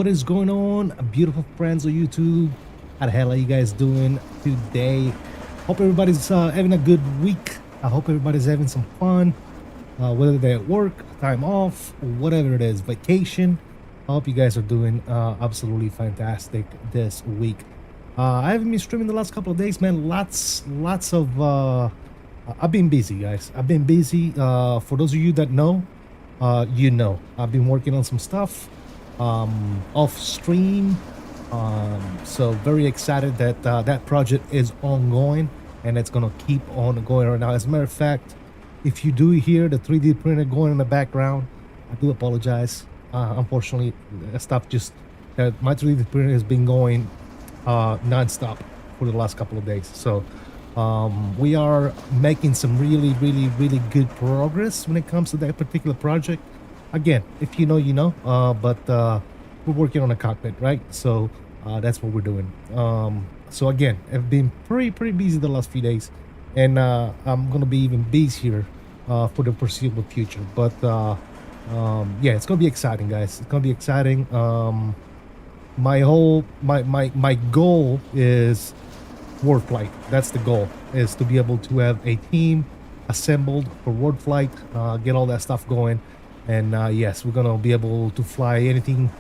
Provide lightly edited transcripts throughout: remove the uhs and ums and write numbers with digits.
What is going on, beautiful friends of YouTube? How the hell are you guys doing today? Hope everybody's having a good week. I hope everybody's having some fun, whether they're at work, time off, or whatever it is, vacation. I hope you guys are doing absolutely fantastic this week. I haven't been streaming the last couple of days, man. Lots of I've been busy, guys. I've been busy. For those of you that know, you know, I've been working on some stuff off stream. So very excited that that project is ongoing and it's gonna keep on going right now. As a matter of fact, if you do hear the 3D printer going in the background, I do apologize. Unfortunately, stuff just my 3D printer has been going non-stop for the last couple of days. So we are making some really good progress when it comes to that particular project. Again, if you know, you know, but we're working on a cockpit, right? So that's what we're doing. So again, I've been pretty busy the last few days, and I'm gonna be even busier for the foreseeable future. But yeah, it's gonna be exciting, guys. It's gonna be exciting. My goal is world flight. That's the goal, is to be able to have a team assembled for world flight, get all that stuff going. And yes, we're gonna be able to fly anything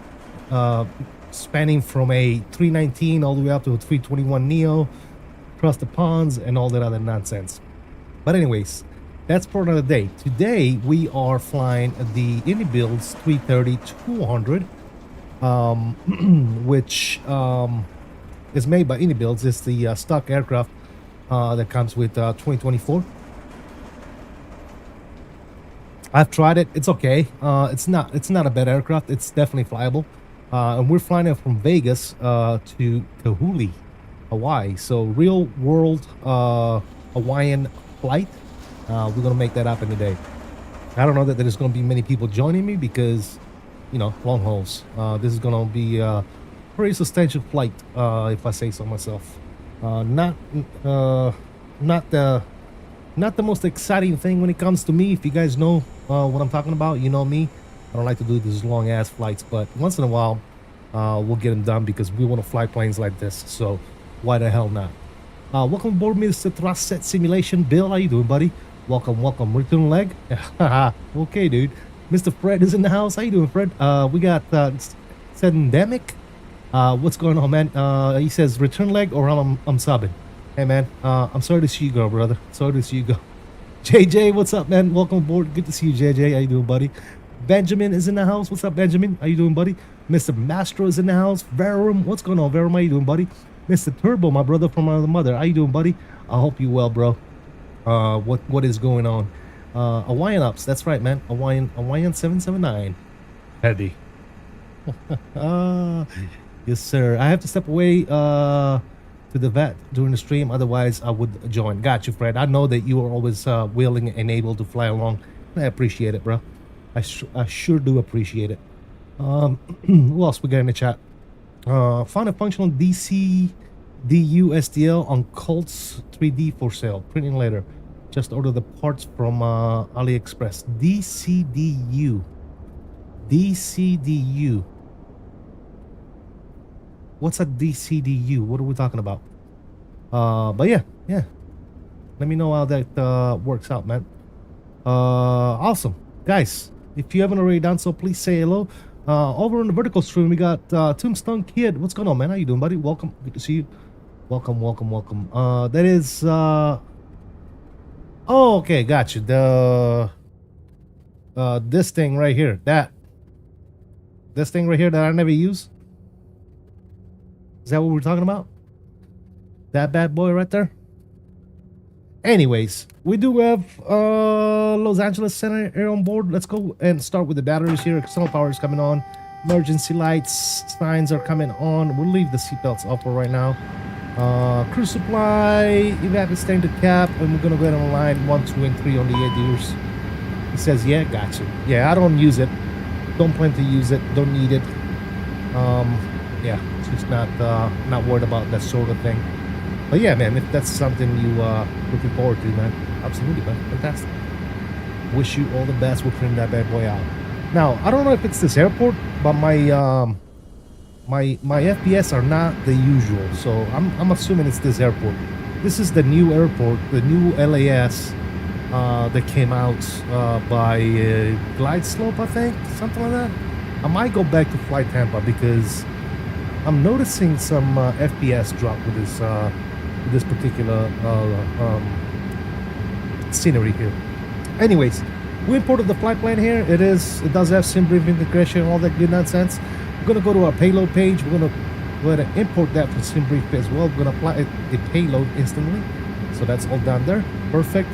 spanning from a 319 all the way up to a 321 neo, across the ponds and all that other nonsense. But anyways, that's for another day. Today we are flying the iniBuilds 330-200, which is made by iniBuilds. It's the stock aircraft that comes with 2024. I've tried it. It's okay. It's not a bad aircraft. It's definitely flyable. And we're flying it from Vegas to Kahului, Hawaii. So real world Hawaiian flight. We're gonna make that happen today. I don't know that there's gonna be many people joining me because, you know, long hauls. This is gonna be a pretty substantial flight, if I say so myself. Not the most exciting thing when it comes to me. If you guys know what I'm talking about, you know me. I don't like to do these long ass flights, but once in a while we'll get them done because we want to fly planes like this. So why the hell not? Welcome aboard, Mr. Thrust Set Simulation. Bill, how you doing, buddy? Welcome. Return leg. Okay, dude. Mr. Fred is in the house. How you doing, Fred? We got Sedendemic. What's going on, man? He says return leg or I'm subbing. Hey, man, I'm sorry to see you go, brother. Sorry to see you go. JJ, what's up, man? Welcome aboard. Good to see you, JJ. How you doing, buddy? Benjamin is in the house. What's up, Benjamin? How you doing, buddy? Mr. Mastro is in the house. Verum, what's going on, Verum? How you doing, buddy? Mr. Turbo, my brother from another mother. How you doing, buddy? I hope you well, bro. What is going on? Hawaiian Ups. That's right, man. Hawaiian 779. Heavy. Yes, sir. I have to step away to the vet during the stream, otherwise I would join. Got you, Fred. I know that you are always willing and able to fly along. I appreciate it, bro. I sure do appreciate it. Who else we got in the chat? Found a functional DC DU STL on Colts 3D for sale. Printing later. Just order the parts from AliExpress. DCDU. What's a DCDU? What are we talking about? But yeah. Let me know how that works out, man. Awesome. Guys, if you haven't already done so, please say hello. Over on the vertical stream, we got Tombstone Kid. What's going on, man? How you doing, buddy? Welcome. Good to see you. Welcome. That is oh, okay, got you. The this thing right here. This thing right here that I never use. Is that what we're talking about? That bad boy right there? Anyways, we do have Los Angeles Center Air on board. Let's go and start with the batteries here. External power is coming on. Emergency lights, signs are coming on. We'll leave the seatbelts up for right now. Crew supply, evac standard cap, and we're gonna go ahead and line 1, 2, and 3 on the ADRs. He says, yeah, gotcha. Yeah, I don't use it. Don't plan to use it. Don't need it. Yeah, just not worried about that sort of thing. But yeah, man, if that's something you looking forward to, man, absolutely, man, fantastic. Wish you all the best. We'll print that bad boy out. Now, I don't know if it's this airport, but my my FPS are not the usual, so I'm assuming it's this airport. This is the new airport, the new LAS that came out by Glide Slope, I think, something like that. I might go back to Flight Tampa because I'm noticing some FPS drop with this particular scenery here. Anyways, we imported the flight plan here. It does have SimBrief integration and all that good nonsense. We're gonna go to our payload page. We're gonna import that from SimBrief as well. We're gonna apply a payload instantly. So that's all down there. Perfect.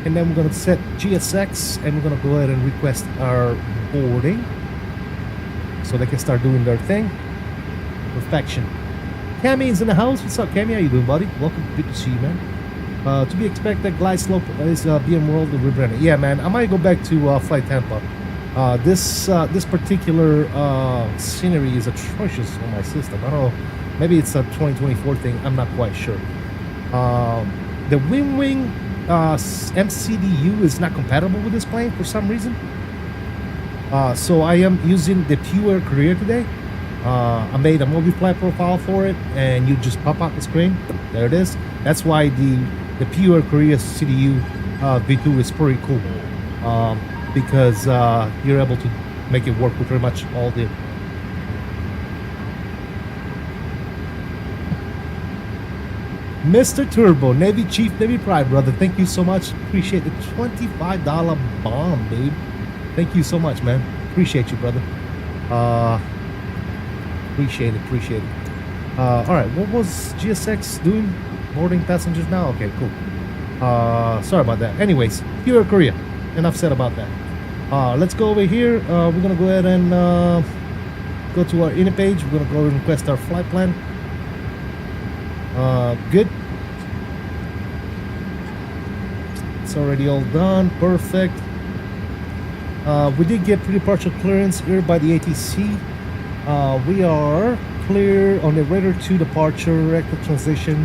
And then we're gonna set GSX and we're gonna go ahead and request our boarding so they can start doing their thing. Perfection. Cammy is in the house. What's up, Cammy? How you doing, buddy? Welcome. Good to see you, man. To be expected, Glide Slope is being World rebranded. Yeah, man. I might go back to Flight Tampa. This particular scenery is atrocious on my system. I don't know. Maybe it's a 2024 thing. I'm not quite sure. The Wing MCDU is not compatible with this plane for some reason. So I am using the Pure Korea today. I made a multi-flight profile for it, and you just pop out the screen. There it is. That's why the Pure Korea CDU V2 is pretty cool, because you're able to make it work with pretty much all the. Mr. Turbo, Navy Chief, Navy Pride, brother. Thank you so much. Appreciate the $25 bomb, babe. Thank you so much, man. Appreciate you, brother. Appreciate it. All right, what was GSX doing? Boarding passengers now? Okay, cool. Sorry about that. Anyways, Pure Korea. Enough said about that. Let's go over here. We're gonna go ahead and go to our inner page. We're gonna go and request our flight plan. Good. It's already all done. Perfect. We did get pre-departure clearance here by the ATC. We are clear on the radar 2 departure, rectal transition.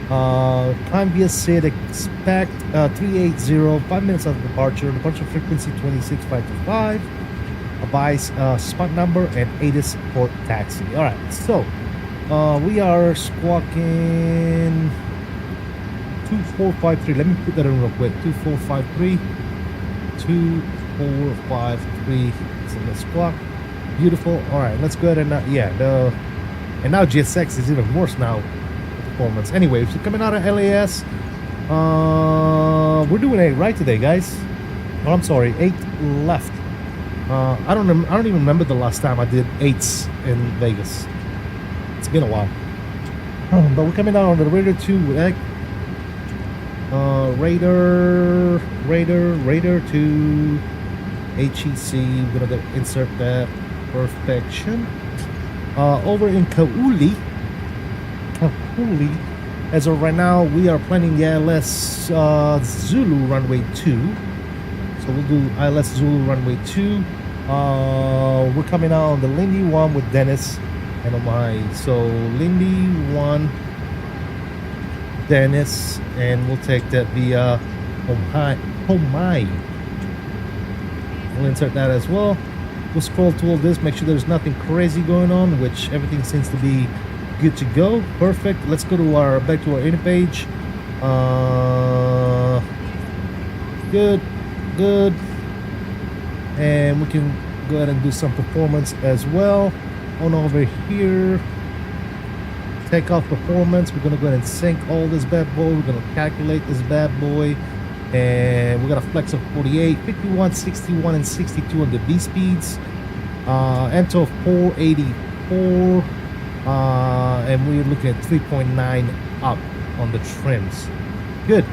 Climb via SID, expect 380, 5 minutes after departure. Departure frequency 26525. Advise spot number and ATIS port taxi. All right, so we are squawking 2453. Let me put that in real quick. 2453. 2453. So let's squawk. Beautiful. All right, let's go ahead and and now GSX is even worse now. Performance. Anyway, so coming out of LAS, we're doing 8 right today, guys. Oh, I'm sorry, 8 left. I don't even remember the last time I did 8s in Vegas. It's been a while. But we're coming out on the Radar 2 Radar 2 HEC. We're gonna insert that. Perfection. Over in Kahului, as of right now, we are planning the ILS Zulu runway 2. So we'll do ILS Zulu runway 2. We're coming out on the Lindy 1 with Dennis and Omai. So Lindy 1, Dennis, and we'll take that via Omai. We'll insert that as well. We'll scroll through all this, make sure there's nothing crazy going on, which everything seems to be good to go. Perfect. Let's go to back to our inner page. Good. And we can go ahead and do some performance as well. On over here, takeoff performance. We're gonna go ahead and sync all this bad boy. We're gonna calculate this bad boy. And we're gonna flex of 48, 51, 61, and 62 on the V speeds. Entl 484, and we're looking at 3.9 up on the trims. Good.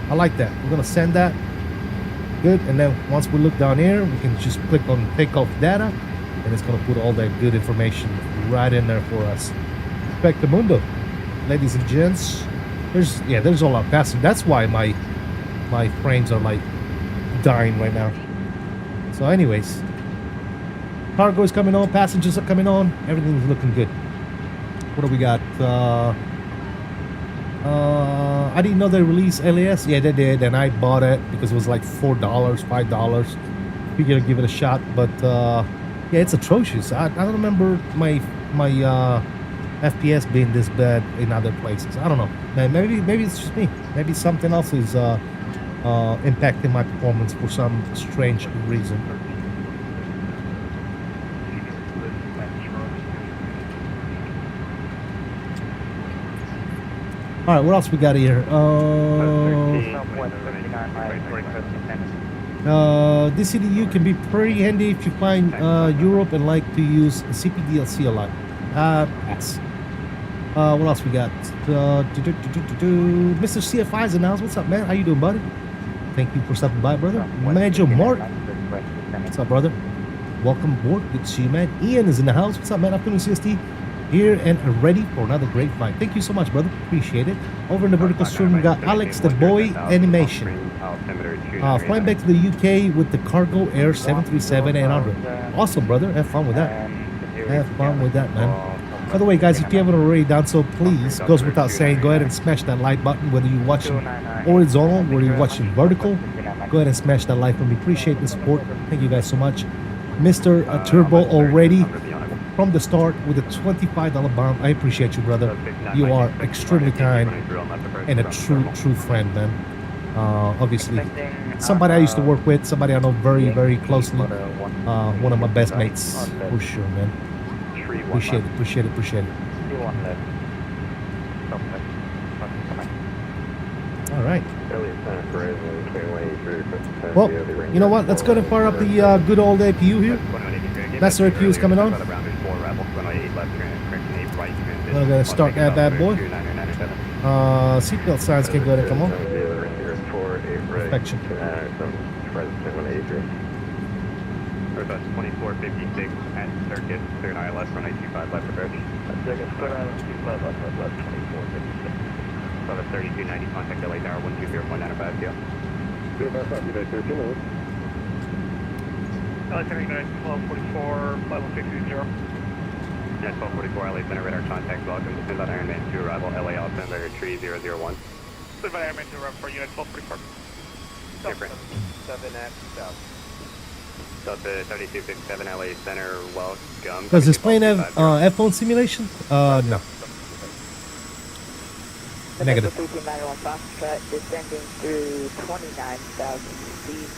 I like that. We're gonna send that. Good. And then once we look down here, we can just click on takeoff data, and it's gonna put all that good information right in there for us. Respect the mundo, ladies and gents. There's all our passengers. That's why my frames are like dying right now. So anyways, cargo is coming on, passengers are coming on, everything's looking good. What do we got? I didn't know they released LAS. Yeah, they did, and I bought it because it was like $4, $5. Figured I'd give it a shot, but yeah, it's atrocious. I don't remember my my FPS being this bad in other places. I don't know. Maybe it's just me. Maybe something else is impacting my performance for some strange reason. All right, what else we got here? DCDU can be pretty handy if you find Europe and like to use CPDLC a lot. Pass. What else we got? Mr. CFI is announced. What's up, man? How you doing, buddy? Thank you for stopping by, brother. Major Mark. What's up, brother? Welcome aboard. Good to see you, man. Ian is in the house. What's up, man? Afternoon, CST. Here and ready for another great flight. Thank you so much, brother. Appreciate it. Over in the vertical stream, we got Alex the Boy Animation. Flying back to the UK with the Cargo Air 737-800. Awesome, brother. Have fun with that. Have fun with that, man. By the way, guys, if you haven't already done so, please, goes without saying, go ahead and smash that like button, whether you're watching horizontal, whether you're watching vertical. Go ahead and smash that like for me. Appreciate the support. Thank you guys so much. Mr. Turbo already from the start with a $25 bomb. I appreciate you, brother. You are extremely kind and a true friend, man. Obviously, somebody I used to work with, somebody I know very closely. One of my best mates, for sure, man. Appreciate it. All right. Well, you know what? Let's go and fire up the good old APU here. Master APU is coming on. We're gonna start that bad boy. Seatbelt signs can go ahead and come on. Perfection. 2456 at circuit, clear ILS 1825 left approach. Circuit, clear ILS 25 left 2456. So the 3290 contact LA Tower 120.95 deal. Clear by 5, LA Center United 1244, flight 1660. At 1244 LA Center radar contact, welcome to Send on Ironman 2 arrival, LA Alexander 3001. Send on Ironman 2 arrival for Unit 1244. Different. 7 at south. Delta 7257 LA Center, welcome. Does this plane have F-phone simulation? No. Negative. Descending through 29,000 feet.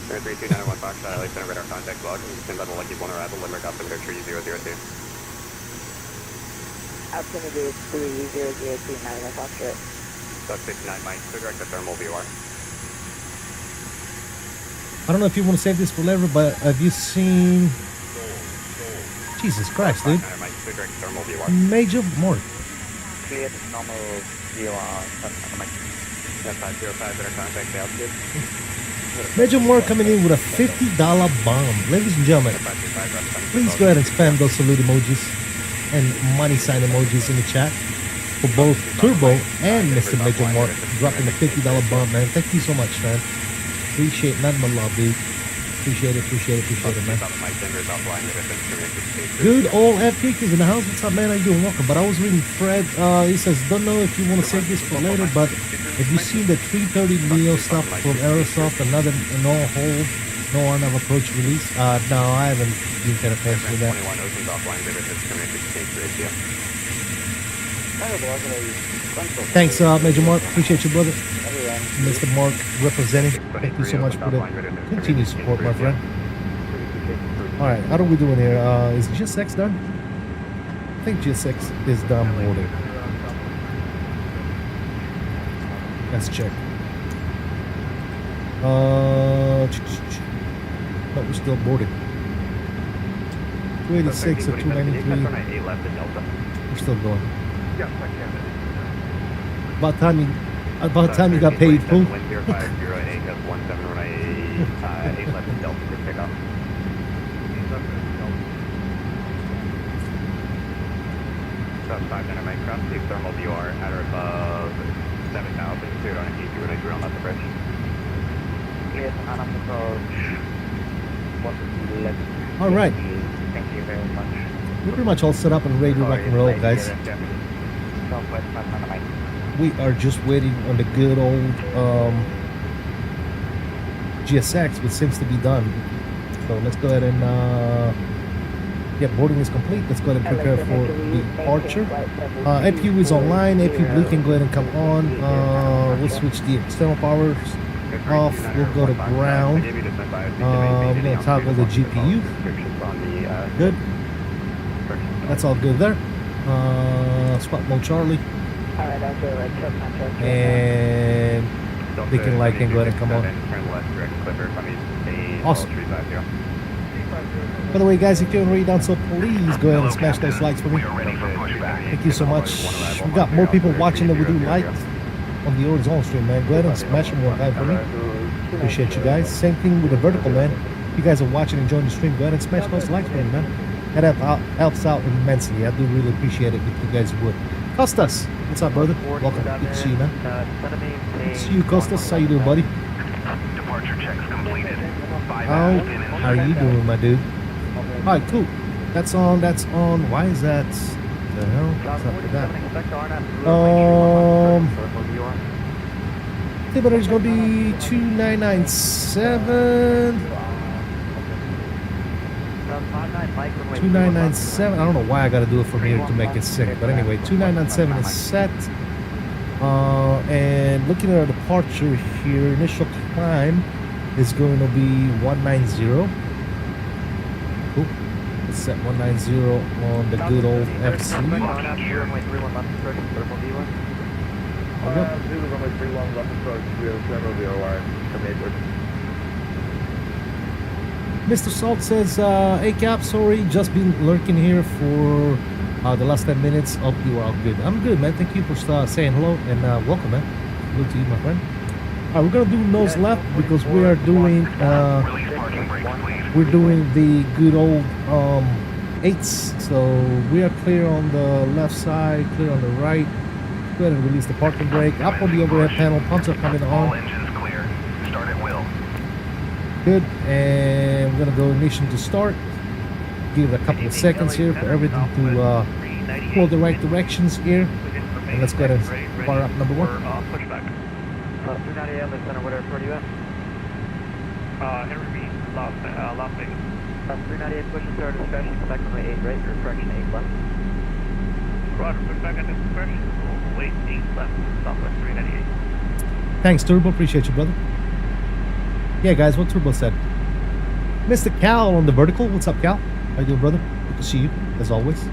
3291 Foxtrot, LA Center radar contact, welcome. Send on the Lucky 1 arrival, Limerick altimeter 3002. Altimeter 3002, 91 Foxtrot. Duck 59 Mike, clear direct to thermal VR. I don't know if you want to save this for later, but have you seen... Jesus Christ, dude. Major Mark. Clear normal view on Mike. 505 radar contact, altitude. Major Mark coming in with a $50 bomb. Ladies and gentlemen, please go ahead and spam those salute emojis and money sign emojis in the chat for both Turbo and Mr. Major Mark dropping the $50 bomb, man. Thank you so much, man. Appreciate nothing but love, dude. Appreciate it, man. Good old F-Geek is in the house. What's up, man? How you doing? Welcome. But I was reading Fred. He says, don't know if you want to save this for later, but have you seen the 330 Neo stuff from Aerosoft? Another no on of approach release? No, I haven't been kind of passed with that. Thanks, Major Mark. Appreciate you, brother. Mr. Mark representing. Thank you so much for the continued support, my friend. Alright, how are we doing here? Is GSX done? I think GSX is done boarding. Let's check. No, we're still boarding. 286 or 293. We're still going. About time you got paid, fool. Thermal VR at or above 7,000. Cleared on a T2 when I drew on the bridge. Yes, on approach. All right. Thank you very much. We're pretty much all set up and ready to rock and roll, guys. Southwest, Mike. We are just waiting on the good old GSX, which seems to be done. So let's go ahead and Yeah, boarding is complete. Let's go ahead and prepare for departure. APU is online. APU blue can go ahead and come on. We'll switch the external powers off. We'll go to ground. I'm going to toggle the GPU. Good. That's all good there. Spot mode Charlie. And beacon light can go ahead and come on. Awesome. By the way, guys, if you haven't already done so, please go ahead and smash those likes for me. Thank you so much. We got more people watching than we do likes on the horizontal stream, man. Go ahead and smash them one time for me. Appreciate you guys. Same thing with the vertical, man. If you guys are watching and enjoying the stream, go ahead and smash those likes for me, man. That helps out immensely. I do really appreciate it if you guys would. Costas, what's up, brother? Welcome. Good to see you, man. Good to see you, Costas. How you doing, buddy? Departure checks completed. How are you doing, my dude? Alright, cool. That's on. Why is that? The hell? What's up with that? Altimeter is going to be 2997. 2997. I don't know why I got to do it from here to make it sick. But anyway, 2997 is set. And looking at our departure here, initial climb is going to be 190. Cool. Let's set 190 on the good old FC. Mr. Salt says, hey Cap, sorry, just been lurking here for the last 10 minutes. Hope you are all good. I'm good, man. Thank you for saying hello and welcome, man. Good to you, my friend. We're gonna do nose left because we are doing the good old 8s. So we are clear on the left side, clear on the right. Go ahead and release the parking brake. Up on the overhead panel, pumps are coming All on. engines clear. Start at will. Good, and we're gonna go ignition to start. Give it a couple of seconds here for everything to pull the right directions here. And let's go ahead and fire up number 1. Pushback. 398 on the center, what airport are you at? Henry B. Las Vegas. 398 push and start discretion, come back on the 8 right, or correction 8 left. Roger, pushback at discretion. Wait, 8 left. Southwest 398. Thanks, Turbo. Appreciate you, brother. Yeah, guys, what Turbo said. Mr. Cal on the vertical. What's up, Cal? How you doing, brother? Good to see you, as always.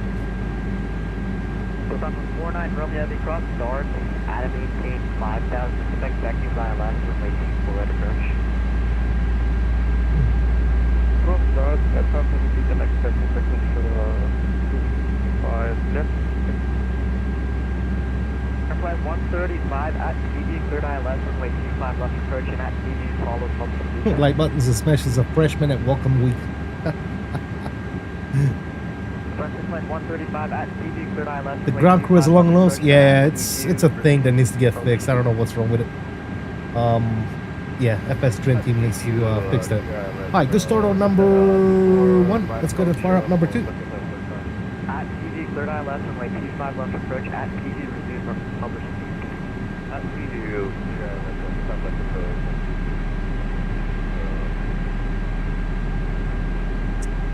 So from 49 Romeo Heavy Cross, guard, at a maintain 5,000, expect vacuum by last runway 24 right approach. Cross guard, that's something to be the next second seconds for 5 left. Airplane 135 at CB, cleared ILS, runway 25 left approach, and at CB follows multiple. Like buttons and smashes a freshman at welcome week. The ground crew is along lows. Yeah, it's a thing that needs to get fixed. I don't know what's wrong with it. Yeah, FS Dream Team needs to fix that. Alright, good start on number 1. Let's go to fire up number 2. At TV, cleared ILS, runway 25 left approach, at TV, resume from published. At TV,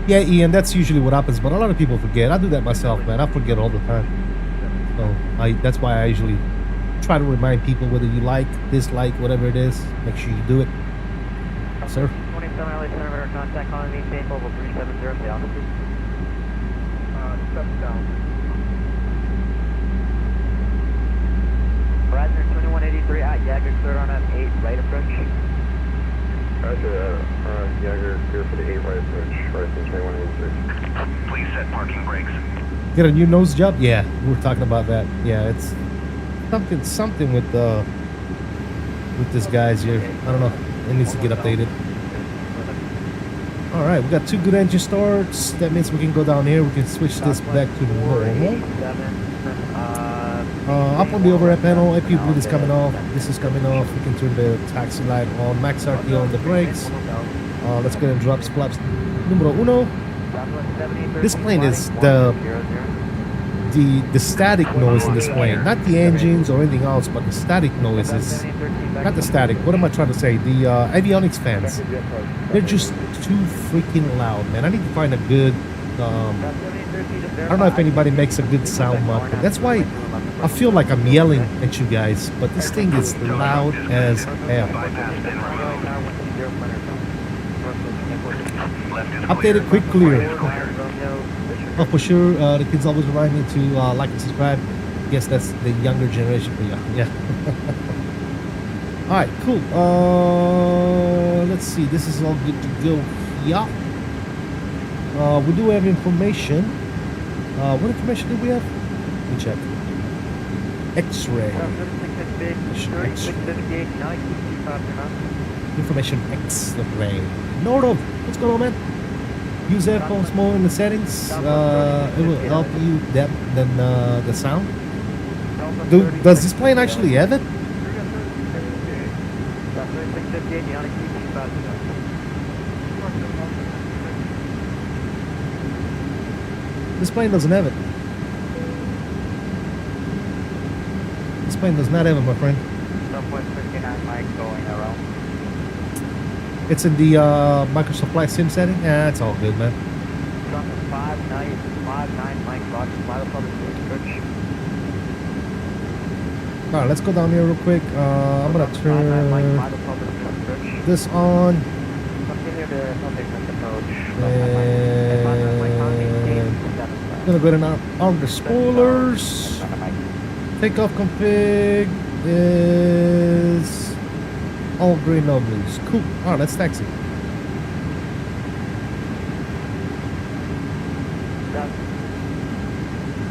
Yeah, Ian, that's usually what happens, but a lot of people forget. I do that myself, man. I forget all the time. So that's why I usually try to remind people, whether you like, dislike, whatever it is, make sure you do it. Sir? 27 LA Center, contact calling maintain level 370, the altitude. Step down. Horizon 2183 at Jagger, cleared on M8, right approach. Roger, Jagger, clear for the 8 right approach, Horizon 2183. Please set parking brakes. Get a new nose job? Yeah, we were talking about that. Yeah, it's something with this guy's here. I don't know. It needs to get updated. All right, we got 2 good engine starts. That means we can go down here. We can switch this back to normal. Up on the overhead panel, AP blue is coming off. This is coming off. We can turn the taxi light on. Max RT on the brakes. Let's go and drop flaps numero 1. This plane is the static noise in this plane, not the engines or anything else, but the static noise is not the static. What am I trying to say? The avionics fans, they're just too freaking loud, man. I need to find a good I don't know if anybody makes a good sound marker. That's why I feel like I'm yelling at you guys, but this thing is loud as hell. Bypass been removed. Left is Updated quick clear. Oh, for sure. The kids always remind me to like and subscribe. Guess that's the younger generation for you. Yeah. All right, cool. Let's see. This is all good to go here. We do have information. What information do we have? Let me check. X-ray. Information X-ray. Nordov, what's going on, man? Use headphones more in the settings. It will help you depth than the sound. Does this plane actually have it? This plane doesn't have it. This plane does not have it, my friend. It's in the Microsoft Flight Sim setting. Yeah, it's all good, man. All right, let's go down here real quick. I'm gonna turn this on. And I'm gonna go ahead and arm the spoilers. Takeoff config is all green, no blues. Cool. All right, let's taxi.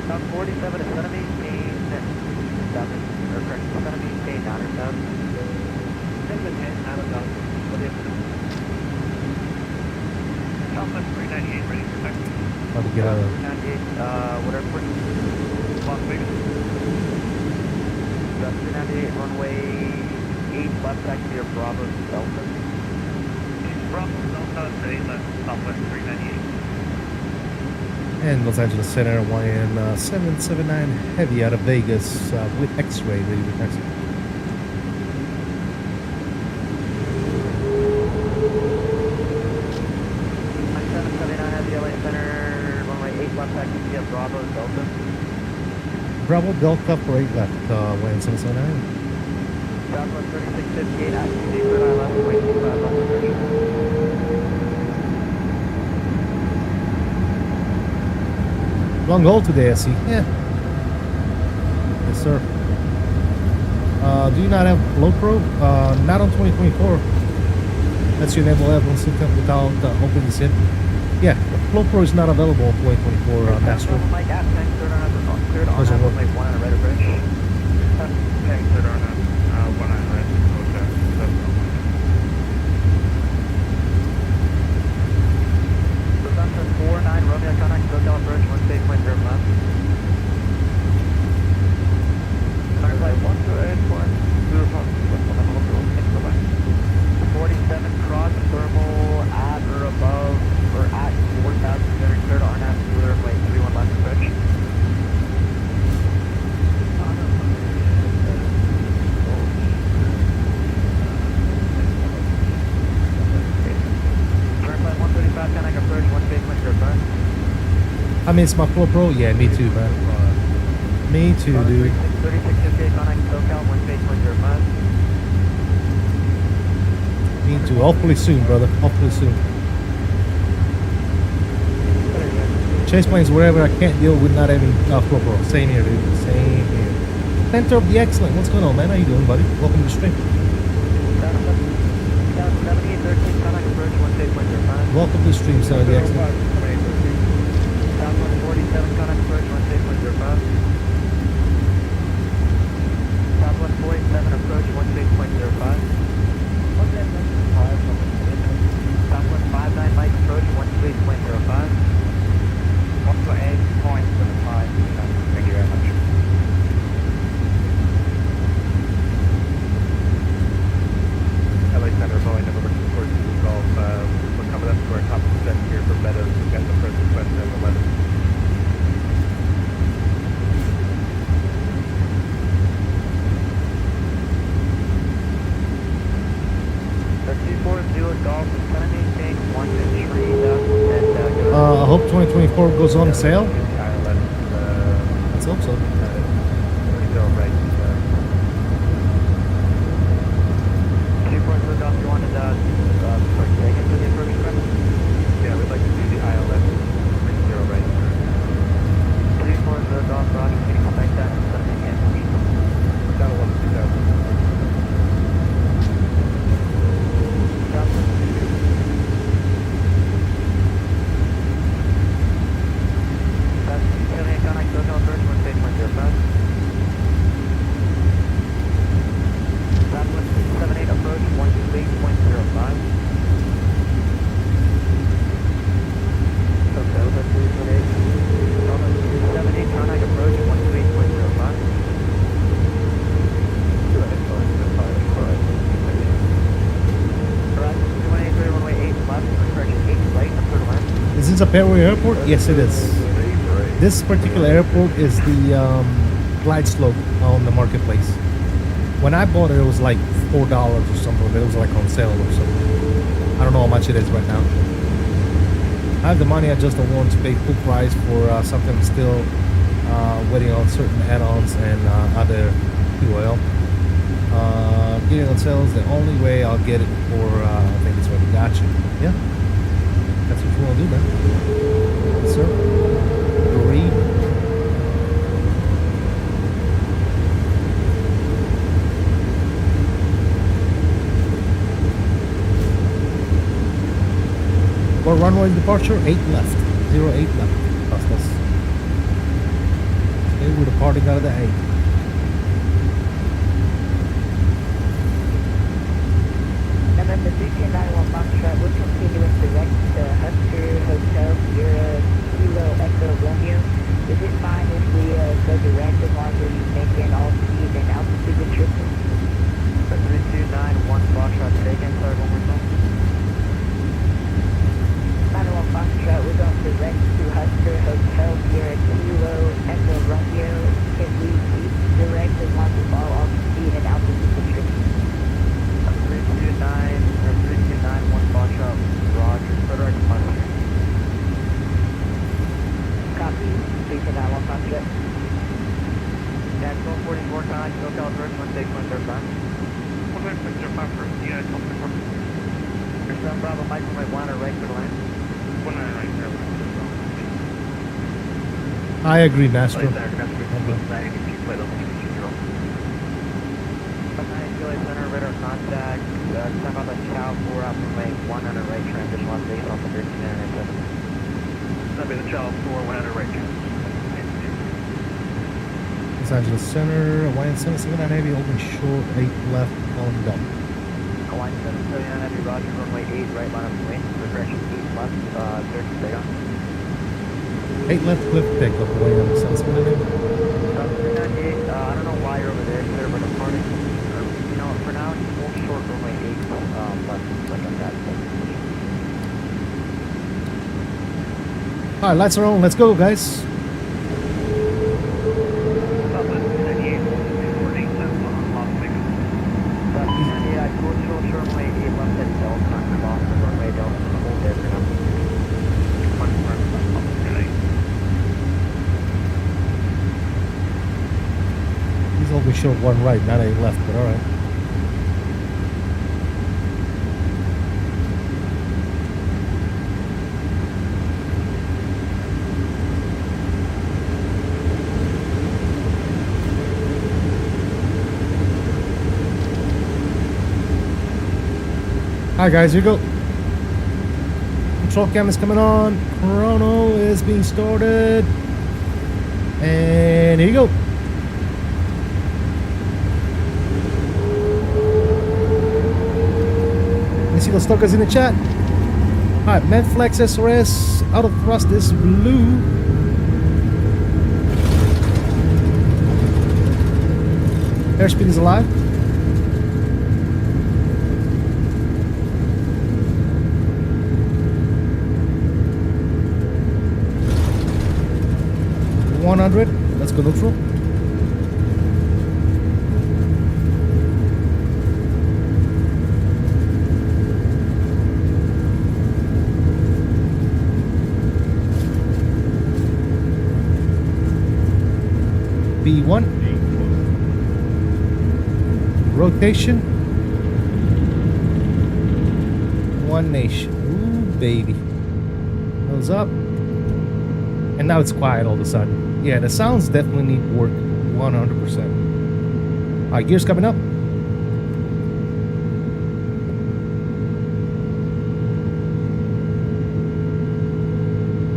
About 47 is gonna maintain 7, or correct, it's gonna maintain 9 or 7. 7 and 9 or 7. What is it? Southwest 398, ready for taxi. How to get out of 398, whatever. Las Vegas. 398, runway 8 left taxi or Bravo Delta. Bravo Delta, 8 left, Southwest 398. And Los Angeles Center, Hawaiian 779 Heavy out of Vegas with X-ray ready to taxi. Bravo Delta for 8 left, Hawaiian 779. Southwest 3658, activity for 9 left, waiting 5 left, approach. Long haul today, I see. Yeah. Yes, sir. Do you not have Flow Pro? Not on 2024. That's your enable F1 system without opening the SIM. Yeah, Flow Pro is not available on 2024 Master. Doesn't work. Like 1 on a red or bridge. Tank cleared on a 1 on red. Delta 49 Romeo Connect, SoCal approach, 1 stage point 0 left. Flight 1 to 8 47 cross thermal at or above or at 4,000 meters clear to RNAV clear runway 31 left approach. Current flight 135 Connect approach, 1 stage point 0 left. I miss my Flow Pro. Yeah, me too, man. Me too, dude. 3658 Connect SoCal, 1 stage point 0 left. Me too. Hopefully soon, brother. Hopefully soon. Chase planes wherever I can't deal with not having Flow Pro. Same here, dude. Same here. Center of the Excellent. What's going on, man? How you doing, buddy? Welcome to the stream. 7813 Connect approach, 1 stage point 0 left. Welcome to the stream, Center of the Excellent. Southwest 47 Connect approach, 1 stage point 0 left. Southwest 47 approach, 1 stage point 0 left. Southwest 59 Mike approach, 1 stage point 0 5. 1.8.75. Thank you very much. LA Center, Boeing, November 242 Golf. We're coming up to our top descent here for Meadows. We've got the first request at 11. before it goes on sale? ILS, Let's hope so. still right. 2 points moved off. You wanted sorry, take into the approach script? Yeah, we'd like to do the ILS 30 right. 2 points moved off. Roger, can you contact that and send me in? Down 11 2000. Is this a Perry airport? Yes, it is. This particular airport is the glide slope on the marketplace. When I bought it, it was like $4 or something, but it was like on sale or something. I don't know how much it is right now. I have the money, I just don't want to pay full price for something I'm still waiting on certain add-ons and other fuel. Getting on sale is the only way I'll get it for, I think it's already got you. Yeah. That's what you want to do, man. Yes, sir. Agreed. What runway departure? 8 left. 08 left. That's us. Okay, we're departing out of the 8. November 3291 Foxtrot, we're continuing direct to Husker Hotel Sierra Kilo Echo Romeo. Is it fine if we go direct as long as you maintain all speed and altitude restrictions? 3291 Foxtrot, taken, sorry, one more time. 91 Foxtrot, we're going direct to Husker Hotel Sierra Kilo Echo Romeo. Can we keep direct as long as we follow all speed and altitude restrictions? 3291 Foxtrot, Roger, further departure. Copy, 3291 Foxtrot. That's 144 times, SoCal approach, 16.05. 16.05 for United 12.4. There's some Bravo, Mike, we might want to right for the land. 19 right there. I agree, Nastro. Center, radar contact, step out the Chow 4 out from lane 100 right transition left base off the 1397. That'll be the Chow 4, 100 right transition. Los Angeles Center, Hawaiian Center, 79 Heavy, open short, 8 left on dump. Hawaiian 779 Heavy, Roger, runway 8, right line of the wind, for correction 8 left, 30 stay on. 8 left, cliff takeoff, Hawaiian 779 Heavy. 398, I don't know why you're over there, sir, but departing. You know, for now, just hold short runway 8, left, like on that. Alright, lights are on, let's go, guys. He's only showed one right, not 8 left, but alright. Alright guys, here you go. Control cam is coming on. Chrono is being started. And here you go. You see those stuckers in the chat? Alright, Medflex SRS out of thrust is blue. Airspeed is alive. Let's go neutral. Rotation. One nation. Ooh, baby. Goes up. And now it's quiet all of a sudden. Yeah, the sounds definitely need work. 100%. Alright, gears coming up.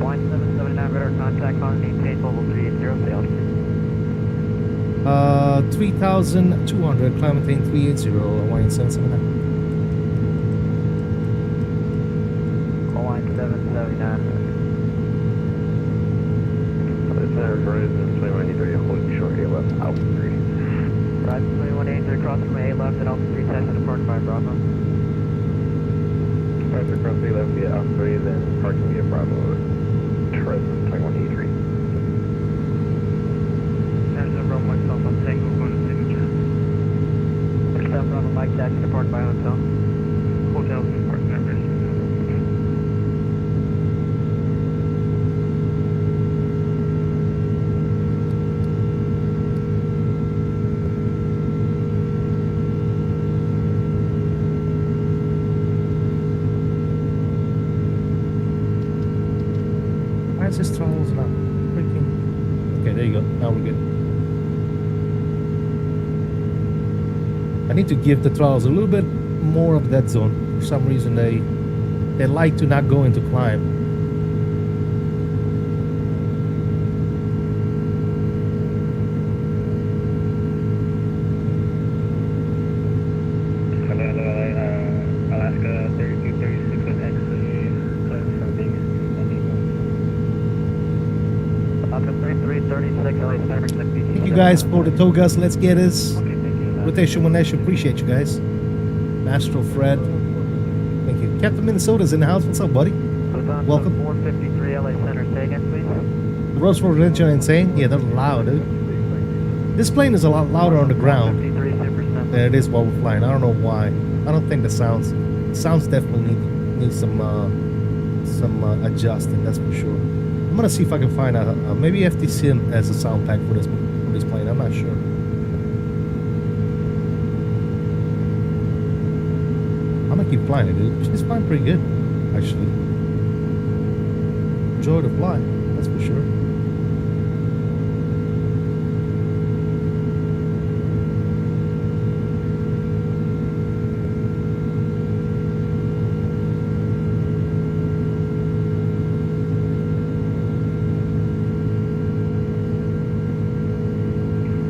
Line 779 radar contact on maintain level 380 sail. 3,200, climb maintain 380, Hawaiian 779. Line 779. Horizon 2183, holding short A left, Alpha 3. Rise 2183 across from A left and Alpha 3 test and departing by Bravo. Rise across A left via Alpha 3, then parking via Bravo. Horizon 2183. There's a Bravo myself, I'm Tango going to signature. South Bravo Mike taxi departing by hotel. Hotel departing by British. Why is this throttles not freaking? Okay, there you go. Now we're good. I need to give the throttles a little bit more of that zone. For some reason, they like to not go into climb. Alaska 3236 with X, from Vegas. Alpha 3336 LA Center. Thank you guys for the togas. Let's get this. Okay, thank you. Rotation one nation. Appreciate you guys. Astro Fred. Thank you. Captain Minnesota's in the house. What's up, buddy? Welcome. 453 LA Center, say again, please. The Rolls Royce engine insane. Yeah, they're loud, dude. This plane is a lot louder on the ground 53 Super than it is while we're flying. I don't know why. I don't think the sounds definitely need some adjusting. That's for sure. I'm gonna see if I can find out. Maybe FTC has a sound pack for this plane. I'm not sure. I'm gonna keep flying it, dude. She's flying pretty good, actually. Enjoy the fly, that's for sure.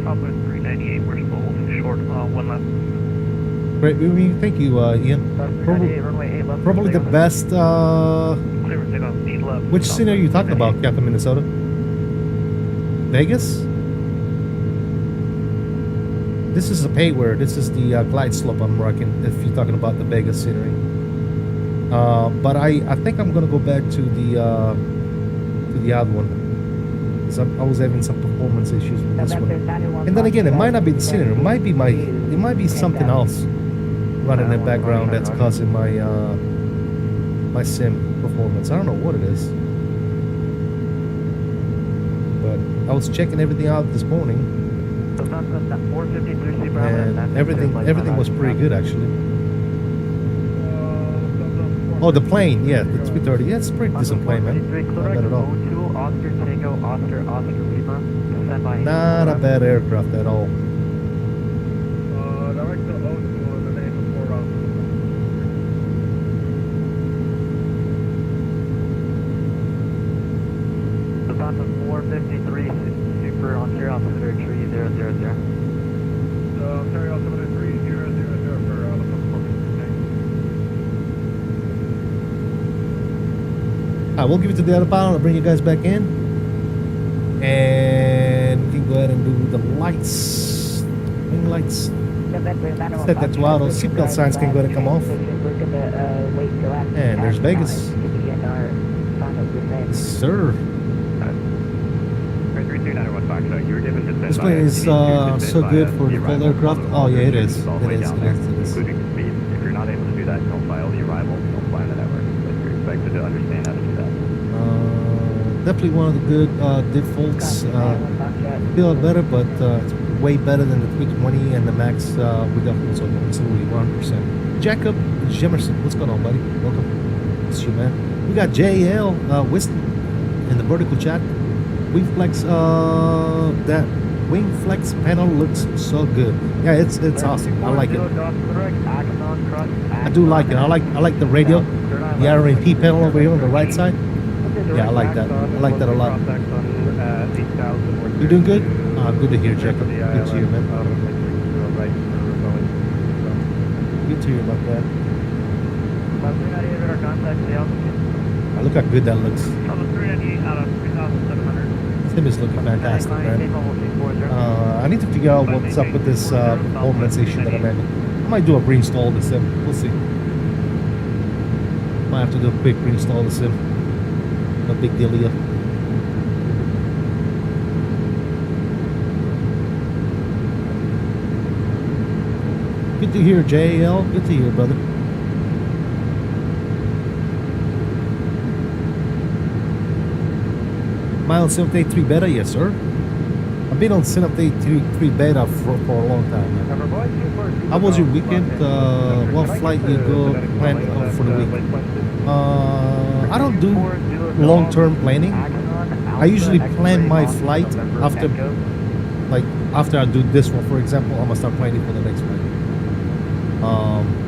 Alpha 398, we're still short, one left. Great, thank you, Ian. Probably the best. Clear, take off, speed left. Which scene are you talking about, Captain Minnesota? Vegas? This is a payware. This is the glide slope I'm rocking. If you're talking about the Vegas scenery, but I think I'm gonna go back to the other one. 'Cause I was having some performance issues with this one. And then again, it might not be the scenery. It might be something else running in the background that's causing my my sim performance. I don't know what it is, but I was checking everything out this morning, and everything was pretty good actually. Oh, the plane, yeah, the 330. Yeah, it's a pretty decent plane, man. Not bad at all. Oscar Tango, Oscar Lima. Stand by. Not a bad aircraft at all. Direct to O2 on the name before Delta 453 Super Ontario altimeter 3000. Ontario altimeter 3000 for the We'll give it to the other pilot. I'll bring you guys back in, and we can go ahead and do the lights. Wing lights. Set that to auto. Seatbelt signs can go ahead and come off. And there's Vegas. Yes, sir. This plane is so good for the full aircraft. Oh yeah, it is. It is. Including speed. If you're not able to do that, don't file the arrival. Don't fly on the network. But you're expected to understand how to do that. Definitely one of the good defaults. Feel better, but it's way better than the 320 and the Max. We definitely so absolutely 100%. Jacob Jemerson, what's going on, buddy? Welcome. It's you, man. We got JL Wiston in the vertical chat. Wing flex, that wing flex panel looks so good. Yeah, it's awesome. I like it. I do like it. I like the radio, the RMP panel over here on the right side. Yeah, I like that. I like that a lot. You doing good? Good to hear, Jacob. Good to hear, man. Good to hear about that. Look how good that looks. Sim is looking fantastic, man. I need to figure out what's up with this performance issue that I'm having. I might do a reinstall of the sim. We'll see. Might have to do a quick reinstall of the sim. No big deal here. Good to hear, JL. Good to hear, brother. Am I on Synapse 3 beta? Yes, sir. I've been on Synapse 3 beta for a long time, man. How was your weekend? What flight you go plan for the week? I don't do long-term planning. I usually plan my flight after I do this one, for example. I'm gonna start planning for the next flight.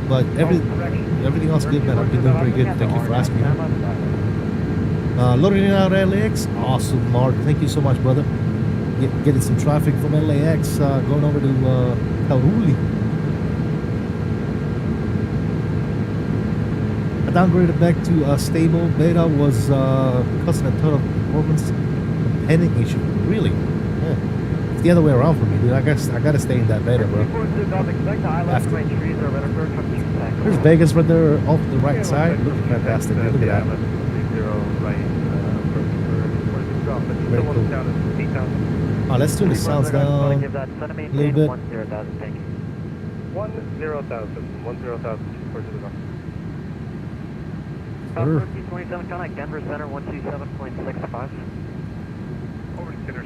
But everything else good, man. I've been doing pretty good. Thank you for asking. Loading in out LAX. Awesome, Mark. Thank you so much, brother. Getting some traffic from LAX, going over to Kahului. I downgraded back to stable. Beta was causing a ton of performance and panic issue. Really? Yeah. It's the other way around for me, dude. I gotta stay in that beta, bro. There's Vegas right there off the right side. Looking fantastic. Look at that. Very cool. Let's tune the sounds down a little bit. 27 Connect, Denver Center 127.65.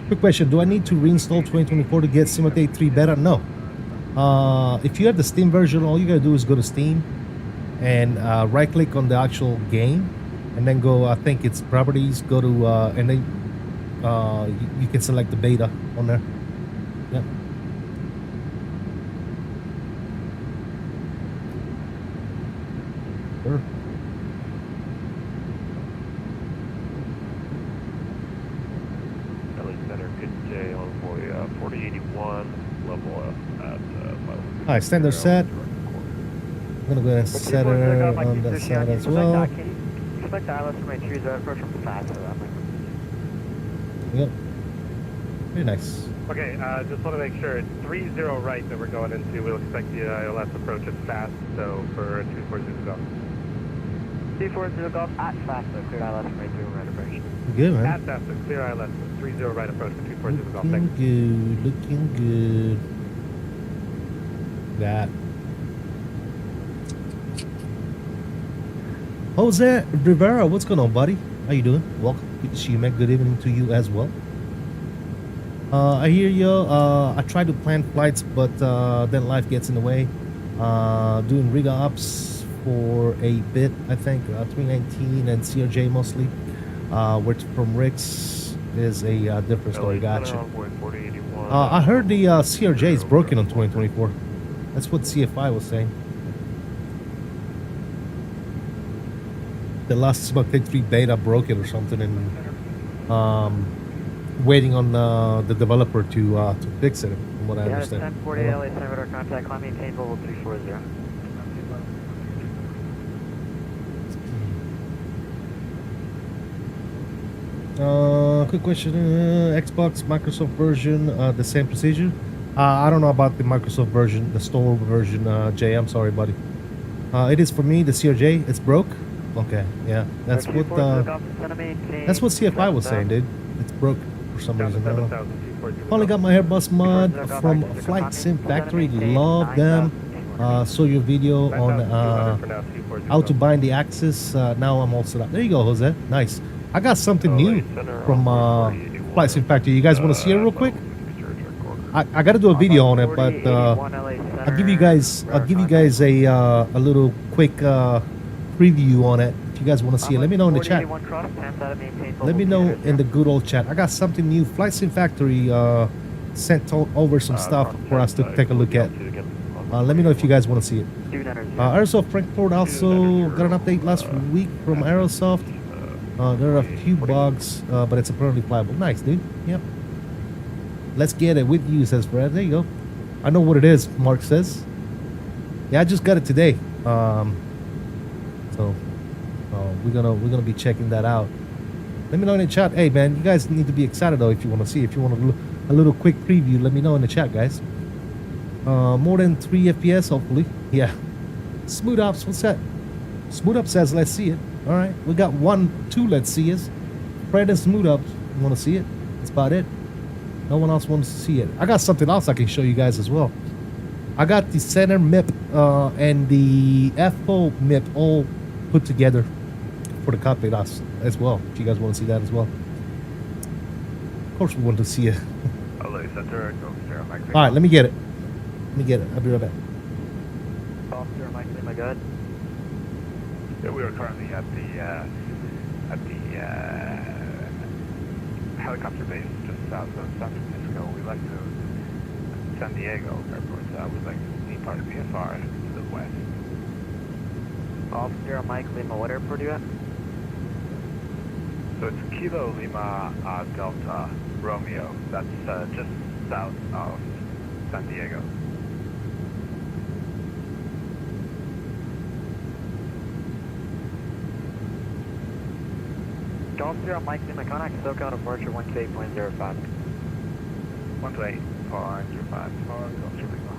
Quick question, do I need to reinstall 2024 to get Simulate 3 beta? No. If you have the Steam version, all you gotta do is go to Steam and right click on the actual game and then go, I think it's properties, go to and then you can select the beta on there. Yeah. Sure. Alright, standard set. I'm gonna go ahead and set her on that side as well. Expect ILS from my trees are approach from faster. Yep. Very nice. Okay, just want to make sure it's 30 right that we're going into. We'll expect the ILS approach at fast, so for 240 Golf. 240 Golf at fast, so clear ILS from 30 right approach. Good, man. At fast, so clear ILS, 30 right approach for 240 Golf. Looking good, looking good. That. Jose Rivera, what's going on, buddy? How you doing? Welcome. Good to see you, man. Good evening to you as well. I hear you. I try to plan flights, but then life gets in the way. Doing Riga ops for a bit, I think. 319 and CRJ mostly. Where from Rick's is a different story. Gotcha. I heard the CRJ is broken on 2024. That's what CFI was saying. The last Smoke 3 beta broke it or something, and waiting on the developer to fix it, from what I understand. 1040 LA Senator contact, climb maintain Volvo 340. Quick question, Xbox, Microsoft version, the same procedure? I don't know about the Microsoft version, the store version, Jay, I'm sorry, buddy. It is for me, the CRJ, it's broke? Okay, yeah, that's what CFI was saying, dude. It's broke for some reason. I don't know. Finally got my Airbus mod from Flight Sim Factory. Love them. Saw your video on how to bind the axis. Now I'm all set up. There you go, Jose. Nice. I got something new from Flight Sim Factory. You guys want to see it real quick? I got to do a video on it, but I'll give you guys a little quick preview on it. If you guys want to see it, let me know in the chat. Let me know in the good old chat. I got something new. Flight Sim Factory sent over some stuff for us to take a look at. Let me know if you guys want to see it. Aerosoft Frankfurt also got an update last week from Aerosoft. There are a few bugs, but it's apparently pliable. Nice, dude. Yep. Let's get it with you, says Fred. There you go. I know what it is, Mark says. Yeah, I just got it today. So we're gonna be checking that out. Let me know in the chat. Hey man, you guys need to be excited though if you want to see. If you want a little quick preview, let me know in the chat, guys. More than 3 FPS, hopefully. Yeah. Smooth Ops, what's that? Smooth Up says, let's see it. All right, we got 2 let's see us. Fred and Smooth Up want to see it. That's about it. No one else wants to see it. I got something else I can show you guys as well. I got the center MIP and the FO MIP all put together for the cockpit as well. If you guys want to see that as well. Of course we want to see it. All right, let me get it. Let me get it. I'll be right back. Officer Mike Lima, go ahead. Yeah, we are currently at the helicopter base just south of San Francisco. We'd like to San Diego Airport. We'd like to be part of PSR to the west. Officer Mike Lima, what airport are you at? So it's Kilo Lima Delta Romeo. That's just south of San Diego. Officer Mike Lima, contact SoCal departure 128.05. 128.05 for Officer Lima.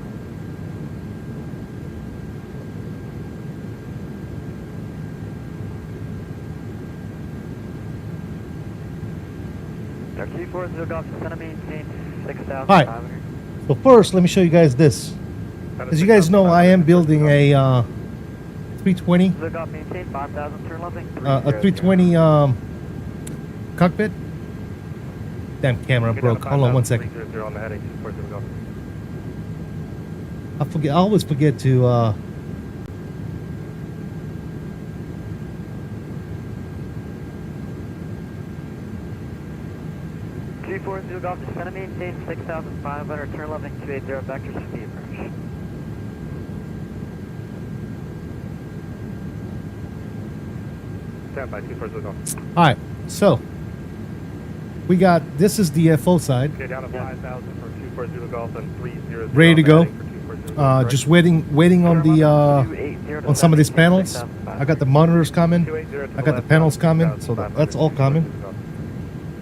RT40 Golf, center maintain 6,500. All right. So first, let me show you guys this. As you guys know, I am building a 320. Golf, maintain 5,000, turn left. A 320 cockpit. Damn camera broke. Hold on one second. I always forget to T40 Golf, descend and maintain 6,500, turn left 280, vector speed approach. Stand by 240 Golf. Alright, so we got this is the FO side. Okay, down to 5,000 for 240 Golf and 30. Ready to go. Just waiting on the on some of these panels. I got the monitors coming. I got the panels coming, so that's all coming.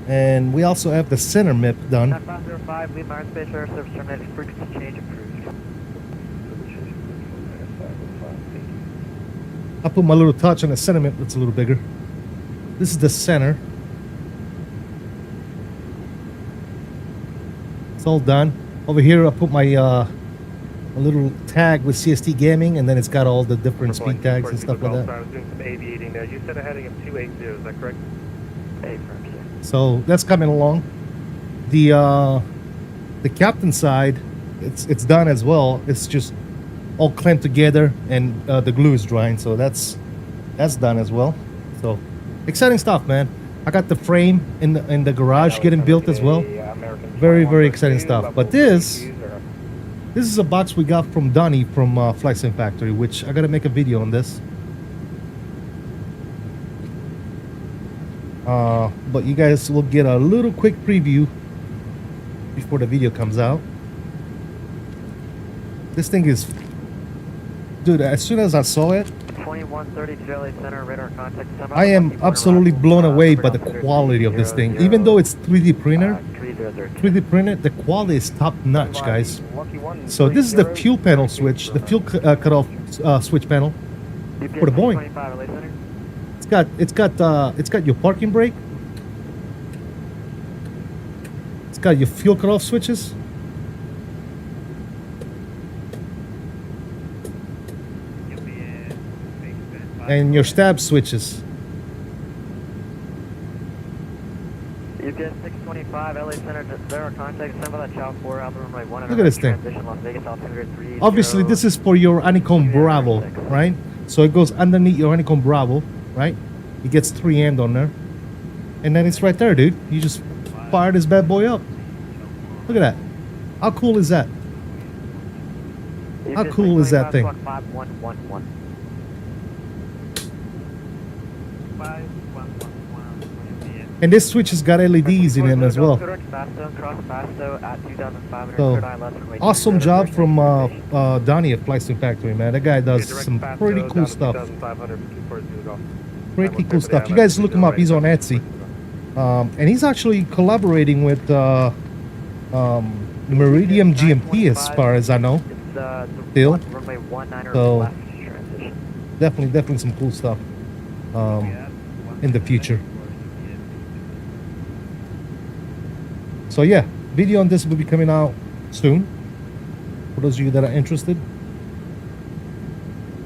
And we also have the center MIP done. 505, lead Myron Space Air Service terminated, frequency change approved. I'll put my little touch on the center MIP that's a little bigger. This is the center. It's all done. Over here I put my a little tag with CST Gaming, and then it's got all the different speed tags and stuff like that. I was doing some aviating there. You said a heading of 280, is that correct? So that's coming along. The captain side, it's done as well. It's just all clamped together, and the glue is drying, so that's done as well. So exciting stuff, man. I got the frame in the garage getting built as well. Very exciting stuff. But this is a box we got from Donnie from Flight Sim Factory, which I gotta make a video on this. But you guys will get a little quick preview before the video comes out. This thing is, dude, as soon as I saw it, 2130 LA Center, radar contact. I am absolutely blown away by the quality of this thing. Even though it's 3D printed, the quality is top notch, guys. So this is the fuel panel switch, the fuel cutoff switch panel for the Boeing. It's got your parking brake. It's got your fuel cutoff switches. And your stab switches. Get 625 LA Center, zero contact, send by that Chow 4, Alpha runway 1. Look at this thing. Transition Las Vegas altimeter 30. Obviously, this is for your honeycomb Bravo, right? So it goes underneath your honeycomb Bravo, right? It gets 3 end on there. And then it's right there, dude. You just fire this bad boy up. Look at that. How cool is that? How cool is that thing? 5111. And this switch has got LEDs in it as well. So, awesome job from Donnie at Flightsim Factory, man. That guy does some pretty cool stuff. Pretty cool stuff. You guys look him up. He's on Etsy. And he's actually collaborating with Meridian GMP as far as I know. Still. So, definitely some cool stuff in the future. So yeah, video on this will be coming out soon for those of you that are interested.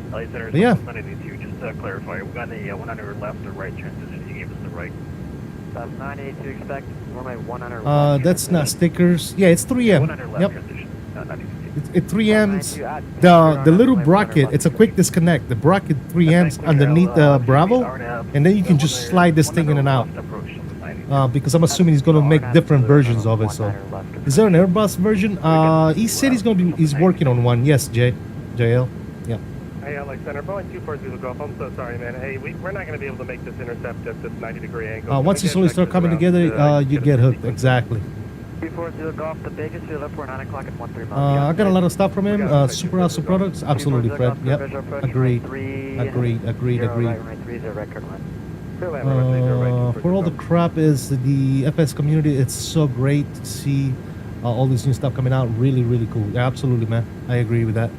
But yeah. Just to clarify, we got a 100 left or right transition. You gave us the right. 982 to expect. Runway 100 left. That's not stickers. Yeah, it's 3M. 100 left Yep. transition. No, not It's 3M's. The little bracket, it's a quick disconnect. The bracket 3M's underneath the Bravo, and then you can just slide this thing in and out. Because I'm assuming he's gonna make different versions of it. So, is there an Airbus version? He said he's working on one. Yes, JL. Yeah. Hey, Alexander, Boeing 240 Golf. I'm so sorry, man. Hey, we're not going to be able to make this intercept at this 90-degree angle. Once you slowly start coming together, you get hooked. Exactly. 240 Golf, the Vegas, you're left for 9 o'clock at 13 I got a lot of stuff from him. Super awesome products. Absolutely, Fred. Yep. Agreed. For all the crap is the FS community, it's so great to see all this new stuff coming out. Really cool. Yeah, absolutely, man. I agree with that.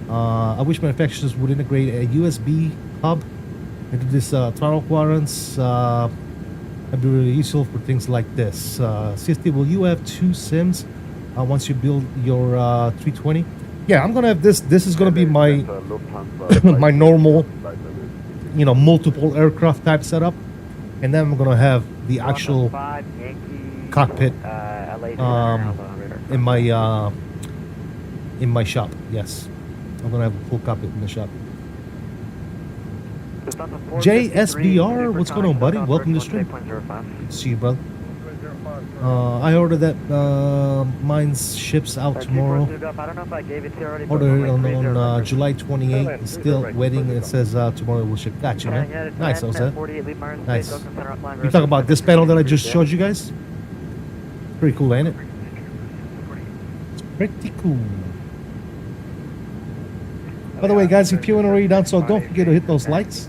I wish manufacturers would integrate a USB hub into this throttle quadrants. That'd be really useful for things like this. CST, will you have 2 sims once you build your 320? Yeah, I'm gonna have this. This is gonna be my my normal, multiple aircraft type setup, and then I'm gonna have the actual cockpit in my shop. Yes, I'm gonna have a full cockpit in the shop. JSBR, what's going on, buddy? Welcome to the stream. See you, brother. I ordered that. Mine ships out tomorrow. Ordered it on July 28th. It's still waiting. It says tomorrow will ship. Gotcha, man. Nice, Jose. Nice. You talk about this panel that I just showed you guys? Pretty cool, ain't it? It's pretty cool. By the way, guys, if you want to read down, so don't forget to hit those likes.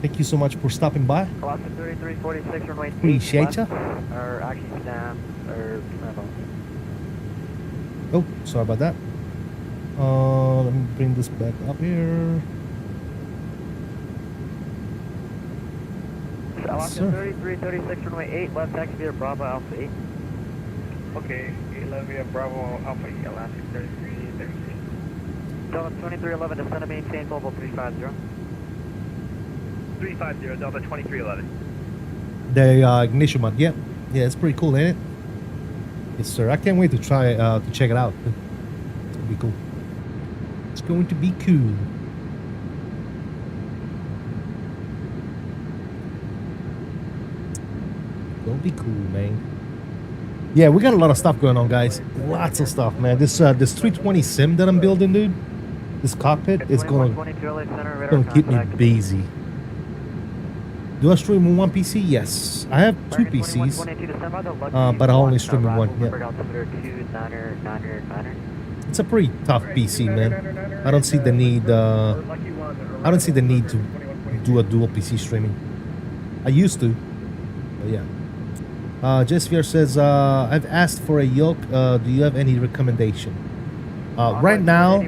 Thank you so much for stopping by. Appreciate ya. Oh, sorry about that. Let me bring this back up here. Alaska 3336 runway 8, left taxi via Bravo Alpha 8. Okay, 11 via Bravo Alpha 8, Alaska 3336. Delta 2311, descend and maintain global 350. 350, Delta 2311. The ignition mod, yeah, it's pretty cool, ain't it? Yes, sir. I can't wait to try to check it out. It's gonna be cool. It's going to be cool. Gonna be cool, man. Yeah, we got a lot of stuff going on, guys. Lots of stuff, man. This 320 sim that I'm building, dude. This cockpit is gonna keep me busy. Do I stream on one PC? Yes. I have 2 PCs, but I only stream on one. Yeah. It's a pretty tough PC, man. I don't see the need. I don't see the need to do a dual PC streaming. I used to, but yeah. JSVR says, I've asked for a yoke. Do you have any recommendation? Right now,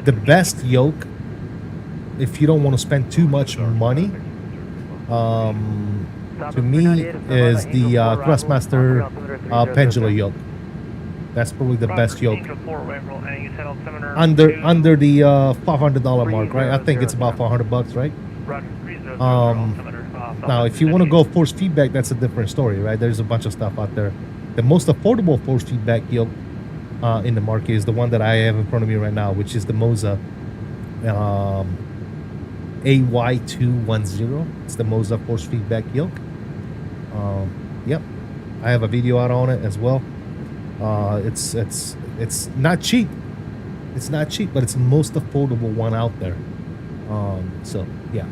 the best yoke, if you don't want to spend too much money, to me, is the Thrustmaster Pendula yoke. That's probably the best yoke. Under the $500 mark, right? I think it's about $400, right? Now, if you want to go force feedback, that's a different story, right? There's a bunch of stuff out there. The most affordable force feedback yoke in the market is the one that I have in front of me right now, which is the Moza AY210. It's the Moza force feedback yoke. Yep, I have a video out on it as well. It's not cheap. It's not cheap, but it's the most affordable one out there. So yeah.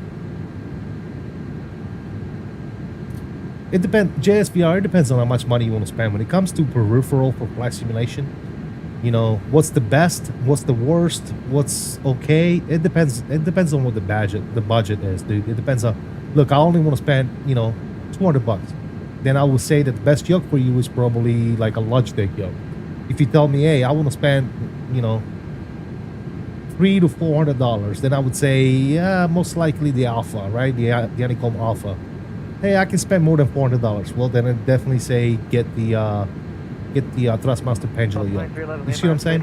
It depends, JSVR, it depends on how much money you want to spend. When it comes to peripheral for flight simulation, you know, what's the best, what's the worst, what's okay? It depends on what the budget is, dude. It depends on, look, I only want to spend, you know, $200. Then I would say that the best yoke for you is probably like a Logitech yoke. If you tell me, hey, I want to spend, you know, $300 to $400, then I would say, yeah, most likely the Alpha, right? The Honeycomb Alpha. Hey, I can spend more than $400. Well, then I'd definitely say get the Thrustmaster Pendulum yoke. You see what I'm saying?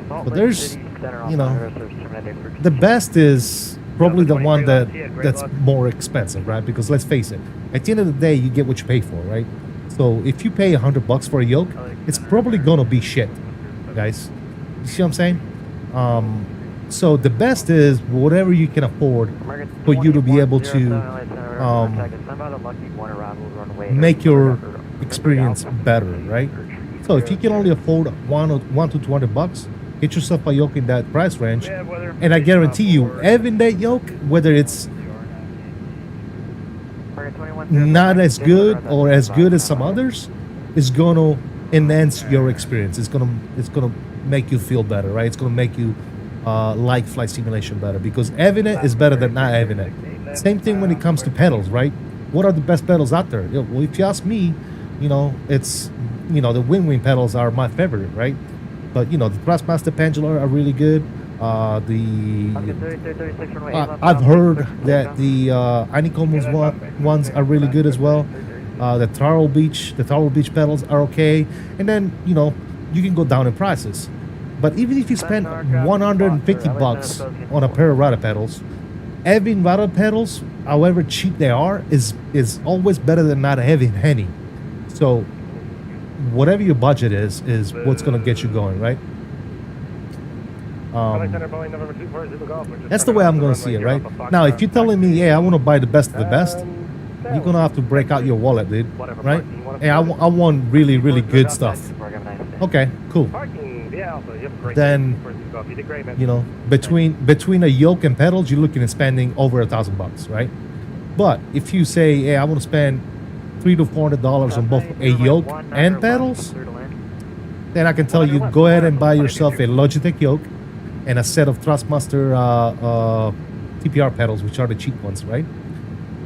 But there's, you know, the best is probably the one that's more expensive, right? Because let's face it, at the end of the day, you get what you pay for, right? So if you pay $100 for a yoke, it's probably gonna be shit, guys. You see what I'm saying? So the best is whatever you can afford for you to be able to make your experience better, right? So if you can only afford $1 to $200, get yourself a yoke in that price range, and I guarantee you, having that yoke, whether it's not as good or as good as some others, is gonna enhance your experience. It's gonna make you feel better, right? It's gonna make you like flight simulation better, because having it is better than not having it. Same thing when it comes to pedals, right? What are the best pedals out there? Well, if you ask me, you know, it's, you know, the wing pedals are my favorite, right? But you know, the Thrustmaster Pendulum are really good. I've heard that the Honeycomb ones are really good as well. The Taro Beach pedals are okay, and then, you know, you can go down in prices. But even if you spend $150 on a pair of rudder pedals, having rudder pedals, however cheap they are, is always better than not having any. So whatever your budget is what's going to get you going, right? That's the way I'm going to see it, right? Now, if you're telling me, yeah, I want to buy the best of the best, you're going to have to break out your wallet, dude, right? Hey, I want really, really good stuff. Okay, cool. Then, you know, between a yoke and pedals, you're looking at spending over $1,000, right? But if you say, hey, I want to spend $300 to $400 on both a yoke and pedals, then I can tell you, go ahead and buy yourself a Logitech yoke and a set of Thrustmaster TPR pedals, which are the cheap ones, right?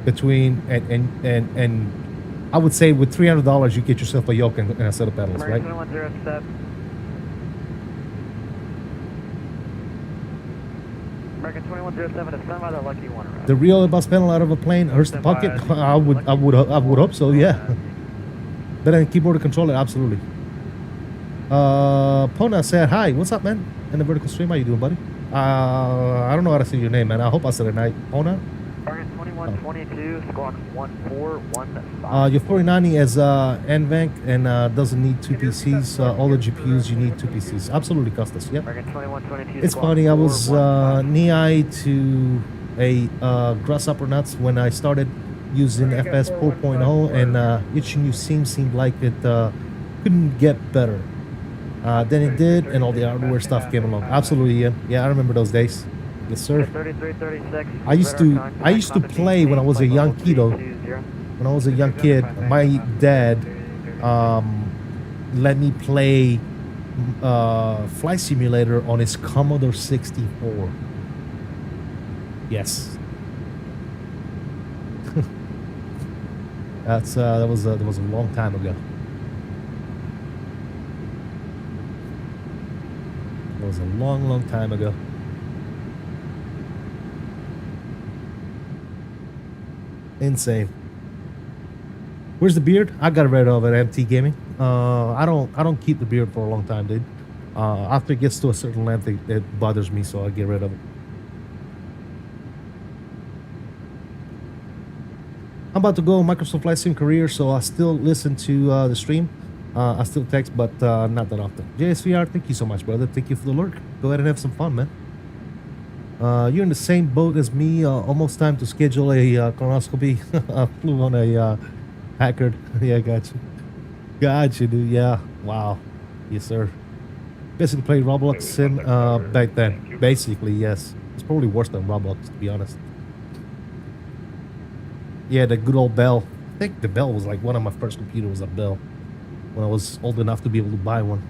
Between and I would say with $300 you get yourself a yoke and a set of pedals, right? The real Airbus panel out of a plane hurts the pocket. I would hope so, yeah. Better than keyboard and controller, absolutely. Pona said hi. What's up, man? In the vertical stream, how you doing, buddy? I don't know how to say your name, man. I hope I said it right. Pona. Target 2122, squawk 1415. Your 4090 is NVENC and doesn't need two PCs. All the GPUs, you need two PCs. Absolutely, Custis. Yep. It's funny. I was knee-eye to a grasshopper nuts when I started using FS 4.0, and itching you seemed like it couldn't get better. Then it did, and all the hardware stuff came along. Absolutely, Ian. Yeah, I remember those days. Yes, sir. I used to play when I was a young kiddo. When I was a young kid, my dad let me play Flight Simulator on his Commodore 64. Yes. That was a long time ago. It was a long time ago. Insane. Where's the beard? I got rid of it at MT Gaming. I don't keep the beard for a long time, dude. After it gets to a certain length, it bothers me, so I get rid of it. I'm about to go Microsoft Flight Sim career, so I still listen to the stream. I still text, but not that often. JSVR, thank you so much, brother. Thank you for the lurk. Go ahead and have some fun, man. You're in the same boat as me. Almost time to schedule a colonoscopy. I flew on a Packard. Yeah, got you. Got you, dude. Yeah. Wow. Yes, sir. Basically played Roblox in back then. Basically, yes. It's probably worse than Roblox, to be honest. Yeah, the good old Bell. I think the Bell was like one of my first computers was a Bell. When I was old enough to be able to buy one.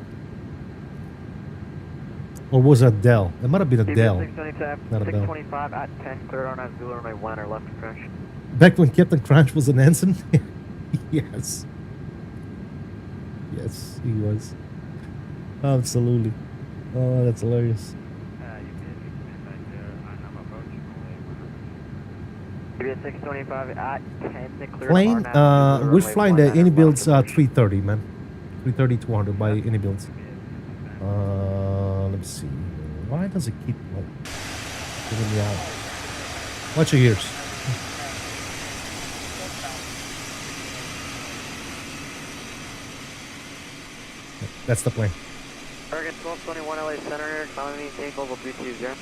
Or was it a Dell? It might have been a Dell. Not a Bell. 625 at 10, clear on Zulu runway 1 or left approach. Back when Captain Crunch was an ensign? Yes. Yes, he was. Absolutely. Oh, that's hilarious. Maybe 625 at 10, clear Plane, on we're flying the iniBuilds 330, man. 330-200 by iniBuilds. Let me see. Why does it keep like giving me out? Watch your ears. That's the plane. Target 1221 LA Center, climbing Intl level 320.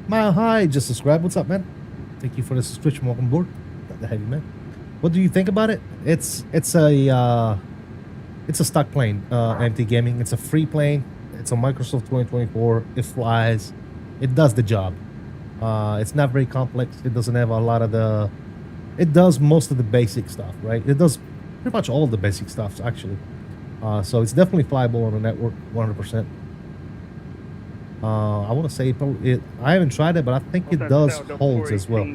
Mile High just subscribed. What's up, man? Thank you for the subscription. Welcome aboard. Not the heavy, man. What do you think about it? It's a stock plane, MT Gaming. It's a free plane. It's a Microsoft 2024. It flies. It does the job. It's not very complex. It doesn't have a lot of the... It does most of the basic stuff, right? It does pretty much all of the basic stuff, actually. So it's definitely flyable on the network, 100%. I want to say I haven't tried it, but I think it does holds as well.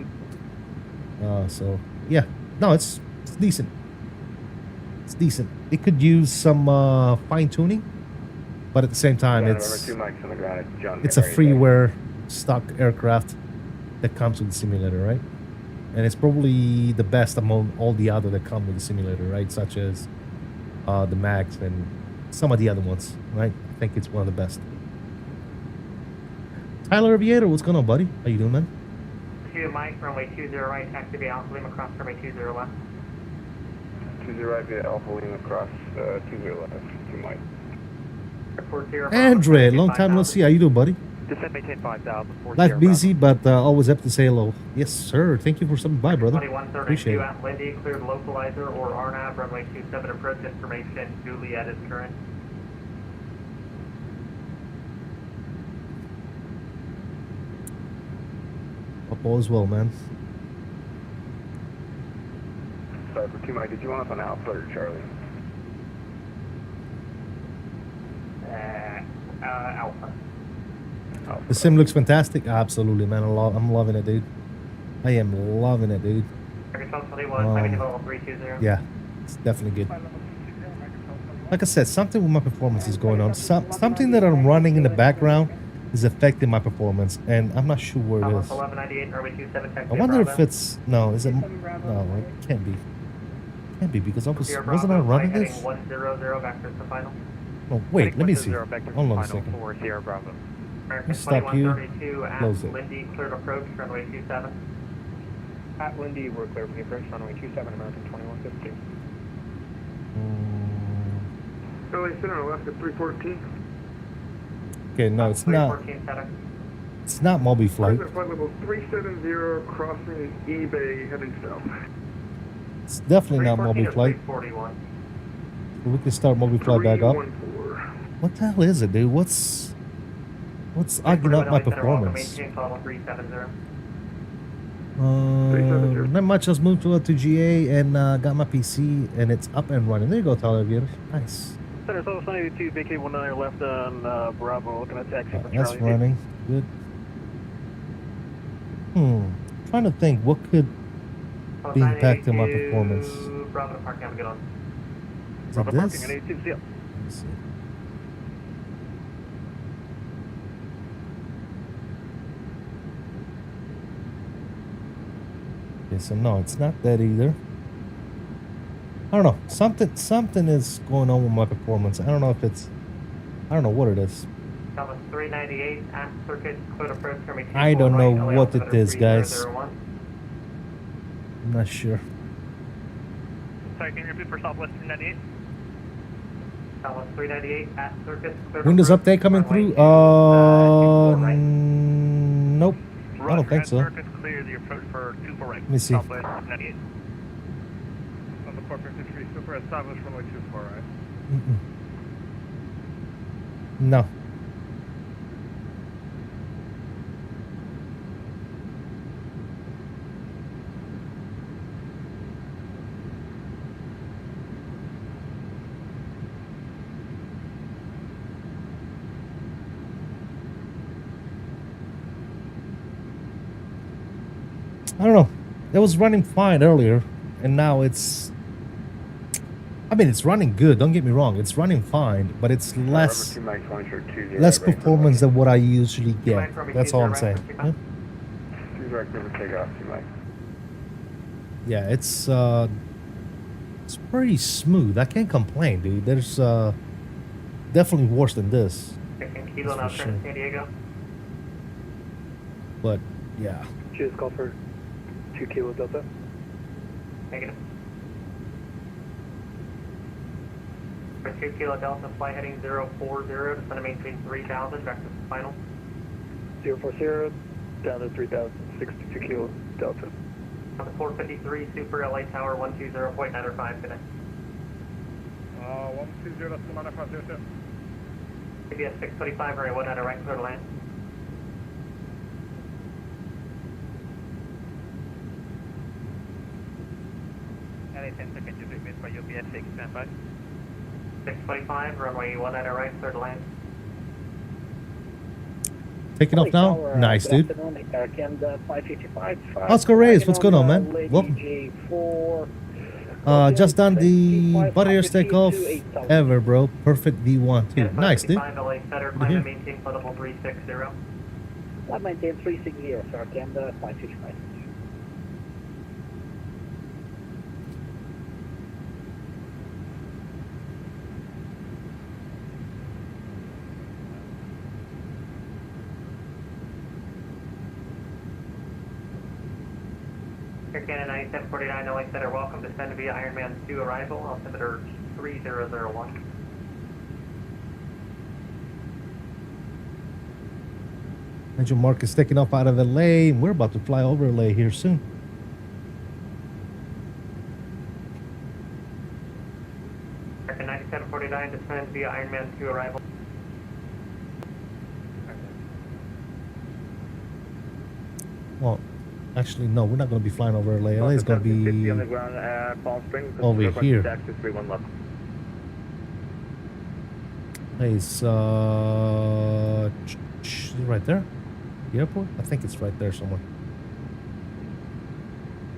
So yeah, no, it's decent. It's decent. It could use some fine tuning, but at the same time, it's a freeware stock aircraft that comes with the simulator, right? And it's probably the best among all the other that come with the simulator, right? Such as the Max and some of the other ones, right? I think it's one of the best. Tyler Aviator, what's going on, buddy? How you doing, man? To Mike, runway 20 right, taxi via Alpha Lima cross runway 20 left. 20 right via Alpha Lima cross 20 left to Mike. Airport 0. Andre, long time no see. How you doing, buddy? Descent maintain 5000. Life busy, but always happy to say hello. Yes, sir. Thank you for stopping by, brother. Appreciate it. At Lindy, cleared localizer or RNAV, runway 27 approach information, duly added current. Up all as well, man. Sorry for 2 Mike, did you want us on Alpha or Charlie? Alpha. The sim looks fantastic. Absolutely, man. I'm loving it, dude. I am loving it, dude. Yeah, it's definitely good. Like I said, something with my performance is going on. Something that I'm running in the background is affecting my performance, and I'm not sure where it is. I wonder if it's... No, is it... No, it can't be. Can't be, because wasn't I running this? No, wait, let me see. Hold on a second. Let me stop you. Close it. Lindy, cleared approach, runway 27. At Lindy, we're clear for the approach, runway 27, American 2152. LA Center, left at 314. Okay, no, it's not. It's not Moby Flight. Flight level 370, crossing eBay, heading south. It's definitely not Moby Flight. We can start Moby Flight back up. What the hell is it, dude? What's arguing up my performance? Not much. Just moved to GA and got my PC, and it's up and running. There you go, Tyler Aviator. Nice. Center South 92, BK 19 left on Bravo, looking at taxi. That's running. Good. Trying to think, what could be impacting my performance? Bravo parking, have a good one. Is it this? Parking, Let me see. Okay, so no, it's not that either. I don't know. Something is going on with my performance. I don't know if it's I don't know what it is. Alpha 398 at circuit, clear approach for me. I don't know right, what it is, guys. 3001. I'm not sure. Sorry, can you repeat for Southwest 398? Alpha 398 at circuit, clear Windows approach, update coming runway through? 24 right. Nope. I don't think so. Circuit clear the approach for 24 right. Let me see. Southwest 398. On the 453, super established runway 24 right. Mm-mm. No. I don't know. It was running fine earlier, and now it's. I mean, it's running good. Don't get me wrong. It's running fine, but it's less performance than what I usually get. That's all I'm saying. Yeah, it's pretty smooth. I can't complain, dude. There's definitely worse than this. Kilo now, for sure. San Diego. But yeah. Choose call for 2 Kilo Delta. Negative. For 2 Kilo Delta, flight heading 040, descend to maintain 3000, back to the final. 040, down to 3000, 62 Kilo Delta. On the 453, Super LA Tower 120.905 today. 120, that's the minor 502. ABS 625, runway 1 at a right, clear to land. LA 10 seconds, you repeat for UPS 625. 625, runway 1 at a right, clear to land. Taking off now? Nice, dude. Oscar Reyes, what's going on, man? Welcome. Just done the buttiest takeoff ever, bro. Perfect V1 too. Nice, dude. LA Center, climb and maintain flight level 360. Climb maintain 360, sir. Canada 555. Air Canada 9749, LA Center, welcome. Descend via Ironman 2 arrival, altimeter 3001. Major Mark is taking off out of LA. We're about to fly over LA here soon. Air Canada 9749, descend via Ironman 2 arrival. Well, actually, no, we're not going to be flying over LA. LA is going to be on the ground at Palm Springs. over here. Taxi 31 left. It's right there. The airport? I think it's right there somewhere.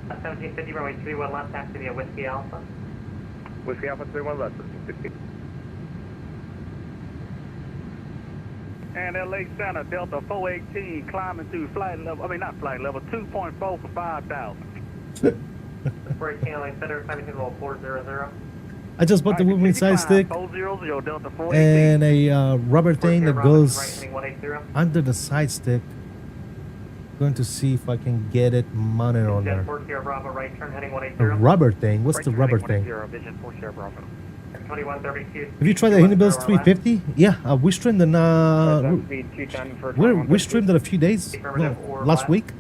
1750, runway 31 left, taxi via Whiskey Alpha. Whiskey Alpha 31 left, 1750. And LA Center, Delta 418, climbing through flight level, not flight level, 2.4 for 5,000. 418 LA Center, climbing to level 400. I just bought the movement side stick 400, Delta 418. and a rubber thing that goes Right, heading 180. under the side stick. Going to see if I can get it mounted on Jet there. 4 Sierra Bravo, right turn heading The 180. rubber thing? What's the rubber thing? Vision 4 Sierra Bravo. 2132. Have you tried the iniBuilds 350? Yeah, we streamed it. We streamed it a few days, last week.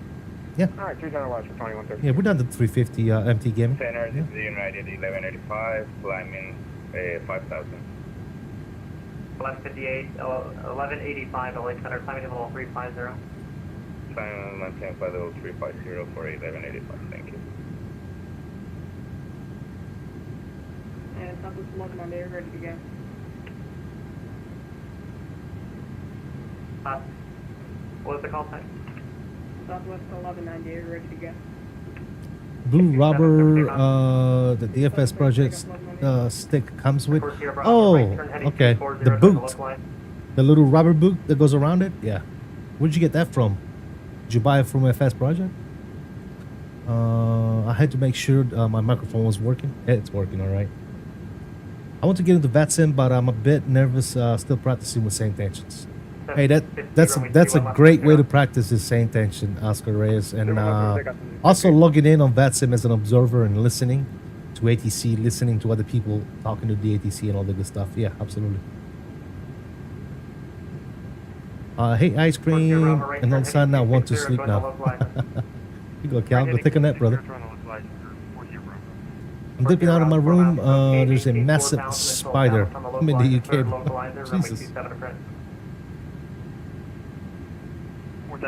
Yeah. Alright, 300 watts for 2130. Yeah, we're done the 350 MT gaming. Center, this is United 1185, climbing 5,000. 1158, 1185 LA Center, climbing to level 350. Climb maintain flight level 350 for 1185, thank you. And Southwest 11 on there, ready to go. What was the call sign? Southwest 11 on there, ready to go. Blue rubber, the DFS project stick comes with. Oh, okay. The boot, the little rubber boot that goes around it. Yeah. Where'd you get that from? Did you buy it from FS Project? I had to make sure my microphone was working. It's working all right. I want to get into VATSIM, but I'm a bit nervous. Still practicing with same tensions. Hey, that's a great way to practice is same tension, Oscar Reyes, and also logging in on VATSIM as an observer and listening to ATC, listening to other people talking to the ATC and all the good stuff. Yeah, absolutely. Hey, ice cream, and all sun now. Want to sleep now? You go, Cal. Go take a nap, brother. I'm dipping out of my room. There's a massive spider. I'm in the UK. Jesus.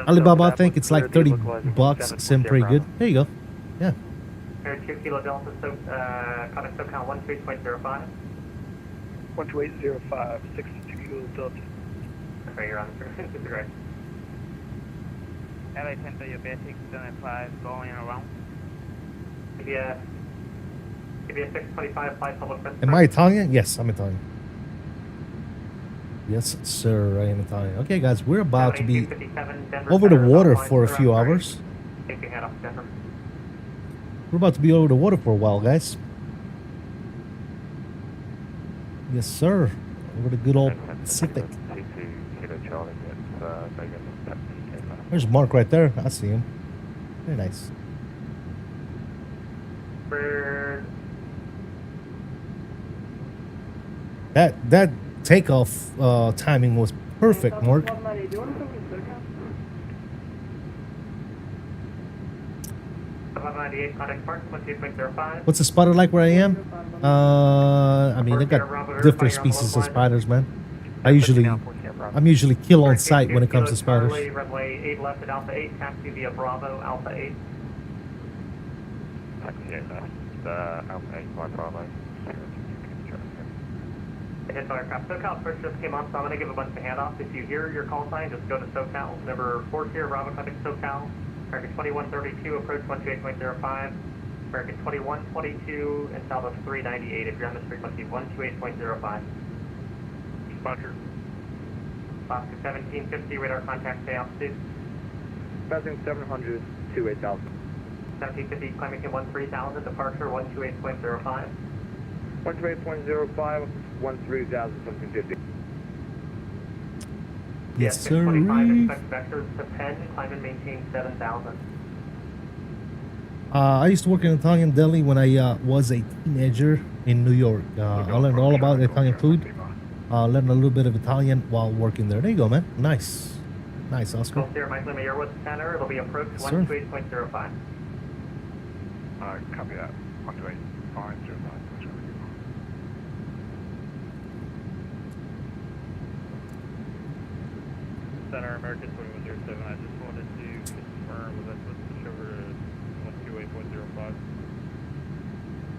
Alibaba, I think it's like 30 bucks. Sim pretty good. There you go. Yeah. Air 2 Kilo Delta, contact SoCal 13.05. 12805, 62 Kilo Delta. Okay, you're on the correct. LA Center, your basic 75 going around. Give you a 625 flight public. Am I Italian? Yes, I'm Italian. Yes, sir, I am Italian. Okay, guys, we're about to be over the water for a few hours. We're about to be over the water for a while, guys. Yes, sir. Over the good old Pacific. There's Mark right there. I see him. Very nice. That takeoff timing was perfect, Mark. What's the spider like where I am? I mean, I got different species of spiders, man. I'm usually kill on sight when it comes to spiders. Runway 8 left at Alpha 8, taxi via Bravo, Alpha 8. Taxi 8 left, Alpha 8 by Bravo. Hit aircraft. SoCal first just came on, so I'm going to give a bunch of handoffs. If you hear your call sign, just go to SoCal. Number 4 here, Bravo contact SoCal. American 2132, approach 128.05. American 2122, and south of 398 if you're on this frequency, 128.05. Roger. Oscar 1750, radar contact, stay altitude. Passing 700, 28,000. 1750, climbing in 13,000, departure 128.05. 128.05, 13,000, 1750. Yes, sir. 25, expect vectors to Penn, climb and maintain 7,000. I used to work in Italian deli when I was a teenager in New York. I learned all about Italian food. Learned a little bit of Italian while working there. There you go, man. Nice. Nice, Oscar. Full Mike Lima, you're with the center. It'll be approach 128.05. Copy that. 128.05. Center, American 2107. I just wanted to confirm that was switch over to 128.05.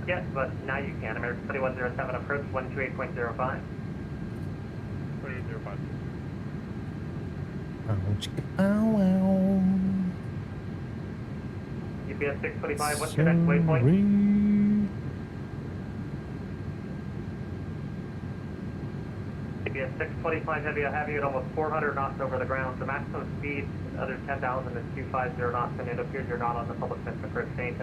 Yes, but now you can. American 2107, approach 128.05. 28.05. UPS 625, what's your next waypoint? UPS 625, heavy at almost 400 knots over the ground. The maximum speed, other 10,000 is 250 knots, and it appears you're not on the public missile for exchange.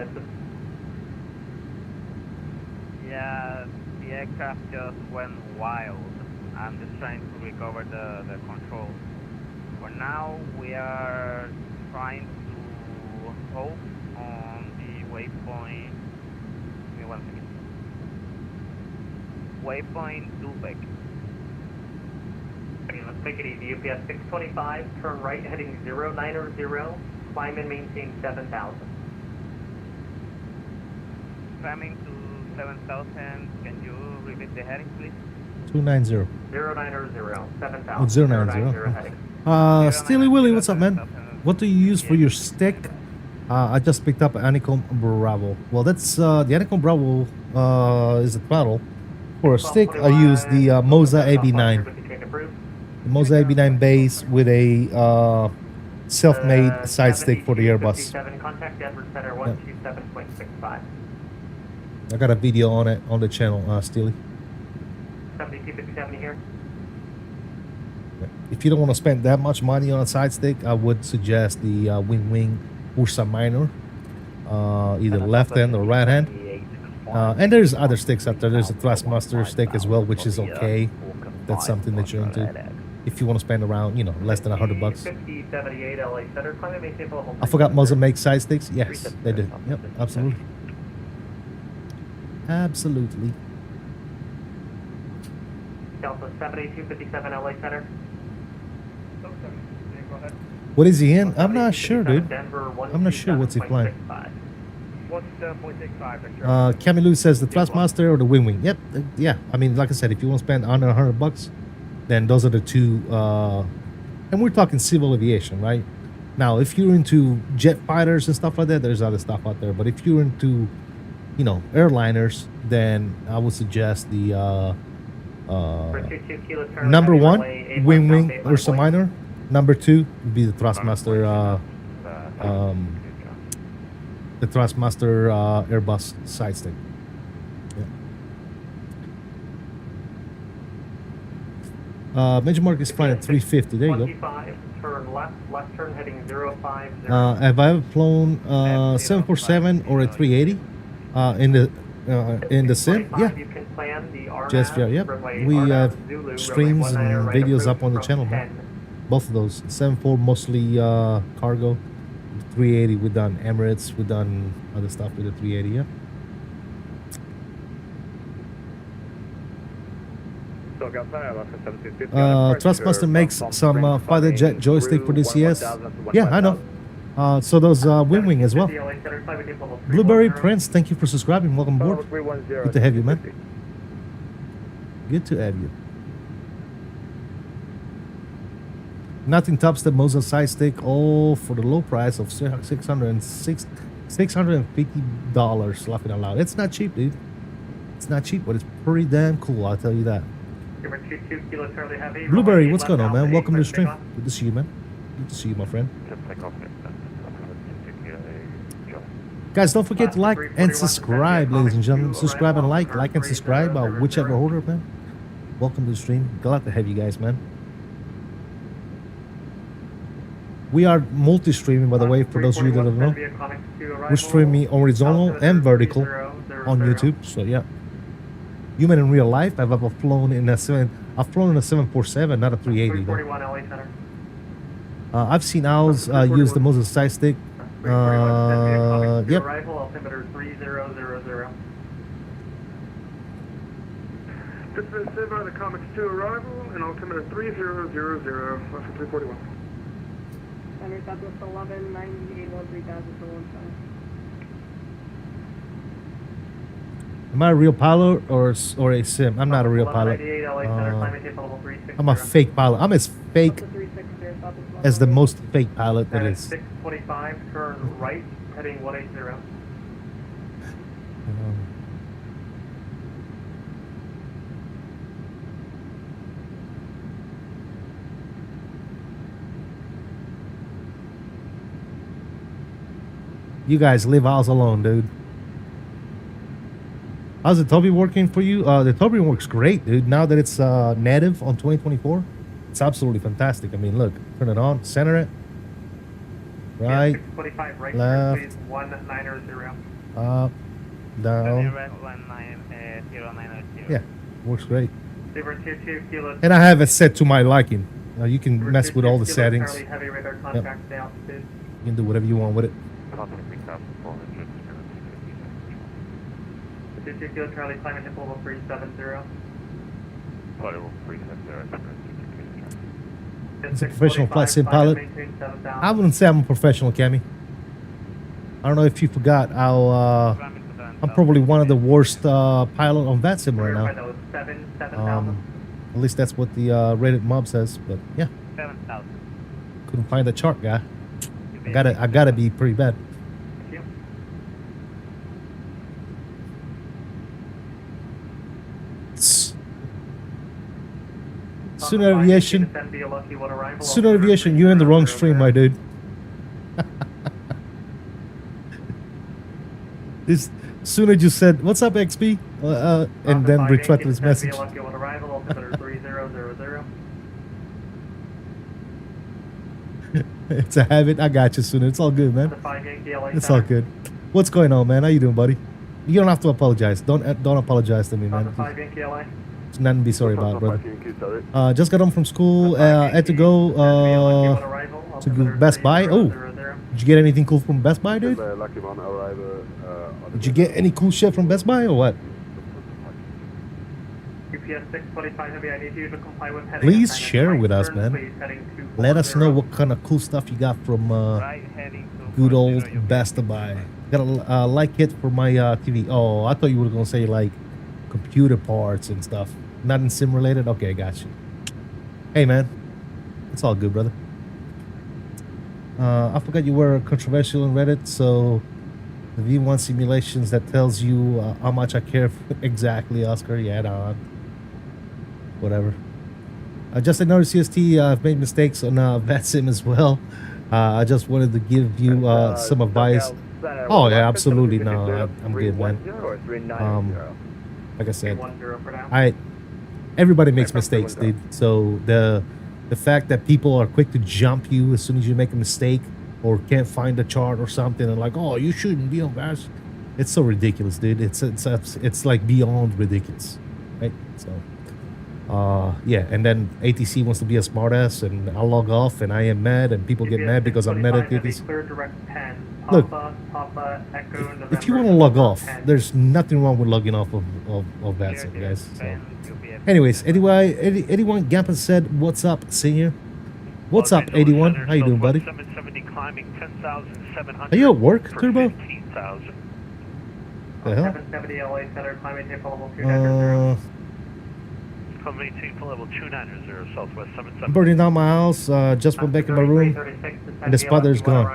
Yeah, the aircraft just went wild. I'm just trying to recover the control. For now, we are trying to hold on the waypoint. Give me 1 second. Waypoint Dubeck. Okay, let's make it easy. UPS 625, turn right heading 090, climb and maintain 7,000. Climbing to 7,000. Can you repeat the heading, please? 290. 090, 7,000. Oh, 090. Heading. Steely Willie, what's up, man? What do you use for your stick? I just picked up an Anicom Bravo. Well, that's the Anicom Bravo is a throttle. For a stick, I use the Moza AB9. The Moza AB9 base with a self-made side stick for the Airbus. Contact Edward Center 127.65. I got a video on it on the channel, Steely. 7257 here. If you don't want to spend that much money on a side stick, I would suggest the Wing Wing Ursa Minor, either left hand or right hand. And there's other sticks out there. There's a Thrustmaster stick as well, which is okay. That's something that you're into. If you want to spend around, you know, less than $100. 5078 LA Center, climb and maintain level I forgot Muzzle makes side sticks. Yes, they do. Yep, absolutely. Absolutely. Delta 78257 LA Center. What is he in? I'm not sure, dude. I'm not sure what's he flying. What's 7.65? Cammy Lou says the Thrustmaster or the Wing. Yep, yeah. I mean, like I said, if you want to spend under $100, then those are the two. And we're talking civil aviation, right? Now, if you're into jet fighters and stuff like that, there's other stuff out there. But if you're into, you know, airliners, then I would suggest the number one, Wing Ursa Minor. Number two would be the Thrustmaster. The Thrustmaster Airbus side stick. Yeah. Major Mark is flying at 350. There you go. Turn left turn heading 050. Have I ever flown 747 or a 380 in the sim? Yeah. Just yeah, yep. We have streams and videos up on the channel, man. Both of those. 74 mostly cargo. 380 we've done Emirates, we've done other stuff with the 380. Yeah. Thrustmaster makes some fighter jet joystick for DCS. Yeah, I know. So those Wing as well. Blueberry Prince, thank you for subscribing. Welcome aboard. Good to have you, man. Good to have you. Nothing tops the Moza side stick, all for the low price of $650. Laughing out loud. It's not cheap, dude. It's not cheap, but it's pretty damn cool. I'll tell you that. Blueberry, what's going on, man? Welcome to the stream. Good to see you, man. Good to see you, my friend. Guys, don't forget to like and subscribe, ladies and gentlemen. Subscribe and like and subscribe, whichever order, man. Welcome to the stream. Glad to have you guys, man. We are multi-streaming, by the way, for those of you that don't know. We're streaming horizontal and vertical on YouTube. So yeah, human in real life. I've ever flown in a 747, not a 380. I've seen owls use the Moses side stick. Yep. This is said by the Comics 2 arrival and altimeter 3000, left for 341. Center Southwest 1198 3000 for 1 Am I a real pilot or a sim? I'm not a real pilot. I'm a fake pilot. I'm as fake as the most fake pilot that is. 625, turn right, heading 180. You guys leave ours alone, dude. How's the Toby working for you? The Toby works great, dude. Now that it's native on 2024, it's absolutely fantastic. I mean, look, turn it on, center it, right, right left, 190. up, down. Yeah, works great. And I have it set to my liking. You can mess with all the settings. Yep. You can do whatever you want with it. Charlie, climate hip level 370. It's a professional flight sim pilot. I wouldn't say I'm a professional, Cammy. I don't know if you forgot how I'm probably one of the worst pilot on that sim right now. At least that's what the rated mob says. But yeah, couldn't find the chart, guy. I gotta be pretty bad. Sooner Aviation, you're in the wrong stream, my dude. This Sooner just said, "What's up, XP?" And then retweeted his message. It's a habit. I got you, Sooner. It's all good, man. It's all good. What's going on, man? How you doing, buddy? You don't have to apologize. Don't apologize to me, man. Delta 5 Yankee LA. It's nothing to be sorry about, brother. Delta 5 Just got home from school. Had to go to Best Buy. Oh, did you get anything cool from Best Buy, dude? Lucky one arrival. Did you get any cool shit from Best Buy or what? UPS 625 Heavy, I need you to comply with heading Please assignment share right with us, turn, man. please, heading 240. Let us know what kind of cool stuff you got from good old Best Buy. Got a light kit for my TV. Oh, I thought you were gonna say like computer parts and stuff. Nothing sim related. Okay, I got you. Hey, man, it's all good, brother. I forgot you were controversial on Reddit, so the V1 simulations that tells you how much I care for exactly, Oscar. Yeah, no, whatever. Just another CST. I've made mistakes on VetSim as well. I just wanted to give you some advice. Oh yeah, absolutely. No, I'm good, man. Like I said, 310 for now. Everybody makes mistakes, dude. So the fact that people are quick to jump you as soon as you make a mistake or can't find a chart or something and like, oh, you shouldn't be on VAS. It's so ridiculous, dude. It's like beyond ridiculous, right? So yeah, and then ATC wants to be a smartass and I'll log off and I am mad and people get mad because I'm mad at ATC. Clear direct 10. Look, Papa, Echo, November, if you want to log off, 10. there's nothing wrong with logging off of that, guys. So. Anyways, 81 Gampa said, "What's up, senior? What's up, 81? How you doing, buddy? 770 climbing 10,700. Are you at work, Turbo? 15,000. The hell? 770 LA Center, climbing tape level 290. Climbing tape level 290 Southwest 770. I'm burning down my house. Just went back in my room, and the spotter's gone.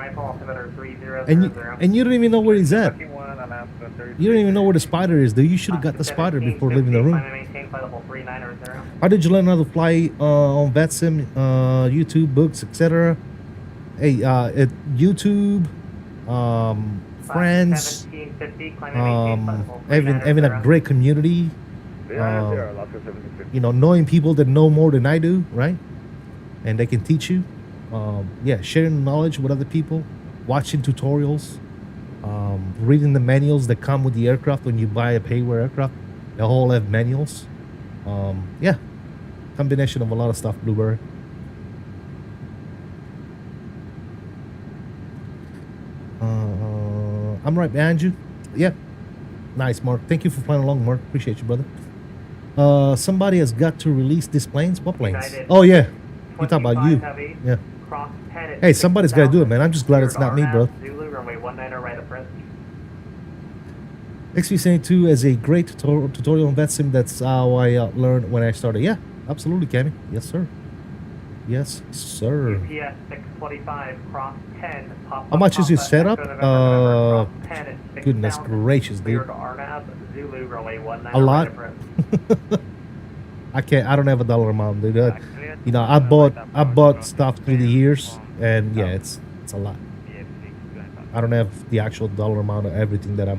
And you don't even know where he's at. You don't even know where the spider is, though. You should have got the spider before leaving the room. How did you learn how to fly on VetSim, YouTube, books, etc.? Hey, YouTube, friends, having a great community, you know, knowing people that know more than I do, right? And they can teach you. Yeah, sharing knowledge with other people, watching tutorials, reading the manuals that come with the aircraft when you buy a payware aircraft. They all have manuals. Yeah, combination of a lot of stuff, Blueberry. I'm right behind you. Yep. Nice, Mark. Thank you for flying along, Mark. Appreciate you, brother. Somebody has got to release these planes. What planes? Oh, yeah. You talking about you. Yeah. Hey, somebody's got to do it, man. I'm just glad it's not me, bro. XV72 is a great tutorial on VetSim. That's how I learned when I started. Yeah, absolutely, Cammy. Yes, sir. Yes, sir. UPS 625 cross 10. How much is your setup? Goodness gracious, dude. A lot. I don't have a dollar amount, dude. You know, I bought stuff through the years, and yeah, it's a lot. I don't have the actual dollar amount of everything that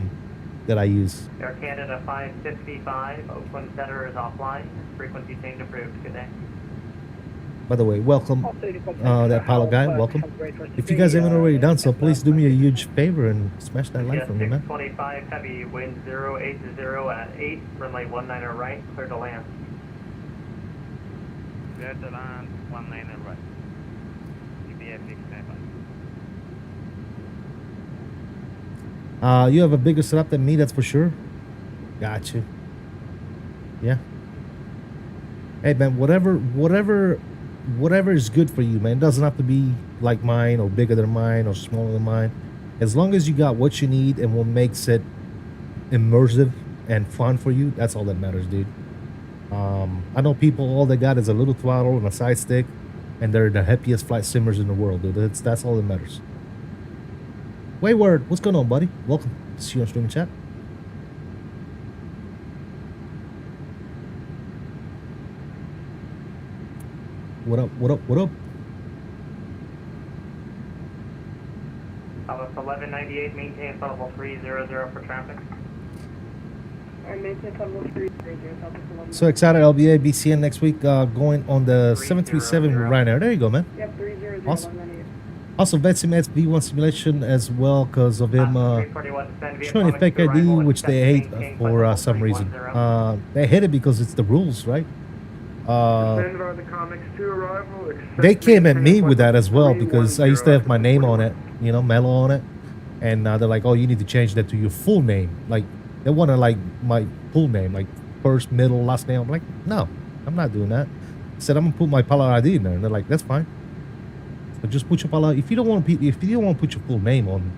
I use. Air Canada 555, Oakland Center is offline. Frequency change approved. Good day. By the way, welcome, that pilot guy, welcome. If you guys haven't already done so, please do me a huge favor and smash that like for me, man. 625 heavy, wind 080 at 8, runway 19 right, clear to land. Clear to land, 19 right. UPS 695. You have a bigger setup than me, that's for sure. Got you. Yeah. Hey, man, whatever is good for you, man. It doesn't have to be like mine or bigger than mine or smaller than mine. As long as you got what you need and what makes it immersive and fun for you, that's all that matters, dude. I know people, all they got is a little throttle and a side stick, and they're the happiest flight simmers in the world, dude. That's all that matters. Wayward, what's going on, buddy? Welcome. See you on streaming chat. What up, what up, what up? It's 1198, maintain level 300 for traffic. So excited, I'll be at BCN next week, going on the 737 with Ryanair. There you go, man. Yep, 300. Awesome. Also, VetSim adds V1 simulation as well because of him showing a fake ID, which they hate for some reason. They hate it because it's the rules, right? They came at me with that as well because I used to have my name on it, you know, Mello on it, and they're like, "Oh, you need to change that to your full name." Like they wanted like my full name, like first, middle, last name. I'm like, no, I'm not doing that. I said I'm gonna put my pilot ID in there, and they're like, "That's fine." So just put your pilot. If you don't want to put your full name on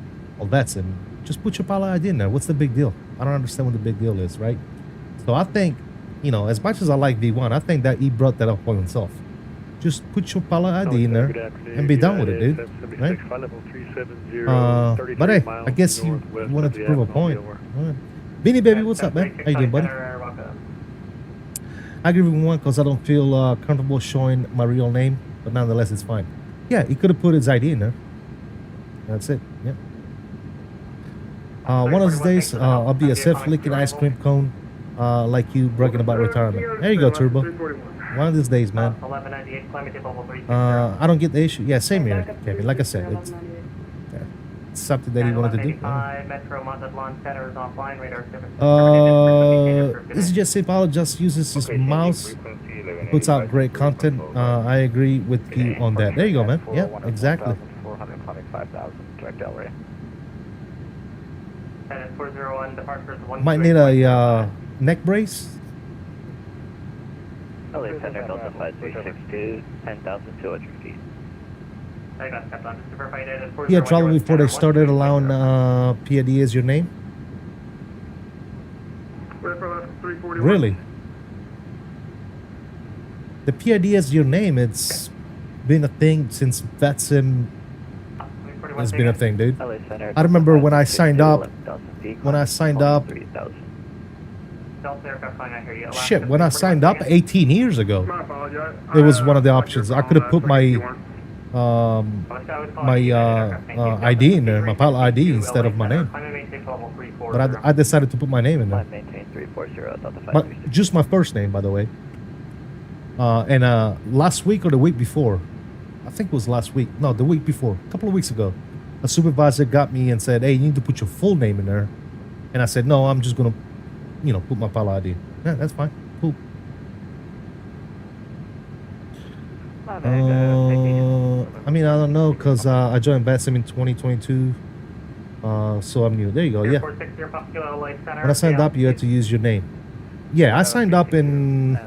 that, and just put your pilot ID in there. What's the big deal? I don't understand what the big deal is, right? So I think, you know, as much as I like V1, I think that he brought that up for himself. Just put your pilot ID in there and be done with it, dude. Right? But hey, I guess you wanted to prove a point. Right. Beanie Baby, what's up, man? How you doing, buddy? I agree with one because I don't feel comfortable showing my real name, but nonetheless, it's fine. Yeah, he could have put his ID in there. That's it. Yep. One of these days, I'll be a self-licking ice cream cone like you bragging about retirement. There you go, Turbo. One of these days, man. I don't get the issue. Yeah, same here, Kevin. Like I said, it's something that he wanted to do. This is just Apollo just uses his mouse, puts out great content. I agree with you on that. There you go, man. Yeah, exactly. Might need a neck brace. LA Center Delta 5362, 10,200 feet. He had trouble before they started allowing PID as your name. Really? The PID as your name, it's been a thing since VetSim has been a thing, dude. I remember when I signed up. Shit, when I signed up 18 years ago, it was one of the options. I could have put my ID in there, my pilot ID instead of my name. But I decided to put my name in there. Just my first name, by the way. And last week or the week before, I think it was last week. No, the week before, a couple of weeks ago, a supervisor got me and said, "Hey, you need to put your full name in there." And I said, "No, I'm just gonna, you know, put my pilot ID." Yeah, that's fine. Cool. I mean, I don't know, because I joined VetSim in 2022. So I'm new. There you go. Yeah. When I signed up, you had to use your name. Yeah, I signed up in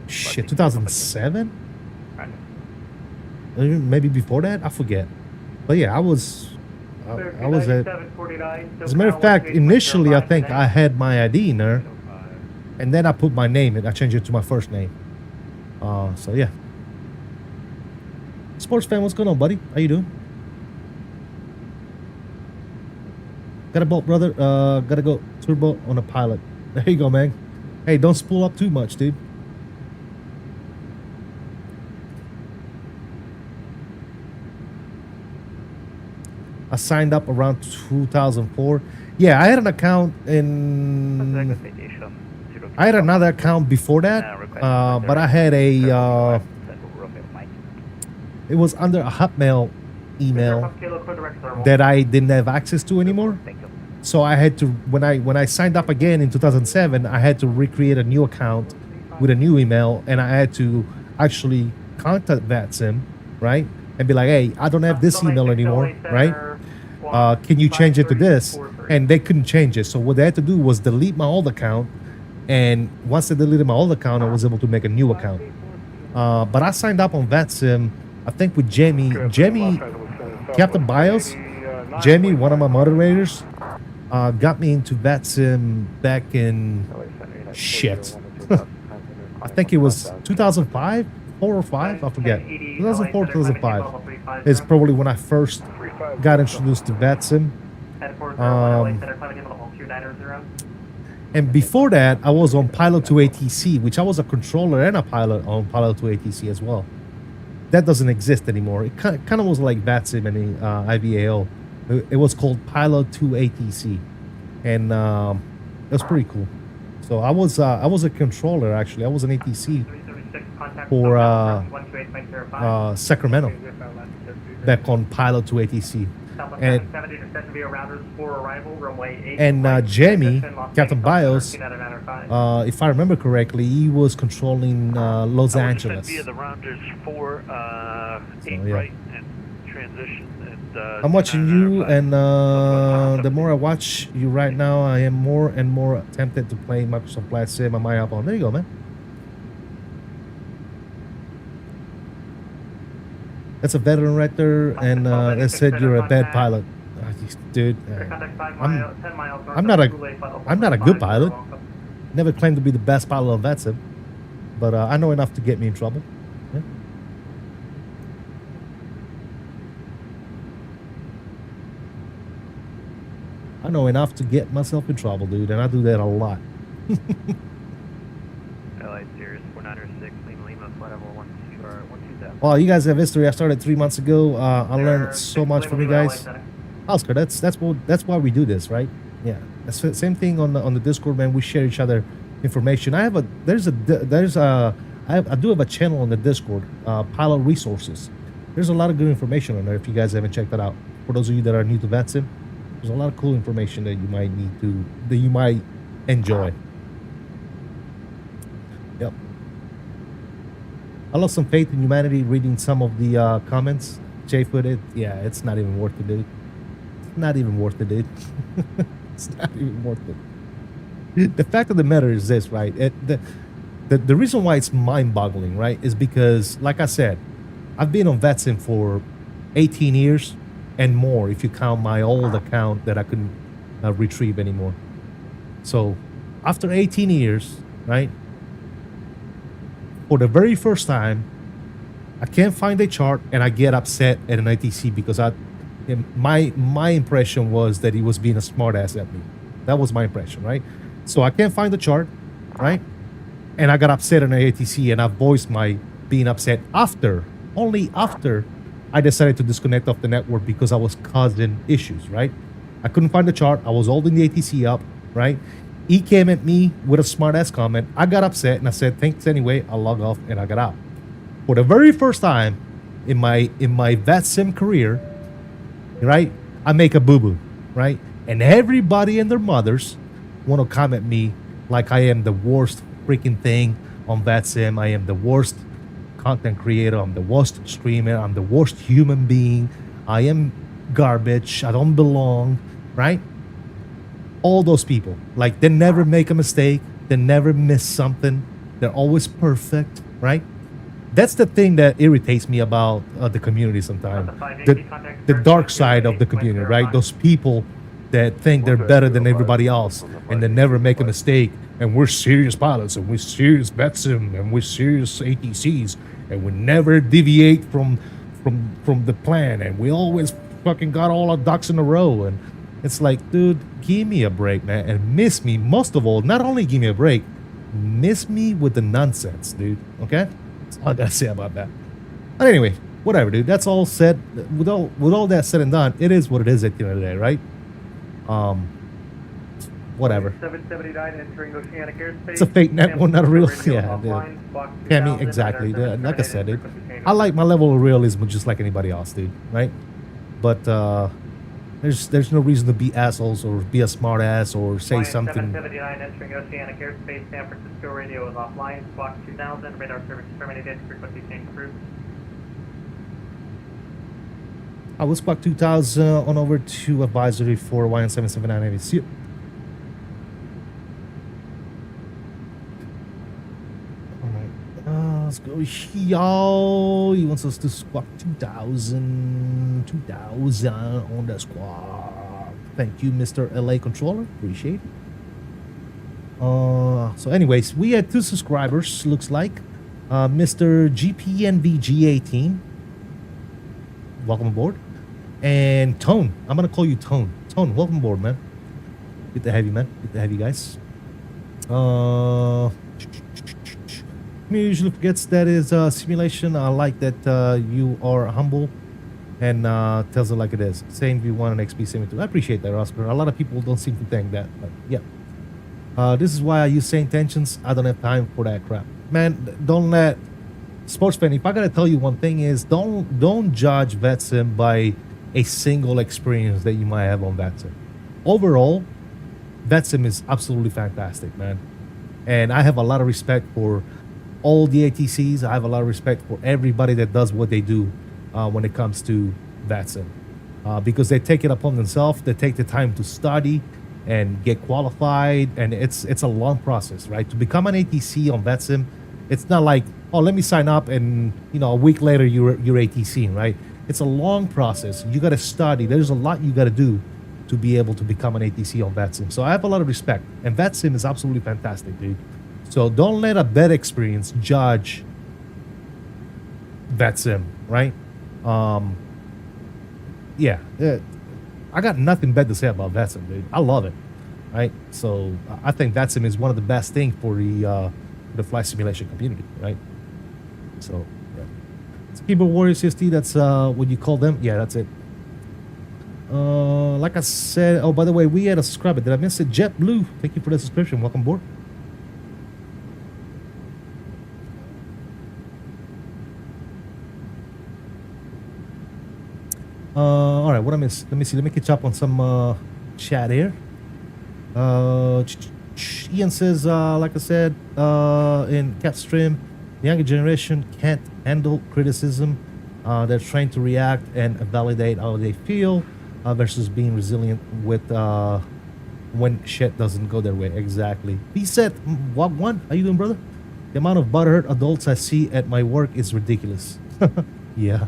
2007? Maybe before that? I forget. But yeah, I was at... As a matter of fact, initially, I think I had my ID in there. And then I put my name in. I changed it to my first name. So yeah. Sports fan, what's going on, buddy? How you doing? Got a bolt, brother. Gotta go turbo on a pilot. There you go, man. Hey, don't spool up too much, dude. I signed up around 2004. Yeah, I had an account in... I had another account before that, but I had a... it was under a Hotmail email that I didn't have access to anymore. So I had to, when I signed up again in 2007, I had to recreate a new account with a new email, and I had to actually contact VetSim, right? And be like, "Hey, I don't have this email anymore, right? Can you change it to this?" And they couldn't change it. So what they had to do was delete my old account. And once they deleted my old account, I was able to make a new account. But I signed up on VetSim, I think with Jamie, Captain Bios. Jamie, one of my moderators, got me into VetSim back in shit. I think it was 2005, 4 or 5, I forget. 2004, 2005 is probably when I first got introduced to VetSim. And before that, I was on Pilot 2 ATC, which I was a controller and a pilot on Pilot 2 ATC as well. That doesn't exist anymore. It kind of was like VetSim and IVAO. It was called Pilot 2 ATC, and it was pretty cool. So I was a controller, actually. I was an ATC for Sacramento. back on pilot to ATC. Southwest And 770 to Station View routers for arrival, runway 8. and Jamie, Captain Bios, 1395. if I remember correctly, he was controlling Los Angeles. Via the rounders 4, 8 yeah. right and transition. And, I'm watching you, 995. and the more I watch you right now, I am more and more tempted to play Microsoft Flight Sim on my iPhone. There you go, man. That's a veteran right there, and they said you're a bad pilot. Dude, I'm not a good pilot. Never claimed to be the best pilot on VATSIM, but I know enough to get me in trouble. Yeah. I know enough to get myself in trouble, dude, and I do that a lot. LA Sirius 496, Lima, flight level 120. Well, you guys have history. I started 3 months ago. I learned so much from you guys. Oscar, that's why we do this, right? Yeah, that's the same thing on the Discord, man. We share each other information. I do have a channel on the Discord, Pilot Resources. There's a lot of good information on there if you guys haven't checked that out. For those of you that are new to VATSIM, there's a lot of cool information that you might enjoy. Yep. I lost some faith in humanity reading some of the comments. Jay put it. Yeah, it's not even worth it, dude. It's not even worth it, dude. It's not even worth it. The fact of the matter is this, right? The reason why it's mind-boggling, right, is because, like I said, I've been on VATSIM for 18 years and more if you count my old account that I couldn't retrieve anymore. So after 18 years, right, for the very first time, I can't find a chart and I get upset at an ATC because my impression was that he was being a smartass at me. That was my impression, right? So I can't find the chart, right? And I got upset at an ATC, and I voiced my being upset only after I decided to disconnect off the network because I was causing issues, right? I couldn't find the chart. I was holding the ATC up, right? He came at me with a smart-ass comment. I got upset, and I said, thanks anyway. I'll log off, and I got out. For the very first time in my VATSIM career, right, I make a boo-boo, right? And everybody and their mothers want to comment me like I am the worst freaking thing on VATSIM. I am the worst content creator. I'm the worst streamer. I'm the worst human being. I am garbage. I don't belong, right? All those people, like, they never make a mistake. They never miss something. They're always perfect, right? That's the thing that irritates me about the community sometimes. The dark side of the community, right? Those people that think they're better than everybody else and they never make a mistake. And we're serious pilots, and we're serious VATSIM, and we're serious ATCs, and we never deviate from the plan, and we always fucking got all our ducks in a row. And it's like, dude, give me a break, man, and miss me. Most of all, not only give me a break, miss me with the nonsense, dude. Okay, that's all I gotta say about that. But anyway, whatever, dude. That's all said. With all that said and done, it is what it is at the end of the day, right? Whatever. 779 entering Oceanic airspace. It's a fake network, not a real. Yeah, dude. Cammy, exactly. Like I said, dude. I like my level of realism just like anybody else, dude. Right? But there's no reason to be assholes or be a smart ass or say something. 779 entering Oceanic airspace. San Francisco radio is offline. Squawk 2000. Radar service terminated. Frequency change approved. I will Squawk 2000 on over to advisory for Hawaiian 779. See you. Let's go, y'all. He wants us to squawk 2000 on the squawk. Thank you, Mr. LA Controller. Appreciate it. So anyways, we had 2 subscribers, looks like. Mr. GPNVG18. Welcome aboard. And Tone. I'm going to call you Tone. Tone, welcome aboard, man. Good to have you, man. Good to have you guys. Me usually forgets that is simulation. I like that you are humble and tells it like it is. Same V1 and XP Sim 2. I appreciate that, Oscar. A lot of people don't seem to think that, but yeah. This is why I use sane tensions. I don't have time for that crap. Man, don't let sportsman, if I gotta tell you one thing is don't judge VetSim by a single experience that you might have on VetSim. Overall, VetSim is absolutely fantastic, man. And I have a lot of respect for all the ATCs. I have a lot of respect for everybody that does what they do when it comes to VetSim. Because they take it upon themselves, they take the time to study and get qualified, and it's a long process, right? To become an ATC on VetSim, it's not like, oh, let me sign up and a week later you're ATC, right? It's a long process. You got to study. There's a lot you got to do to be able to become an ATC on VetSim. So I have a lot of respect, and VetSim is absolutely fantastic, dude. So don't let a bad experience judge VetSim, right? Yeah, I got nothing bad to say about VetSim, dude. I love it, right? So I think VetSim is one of the best things for the flight simulation community, right? So yeah, it's Keyboard Warriors CST. That's what you call them. Yeah, that's it. Like I said, oh, by the way, we had a subscriber. Did I miss it? JetBlue, thank you for the subscription. Welcome aboard. All right, what I missed? Let me see. Let me catch up on some chat here. Ian says, like I said in Cat Stream, the younger generation can't handle criticism. They're trying to react and validate how they feel versus being resilient with when shit doesn't go their way. Exactly. He said, what one? How you doing, brother? The amount of butthurt adults I see at my work is ridiculous. Yeah.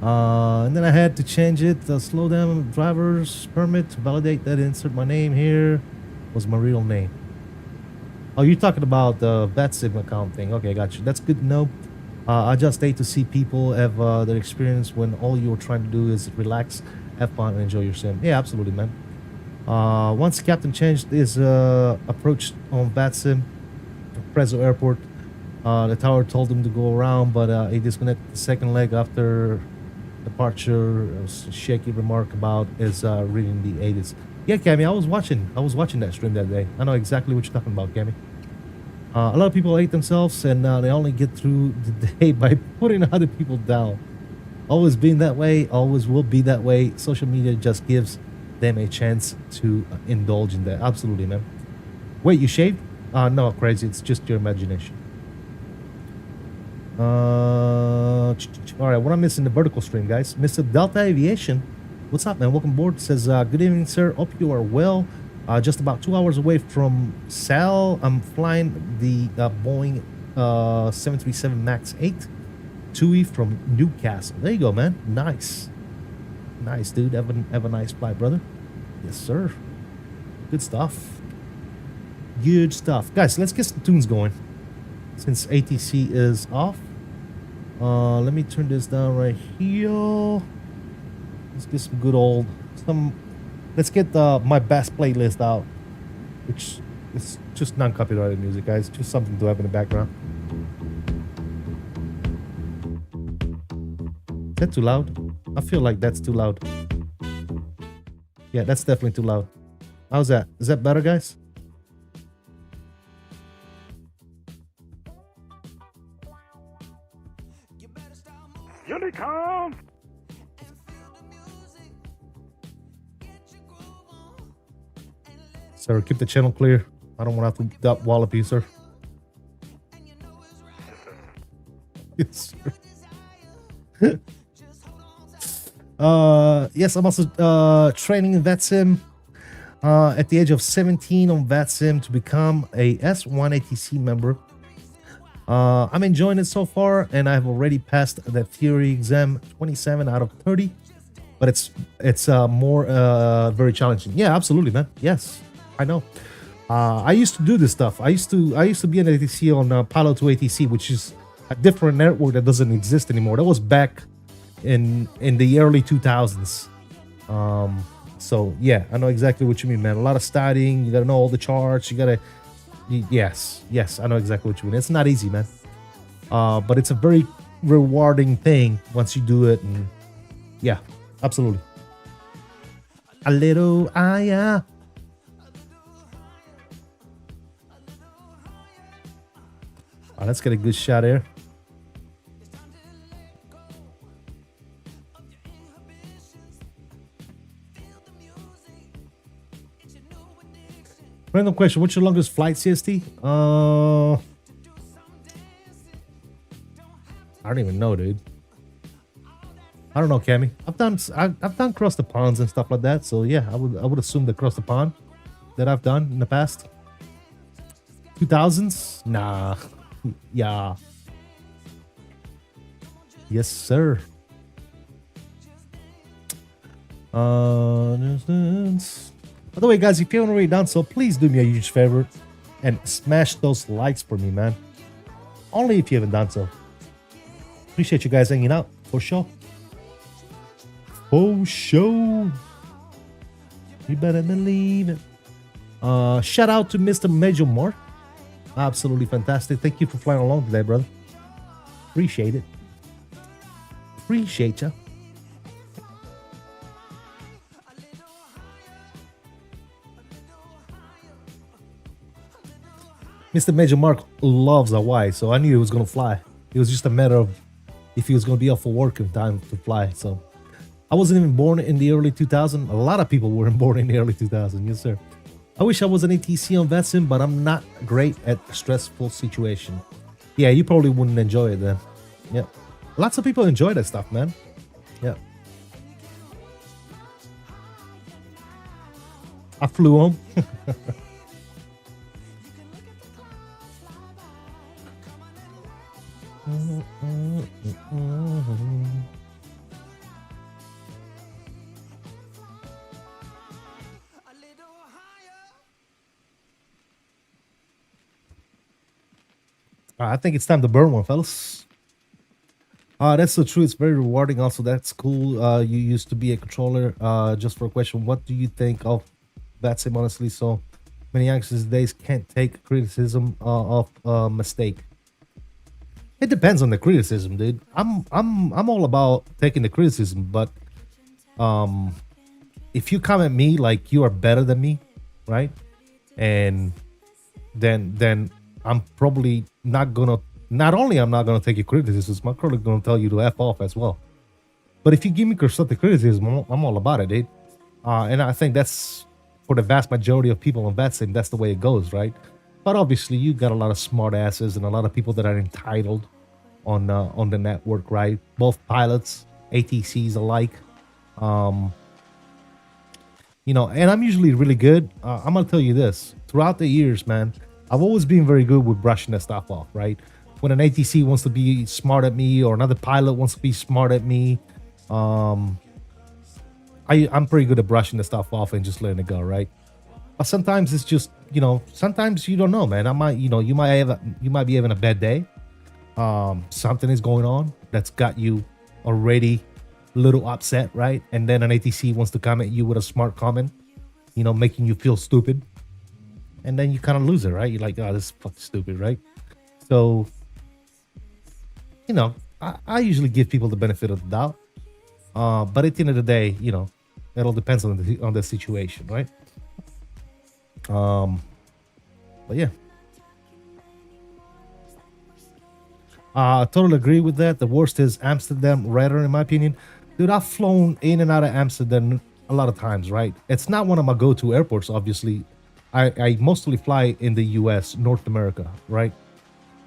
And then I had to change it. Slow down driver's permit to validate that. Insert my name here. Was my real name. Oh, you're talking about the VetSim account thing. Okay, got you. That's good to know. I just hate to see people have their experience when all you're trying to do is relax, have fun, and enjoy your sim. Yeah, absolutely, man. Once Captain changed his approach on VetSim, Preso Airport, the tower told him to go around, but he disconnected the second leg after departure. It was a shaky remark about his reading the 80s. Yeah, Cammy, I was watching that stream that day. I know exactly what you're talking about, Cammy. A lot of people hate themselves, and they only get through the day by putting other people down. Always been that way, always will be that way. Social media just gives them a chance to indulge in that. Absolutely, man. Wait, you shaved? No, crazy. It's just your imagination. All right, what I'm missing the vertical stream, guys. Mr. Delta Aviation, what's up, man? Welcome aboard. Says, good evening, sir. Hope you are well. Just about 2 hours away from Sal. I'm flying the Boeing 737 MAX 8 TUI from Newcastle. There you go, man. Nice, nice, dude. Have a nice flight, brother. Yes, sir. Good stuff. Good stuff, guys. Let's get some tunes going. Since ATC is off, let me turn this down right here. Let's get some good old let's get my best playlist out, which is just non-copyrighted music, guys. Just something to have in the background. Is that too loud? I feel like that's too loud. Yeah, that's definitely too loud. How's that? Is that better, guys? Here they come! Sir, keep the channel clear. I don't want to have to wallop you, sir. Yes, sir. Yes, I'm also training in VetSim at the age of 17 on VetSim to become a S1 ATC member. I'm enjoying it so far, and I've already passed the theory exam 27 out of 30, but it's more very challenging. Yeah, absolutely, man. Yes, I know. I used to do this stuff. I used to be an ATC on Pilot to ATC, which is a different network that doesn't exist anymore. That was back in the early 2000s. So yeah, I know exactly what you mean, man. A lot of studying. You gotta know all the charts. You gotta. Yes, I know exactly what you mean. It's not easy, man. But it's a very rewarding thing once you do it, and yeah, absolutely. A little aya. Let's get a good shot here. Random question: what's your longest flight, CST? I don't even know, dude. I don't know, Cammy. I've done cross the ponds and stuff like that. So yeah, I would assume the cross the pond that I've done in the past. 2000s? Nah. Yeah. Yes, sir. By the way, guys, if you haven't already done so, please do me a huge favor and smash those likes for me, man. Only if you haven't done so. Appreciate you guys hanging out, for sure. For sure. You better believe it. Shout out to Mr. Major Mark. Absolutely fantastic. Thank you for flying along today, brother. Appreciate it. Appreciate ya. Mr. Major Mark loves Hawaii, so I knew he was going to fly. It was just a matter of if he was going to be off for work in time to fly. So I wasn't even born in the early 2000s. A lot of people weren't born in the early 2000s. Yes, sir. I wish I was an ATC on VETSIM, but I'm not great at stressful situation. Yeah, you probably wouldn't enjoy it then. Yeah. Lots of people enjoy that stuff, man. Yeah. I flew home. I think it's time to burn one, fellas. That's so true. It's very rewarding. Also, that's cool. You used to be a controller. Just for a question, what do you think of that? Same, honestly, so many youngsters these days can't take criticism of mistake. It depends on the criticism, dude. I'm all about taking the criticism, but if you come at me like you are better than me, right? And then I'm probably not gonna. Not only I'm not gonna take your criticism, I'm probably gonna tell you to F off as well. But if you give me constructive criticism, I'm all about it, dude. And I think that's for the vast majority of people on VETSIM, that's the way it goes, right? But obviously, you got a lot of smart asses and a lot of people that are entitled on the network, right? Both pilots, ATCs alike. You know, and I'm usually really good. I'm gonna tell you this: throughout the years, man, I've always been very good with brushing that stuff off, right? When an ATC wants to be smart at me or another pilot wants to be smart at me, I'm pretty good at brushing the stuff off and just letting it go, right? But sometimes it's just, you know, sometimes you don't know, man. You might be having a bad day. Something is going on that's got you already a little upset, right? And then an ATC wants to come at you with a smart comment, you know, making you feel stupid. And then you kind of lose it, right? You're like, oh, this is fucking stupid, right? So, you know, I usually give people the benefit of the doubt. But at the end of the day, you know, it all depends on the situation, right? But yeah. I totally agree with that. The worst is Amsterdam radar, in my opinion. Dude, I've flown in and out of Amsterdam a lot of times, right? It's not one of my go-to airports, obviously. I mostly fly in the US, North America, right?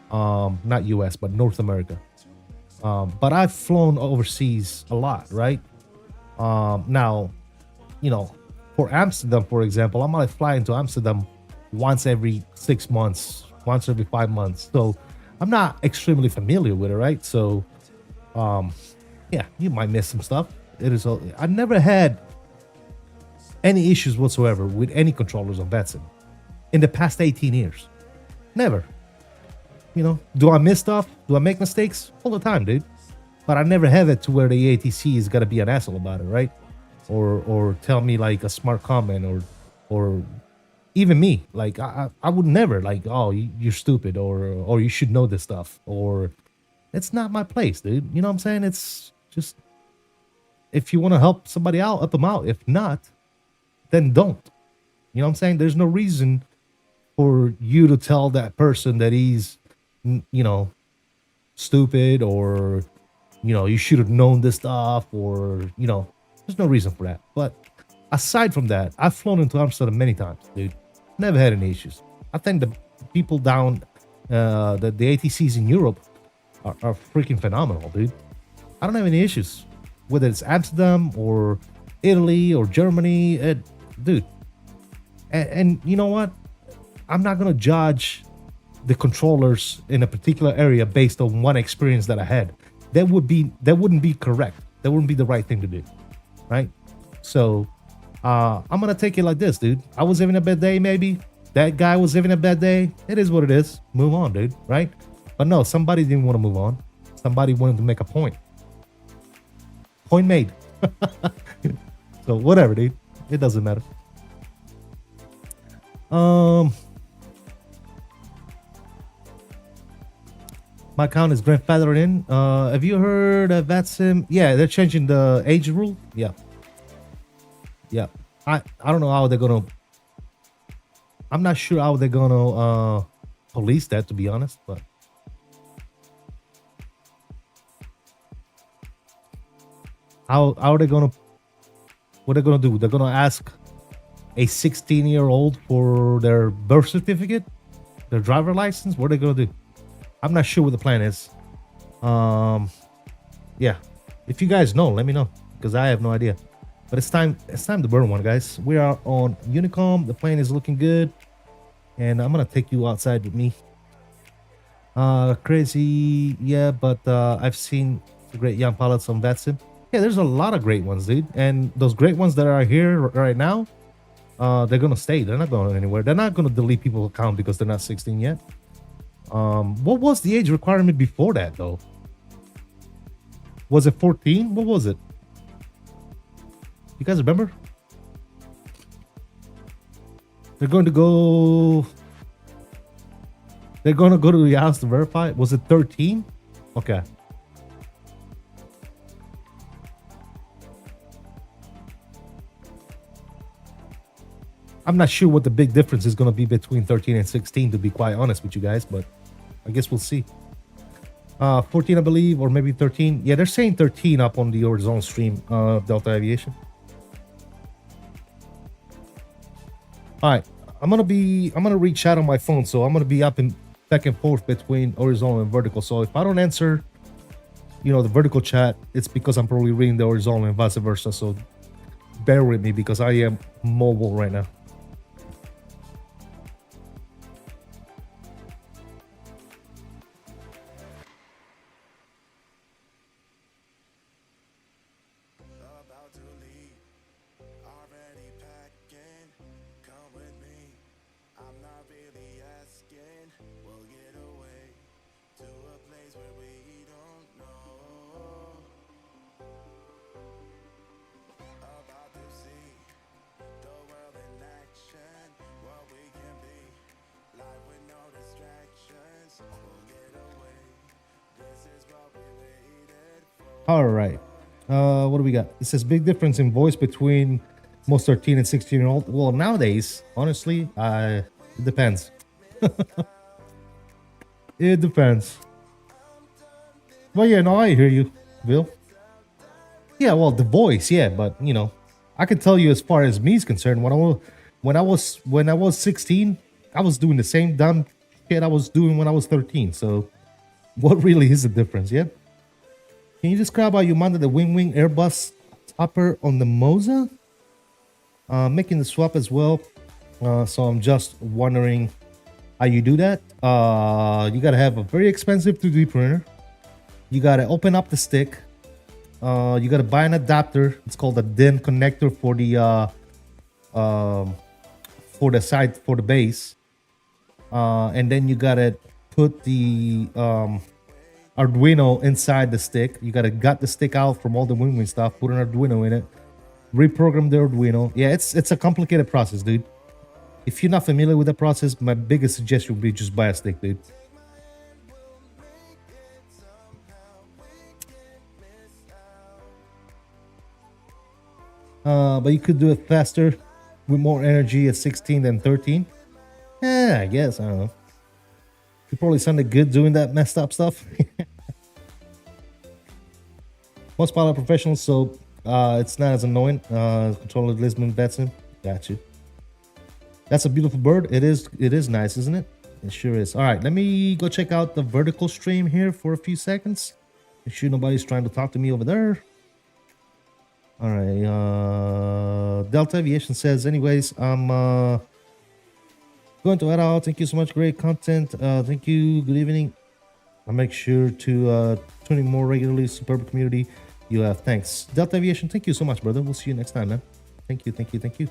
Not US, but North America. But I've flown overseas a lot, right? Now, you know, for Amsterdam, for example, I might fly into Amsterdam once every 6 months, once every 5 months. So I'm not extremely familiar with it, right? So, yeah, you might miss some stuff. I never had any issues whatsoever with any controllers on VETSIM in the past 18 years. Never. You know, do I miss stuff? Do I make mistakes? All the time, dude. But I never have it to where the ATC is gonna be an asshole about it, right? Or tell me like a smart comment or even me. Like I would never like, oh, you're stupid or you should know this stuff. Or it's not my place, dude. You know what I'm saying? It's just, if you want to help somebody out, help them out. If not, then don't. You know what I'm saying? There's no reason for you to tell that person that he's you know, stupid, or you should have known this stuff, or there's no reason for that. But aside from that, I've flown into Amsterdam many times, dude. Never had any issues. I think the people down the ATCs in Europe are freaking phenomenal, dude. I don't have any issues, whether it's Amsterdam or Italy or Germany, dude. And you know what? I'm not gonna judge the controllers in a particular area based on one experience that I had. That wouldn't be correct. That wouldn't be the right thing to do, right? So I'm gonna take it like this, dude. I was having a bad day, maybe. That guy was having a bad day. It is what it is. Move on, dude, right? But no, somebody didn't want to move on. Somebody wanted to make a point. Point made. So whatever, dude. It doesn't matter. My account is grandfathered in. Have you heard of VATSIM? Yeah, they're changing the age rule. Yeah. I don't know how they're gonna. I'm not sure how they're gonna police that, to be honest. But how are they gonna? What they're gonna do? They're gonna ask a 16-year-old for their birth certificate, their driver license. What are they gonna do? I'm not sure what the plan is. Yeah. If you guys know, let me know, because I have no idea. But it's time to burn one, guys. We are on Unicom. The plane is looking good. And I'm gonna take you outside with me. Crazy, yeah, but I've seen the great young pilots on VATSIM. Yeah, there's a lot of great ones, dude. And those great ones that are here right now, they're gonna stay. They're not going anywhere. They're not gonna delete people's account because they're not 16 yet. What was the age requirement before that, though? Was it 14? What was it? You guys remember? They're going to go to the house to verify. Was it 13? Okay. I'm not sure what the big difference is going to be between 13 and 16, to be quite honest with you guys, but I guess we'll see. 14, I believe, or maybe 13. Yeah, they're saying 13 up on the Horizon stream, Delta Aviation. All right, I'm gonna read chat on my phone, so I'm gonna be up and back and forth between horizontal and vertical. So if I don't answer, the vertical chat, it's because I'm probably reading the horizontal and vice versa. So bear with me, because I am mobile right now. All right. What do we got? It says big difference in voice between most 13 and 16-year-old. Well, nowadays, honestly, it depends. It depends. Well, yeah, no, I hear you, Bill. Yeah, well, the voice, yeah, but I can tell you as far as me is concerned, when I was 16, I was doing the same dumb shit I was doing when I was 13. So, what really is the difference? Yeah. Can you describe how you mounted the wing Airbus topper on the Moza? Making the swap as well. So I'm just wondering how you do that. You gotta have a very expensive 2D printer. You gotta open up the stick. You gotta buy an adapter. It's called a DIN connector for the base. And then you gotta put the Arduino inside the stick. You gotta gut the stick out from all the wing stuff, put an Arduino in it, reprogram the Arduino. Yeah, it's a complicated process, dude. If you're not familiar with the process, my biggest suggestion would be just buy a stick, dude. But you could do it faster with more energy at 16 than 13. Yeah, I guess, I don't know. You probably sounded good doing that messed up stuff. Most pilot professionals, so it's not as annoying. Controller Lisbon Betson. Got you. That's a beautiful bird. It is nice, isn't it? It sure is. All right, let me go check out the vertical stream here for a few seconds. Make sure nobody's trying to talk to me over there. All right, Delta Aviation says, anyways, I'm going to head out. Thank you so much. Great content. Thank you. Good evening. I'll make sure to tune in more regularly. Superb community you have. Thanks. Delta Aviation, thank you so much, brother. We'll see you next time, man. Thank you, thank you, thank you.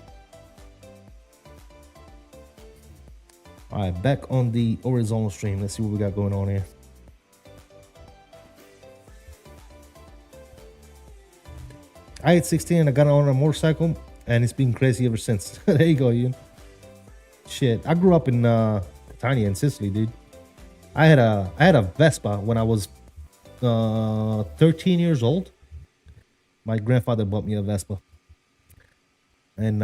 All right, back on the horizontal stream. Let's see what we got going on here. I had 16 and I got on a motorcycle and it's been crazy ever since. There you go, Ian. Shit, I grew up in Catania in Sicily, dude. I had a Vespa when I was 13 years old. My grandfather bought me a Vespa. And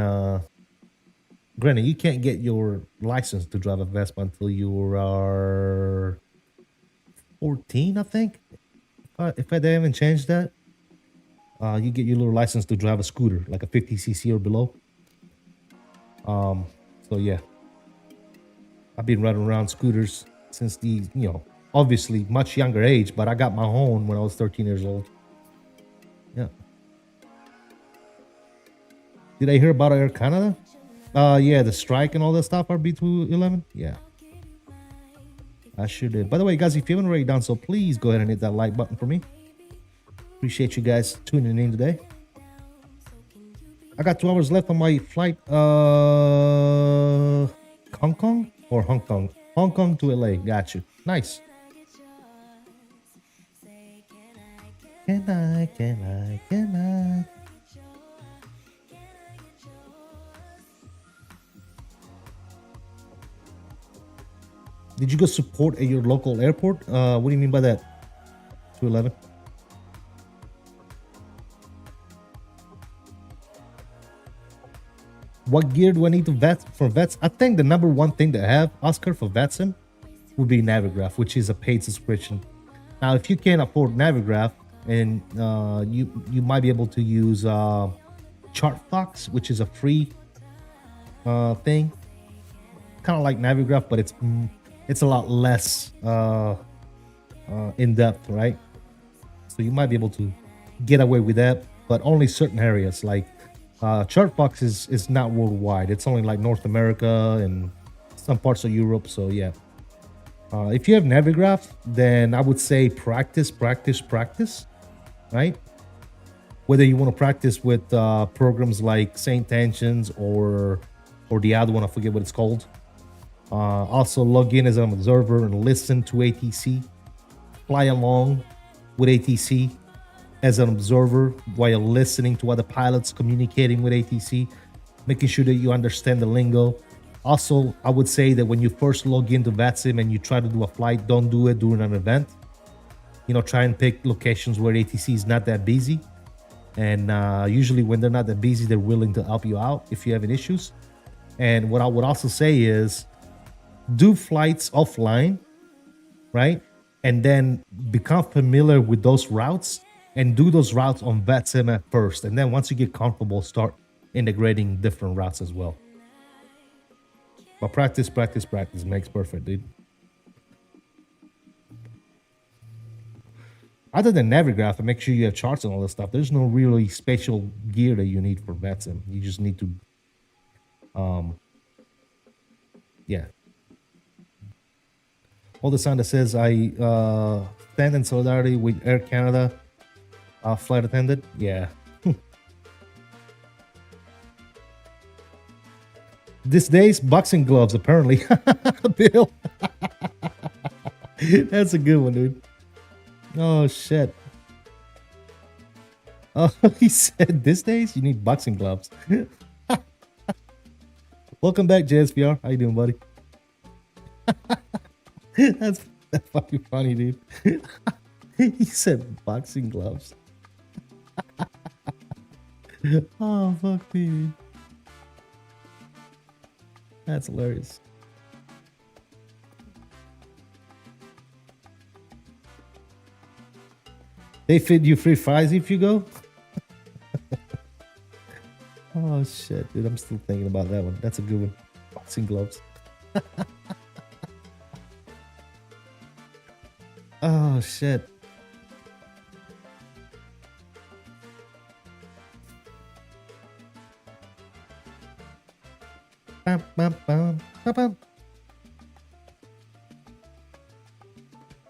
granted, you can't get your license to drive a Vespa until you are 14, I think. If they haven't changed that, you get your little license to drive a scooter, like a 50cc or below. So yeah, I've been riding around scooters since the, obviously much younger age, but I got my own when I was 13 years old. Yeah. Did I hear about Air Canada? Yeah, the strike and all that stuff, RB211. Yeah, I sure did. By the way, guys, if you haven't already done so, please go ahead and hit that like button for me. Appreciate you guys tuning in today. I got 2 hours left on my flight. Hong Kong or Hong Kong? Hong Kong to LA. Got you. Nice. Can I? Did you go support at your local airport? What do you mean by that? 211. What gear do I need to vet for vets? I think the number one thing to have, Oscar, for Vetsim would be Navigraph, which is a paid subscription. Now, if you can't afford Navigraph, and you might be able to use ChartFox, which is a free thing, kind of like Navigraph, but it's a lot less in depth, right? So you might be able to get away with that, but only certain areas. Like ChartFox is not worldwide. It's only like North America and some parts of Europe. So yeah, if you have Navigraph, then I would say practice, right? Whether you want to practice with programs like Saint Tensions or the other one, I forget what it's called. Also log in as an observer and listen to ATC. Fly along with ATC as an observer while listening to other pilots communicating with ATC, making sure that you understand the lingo. Also, I would say that when you first log into VATSIM and you try to do a flight, don't do it during an event. Try and pick locations where ATC is not that busy. And usually when they're not that busy, they're willing to help you out if you have any issues. And what I would also say is do flights offline, right? And then become familiar with those routes and do those routes on VATSIM at first. And then once you get comfortable, start integrating different routes as well. But practice makes perfect, dude. Other than Navigraph, and make sure you have charts and all this stuff, there's no really special gear that you need for VATSIM. You just need to, yeah. All the sign that says I stand in solidarity with Air Canada flight attendant. Yeah. These days, boxing gloves, apparently. Bill. That's a good one, dude. Oh, shit. Oh, he said these days you need boxing gloves. Welcome back, JSPR. How you doing, buddy? That's fucking funny, dude. He said boxing gloves. Oh, fuck me, dude. That's hilarious. They feed you free fries if you go. Oh shit, dude! I'm still thinking about that one. That's a good one. Boxing gloves. Oh shit. Bum, bum, bum, bum, bum.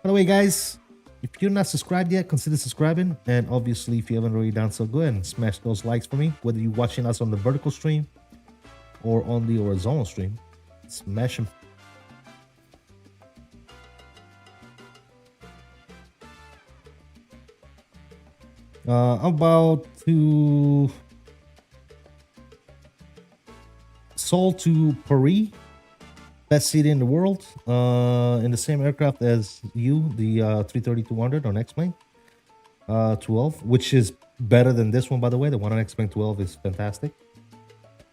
By the way, guys, if you're not subscribed yet, consider subscribing. And obviously, if you haven't already done so, go ahead and smash those likes for me. Whether you're watching us on the vertical stream or on the horizontal stream, smash them. I'm about to Seoul to Paris. Best city in the world, in the same aircraft as you, the A330-200 on X-Plane 12, which is better than this one, by the way. The one on X-Plane 12 is fantastic.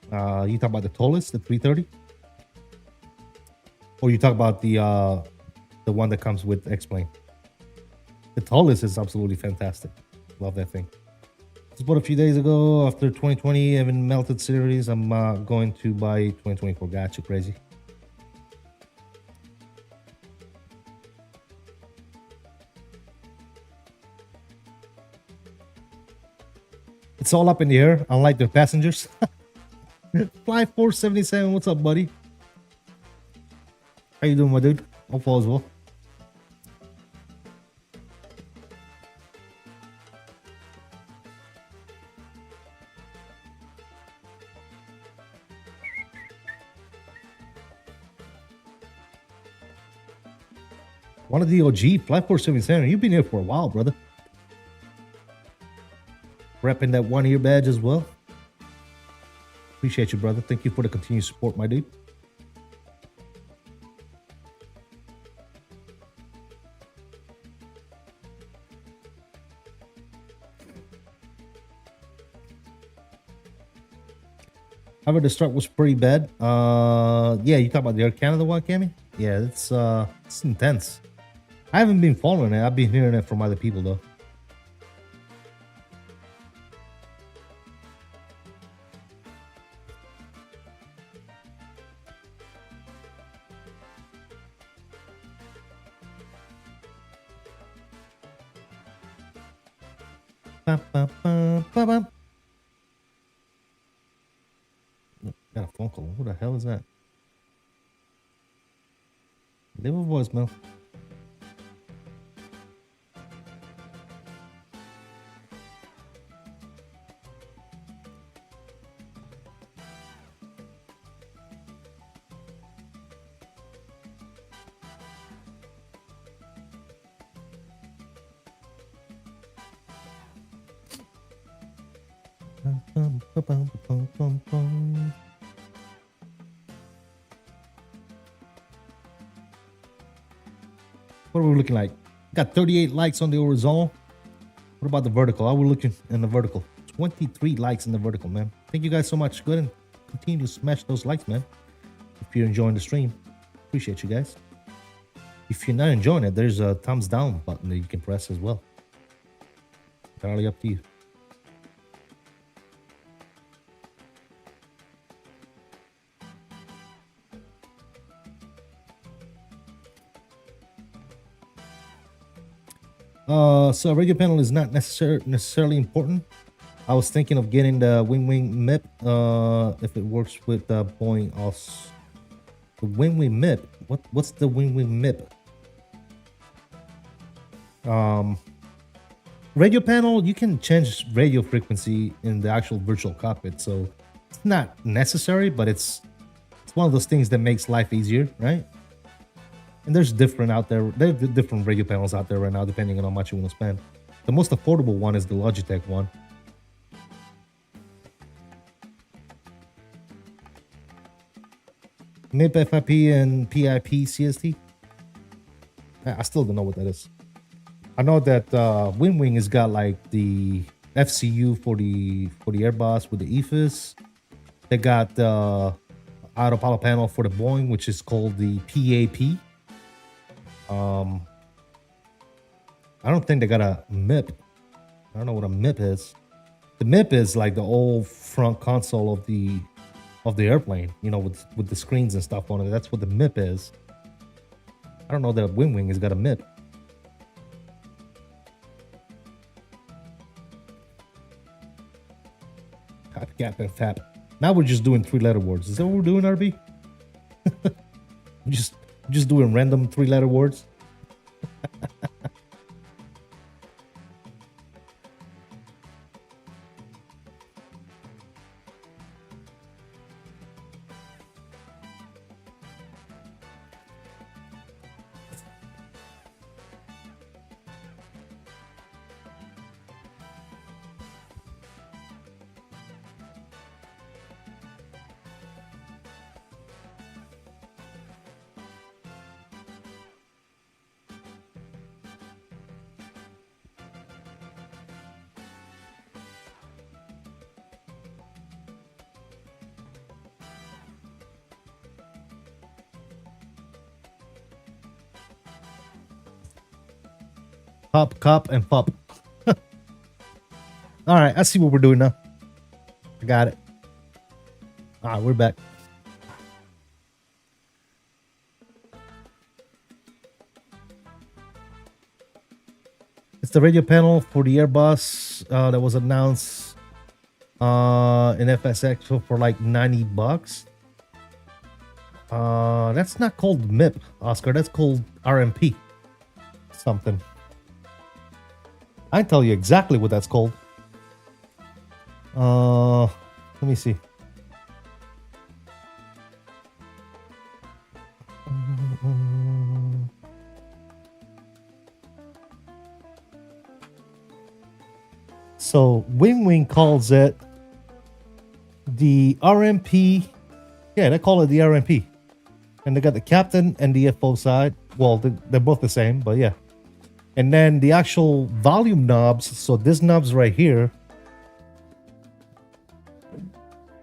You talk about the tallest, the 330, or you talk about the one that comes with X-Plane. The tallest is absolutely fantastic. Love that thing. Just bought a few days ago after 2020 having melted series. I'm going to buy 2024. Gotcha, crazy. It's all up in the air, unlike their passengers. Fly 477, what's up, buddy? How you doing, my dude? Hope all is well. One of the OG, Fly 477. You've been here for a while, brother. Repping that 1 year badge as well. Appreciate you, brother. Thank you for the continued support, my dude. However, the start was pretty bad. Yeah, you talk about the Air Canada one, Cammy? Yeah, it's intense. I haven't been following it. I've been hearing it from other people though. Got a phone call. Who the hell is that? Leave a voicemail. What are we looking like? Got 38 likes on the horizontal. What about the vertical? How are we looking in the vertical? 23 likes in the vertical, man. Thank you guys so much. Go ahead and continue to smash those likes, man. If you're enjoying the stream, appreciate you guys. If you're not enjoying it, there's a thumbs down button that you can press as well. Entirely up to you. So radio panel is not necessarily important. I was thinking of getting the wing MIP if it works with Boeing also. The wing MIP. What's the wing MIP? Radio panel, you can change radio frequency in the actual virtual cockpit, so it's not necessary, but it's one of those things that makes life easier, right? And there's different out there. There are different radio panels out there right now, depending on how much you want to spend. The most affordable one is the Logitech one. MIP, FIP, and PIP CST. I still don't know what that is. I know that Wing has got like the FCU for the Airbus with the EFIS. They got the autopilot panel for the Boeing, which is called the PAP. I don't think they got a MIP I don't know what a MIP is. The MIP is like the old front console of the airplane, you know, with the screens and stuff on it. That's what the MIP is. I don't know that Wing Wing has got a MIP. Tap, gap, and tap. Now we're just doing 3-letter words. Is that what we're doing, RB? just doing random 3-letter words. Pop, cop, and pop. All right, I see what we're doing now. I got it. All right, we're back. It's the radio panel for the Airbus that was announced in FSX for like $90. That's not called MIP, Oscar. That's called RMP. Something. I can tell you exactly what that's called. Let me see. So Wing Wing calls it the RMP. Yeah, they call it the RMP. And they got the captain and the FO side. Well, they're both the same, but yeah. And then the actual volume knobs. So this knob's right here.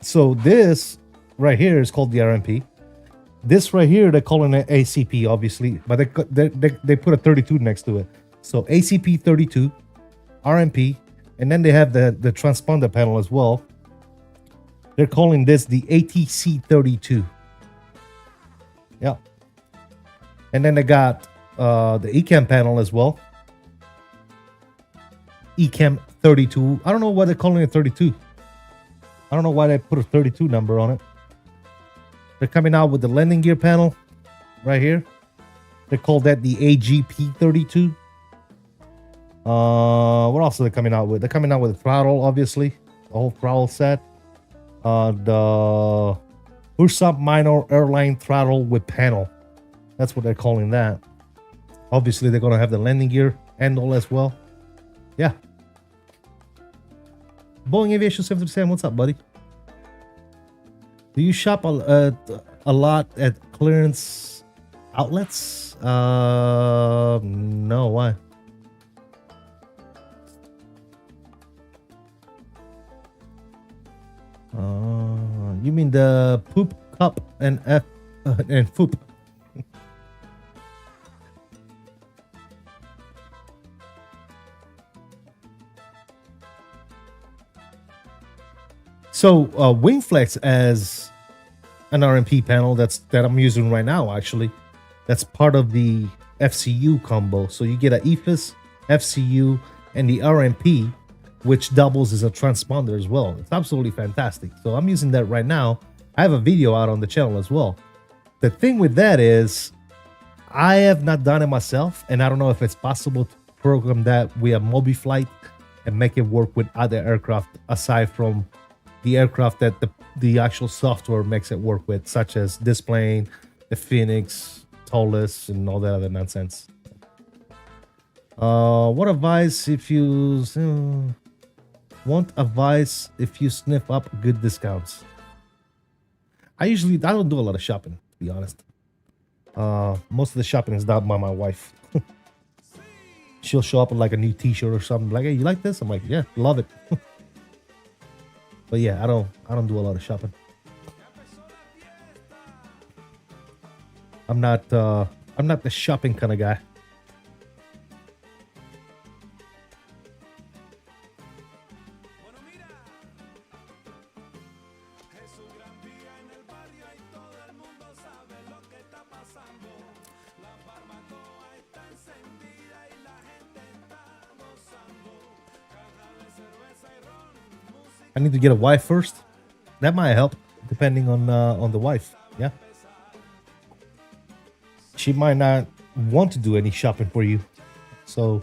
So this right here is called the RMP. This right here, they're calling it ACP, obviously. But they put a 32 next to it. So ACP 32, RMP. And then they have the transponder panel as well. They're calling this the ATC 32. Yeah. And then they got the ECAM panel as well. ECAM 32. I don't know why they're calling it 32. I don't know why they put a 32 number on it. They're coming out with the landing gear panel right here. They call that the AGP 32. What else are they coming out with? They're coming out with a throttle, obviously. The whole throttle set. The push-up minor airline throttle with panel. That's what they're calling that. Obviously, they're going to have the landing gear handle as well. Yeah. Boeing Aviation 737, what's up, buddy? Do you shop a lot at clearance outlets? No, why? You mean the poop cup and and foop? So WingFlex as an RMP panel that I'm using right now, actually, that's part of the FCU combo. So you get an EFIS, FCU, and the RMP, which doubles as a transponder as well. It's absolutely fantastic. So I'm using that right now. I have a video out on the channel as well. The thing with that is I have not done it myself, and I don't know if it's possible to program that via MobiFlight and make it work with other aircraft aside from the aircraft that the actual software makes it work with, such as this plane, the Phoenix, Taurus, and all that other nonsense. What advice if you want advice if you sniff up good discounts? I don't do a lot of shopping, to be honest. Most of the shopping is done by my wife. She'll show up with like a new t-shirt or something, like, hey, you like this? I'm like, yeah, love it. But yeah, I don't do a lot of shopping. I'm not the shopping kind of guy. I need to get a wife first. That might help, depending on the wife. Yeah. She might not want to do any shopping for you, so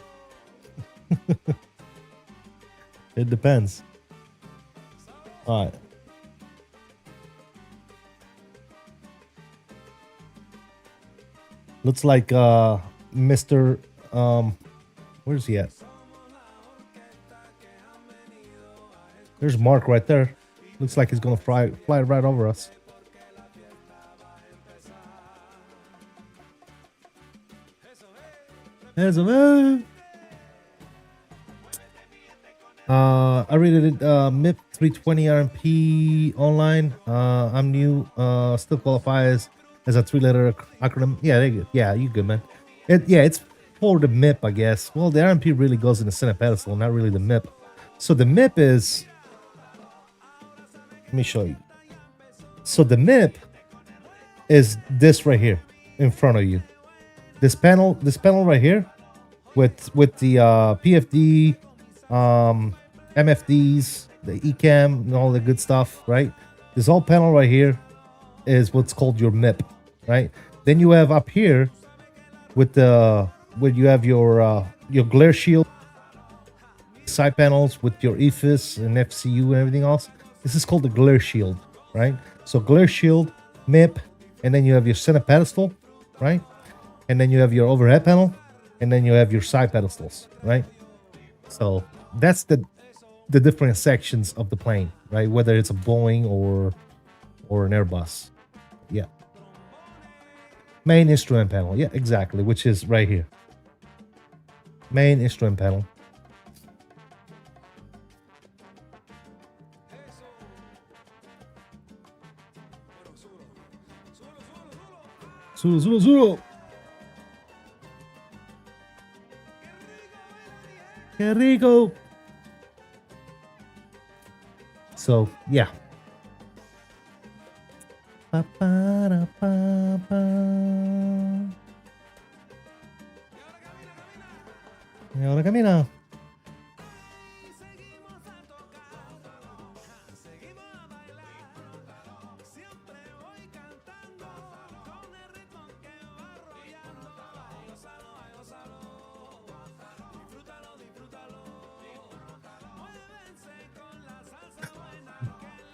it depends. All right. Looks like Mr. Where's he at? There's Mark right there. Looks like he's gonna fly right over us. There's a man. I rated MIP 320 RMP online. I'm new. Still qualify as a 3-letter acronym. Yeah, there you go. Yeah, you good, man. It's for the MIP, I guess. Well, the RMP really goes in the center pedestal, not really the MIP. So the MIP is. Let me show you. So the MIP is this right here in front of you. This panel right here, with the PFD, MFDs, the ECAM, and all the good stuff, right? This whole panel right here is what's called your MIP, right? Then you have up here with where you have your glare shield, side panels with your EFIS and FCU and everything else. This is called the glare shield, right? So glare shield, MIP, and then you have your center pedestal, right? And then you have your overhead panel, and then you have your side pedestals, right? So that's the different sections of the plane, right? Whether it's a Boeing or an Airbus. Yeah. Main instrument panel. Yeah, exactly, which is right here. Main instrument panel. Zulu. Que rico. So, yeah. Pa, pa, pa, pa. Y ahora camina.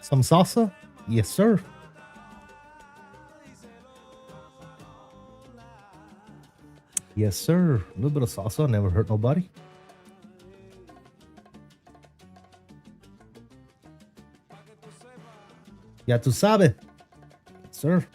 Some salsa? Yes, sir. Yes, sir. A little bit of salsa. Never hurt nobody. Ya tú sabes. Yes, sir.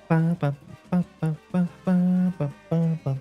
Ba, ba, ba, ba, ba, ba, ba, ba, ba.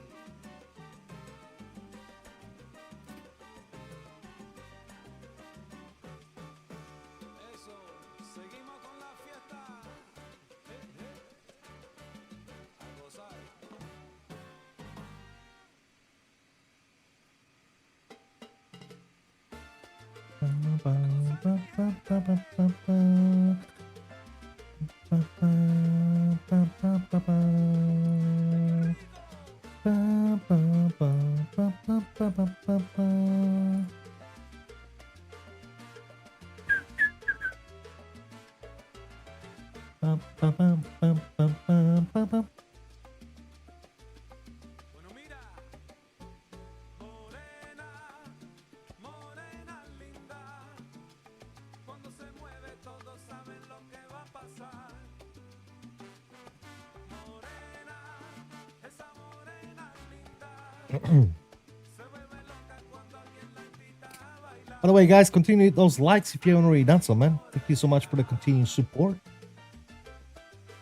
By the way, guys, continue those likes if you haven't already done so, man. Thank you so much for the continued support.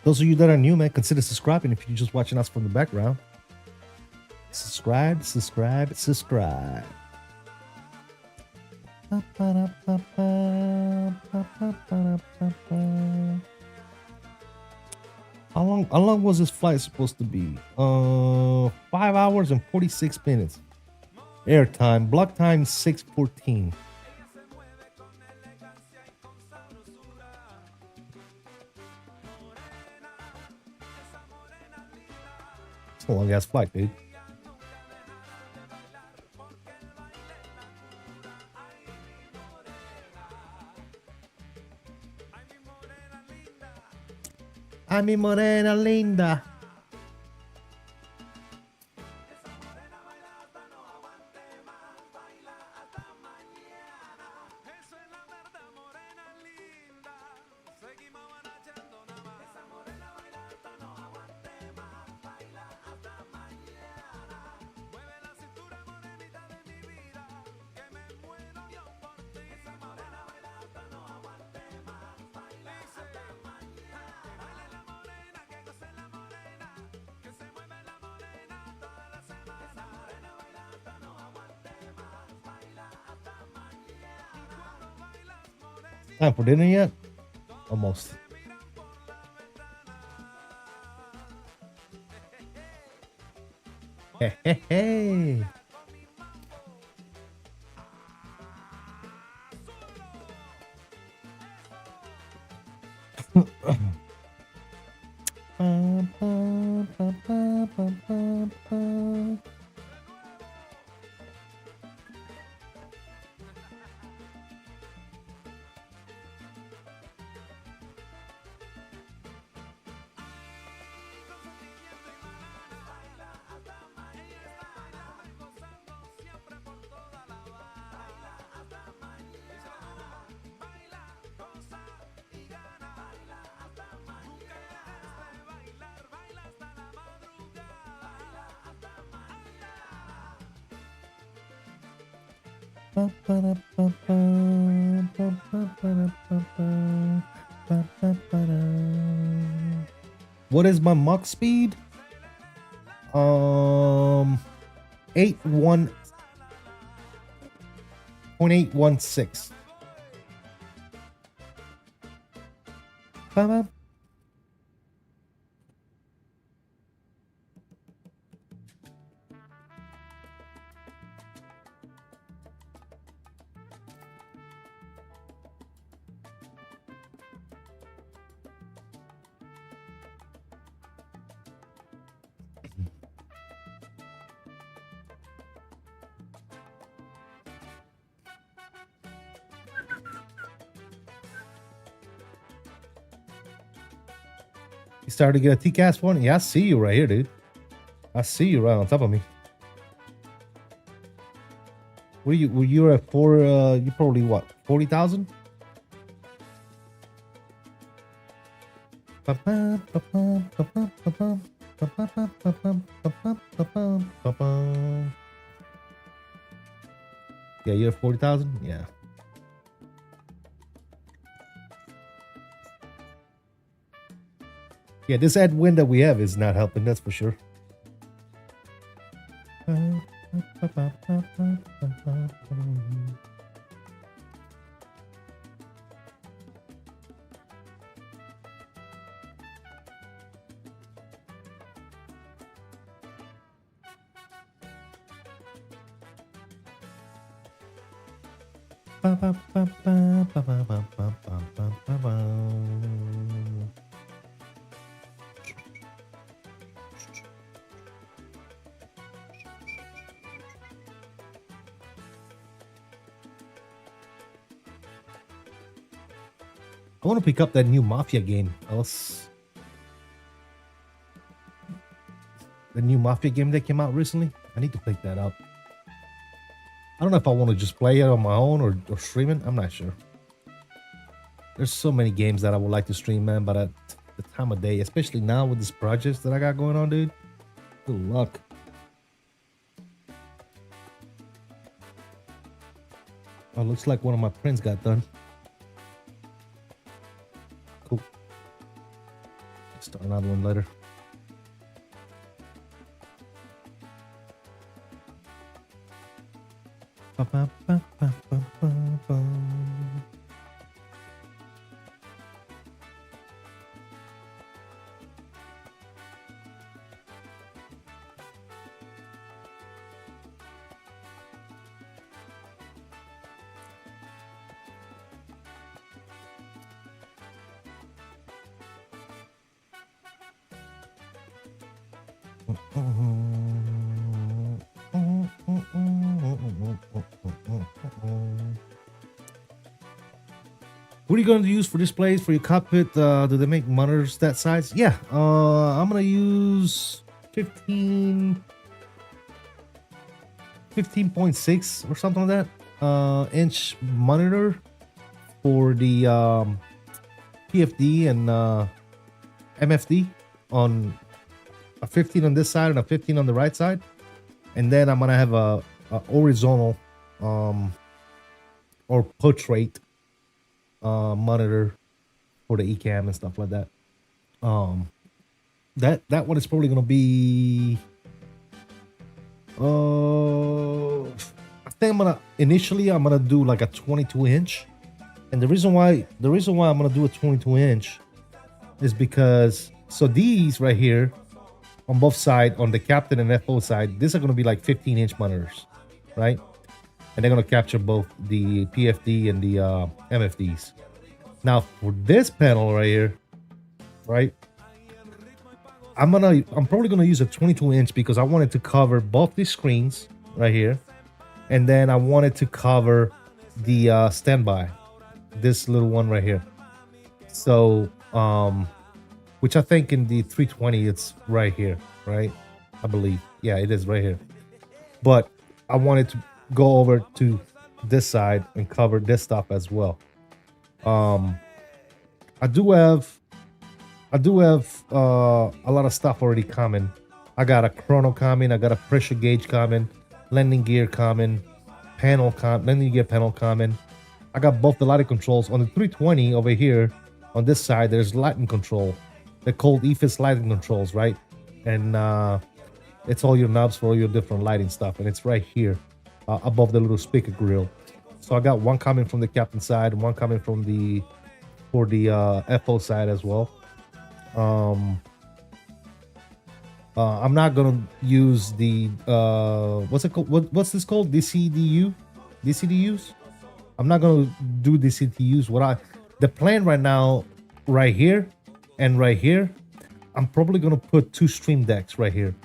Those of you that are new, man, consider subscribing if you're just watching us from the background. Subscribe. How long was this flight supposed to be? 5 hours and 46 minutes. Airtime. Block time 6:14. It's a long ass flight, dude. Ay, mi morena linda. Time for dinner yet? Almost. Hey, hey, hey. What is my Mach speed? 0.816. You started to get a TCAS one? Yeah, I see you right here, dude. I see you right on top of me. Were you at four? You probably what? 40,000? Yeah, you're at 40,000. Yeah. Yeah, this headwind that we have is not helping, that's for sure. I want to pick up that new Mafia game. The new Mafia game that came out recently. I need to pick that up. I don't know if I want to just play it on my own or stream it. I'm not sure. There's so many games that I would like to stream, man, but at the time of day, especially now with these projects that I got going on, dude, good luck. Oh, looks like one of my prints got done. Cool. Start another one later. What are you going to use for displays for your cockpit? Do they make monitors that size? Yeah, I'm going to use 15.6 or something like that inch monitor for the PFD and MFD on a 15 on this side and a 15 on the right side, and then I'm gonna have a horizontal or portrait monitor for the ECAM and stuff like that. That one is probably gonna be I think I'm gonna do like a 22-inch, and the reason why I'm gonna do a 22-inch is because these right here on both sides, on the captain and FO side, these are gonna be like 15-inch monitors, right? And they're gonna capture both the PFD and the MFDs. Now for this panel right here, right? I'm probably gonna use a 22-inch because I wanted to cover both these screens right here, and then I wanted to cover the standby, this little one right here. So, which I think in the 320 it's right here, right? I believe, yeah, it is right here. But I wanted to go over to this side and cover this stuff as well. I do have a lot of stuff already coming. I got a chrono coming, I got a pressure gauge coming, landing gear coming, landing gear panel coming. I got both the lighting controls. On the 320 over here, on this side, there's lighting control. They're called EFIS lighting controls, right? And it's all your knobs for all your different lighting stuff, and it's right here above the little speaker grill. So I got one coming from the captain side, one coming from the FO side as well. I'm not gonna use the what's it called? What's this called? DCDUs? I'm not gonna do DCDUs. The plan right now, right here and right here, I'm probably gonna put two stream decks right here,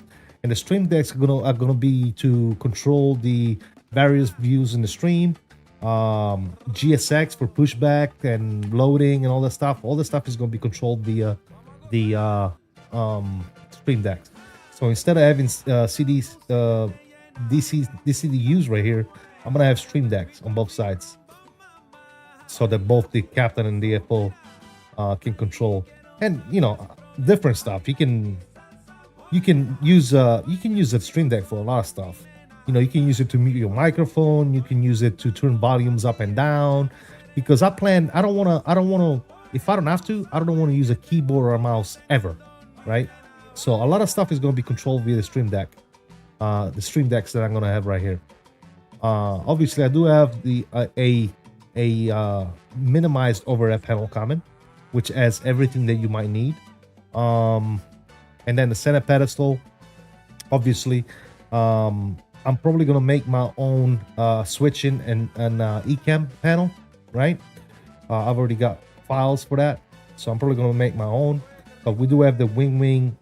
and the stream decks are gonna be to control the various views in the stream. GSX for pushback and loading and all that stuff. All this stuff is gonna be controlled via the stream decks. So instead of having DCDUs right here, I'm gonna have stream decks on both sides, so that both the captain and the FO can control, and different stuff. You can use a stream deck for a lot of stuff. You can use it to mute your microphone. You can use it to turn volumes up and down. Because if I don't have to, I don't want to use a keyboard or a mouse ever, right? So a lot of stuff is going to be controlled via the stream deck, the stream decks that I'm going to have right here. Obviously, I do have a minimized overhead panel coming, which has everything that you might need. And then the center pedestal, obviously, I'm probably going to make my own switching and ECAM panel, right? I've already got files for that, so I'm probably going to make my own. But we do have the wing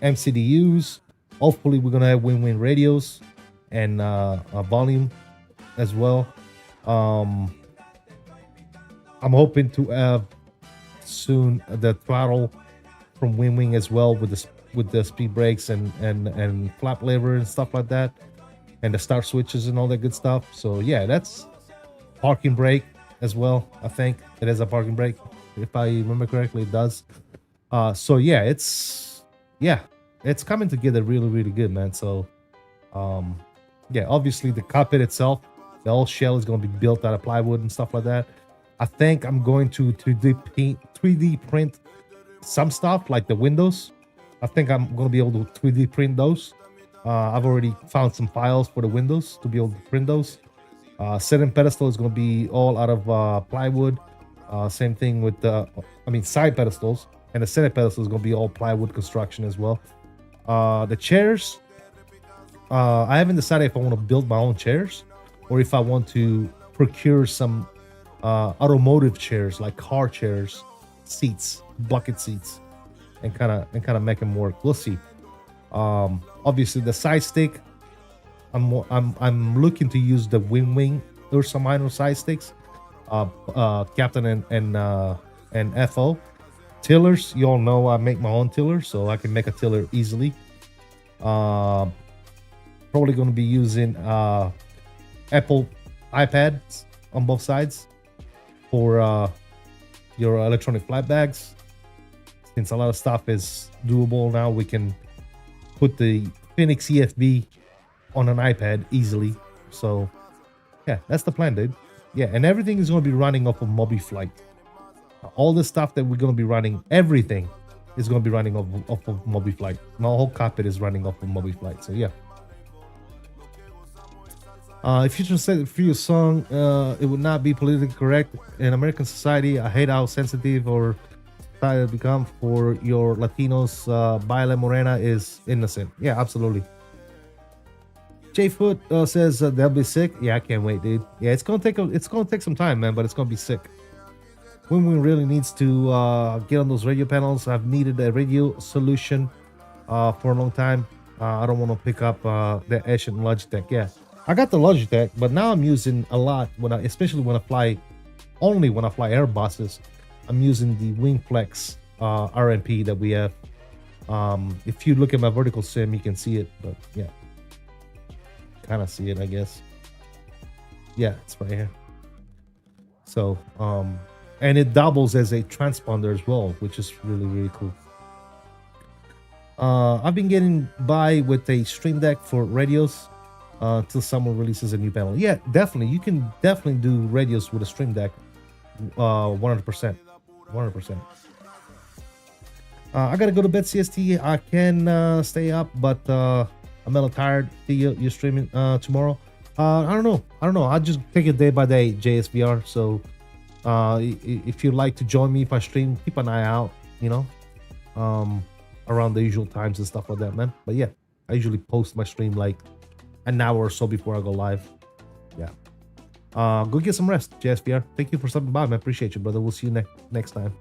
MCDUs. Hopefully, we're going to have wing radios and volume as well. I'm hoping to have soon the throttle from wing as well with the speed brakes and flap lever and stuff like that, and the start switches and all that good stuff. So yeah, that's parking brake as well. I think it has a parking brake, if I remember correctly. It does. So yeah, it's coming together really good, man. So yeah, obviously the cockpit itself, the whole shell is going to be built out of plywood and stuff like that. I think I'm going to 3D print some stuff like the windows. I think I'm going to be able to 3D print those. I've already found some files for the windows to be able to print those. Center pedestal is going to be all out of plywood. Same thing with side pedestals, and the center pedestal is going to be all plywood construction as well. The chairs, I haven't decided if I want to build my own chairs or if I want to procure some automotive chairs, like car chairs, seats, bucket seats, and kind of make them work. We'll see. Obviously the side stick, I'm looking to use the wing Ursa Minor side sticks, Captain and FO. Tillers, you all know I make my own tiller, so I can make a tiller easily. Probably going to be using Apple iPads on both sides for your electronic flight bags. Since a lot of stuff is doable now, we can put the Phoenix EFB on an iPad easily. So yeah, that's the plan, dude. Yeah, and everything is going to be running off of MobiFlight. All the stuff that we're going to be running, everything is going to be running off of MobiFlight. My whole cockpit is running off of MobiFlight. So yeah. If you just said for your song, it would not be politically correct in American society. I hate how sensitive or society become for your Latinos. Baile Morena is innocent. Yeah, absolutely. J Foot says they'll be sick. Yeah, I can't wait, dude. Yeah, it's gonna take some time, man, but it's gonna be sick. Win-Win really needs to get on those radio panels. I've needed a radio solution for a long time. I don't want to pick up the Ash and Logitech. Yeah, I got the Logitech, but now I'm using a lot especially when I fly Airbuses. I'm using the WingFlex RMP that we have. If you look at my vertical sim, you can see it, but yeah, kind of see it, I guess. Yeah, it's right here. So and it doubles as a transponder as well, which is really cool. I've been getting by with a Stream Deck for radios till someone releases a new panel. Yeah, definitely, you can definitely do radios with a Stream Deck. 100%. I gotta go to bed, CST. I can stay up, but I'm a little tired. You're streaming tomorrow. I don't know. I'll just take it day by day, JSVR. So if you'd like to join me if I stream, keep an eye out, you know, around the usual times and stuff like that, man. But yeah, I usually post my stream like an hour or so before I go live. Yeah. Go get some rest, JSVR. Thank you for stopping by, man. Appreciate you, brother. We'll see you next time.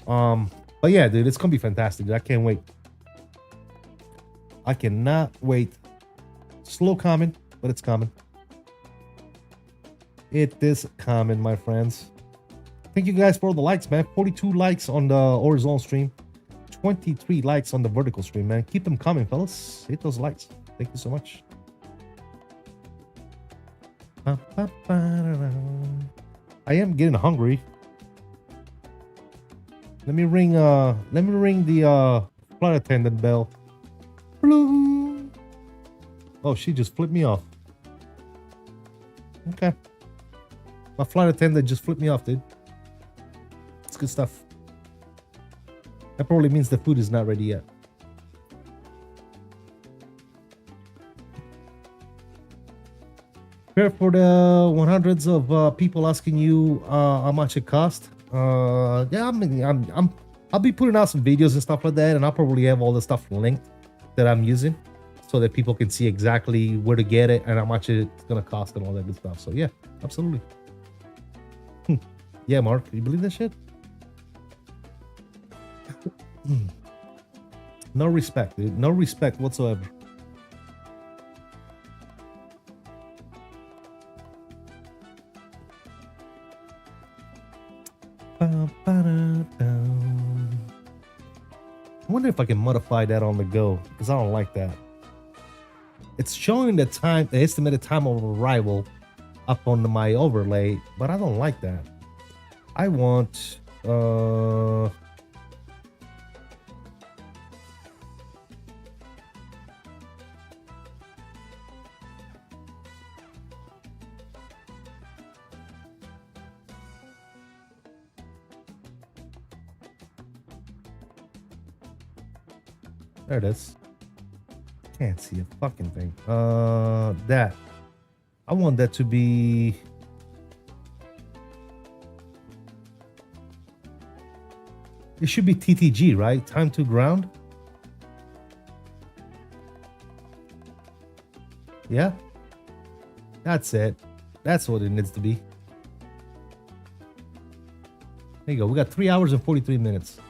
But yeah, dude, it's gonna be fantastic, dude. I can't wait. I cannot wait. Slow coming, but it's coming. It is coming, my friends. Thank you guys for all the likes, man. 42 likes on the horizontal stream, 23 likes on the vertical stream, man. Keep them coming, fellas. Hit those likes. Thank you so much. I am getting hungry. Let me ring the flight attendant bell. Bloom. Oh, she just flipped me off. Okay. My flight attendant just flipped me off, dude. It's good stuff. That probably means the food is not ready yet. Prepare for the 100s of people asking you how much it cost. Yeah, I'll be putting out some videos and stuff like that, and I'll probably have all the stuff linked that I'm using, so that people can see exactly where to get it and how much it's gonna cost and all that good stuff. So yeah, absolutely. Yeah, Mark, you believe that shit? No respect, dude. No respect whatsoever. I wonder if I can modify that on the go, because I don't like that. It's showing the estimated time of arrival up on my overlay, but I don't like that. I want there it is. Can't see a fucking thing. That. I want that to be. It should be TTG, right? Time to ground. Yeah. That's it. That's what it needs to be. There you go. We got 3 hours and 43 minutes.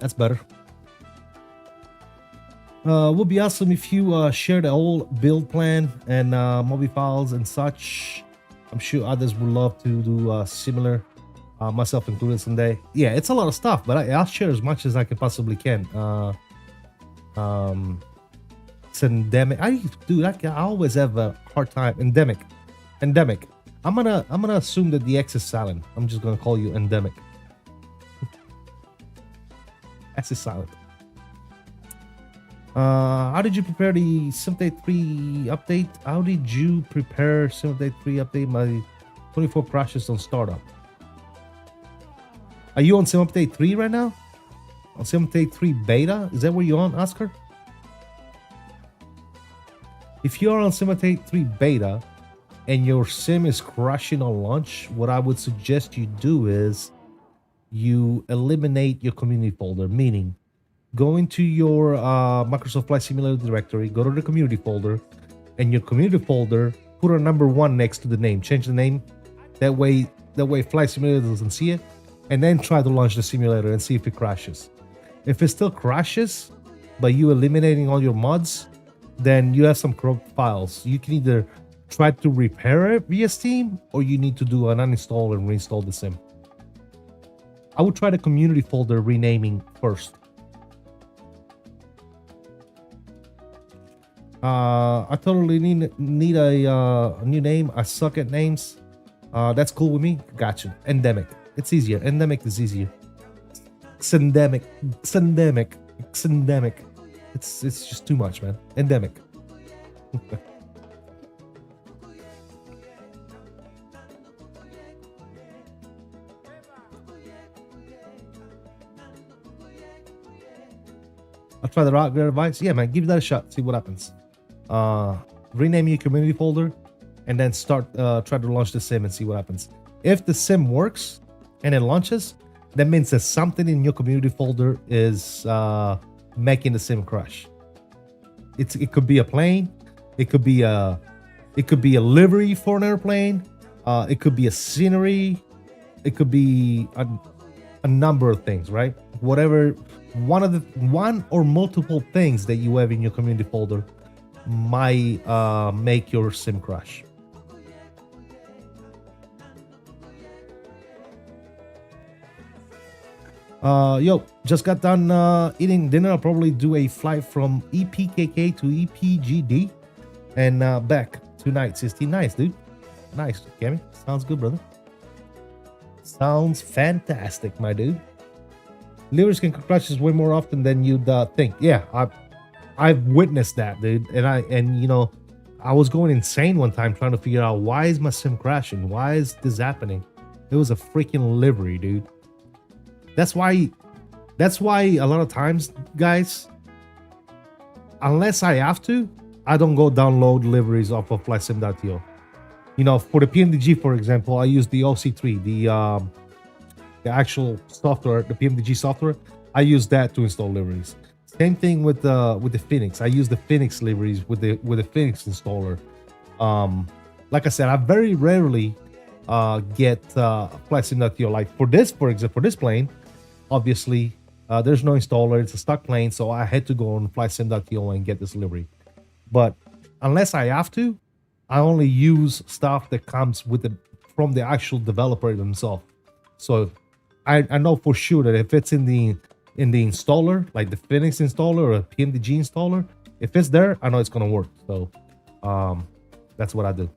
That's better. Would be awesome if you share the whole build plan and movie files and such. I'm sure others would love to do similar, myself included someday. Yeah, it's a lot of stuff, but I'll share as much as I can possibly can. It's endemic. I always have a hard time. Endemic. I'm gonna assume that the X is silent. I'm just gonna call you endemic. X is silent. How did you prepare the Simulate 3 update? How did you prepare Simulate 3 update? My 24 crashes on startup. Are you on Simulate 3 right now? On Simulate 3 beta? Is that where you're on, Oscar? If you're on Simulate 3 beta and your sim is crashing on launch, what I would suggest you do is you eliminate your community folder, meaning go into your Microsoft Flight Simulator directory, go to the community folder, and your community folder, put a number 1 next to the name. Change the name. That way Flight Simulator doesn't see it. And then try to launch the simulator and see if it crashes. If it still crashes, by you eliminating all your mods, then you have some corrupt files. You can either try to repair it via Steam, or you need to do an uninstall and reinstall the sim. I would try the community folder renaming first. I totally need a new name. I suck at names. That's cool with me. Gotcha. Endemic. It's easier. Endemic is easier. Syndemic. It's just too much, man. Endemic. I'll try the rock advice. Yeah, man, give that a shot. See what happens. Rename your community folder and then start try to launch the sim and see what happens. If the sim works and it launches, that means that something in your community folder is making the sim crash. It could be a plane, it could be a livery for an airplane, it could be a scenery, it could be a number of things, right? Whatever, one or multiple things that you have in your community folder might make your sim crash. Yo, just got done eating dinner. I'll probably do a flight from EPKK to EPGD and back tonight. 16. Nice, dude. Nice, Cammy. Sounds good, brother. Sounds fantastic, my dude. Liveries can crashes way more often than you'd think. Yeah, I've witnessed that, dude. And you know, I was going insane one time trying to figure out, why is my sim crashing? Why is this happening? It was a freaking livery, dude. That's why a lot of times, guys, unless I have to, I don't go download liveries off of flightsim.to. You know, for the PMDG, for example, I use the OC3, the actual software, the PMDG software. I use that to install liveries. Same thing with the Phoenix. I use the Phoenix liveries with the Phoenix installer. Like I said, I very rarely get flightsim.to. Like for this, for example, for this plane, obviously there's no installer. It's a stock plane, so I had to go on flightsim.to and get this livery. But unless I have to, I only use stuff that comes with from the actual developer themselves. So I know for sure that if it's in the installer, like the Phoenix installer or a PMDG installer, if it's there, I know it's gonna work. So that's what I do.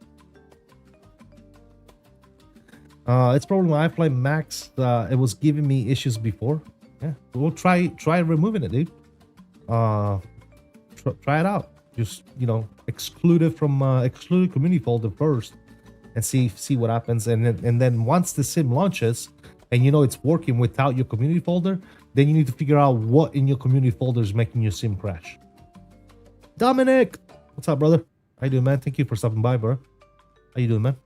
It's probably my iFly Max. It was giving me issues before. Yeah, we'll try removing it, dude. Try it out. Just, you know, exclude it from exclude community folder first, and see what happens. And then once the sim launches, and you know it's working without your community folder, then you need to figure out what in your community folder is making your sim crash. Dominic, what's up, brother? How you doing, man? Thank you for stopping by, bro. How you doing, man?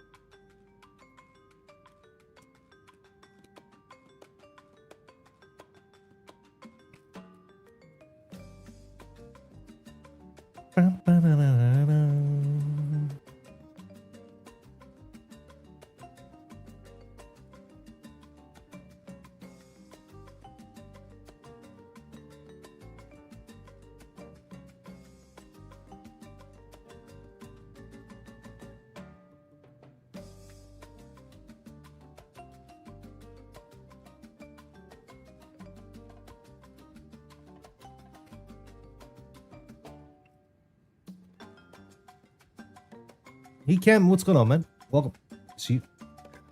Hey Cam, what's going on, man? Welcome. See you.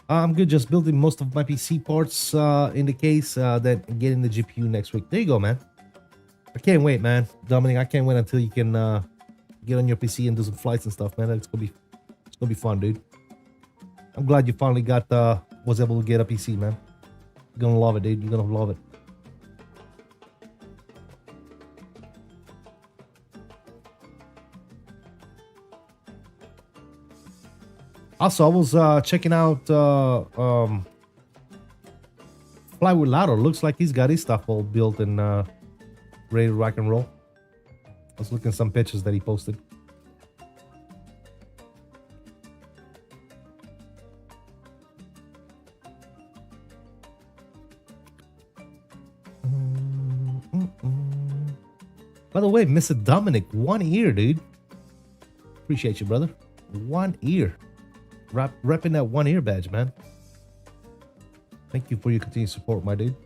I'm good. Just building most of my PC parts in the case, then getting the GPU next week. There you go, man. I can't wait, man. Dominic, I can't wait until you can get on your PC and do some flights and stuff, man. It's gonna be fun, dude. I'm glad you finally was able to get a PC, man. You're gonna love it, dude. You're gonna love it. Also, I was checking out Fly with Lado. Looks like he's got his stuff all built and ready to rock and roll. I was looking at some pictures that he posted. By the way, Mr. Dominic, 1 year, dude. Appreciate you, brother. 1 year. Repping that 1 year badge, man. Thank you for your continued support, my dude.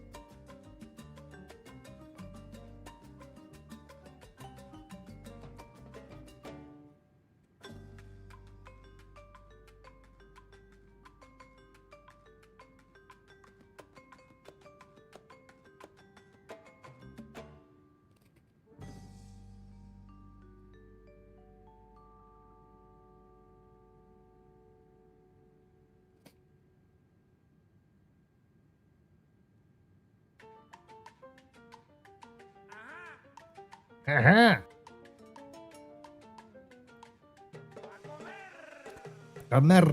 Comer.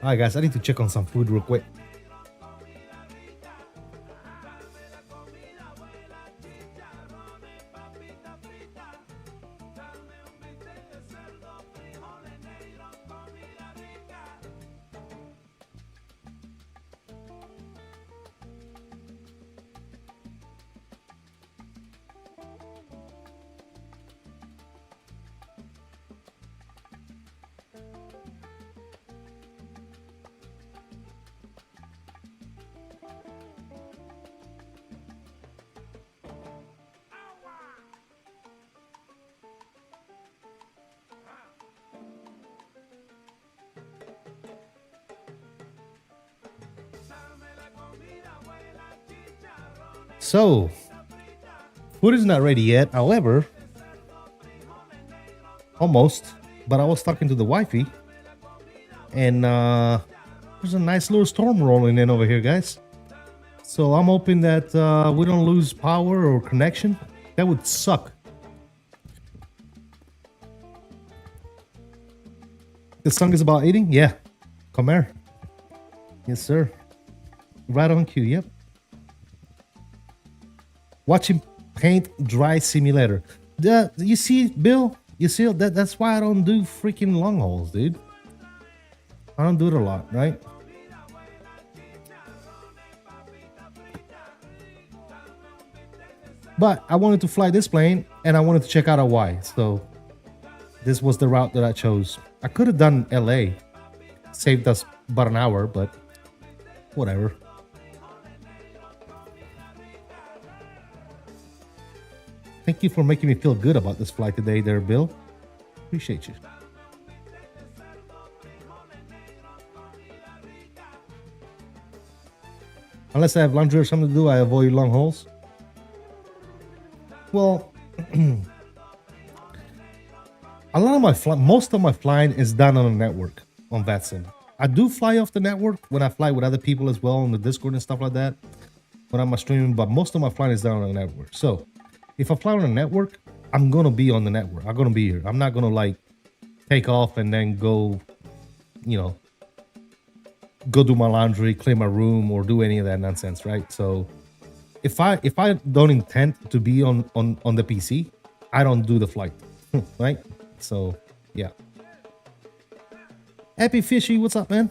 Alright guys, I need to check on some food real quick. So, food is not ready yet. However, almost. But I was talking to the wifey, and there's a nice little storm rolling in over here, guys. So I'm hoping that we don't lose power or connection. That would suck. The song is about eating? Yeah. Come here. Yes, sir. Right on cue. Yep. Watching paint dry simulator. You see, Bill? You see that? That's why I don't do freaking long hauls, dude. I don't do it a lot, right? But I wanted to fly this plane, and I wanted to check out Hawaii, so this was the route that I chose. I could have done LA, saved us about an hour, but whatever. Thank you for making me feel good about this flight today there, Bill. Appreciate you. Unless I have laundry or something to do, I avoid long hauls. Well, a lot of my most of my flying is done on a network on VATSIM. I do fly off the network when I fly with other people as well on the Discord and stuff like that when I'm streaming, but most of my flying is done on the network. So if I fly on a network, I'm gonna be on the network. I'm gonna be here. I'm not gonna like take off and then go, you know, go do my laundry, clean my room, or do any of that nonsense, right? So if I don't intend to be on the PC, I don't do the flight, right? So yeah. Happy Fishy, what's up, man?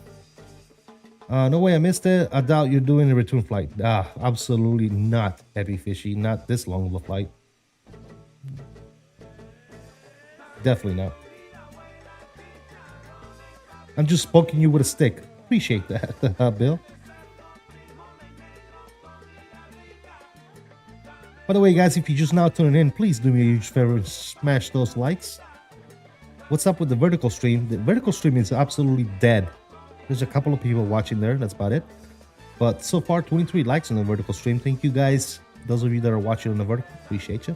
No way I missed it. I doubt you're doing a return flight. Absolutely not, Happy Fishy. Not this long of a flight. Definitely not. I'm just poking you with a stick. Appreciate that, Bill. By the way, guys, if you're just now tuning in, please do me a huge favor and smash those likes. What's up with the vertical stream? The vertical stream is absolutely dead. There's a couple of people watching there. That's about it. But so far, 23 likes on the vertical stream. Thank you, guys. Those of you that are watching on the vertical, appreciate you.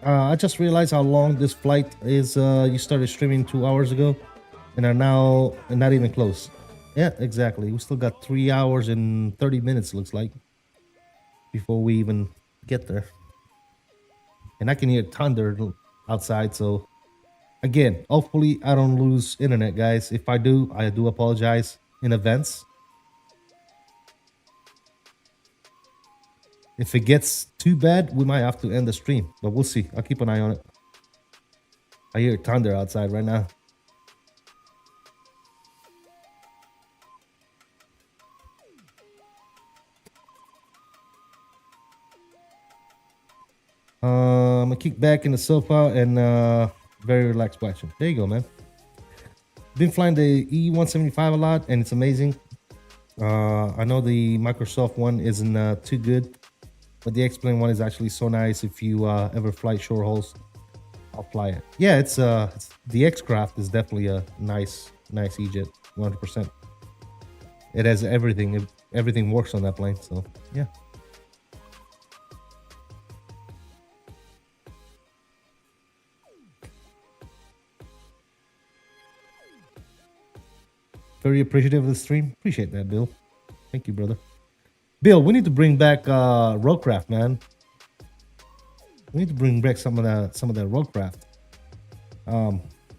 I just realized how long this flight is. You started streaming 2 hours ago and are now not even close. Yeah, exactly. We still got 3 hours and 30 minutes, looks like, before we even get there. And I can hear thunder outside, so again, hopefully I don't lose internet, guys. If I do apologize in advance. If it gets too bad, we might have to end the stream, but we'll see. I'll keep an eye on it. I hear thunder outside right now. I'm gonna kick back in the sofa and very relaxed watching. There you go, man. Been flying the E175 a lot, and it's amazing. I know the Microsoft one isn't too good, but the X-Plane one is actually so nice. If you ever fly short hauls, I'll fly it. Yeah, it's the X-Craft is definitely a nice E-Jet, 100%. It has everything. Everything works on that plane, so yeah. Very appreciative of the stream. Appreciate that, Bill. Thank you, brother. Bill, we need to bring back roadcraft, man. We need to bring back some of that roadcraft.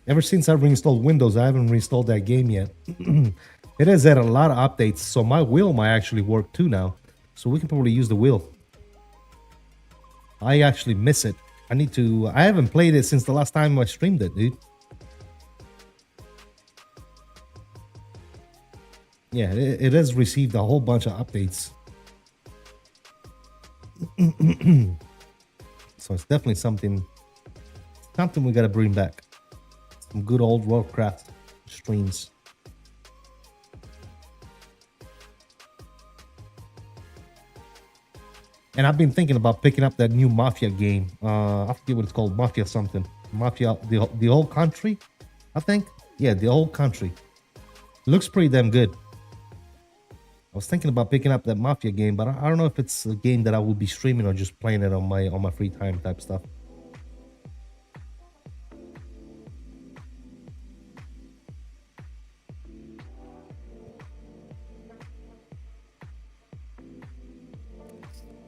Ever since I've reinstalled Windows, I haven't reinstalled that game yet. It has had a lot of updates, so my wheel might actually work too now. So we can probably use the wheel. I actually miss it. I haven't played it since the last time I streamed it, dude. Yeah, it has received a whole bunch of updates. So it's definitely something we gotta bring back. Some good old roadcraft streams. And I've been thinking about picking up that new Mafia game. I forget what it's called, Mafia something. Mafia, the whole country, I think. Yeah, the whole country. Looks pretty damn good. I was thinking about picking up that Mafia game, but I don't know if it's a game that I will be streaming or just playing it on my free time type stuff.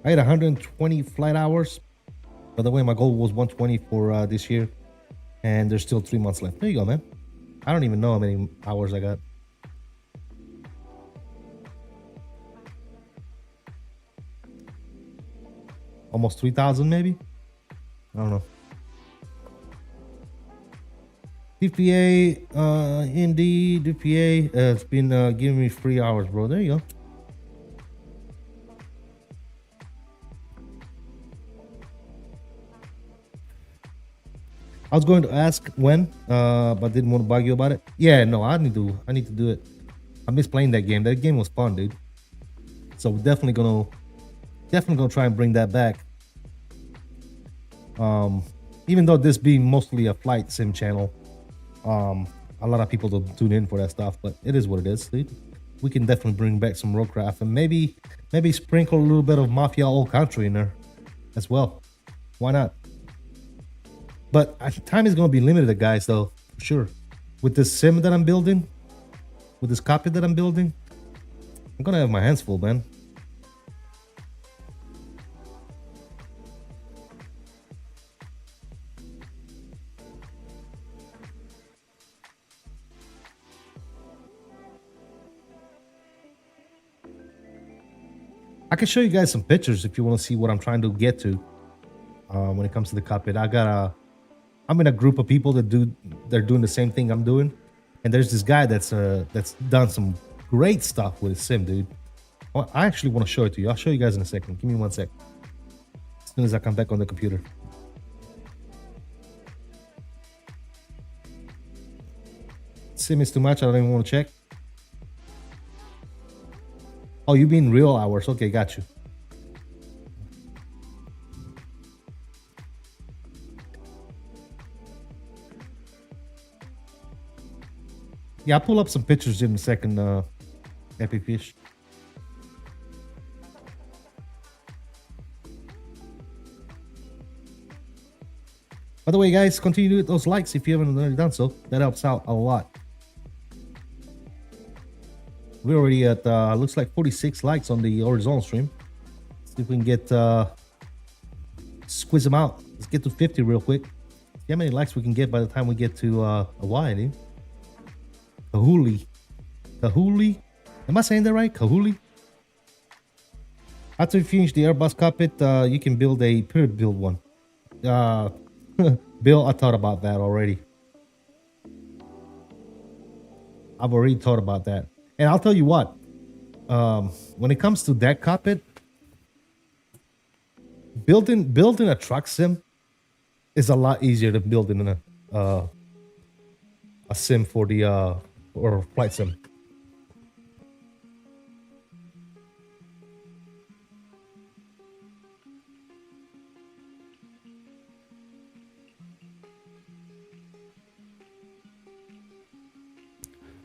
I had 120 flight hours. By the way, my goal was 120 for this year, and there's still 3 months left. There you go, man. I don't even know how many hours I got. Almost 3,000 maybe? I don't know. DPA, Indy, DPA, it's been giving me free hours, bro. There you go. I was going to ask when, but didn't want to bug you about it. Yeah, no, I need to do it. I miss playing that game. That game was fun, dude. So we're definitely gonna try and bring that back. Even though this being mostly a flight sim channel, a lot of people don't tune in for that stuff, but it is what it is, dude. We can definitely bring back some roadcraft and maybe sprinkle a little bit of Mafia Old Country in there as well. Why not? But time is gonna be limited, guys, though, for sure. With this sim that I'm building, with this cockpit that I'm building, I'm gonna have my hands full, man. I can show you guys some pictures if you want to see what I'm trying to get to when it comes to the cockpit. I'm in a group of people they're doing the same thing I'm doing, and there's this guy that's done some great stuff with his sim, dude. I actually want to show it to you. I'll show you guys in a second. Give me 1 sec. As soon as I come back on the computer. Sim is too much. I don't even want to check. Oh, you mean real hours? Okay, got you. Yeah, I'll pull up some pictures in a second, Epic Fish. By the way, guys, continue to hit those likes if you haven't already done so. That helps out a lot. We're already at, looks like 46 likes on the horizontal stream. Let's see if we can get, squeeze them out. Let's get to 50 real quick. See how many likes we can get by the time we get to Hawaii, dude. Kahului. Kahului? Am I saying that right? Kahului? After you finish the Airbus cockpit, you can build a pre-built one. Bill, I thought about that already. I've already thought about that. And I'll tell you what, when it comes to that cockpit, building a truck sim is a lot easier than building a sim for the or flight sim.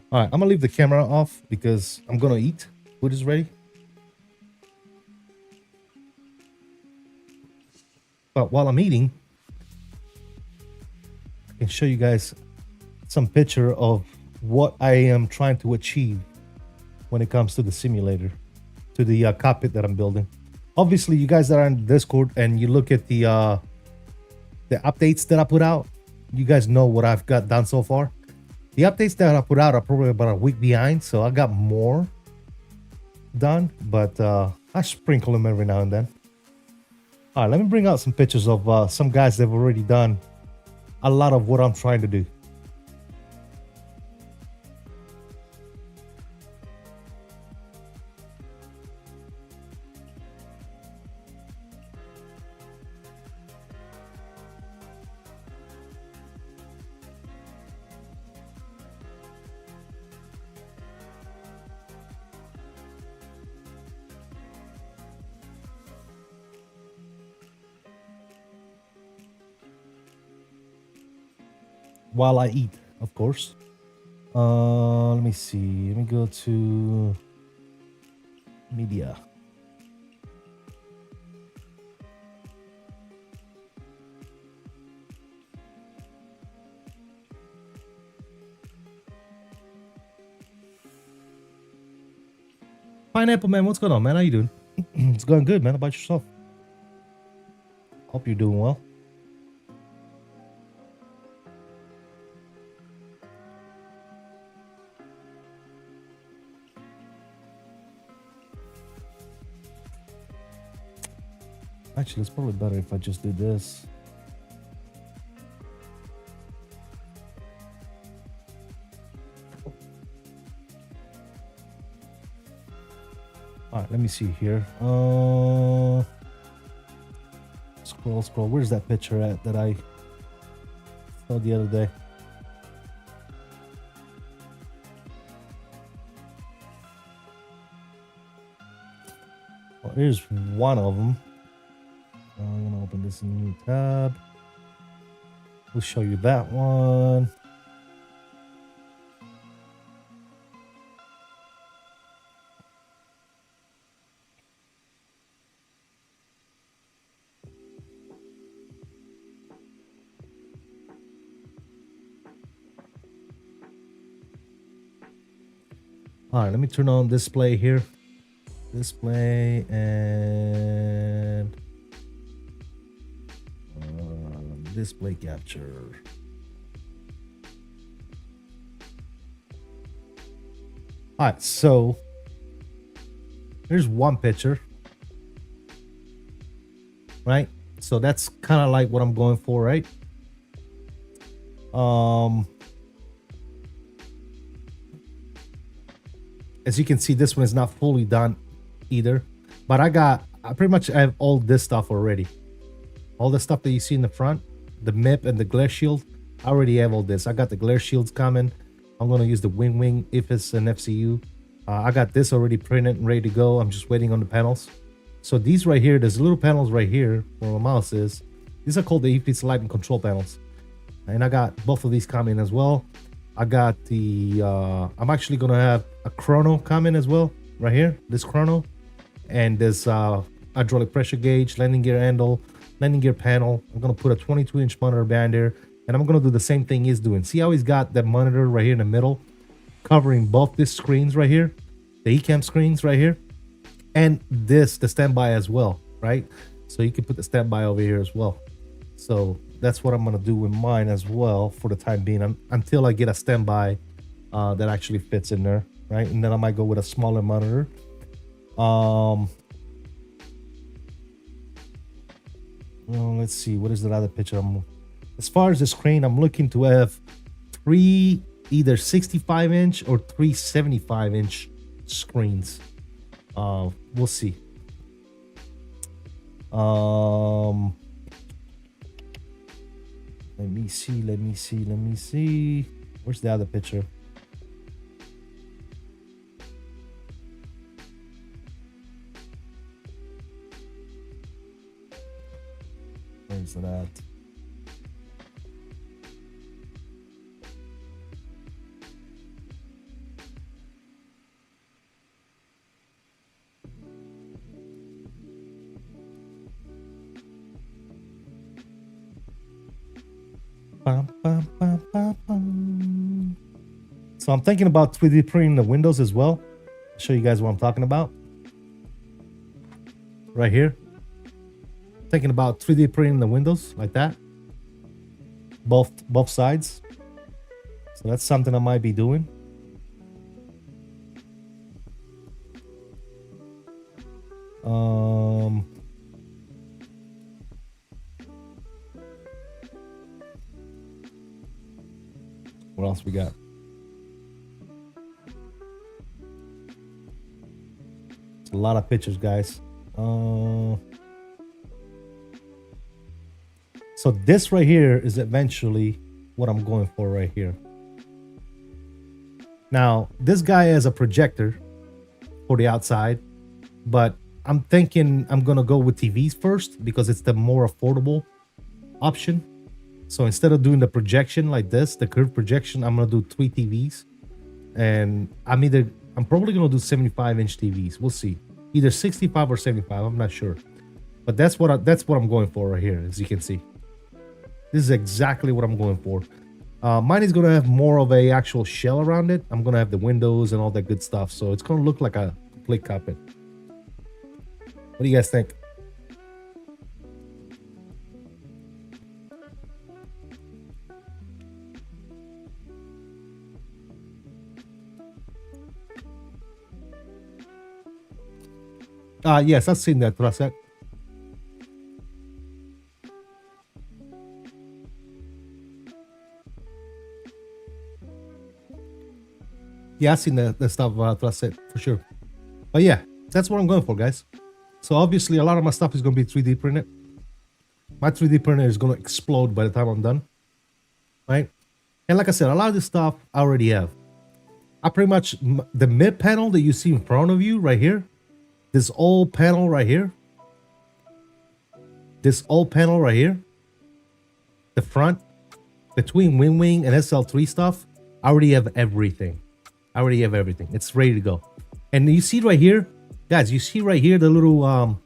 All right, I'm gonna leave the camera off because I'm gonna eat. Food is ready. But while I'm eating, I can show you guys some picture of what I am trying to achieve when it comes to the simulator, to the cockpit that I'm building. Obviously, you guys that are on Discord and you look at the updates that I put out, you guys know what I've got done so far. The updates that I put out are probably about a week behind, so I got more done, but I sprinkle them every now and then. All right, let me bring out some pictures of some guys that have already done a lot of what I'm trying to do. While I eat, of course. Let me see. Let me go to media. Pineapple man, what's going on, man? How you doing? It's going good, man. How about yourself? Hope you're doing well. Actually, it's probably better if I just do this. All right, let me see here. Scroll. Where's that picture at that I saw the other day? Well, here's one of them. I'm gonna open this in a new tab. We'll show you that one. All right, let me turn on display here. Display and display capture. All right, so here's one picture, right? So that's kind of like what I'm going for, right? As you can see, this one is not fully done either, but I pretty much have all this stuff already. All the stuff that you see in the front, the MIP and the glare shield, I already have all this. I got the glare shields coming. I'm gonna use the wing if it's an FCU. I got this already printed and ready to go. I'm just waiting on the panels. So these right here, there's little panels right here where my mouse is. These are called the EFIS light and control panels. And I got both of these coming as well. I got the, I'm actually gonna have a chrono coming as well, right here, this chrono. And this hydraulic pressure gauge, landing gear handle, landing gear panel. I'm gonna put a 22-inch monitor band there. And I'm gonna do the same thing he's doing. See how he's got that monitor right here in the middle, covering both these screens right here, the eCam screens right here, and the standby as well, right? So you can put the standby over here as well. So that's what I'm gonna do with mine as well for the time being, until I get a standby that actually fits in there, right? And then I might go with a smaller monitor. Well, let's see, what is the other picture? As far as the screen, I'm looking to have 3 either 65-inch or 3 75-inch screens. We'll see. Let me see. Where's the other picture? Where's that? So I'm thinking about 3D printing the windows as well. I'll show you guys what I'm talking about. Right here. Thinking about 3D printing the windows like that. Both sides. So that's something I might be doing. What else we got? It's a lot of pictures, guys. So this right here is eventually what I'm going for right here. Now, this guy has a projector for the outside, but I'm thinking I'm gonna go with TVs first because it's the more affordable option. So instead of doing the projection like this, the curved projection, I'm gonna do 3 TVs, and I'm probably gonna do 75-inch TVs. We'll see, either 65 or 75. I'm not sure, but that's what I'm going for right here. As you can see, this is exactly what I'm going for. Mine is gonna have more of a actual shell around it. I'm gonna have the windows and all that good stuff, so it's gonna look like a complete cockpit. What do you guys think? Yes, I've seen that, Trasek. Yeah, I've seen the stuff Trasek for sure. But yeah, that's what I'm going for, guys. So obviously a lot of my stuff is going to be 3D printed. My 3D printer is going to explode by the time I'm done. Right? And like I said, a lot of this stuff I already have. I pretty much, the mid panel that you see in front of you right here, this old panel right here, the front, between wing and SL3 stuff, I already have everything. It's ready to go. And you see right here, guys, you see right here the little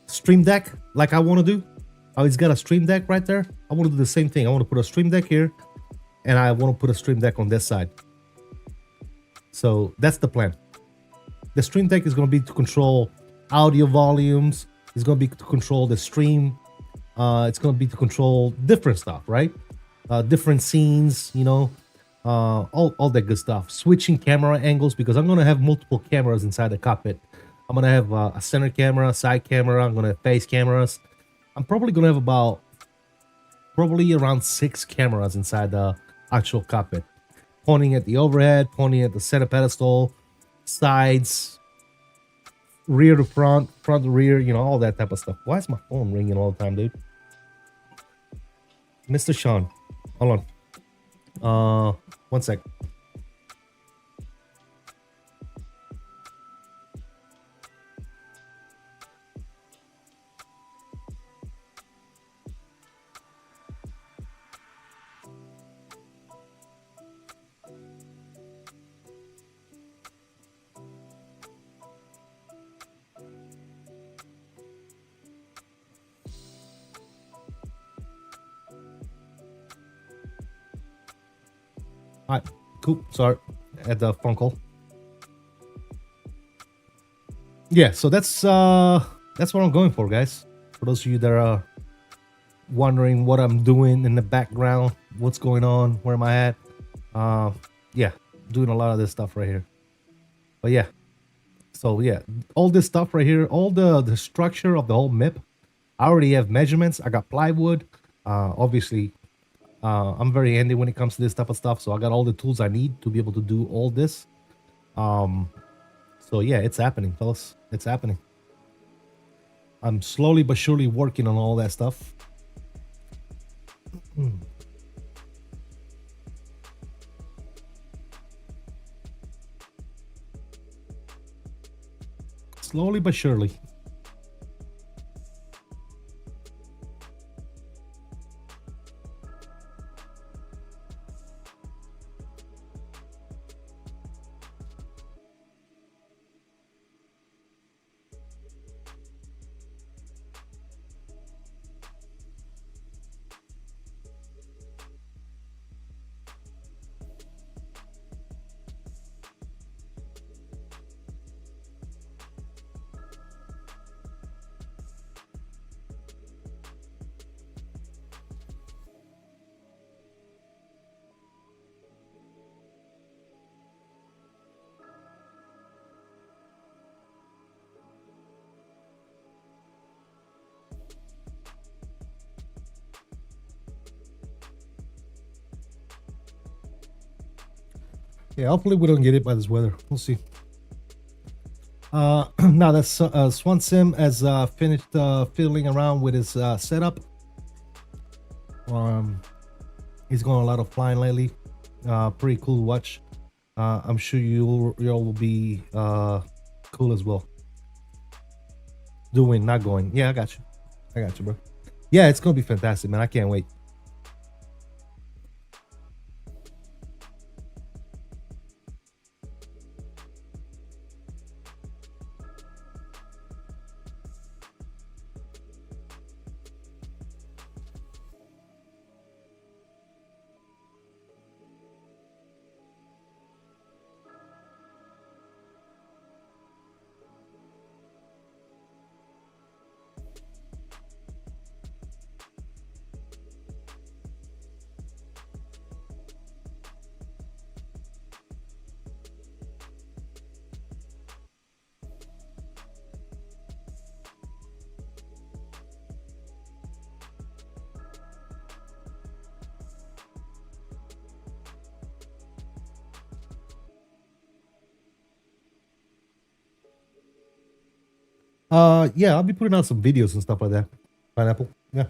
stream deck like I want to do. Oh, it's got a stream deck right there. I want to do the same thing. I want to put a stream deck here, and I want to put a stream deck on this side. So that's the plan. The stream deck is going to be to control audio volumes. It's going to be to control the stream. It's going to be to control different stuff, right? Different scenes, you know, all that good stuff. Switching camera angles, because I'm going to have multiple cameras inside the cockpit. I'm going to have a center camera, a side camera. I'm going to have face cameras. I'm probably going to have around 6 cameras inside the actual cockpit. Pointing at the overhead, pointing at the center pedestal, sides, rear to front, front to rear, you know, all that type of stuff. Why is my phone ringing all the time, dude? Mr. Sean, hold on. One sec. All right, cool. Sorry, at the phone call. Yeah, so that's what I'm going for, guys. For those of you that are wondering what I'm doing in the background, what's going on, where am I at? Yeah, doing a lot of this stuff right here. But yeah, so yeah, all this stuff right here, all the structure of the whole MIP, I already have measurements. I got plywood. Obviously, I'm very handy when it comes to this type of stuff, so I got all the tools I need to be able to do all this. So yeah, it's happening, fellas. It's happening. I'm slowly but surely working on all that stuff. Slowly but surely. Yeah, hopefully we don't get hit by this weather. We'll see. Now that's Swan Sim has finished fiddling around with his setup. He's going a lot of flying lately. Pretty cool to watch. I'm sure you all will be cool as well. Doing, not going. Yeah, I got you, bro. Yeah, it's gonna be fantastic, man. I can't wait. Yeah, I'll be putting out some videos and stuff like that. Pineapple. Yeah.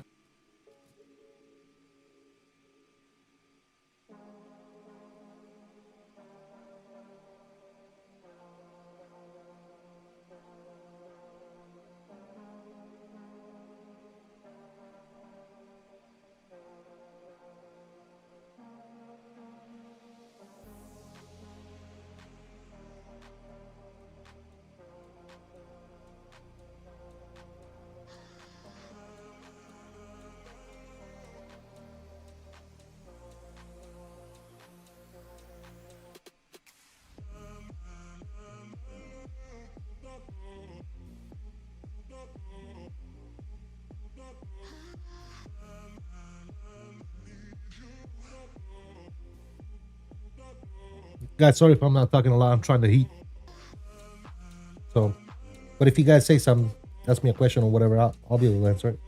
Guys, sorry if I'm not talking a lot. I'm trying to heat. So, but if you guys say something, ask me a question or whatever, I'll be able to answer it.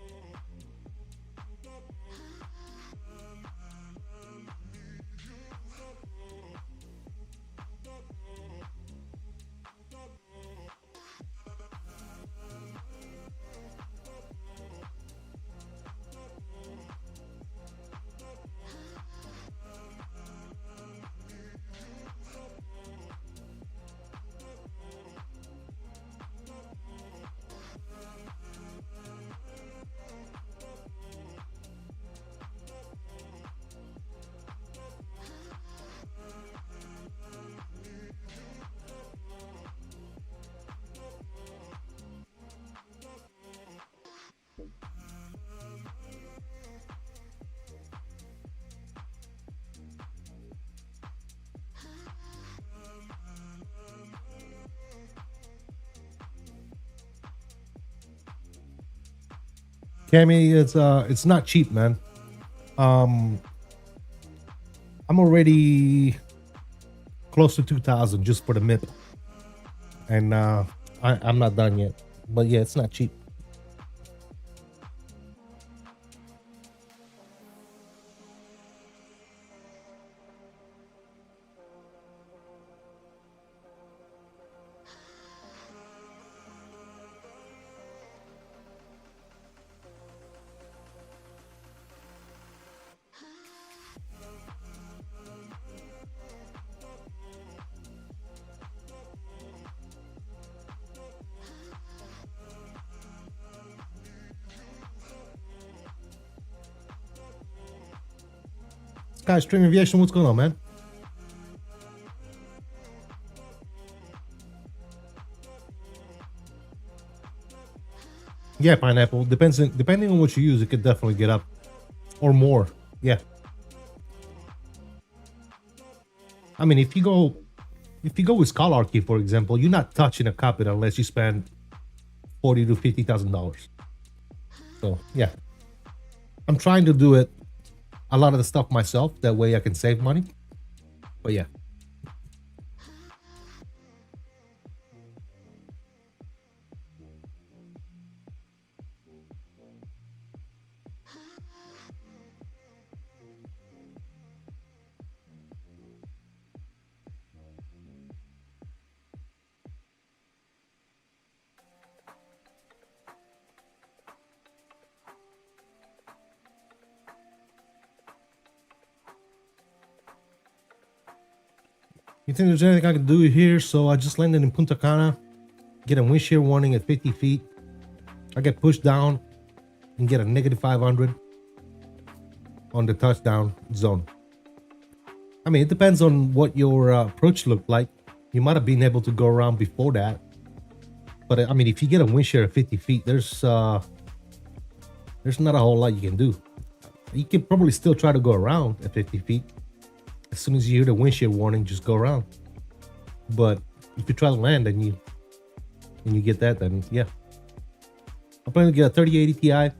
Cammy, it's not cheap, man. I'm already close to 2,000 just for the MIP, and I'm not done yet. But yeah, it's not cheap. Guys, Stream Aviation, what's going on, man? Yeah, Pineapple. Depending on what you use, it could definitely get up or more. Yeah. I mean, if you go with Scholarchy, for example, you're not touching a cockpit unless you spend $40,000 to $50,000. So yeah, I'm trying to do it. A lot of the stuff myself, that way I can save money. But yeah. You think there's anything I can do here? So I just landed in Punta Cana, get a wind shear warning at 50 feet. I get pushed down and get a -500 on the touchdown zone. I mean, it depends on what your approach looked like. You might have been able to go around before that. But I mean, if you get a wind shear at 50 feet, there's not a whole lot you can do. You can probably still try to go around at 50 feet. As soon as you hear the wind shear warning, just go around. But if you try to land and you get that, then yeah. I'm planning to get a 3080 Ti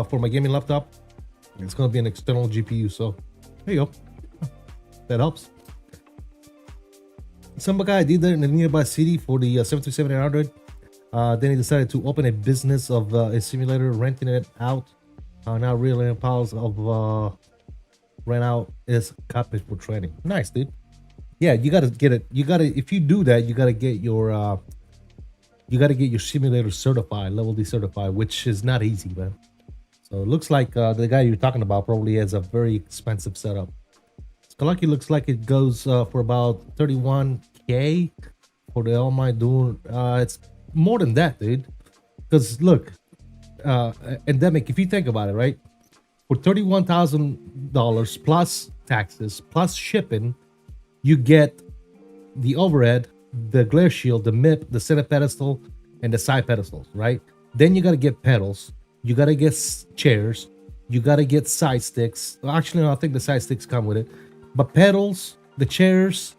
for my gaming laptop. It's gonna be an external GPU, so there you go. That helps. Some guy did that in a nearby city for the 737-800. Then he decided to open a business of a simulator, renting it out. Now really piles of rent out his cockpit for training. Nice, dude. Yeah, you gotta get it. You gotta, if you do that, you gotta get your simulator certified, level D certified, which is not easy, man. So it looks like the guy you're talking about probably has a very expensive setup. Kalaki looks like it goes for about 31K for the online dual. It's more than that, dude. Because look, Endemic, if you think about it, right? For $31,000 plus taxes, plus shipping, you get the overhead, the glare shield, the MIP, the center pedestal, and the side pedestals, right? Then you got to get pedals. You got to get chairs. You got to get side sticks. Well, actually, no, I think the side sticks come with it. But pedals, the chairs,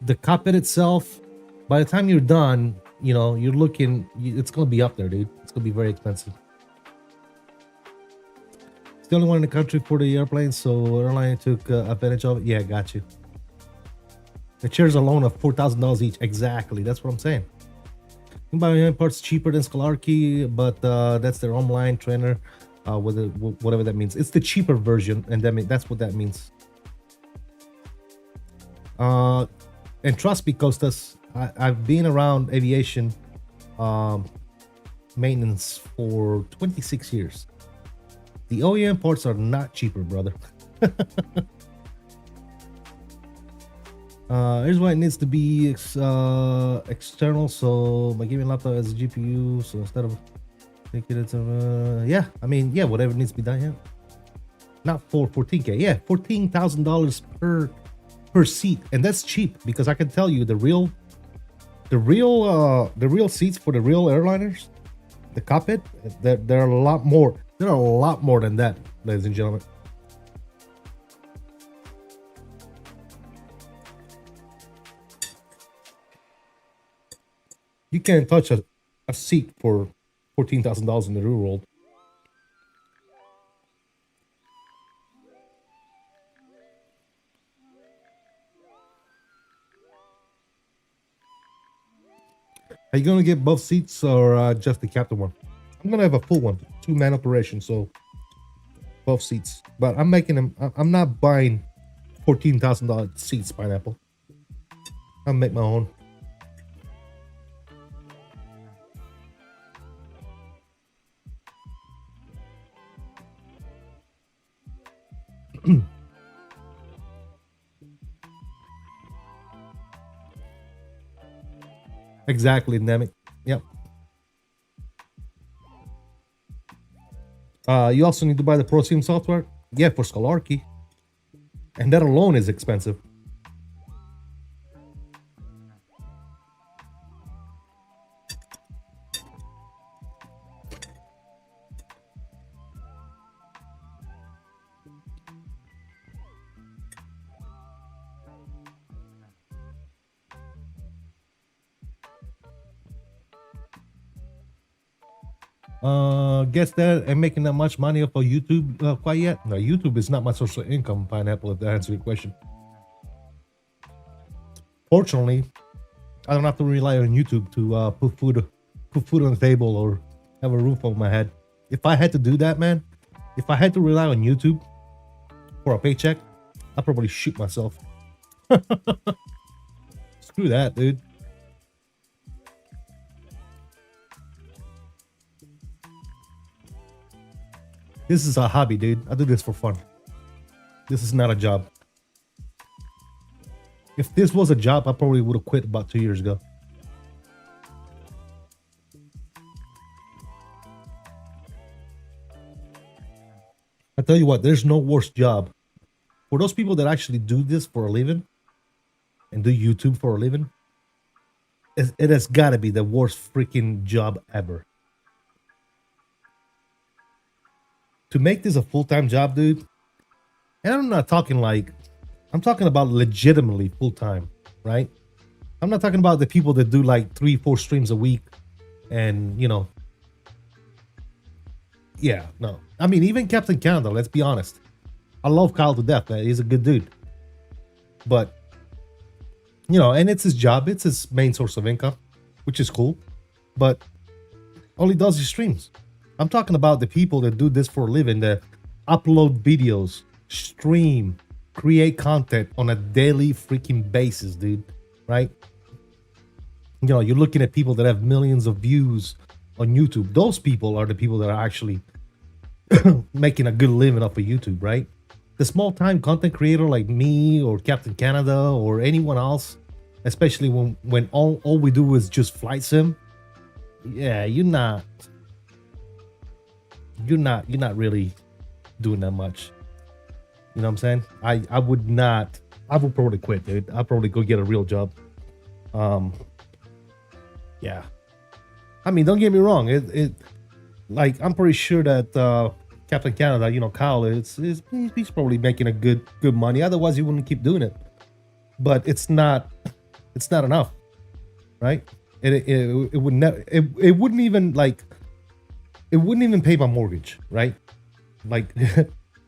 the cockpit itself, by the time you're done, you know, you're looking, it's going to be up there, dude. It's going to be very expensive. It's the only one in the country for the airplane, so Airline took advantage of it. Yeah, got you. The chairs alone are $4,000 each. Exactly. That's what I'm saying. You can buy your parts cheaper than Scholarchy, but that's their online trainer, whatever that means. It's the cheaper version, and that's what that means. And trust me, Costas, I've been around aviation maintenance for 26 years. The OEM parts are not cheaper, brother. Here's why it needs to be external. So my gaming laptop has a GPU. So instead of taking it to, yeah, I mean, yeah, whatever needs to be done. Yeah, not for 14K. Yeah, $14,000 per seat, and that's cheap because I can tell you the real seats for the real airliners, the cockpit, they're a lot more. They're a lot more than that, ladies and gentlemen. You can't touch a seat for $14,000 in the real world. Are you gonna get both seats or just the captain one? I'm gonna have a full one, 2-man operation, so both seats. But I'm making them. I'm not buying $14,000 seats, Pineapple. I'll make my own. Exactly, Nemic. Yep. You also need to buy the ProSim software. Yeah, for Scholarkey. And that alone is expensive. Guess that and making that much money off of YouTube quite yet? No, YouTube is not my source of income, Pineapple, if that answers your question. Fortunately, I don't have to rely on YouTube to put food on the table or have a roof over my head. If I had to do that, man, if I had to rely on YouTube for a paycheck, I'd probably shoot myself. Screw that, dude. This is a hobby, dude. I do this for fun. This is not a job. If this was a job, I probably would have quit about 2 years ago. I tell you what, there's no worse job. For those people that actually do this for a living and do YouTube for a living, it has got to be the worst freaking job ever. To make this a full-time job, dude, and I'm not talking like, I'm talking about legitimately full-time, right? I'm not talking about the people that do like 3-4 streams a week and, you know, yeah, no. I mean, even Captain Canada, let's be honest. I love Kyle to death, man. He's a good dude. But, you know, and it's his job. It's his main source of income, which is cool. But all he does is streams. I'm talking about the people that do this for a living, that upload videos, stream, create content on a daily freaking basis, dude, right? You know, you're looking at people that have millions of views on YouTube. Those people are the people that are actually making a good living off of YouTube, right? The small-time content creator like me or Captain Canada or anyone else, especially when all we do is just flight sim, yeah, you're not really doing that much. You know what I'm saying? I would probably quit, dude. I'd probably go get a real job. Yeah. I mean, don't get me wrong. It like, I'm pretty sure that Captain Canada, you know, Kyle, he's probably making a good money. Otherwise, he wouldn't keep doing it. But it's not enough, right? It wouldn't even pay my mortgage, right? Like,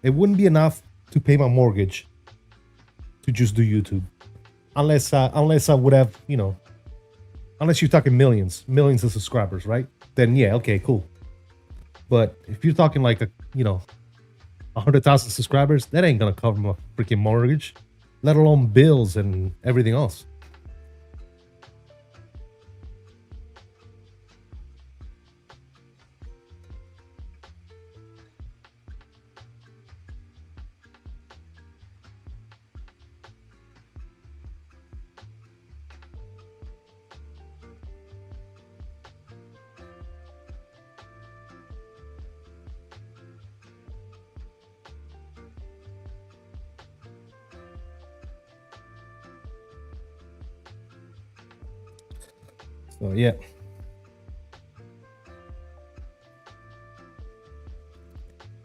it wouldn't be enough to pay my mortgage to just do YouTube, unless I would have, you know, unless you're talking millions of subscribers, right? Then yeah, okay, cool. But if you're talking like 100,000 subscribers, that ain't gonna cover my freaking mortgage, let alone bills and everything else. So yeah.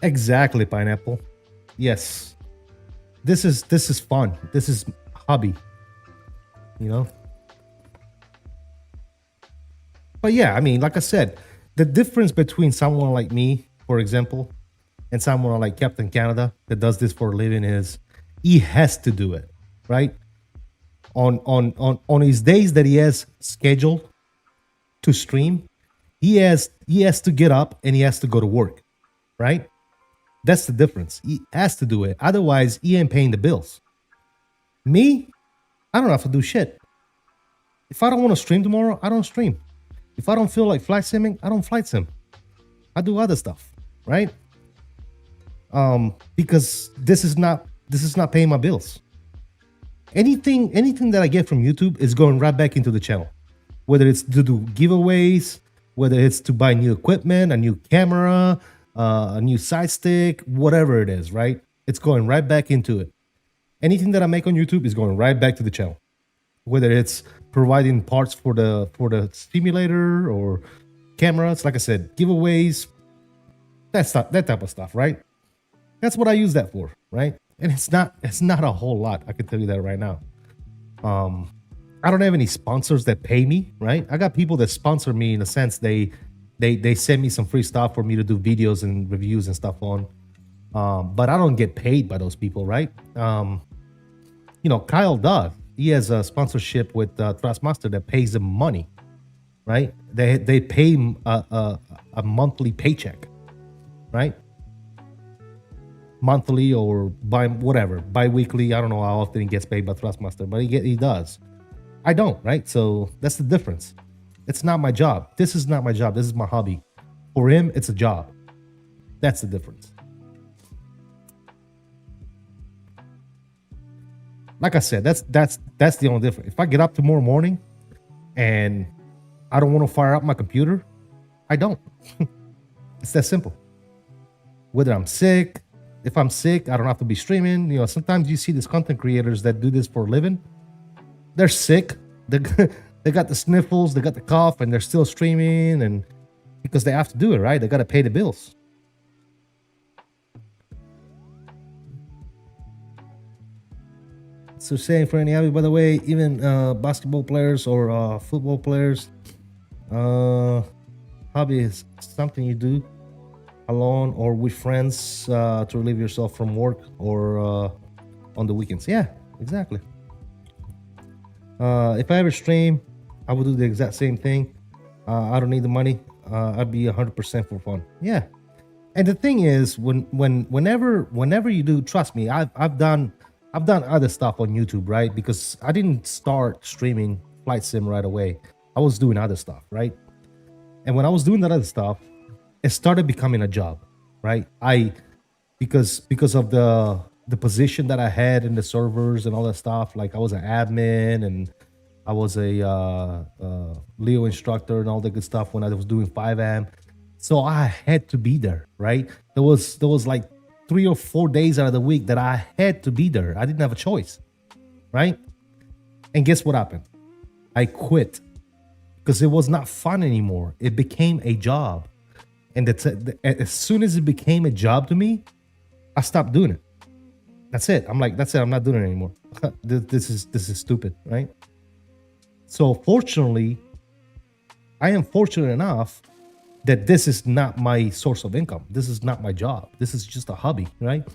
Exactly, Pineapple. Yes. This is fun. This is hobby. You know? But yeah, I mean, like I said, the difference between someone like me, for example, and someone like Captain Canada that does this for a living is he has to do it, right? On his days that he has scheduled, to stream, he has to get up and he has to go to work, right? That's the difference. He has to do it. Otherwise, he ain't paying the bills. Me, I don't have to do shit. If I don't want to stream tomorrow, I don't stream. If I don't feel like flight simming, I don't flight sim. I do other stuff, right? Because this is not paying my bills. Anything that I get from YouTube is going right back into the channel. Whether it's to do giveaways, whether it's to buy new equipment, a new camera, a new side stick, whatever it is, right? It's going right back into it. Anything that I make on YouTube is going right back to the channel. Whether it's providing parts for the simulator or cameras, like I said, giveaways, that type of stuff, right? That's what I use that for, right? And it's not a whole lot. I can tell you that right now. I don't have any sponsors that pay me, right? I got people that sponsor me in a sense. They send me some free stuff for me to do videos and reviews and stuff on. But I don't get paid by those people, right? Kyle does. He has a sponsorship with Thrustmaster that pays him money, right? They pay him a monthly paycheck, right? Monthly or bi-weekly. I don't know how often he gets paid by Thrustmaster, but he does. I don't, right? So that's the difference. It's not my job. This is not my job. This is my hobby. For him, it's a job. That's the difference. Like I said, that's the only difference. If I get up tomorrow morning and I don't want to fire up my computer, I don't. It's that simple. Whether I'm sick, if I'm sick, I don't have to be streaming. Sometimes you see these content creators that do this for a living. They're sick. They got the sniffles, they got the cough, and they're still streaming, and because they have to do it, right? They got to pay the bills. So saying for any hobby, by the way, even basketball players or football players, hobby is something you do alone or with friends to relieve yourself from work or on the weekends. Yeah, exactly. If I ever stream, I would do the exact same thing. I don't need the money. I'd be 100% for fun. Yeah. And the thing is, whenever you do, trust me, I've done other stuff on YouTube, right? Because I didn't start streaming flight sim right away. I was doing other stuff, right? And when I was doing that other stuff, it started becoming a job, right? Because of the position that I had in the servers and all that stuff. Like I was an admin and I was a Leo instructor and all the good stuff when I was doing 5am. So I had to be there, right? There was like 3 or 4 days out of the week that I had to be there. I didn't have a choice, right? And guess what happened? I quit because it was not fun anymore. It became a job. And as soon as it became a job to me, I stopped doing it. That's it. I'm like, that's it. I'm not doing it anymore. This is stupid, right? So fortunately, I am fortunate enough that this is not my source of income. This is not my job. This is just a hobby, right?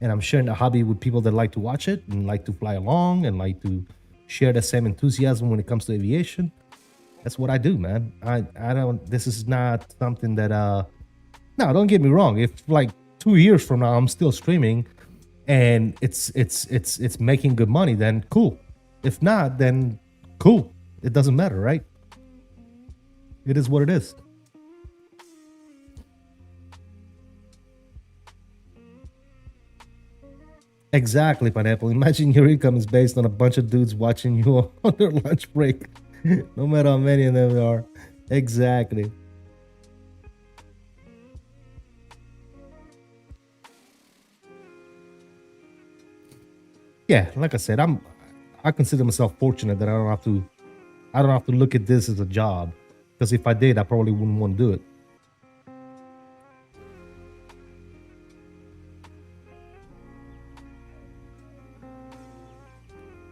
And I'm sharing a hobby with people that like to watch it and like to fly along and like to share the same enthusiasm when it comes to aviation. That's what I do, man. I don't, this is not something that, no, don't get me wrong. If like 2 years from now, I'm still streaming and it's making good money, then cool. If not, then cool. It doesn't matter, right? It is what it is. Exactly, Pineapple. Imagine your income is based on a bunch of dudes watching you on their lunch break. No matter how many of them there are. Exactly. Yeah, like I said, I consider myself fortunate that I don't have to look at this as a job. Because if I did, I probably wouldn't want to do it.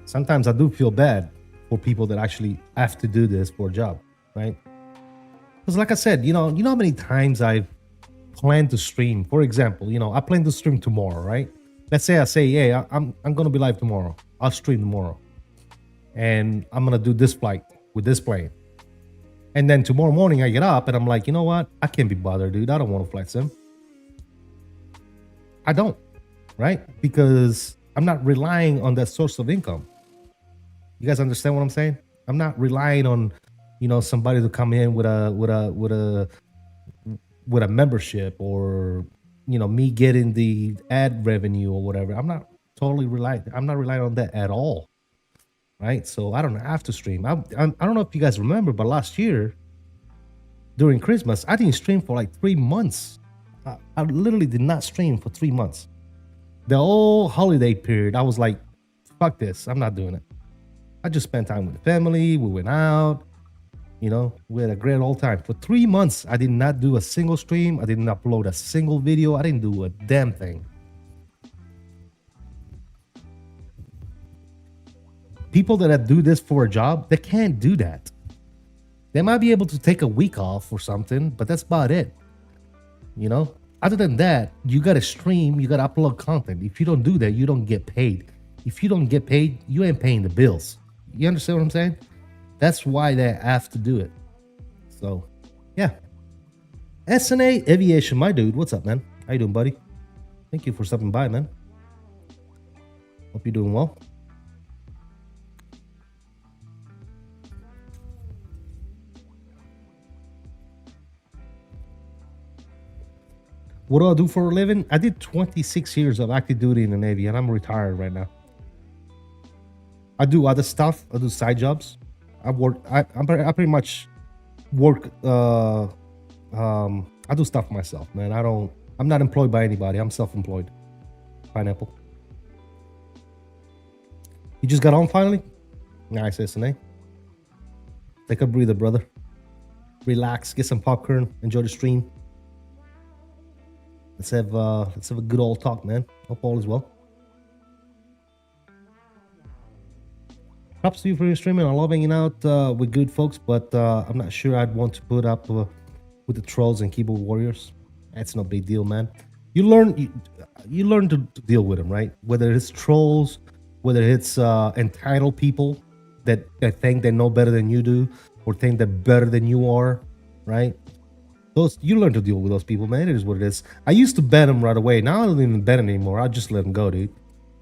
Sometimes I do feel bad for people that actually have to do this for a job, right? Because like I said, you know how many times I've planned to stream. For example, I plan to stream tomorrow, right? Let's say I say, hey, I'm gonna be live tomorrow. I'll stream tomorrow. And I'm gonna do this flight with this plane. And then tomorrow morning I get up and I'm like, you know what? I can't be bothered, dude. I don't want to fly sim. I don't, right? Because I'm not relying on that source of income. You guys understand what I'm saying? I'm not relying on, you know, somebody to come in with a membership, or, you know, me getting the ad revenue or whatever. I'm not relying on that at all. Right? So I don't have to stream. I don't know if you guys remember, but last year during Christmas, I didn't stream for like 3 months. I literally did not stream for 3 months. The whole holiday period, I was like, fuck this. I'm not doing it. I just spent time with the family. We went out. You know, we had a great old time. For 3 months, I did not do a single stream. I didn't upload a single video. I didn't do a damn thing. People that do this for a job, they can't do that. They might be able to take a week off or something, but that's about it. You know, other than that, you got to stream, you got to upload content. If you don't do that, you don't get paid. If you don't get paid, you ain't paying the bills. You understand what I'm saying? That's why they have to do it. So, yeah. SNA Aviation, my dude. What's up, man? How you doing, buddy? Thank you for stopping by, man. Hope you're doing well. What do I do for a living? I did 26 years of active duty in the Navy, and I'm retired right now. I do other stuff. I do side jobs. I pretty much work. I do stuff myself, man. I'm not employed by anybody. I'm self-employed. Pineapple. You just got on finally? Nice, SNA. Take a breather, brother. Relax. Get some popcorn. Enjoy the stream. Let's have a good old talk, man. Hope all is well. Props to you for your streaming. I love hanging out with good folks, but I'm not sure I'd want to put up with the trolls and keyboard warriors. That's no big deal, man. You learn to deal with them, right? Whether it's trolls, whether it's entitled people that think they know better than you do, or think they're better than you are, right? You learn to deal with those people, man. It is what it is. I used to ban them right away. Now I don't even ban them anymore. I just let them go, dude.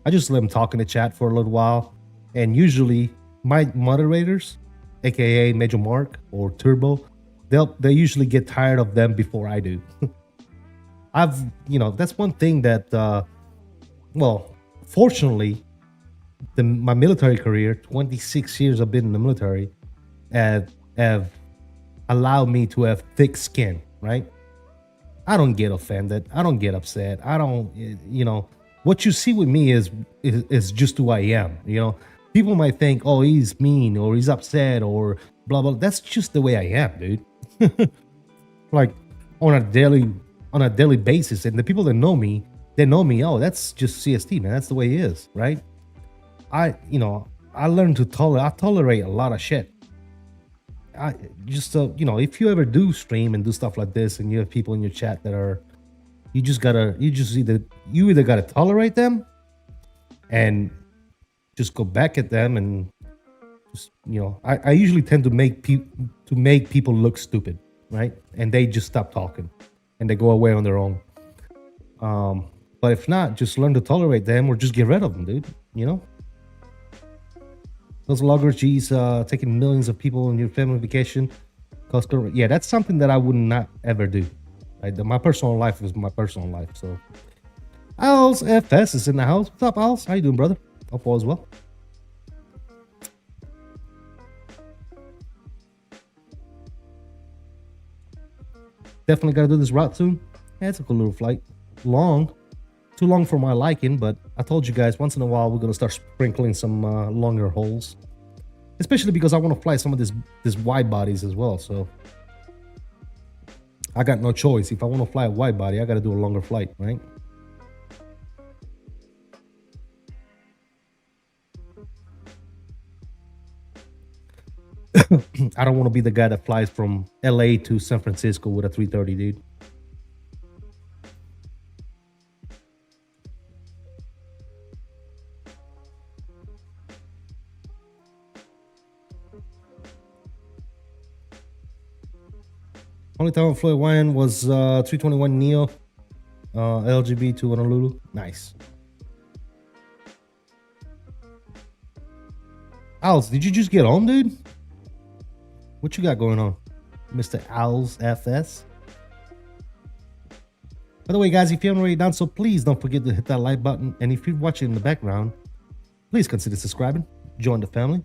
I just let them talk in the chat for a little while. And usually my moderators, aka Major Mark or Turbo, they usually get tired of them before I do. That's one thing that, fortunately, my military career, 26 years I've been in the military, have allowed me to have thick skin, right? I don't get offended. I don't get upset. I don't, what you see with me is just who I am. People might think, oh, he's mean or he's upset or blah, blah. That's just the way I am, dude. Like on a daily basis. And the people that know me, they know me. Oh, that's just CST, man. That's the way he is, right? I learned to tolerate a lot of shit. I just if you ever do stream and do stuff like this and you have people in your chat that are you either gotta tolerate them and just go back at them and just I usually tend to make people look stupid, right? And they just stop talking and they go away on their own. But if not, just learn to tolerate them or just get rid of them, dude. Those loggers, geez, taking millions of people on your family vacation. Yeah, that's something that I would not ever do. Right? My personal life is my personal life. So, Al's FS is in the house. What's up, Al's? How you doing, brother? Hope all is well. Definitely got to do this route soon. Yeah, it's a cool little flight. Too long for my liking, but I told you guys once in a while we're gonna start sprinkling some longer holes, especially because I want to fly some of this wide bodies as well. So I got no choice. If I want to fly a wide body, I got to do a longer flight, right? I don't want to be the guy that flies from LA to San Francisco with a 330, dude. Only time I flew Hawaiian was 321 Neo, LGB to Honolulu. Nice. Owls, did you just get home, dude? What you got going on, Mr. Owls FS? By the way, guys, if you haven't already done so, please don't forget to hit that like button. And if you're watching in the background, please consider subscribing. Join the family.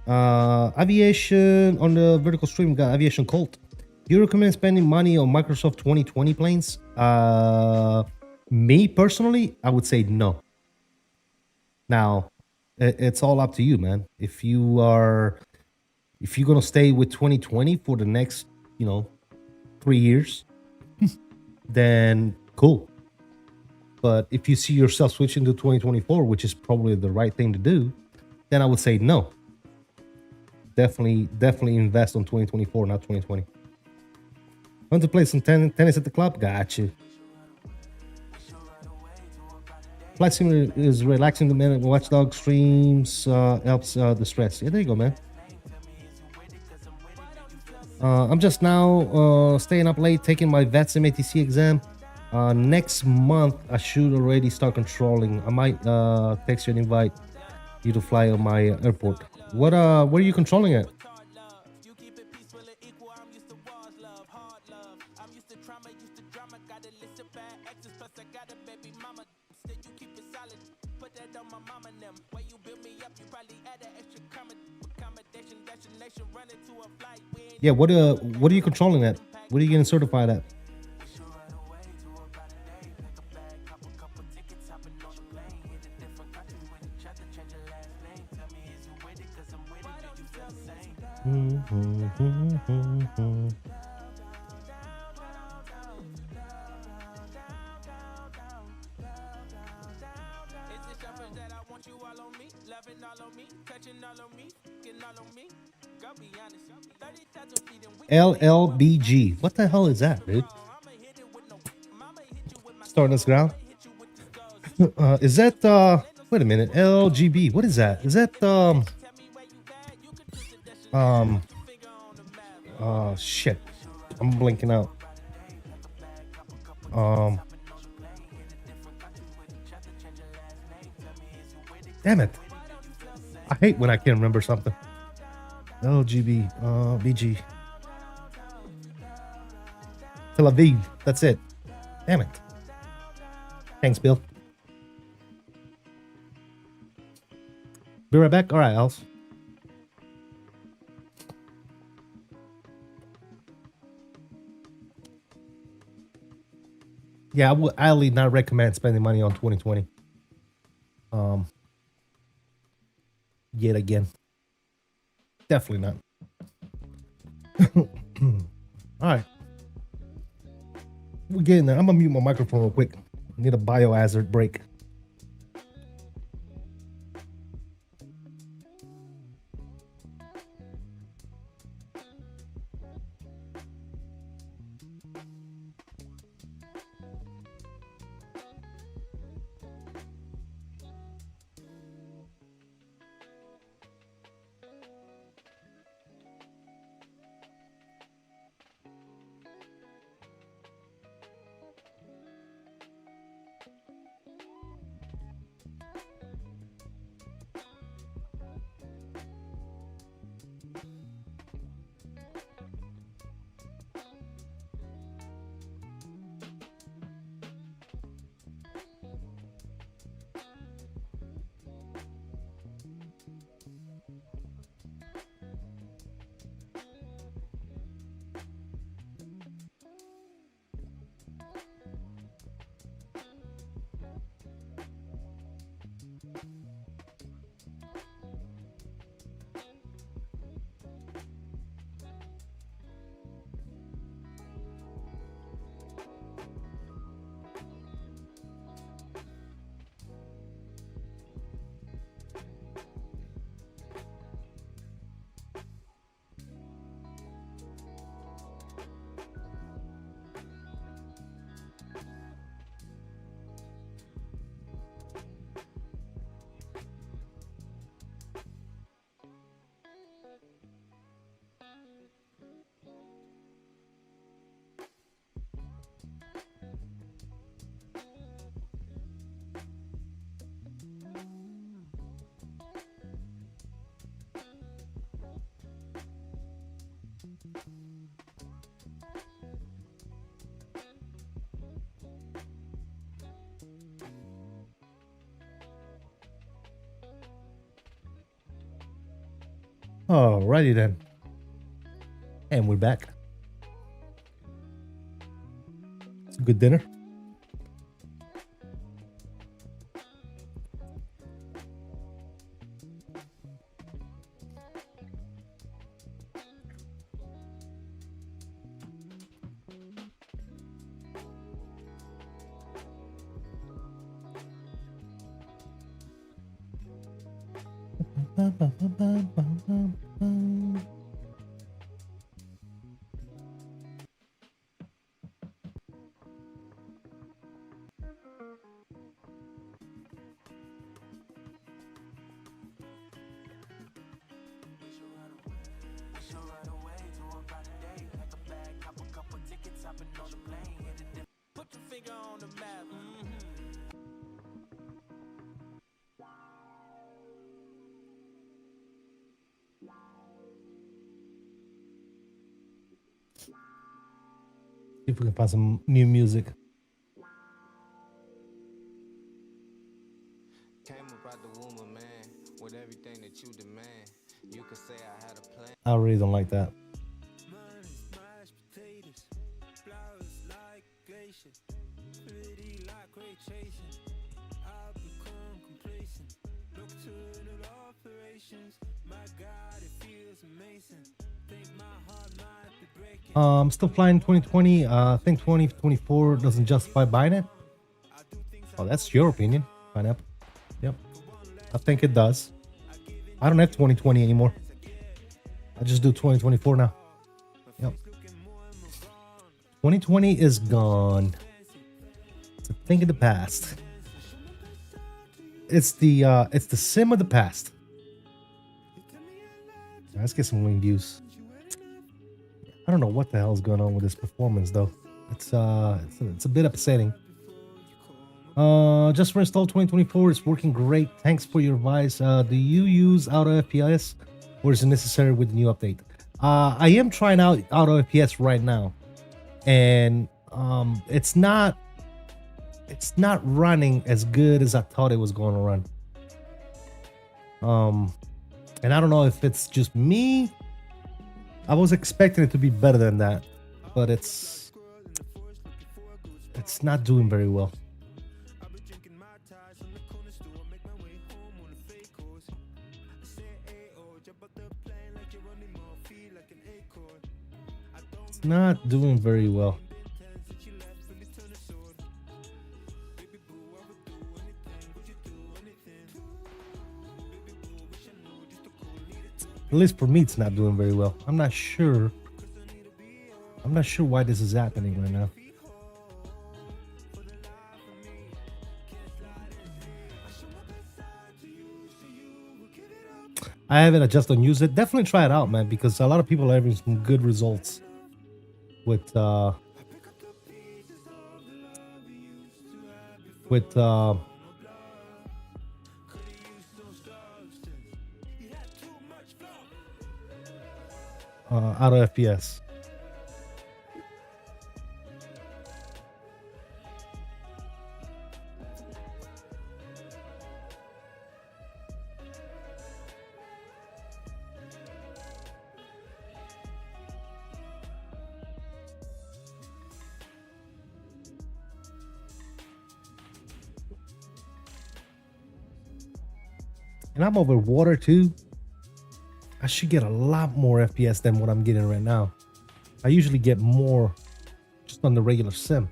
Aviation on the vertical stream, we got Aviation Colt. Do you recommend spending money on Microsoft 2020 planes? Me personally, I would say no. Now, it's all up to you, man. If you're gonna stay with 2020 for the next, 3 years, then cool. But if you see yourself switching to 2024, which is probably the right thing to do, then I would say no. Definitely invest on 2024, not 2020. Want to play some tennis at the club? Got you. Flight Simulator is relaxing the minute. Watchdog streams helps the stress. Yeah, there you go, man. I'm just now staying up late taking my VETSIM ATC exam. Next month, I should already start controlling. I might text you and invite you to fly on my airport. Where are you controlling at? Yeah, what are you controlling at? What are you getting certified at? LLBG. What the hell is that, dude? Starting us ground. Is that wait a minute, LGB? What is that? Is that shit. I'm blinking out. Damn it. I hate when I can't remember something. LGB, BG. Tel Aviv. That's it. Damn it. Thanks, Bill. Be right back. All right, Alf. Yeah, I would highly not recommend spending money on 2020. Yet again. Definitely not. All right. We're getting there. I'm gonna mute my microphone real quick. Need a biohazard break. Alrighty then. And we're back. It's a good dinner. See if we can find some new music. Came about the womb of man with everything that you demand. You could say I had a plan. I really don't like that. I'm still flying 2020. I think 2024 doesn't justify buying it. Oh, that's your opinion, Pineapple. Yep, I think it does. I don't have 2020 anymore. I just do 2024 now. Yep. 2020 is gone. It's a thing of the past. It's the sim of the past. Let's get some wing views. I don't know what the hell is going on with this performance though. It's a bit upsetting. Just installed 2024. It's working great. Thanks for your advice. Do you use auto FPS or is it necessary with the new update? I am trying out auto FPS right now, and it's not running as good as I thought it was going to run. And I don't know if it's just me. I was expecting it to be better than that, but it's not doing very well. It's not doing very well. At least for me, it's not doing very well. I'm not sure why this is happening right now. I haven't adjusted and used it. Definitely try it out, man, because a lot of people are having some good results with auto FPS. And I'm over water too. I should get a lot more FPS than what I'm getting right now. I usually get more just on the regular sim.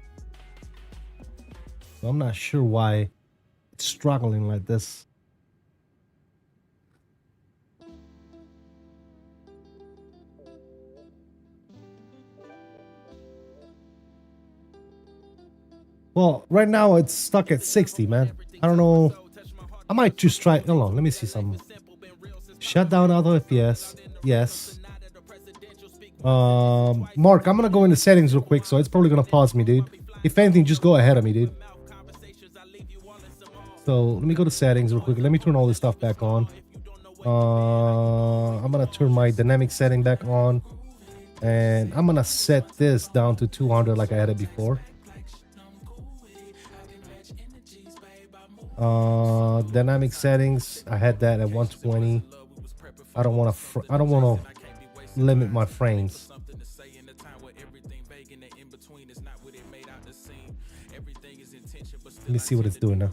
So I'm not sure why it's struggling like this. Well, right now it's stuck at 60, man. I don't know. I might just try. Hold on, let me see something. Shut down auto FPS. Yes. Mark, I'm gonna go into settings real quick, so it's probably gonna pause me, dude. If anything, just go ahead of me, dude. So let me go to settings real quick. Let me turn all this stuff back on. I'm gonna turn my dynamic setting back on, and I'm gonna set this down to 200 like I had it before. Dynamic settings, I had that at 120. I don't want to limit my frames. Let me see what it's doing now.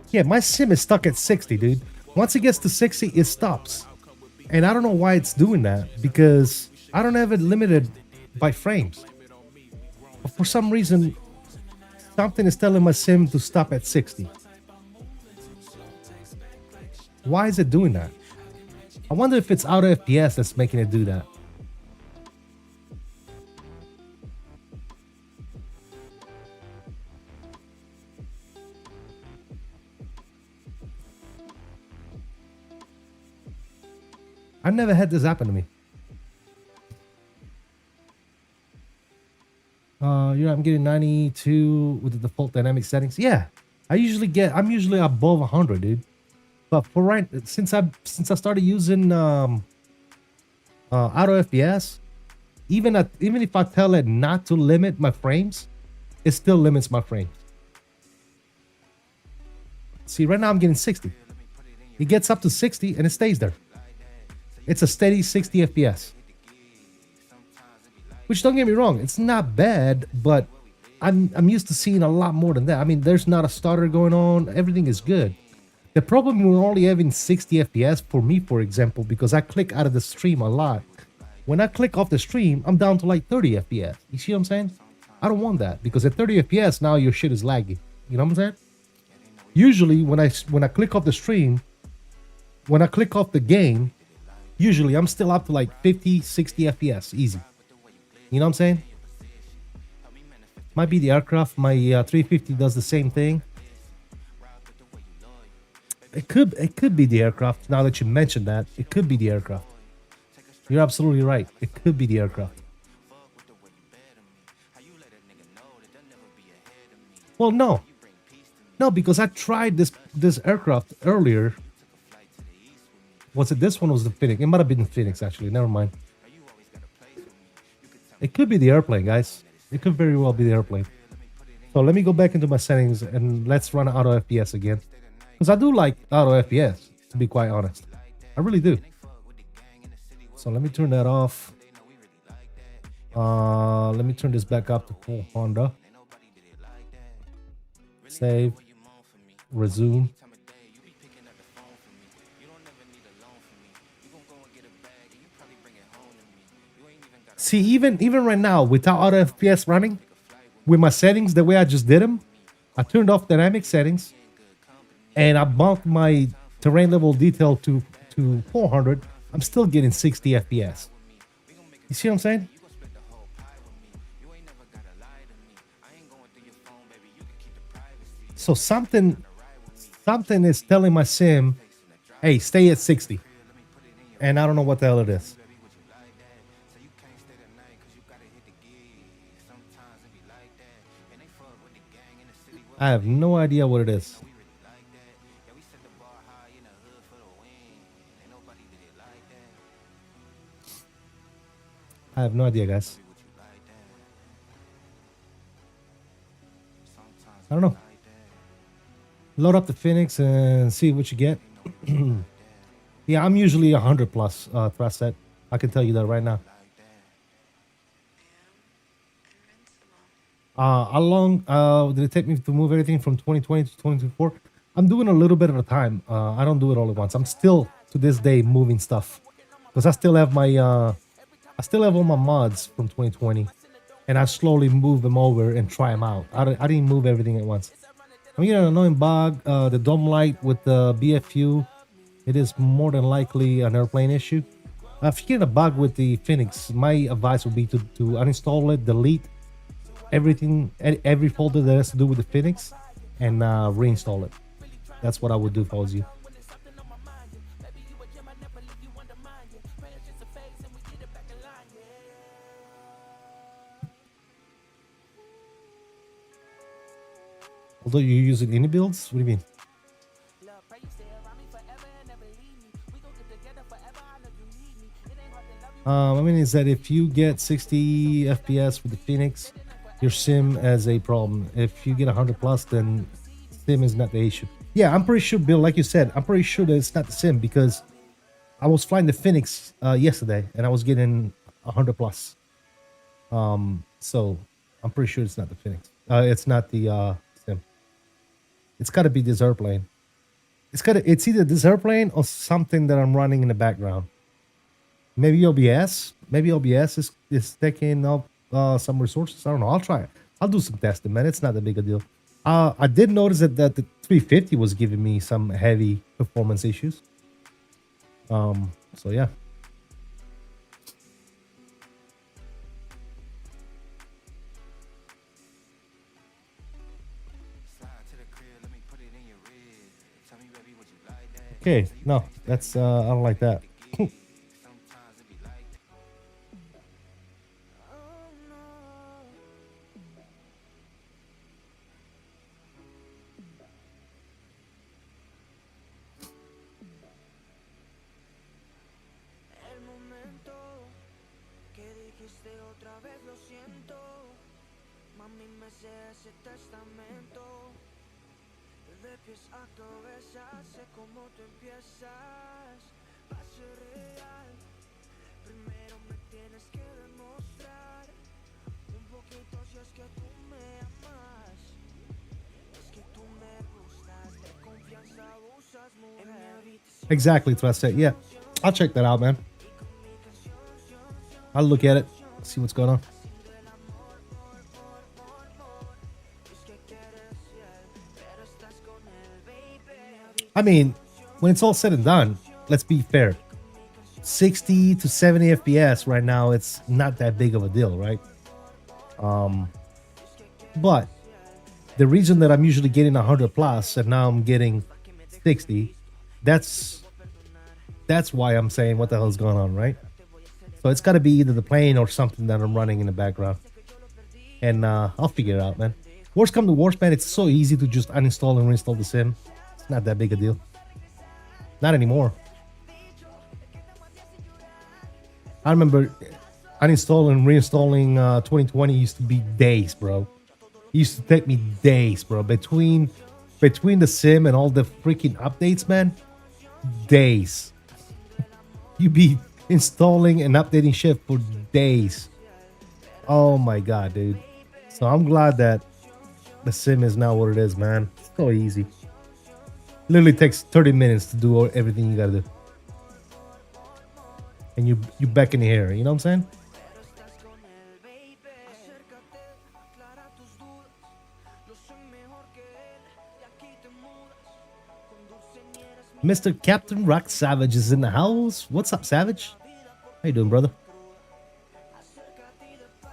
Yeah, my sim is stuck at 60, dude. Once it gets to 60, it stops. And I don't know why it's doing that, because I don't have it limited by frames. But for some reason, something is telling my sim to stop at 60. Why is it doing that? I wonder if it's out of FPS that's making it do that. I've never had this happen to me. Yeah, I'm getting 92 with the default dynamic settings. Yeah, I'm usually above 100, dude. But for right, since I started using auto FPS, even if I tell it not to limit my frames, it still limits my frames. See, right now I'm getting 60. It gets up to 60 and it stays there. It's a steady 60 FPS. Which, don't get me wrong, it's not bad, but I'm used to seeing a lot more than that. I mean, there's not a stutter going on. Everything is good. The problem we're only having 60 FPS for me, for example, because I click out of the stream a lot. When I click off the stream, I'm down to like 30 FPS. You see what I'm saying? I don't want that, because at 30 FPS now your shit is laggy. You know what I'm saying? Usually when I click off the stream, when I click off the game, usually I'm still up to like 50, 60 FPS, easy. You know what I'm saying? Might be the aircraft. My 350 does the same thing. It could be the aircraft. Now that you mentioned that, it could be the aircraft. You're absolutely right. It could be the aircraft. Well, no, because I tried this aircraft earlier. Was it this one? Or was the Phoenix? It might have been the Phoenix, actually. Never mind. It could be the airplane, guys. It could very well be the airplane. So let me go back into my settings and let's run auto FPS again. Because I do like auto FPS, to be quite honest. I really do. So let me turn that off. Let me turn this back up to full Honda. Save. Resume. See, even right now, without auto FPS running, with my settings the way I just did them, I turned off dynamic settings, and I bumped my terrain level detail to 400. I'm still getting 60 FPS. You see what I'm saying? So something is telling my sim, hey, stay at 60. And I don't know what the hell it is. I have no idea what it is. I have no idea, guys. I don't know. Load up the Phoenix and see what you get. Yeah, I'm usually 100 plus thrust set. I can tell you that right now. How long did it take me to move everything from 2020 to 2024? I'm doing a little bit at a time. I don't do it all at once. I'm still to this day moving stuff because I still have my I still have all my mods from 2020, and I slowly move them over and try them out. I didn't move everything at once. I'm getting an annoying bug. The dome light with the BFU, it is more than likely an airplane issue. If you get a bug with the Phoenix, my advice would be to uninstall it, delete everything, every folder that has to do with the Phoenix, and reinstall it. That's what I would do if I was you. Although you're using iniBuilds? What do you mean? I mean, is that if you get 60 FPS with the Phoenix, your sim as a problem. If you get 100 plus, then sim is not the issue. Yeah, I'm pretty sure, Bill, like you said, I'm pretty sure that it's not the sim because I was flying the Phoenix yesterday and I was getting 100 plus. So I'm pretty sure it's not the Phoenix. It's not the sim. It's got to be this airplane. It's either this airplane or something that I'm running in the background. Maybe OBS. Maybe OBS is taking up some resources. I don't know. I'll try it. I'll do some testing, man. It's not that big a deal. I did notice that the 350 was giving me some heavy performance issues. So yeah. Okay, no, that's I don't like that. Exactly, that's what I said. Yeah, I'll check that out, man. I'll look at it, see what's going on. I mean, when it's all said and done, let's be fair. 60 to 70 FPS right now, it's not that big of a deal, right? But the reason that I'm usually getting 100 plus and now I'm getting 60, that's why I'm saying what the hell is going on, right? So it's got to be either the plane or something that I'm running in the background. And I'll figure it out, man. Worst come to worst, man, it's so easy to just uninstall and reinstall the sim. It's not that big a deal. Not anymore. I remember uninstalling and reinstalling 2020 used to be days, bro. It used to take me days, bro. Between the sim and all the freaking updates, man, days. You be installing and updating shit for days. Oh my god, dude. So I'm glad that the sim is now what it is, man. It's so easy. Literally takes 30 minutes to do everything you gotta do. And you back in the air, you know what I'm saying? Mr. Captain Rock Savage is in the house. What's up, Savage? How you doing, brother?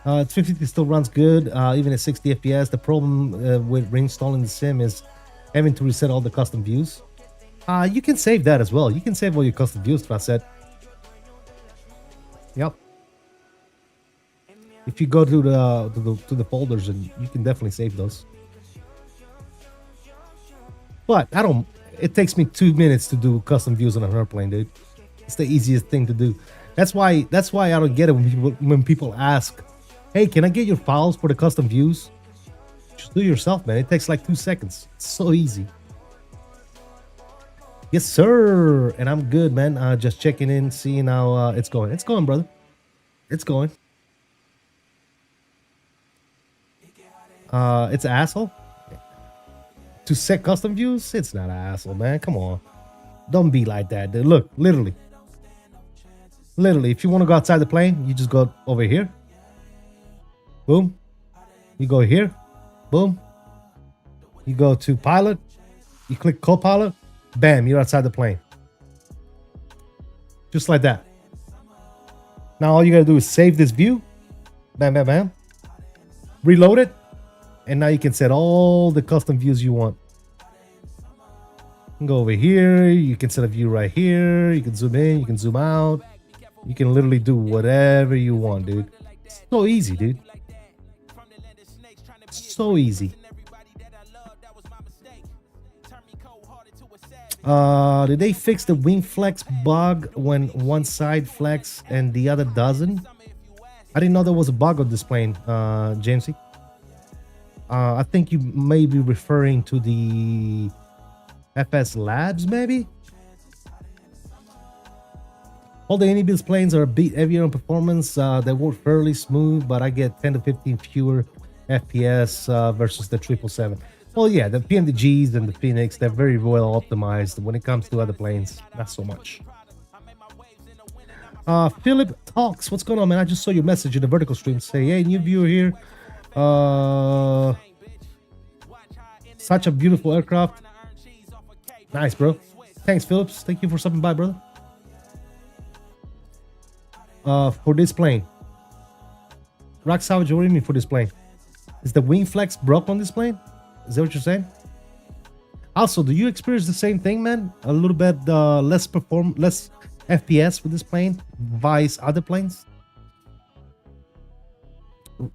350 still runs good, even at 60 FPS. The problem with reinstalling the sim is having to reset all the custom views. You can save that as well. You can save all your custom views, I said. Yep. If you go to the folders, and you can definitely save those. But I don't. It takes me 2 minutes to do custom views on an airplane, dude. It's the easiest thing to do. That's why I don't get it when people ask, "Hey, can I get your files for the custom views?" Just do it yourself, man. It takes like 2 seconds. It's so easy. Yes, sir. And I'm good, man. Just checking in, seeing how it's going. It's going, brother. It's going. It's an asshole. To set custom views, it's not an asshole, man. Come on. Don't be like that, dude. Look, literally, if you want to go outside the plane, you just go over here. Boom. You go here. Boom. You go to pilot. You click co-pilot. Bam, you're outside the plane. Just like that. Now all you gotta do is save this view. Bam, bam, bam. Reload it. And now you can set all the custom views you want. You can go over here. You can set a view right here. You can zoom in. You can zoom out. You can literally do whatever you want, dude. It's so easy, dude. So easy. Did they fix the wing flex bug when one side flex and the other doesn't? I didn't know there was a bug on this plane, Jamesy. I think you may be referring to the FS Labs, maybe? All the iniBuilds planes are a bit heavier on performance. They work fairly smooth, but I get 10 to 15 fewer FPS versus the 777. Well, yeah, the PMDGs and the Phoenix, they're very well optimized. When it comes to other planes, not so much. Philip Talks, what's going on, man? I just saw your message in the vertical stream. Say, hey, new viewer here. Such a beautiful aircraft. Nice, bro. Thanks, Phillips. Thank you for stopping by, brother. For this plane. Rock Savage, what do you mean for this plane? Is the wing flex broke on this plane? Is that what you're saying? Also, do you experience the same thing, man? A little bit less FPS with this plane, vice other planes?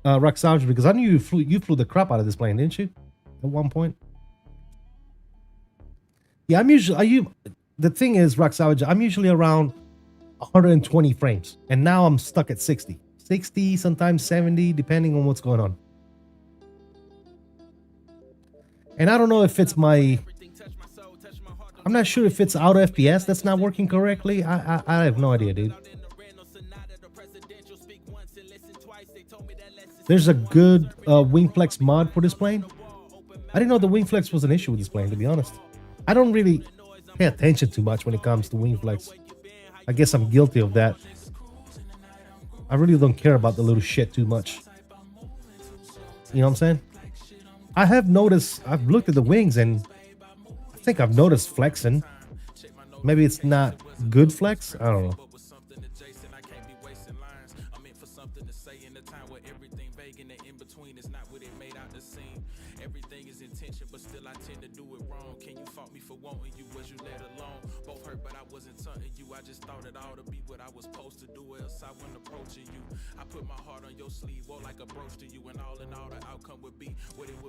Rock Savage, because I knew you flew the crap out of this plane, didn't you? At one point. Yeah, the thing is, Rock Savage, I'm usually around 120 frames, and now I'm stuck at 60, sometimes 70, depending on what's going on. And I don't know if it's I'm not sure if it's auto FPS that's not working correctly. I have no idea, dude. There's a good wing flex mod for this plane. I didn't know the wing flex was an issue with this plane, to be honest. I don't really pay attention too much when it comes to wing flex. I guess I'm guilty of that. I really don't care about the little shit too much. You know what I'm saying? I have noticed, I've looked at the wings and I think I've noticed flexing. Maybe it's not good flex. I don't know.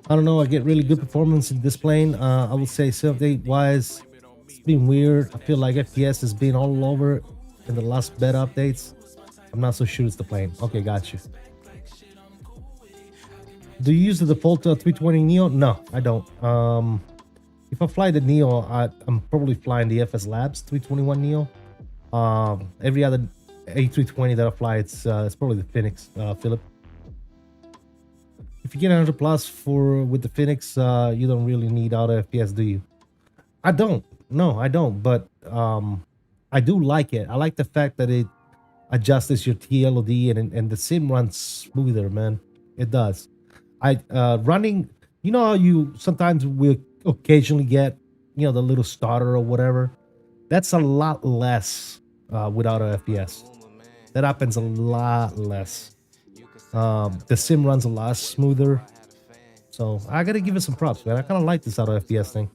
I don't know. I get really good performance in this plane. I would say self-date wise, it's been weird. I feel like FPS has been all over in the last beta updates. I'm not so sure it's the plane. Okay, got you. Do you use the default 320 Neo? No, I don't. If I fly the Neo, I'm probably flying the FS Labs 321 Neo. Every other A320 that I fly, it's probably the Phoenix, Philip. If you get 100 plus with the Phoenix, you don't really need auto FPS, do you? I don't. No, I don't. But I do like it. I like the fact that it adjusts your TLOD and the sim runs smoother, man. It does. Running, you know how you sometimes will occasionally get, you know, the little starter or whatever. That's a lot less without auto FPS. That happens a lot less. The sim runs a lot smoother, so I gotta give it some props, man. I kind of like this auto FPS thing.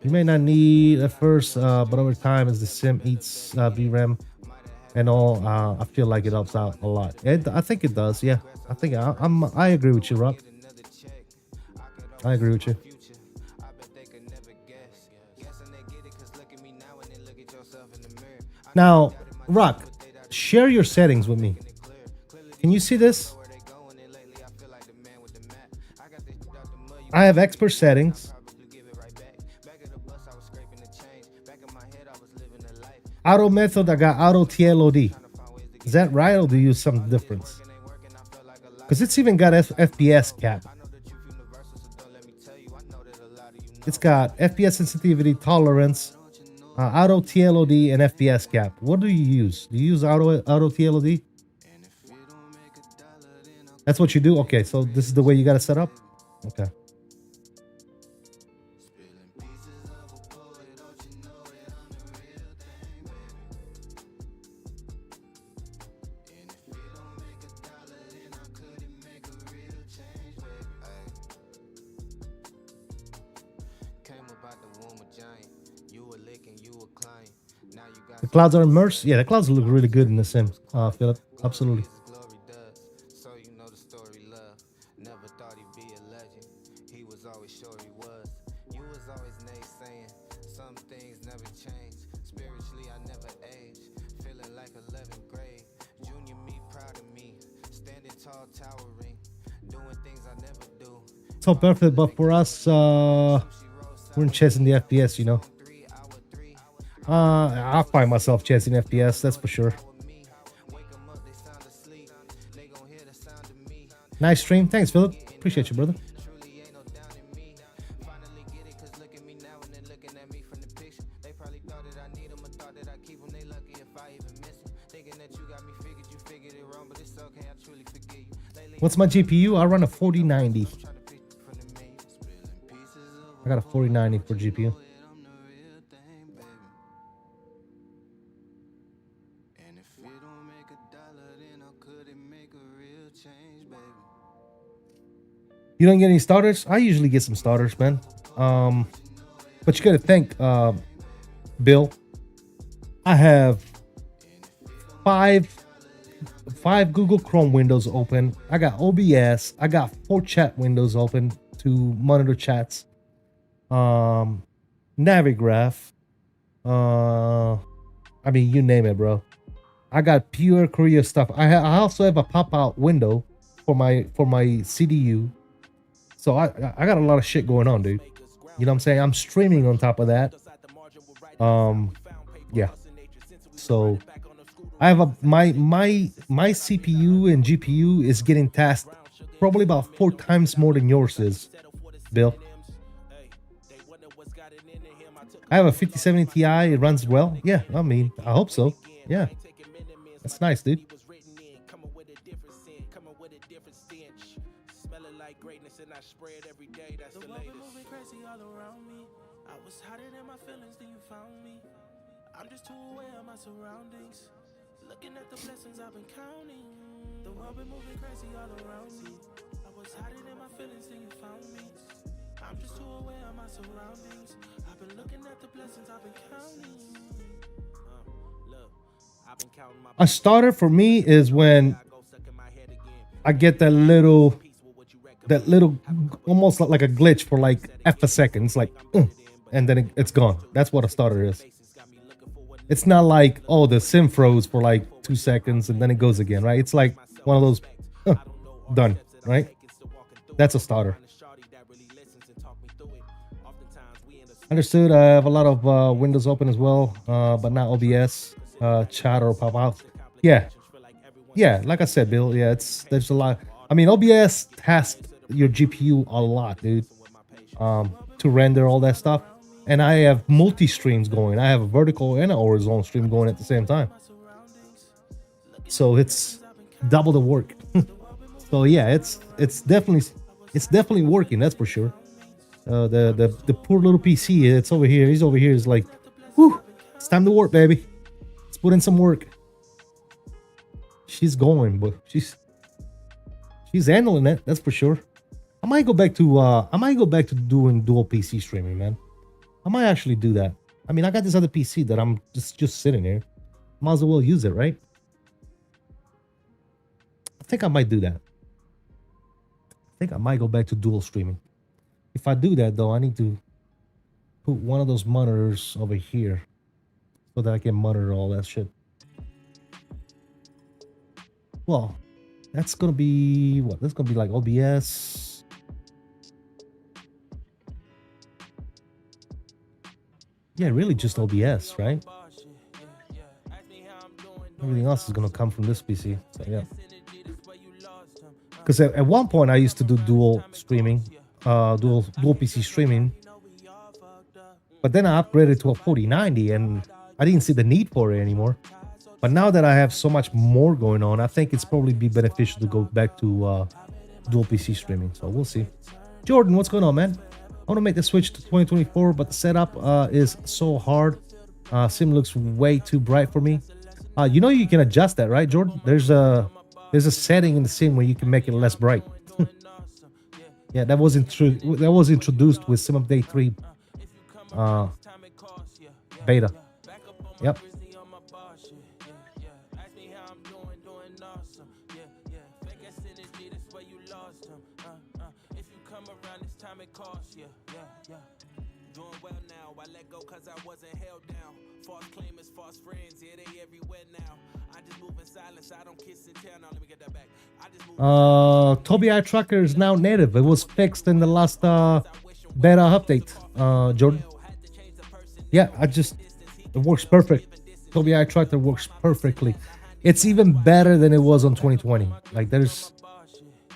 You may not need at first, but over time, as the sim eats VRAM and all, I feel like it helps out a lot. I think it does. Yeah, I think I agree with you, Rock. I agree with you. Now, Rock, share your settings with me. Can you see this? I have expert settings. Auto method, I got auto TLOD. Is that right, or do you use some difference? Because it's even got FPS cap. It's got FPS sensitivity, tolerance, auto TLOD, and FPS cap. What do you use? Do you use auto TLOD? That's what you do? Okay, so this is the way you got to set up? Okay. The clouds are immersed. Yeah, the clouds look really good in the sim, Philip. Absolutely. all towering, doing things I never do. So perfect, but for us, we're chasing the FPS, you know. I'll find myself chasing FPS, that's for sure. Nice stream. Thanks, Philip. Appreciate you, brother. What's my GPU? I run a 4090. I got a 4090 for GPU. You don't get any starters? I usually get some starters, man. But you gotta think, Bill. I have five Google Chrome windows open. I got OBS. I got 4 chat windows open to monitor chats. Navigraph. I mean, you name it, bro. I got pure Korea stuff. I also have a pop-out window for my CDU. So I got a lot of shit going on, dude. You know what I'm saying? I'm streaming on top of that. Yeah. So I have my CPU and GPU is getting tasked probably about 4 times more than yours is, Bill. I have a 5070 Ti. It runs well. Yeah, I mean, I hope so. Yeah. That's nice, dude. I'm just too aware of my surroundings. Looking at the blessings I've been counting. The world been moving crazy all around me. I was hiding in my feelings till you found me. I'm just too aware of my surroundings. I've been looking at the blessings I've been counting. Look, I've been counting my. A starter for me is when I get that little almost like a glitch for like F a second. It's like, and then it's gone. That's what a starter is. It's not like, oh, the sim froze for like 2 seconds and then it goes again, right? It's like one of those, done, right? That's a starter. Understood. I have a lot of windows open as well, but not OBS, chat or pop out. Yeah, like I said, Bill. Yeah, there's a lot. I mean, OBS tasks your GPU a lot, dude, to render all that stuff. And I have multi-streams going. I have a vertical and a horizontal stream going at the same time. So it's double the work. So yeah, it's definitely working, that's for sure. The poor little PC, it's over here. He's over here. It's like, whew, it's time to work, baby. Let's put in some work. She's going, but she's handling it, that's for sure. I might go back to doing dual PC streaming, man. I might actually do that. I mean, I got this other PC that I'm just sitting here. Might as well use it, right? I think I might do that. I think I might go back to dual streaming. If I do that, though, I need to put one of those monitors over here so that I can monitor all that shit. Well, that's going to be what? That's going to be like OBS. Yeah, really just OBS, right? Everything else is going to come from this PC. So, yeah. Because at one point I used to do dual streaming, dual PC streaming. But then I upgraded to a 4090 and I didn't see the need for it anymore. But now that I have so much more going on, I think it's probably be beneficial to go back to dual PC streaming. So we'll see. Jordan, what's going on, man? I want to make the switch to 2024, but the setup is so hard. Sim looks way too bright for me. You know you can adjust that, right, Jordan? There's a setting in the sim where you can make it less bright. Yeah, that was introduced with Sim Update 3 beta. Yep. Doing well now, I let go cause I wasn't held down. False claimers, false friends, yeah, they everywhere now. I just move in silence, I don't kiss and tell. Now let me get that back. I just move Tobii Eye Tracker is now native. It was fixed in the last beta update, Jordan. Yeah, it works perfect. Tobii Eye Tracker works perfectly. It's even better than it was on 2020. Like, there's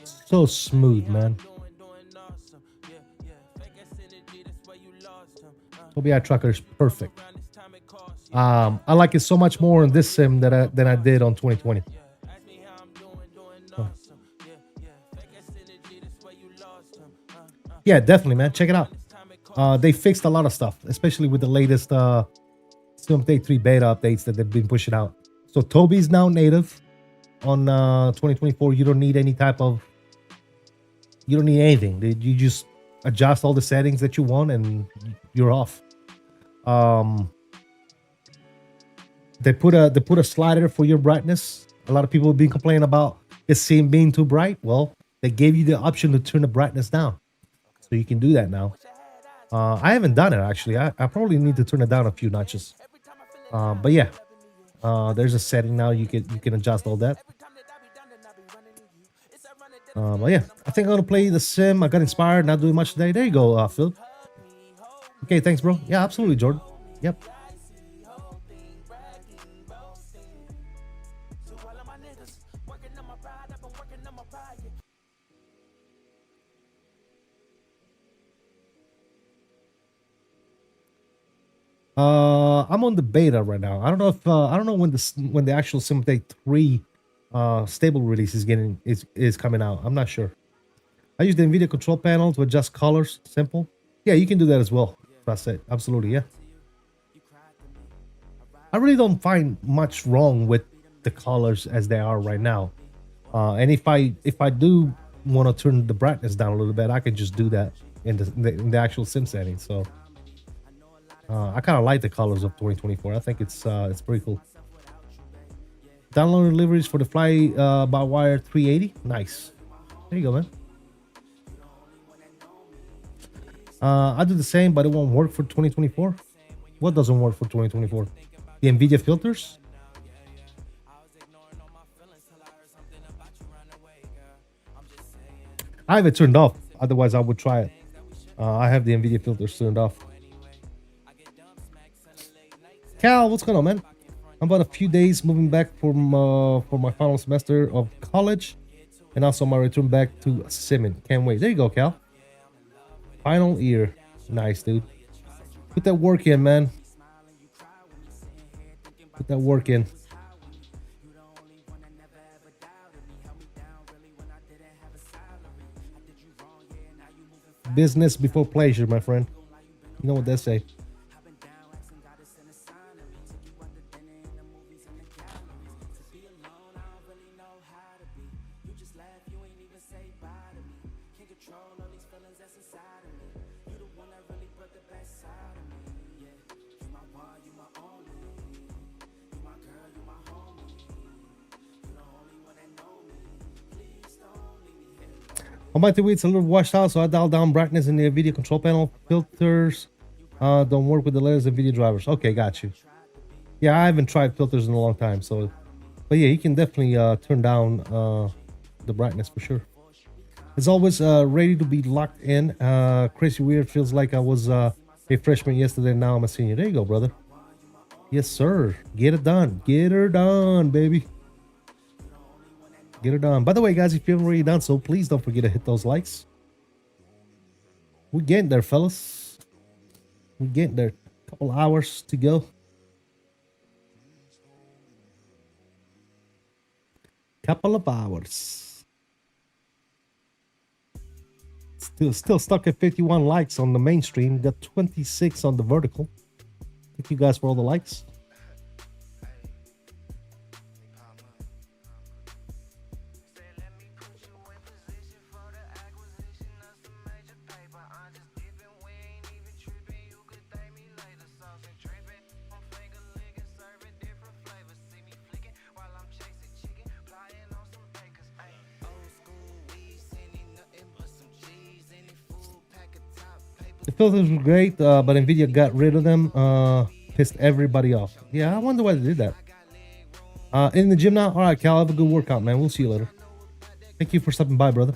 so smooth, man. Tobii Eye Tracker is perfect. I like it so much more in this sim than I did on 2020. Oh. Yeah, definitely, man. Check it out. They fixed a lot of stuff, especially with the latest Sim Update 3 beta updates that they've been pushing out. So Tobii's now native on 2024. You don't need anything. You just adjust all the settings that you want and you're off. They put a slider for your brightness. A lot of people have been complaining about it being too bright. Well, they gave you the option to turn the brightness down, so you can do that now. I haven't done it actually. I probably need to turn it down a few notches. But yeah, there's a setting now you can adjust all that. But yeah, I think I'm gonna play the sim. I got inspired, not doing much today. There you go, Phil. Okay, thanks, bro. Yeah, absolutely, Jordan. Yep. I'm on the beta right now. I don't know if I don't know when the actual Sim Update 3 stable release is coming out. I'm not sure. I use the NVIDIA control panel to adjust colors. Simple. Yeah, you can do that as well. That's it. Absolutely, yeah. I really don't find much wrong with the colors as they are right now. And if I do want to turn the brightness down a little bit, I can just do that in the actual sim settings. So I kind of like the colors of 2024. I think it's pretty cool. Downloading liveries for the fly by wire 380. Nice. There you go, man. I do the same, but it won't work for 2024. What doesn't work for 2024? The NVIDIA filters. I have it turned off. Otherwise, I would try it. I have the NVIDIA filters turned off. Cal, what's going on, man? I'm about a few days moving back for my final semester of college, and also my return back to simming. Can't wait. There you go, Cal. Final year. Nice, dude. Put that work in, man. Put that work in. Business before pleasure, my friend. You know what they say. On my TV, it's a little washed out, so I dialed down brightness in the NVIDIA control panel. Filters don't work with the latest NVIDIA drivers. Okay, got you. Yeah, I haven't tried filters in a long time, so... But yeah, you can definitely turn down the brightness for sure. It's always ready to be locked in. Crazy weird. Feels like I was a freshman yesterday, now I'm a senior. There you go, brother. Yes, sir. Get it done. Get her done, baby. Get it done. By the way, guys, if you haven't already done so, please don't forget to hit those likes. We're getting there, fellas. We're getting there. A couple hours to go. Couple of hours. Still stuck at 51 likes on the mainstream. Got 26 on the vertical. Thank you guys for all the likes. The filters were great, but NVIDIA got rid of them. Pissed everybody off. Yeah, I wonder why they did that. In the gym now? All right, Cal, have a good workout, man. We'll see you later. Thank you for stopping by, brother.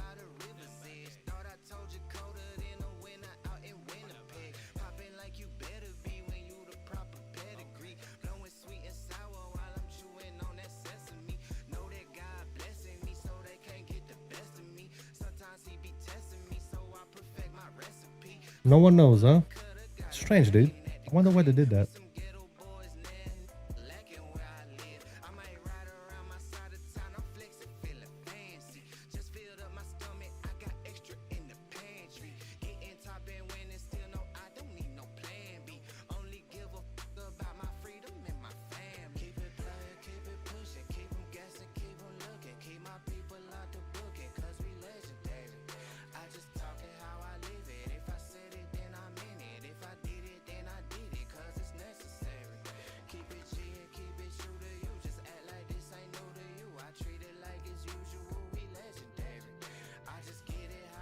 No one knows, huh? Strange, dude. I wonder why they did that.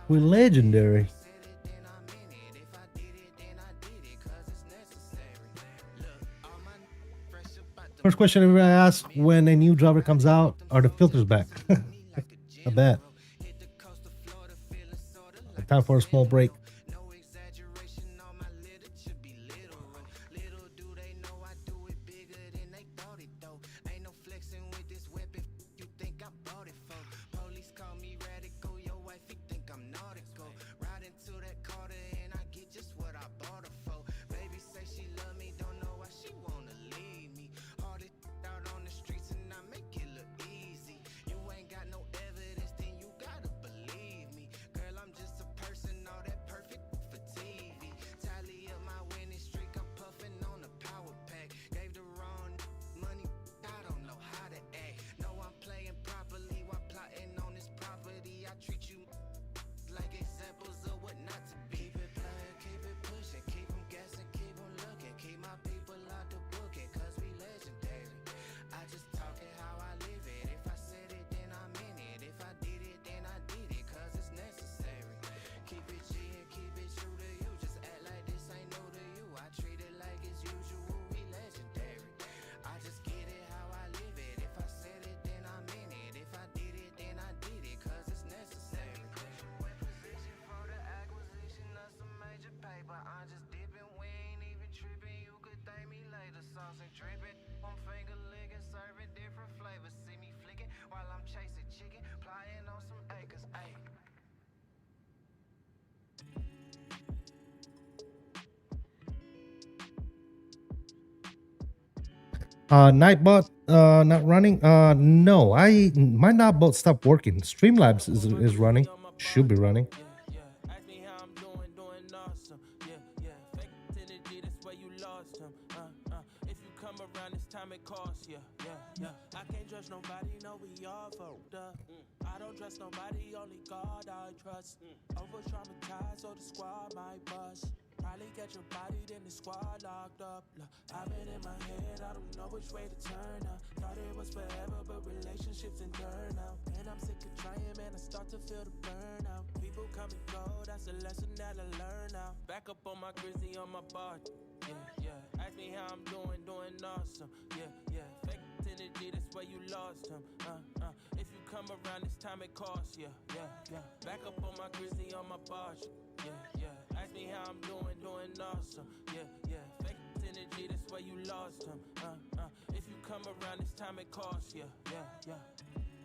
We're legendary. First question everybody asks when a new driver comes out, are the filters back? I bet. Time for a small break. Nightbot not running. No, my Nightbot stopped working. Streamlabs is running. Should be running. I don't trust nobody, only God I trust. Over traumatized, so the squad might bust. Probably catch a body, then the squad locked up. Look, I've been in my head, I don't know which way to turn now. Thought it was forever, but relationships and turn out. And I'm sick of trying, man, I start to feel the burnout. People come and go, that's a lesson that I learn now. Back up on my grizzly, on my bar. Yeah, yeah. Ask me how I'm doing awesome. Yeah, yeah. Fake energy, that's where you lost him. If you come around this time, it costs. Yeah, yeah, yeah. Back up on my grizzly, on my barge. Yeah, yeah. Ask me how I'm doing awesome. Yeah, yeah. Fake energy, that's where you lost him. If you come around this time, it costs. Yeah, yeah, yeah.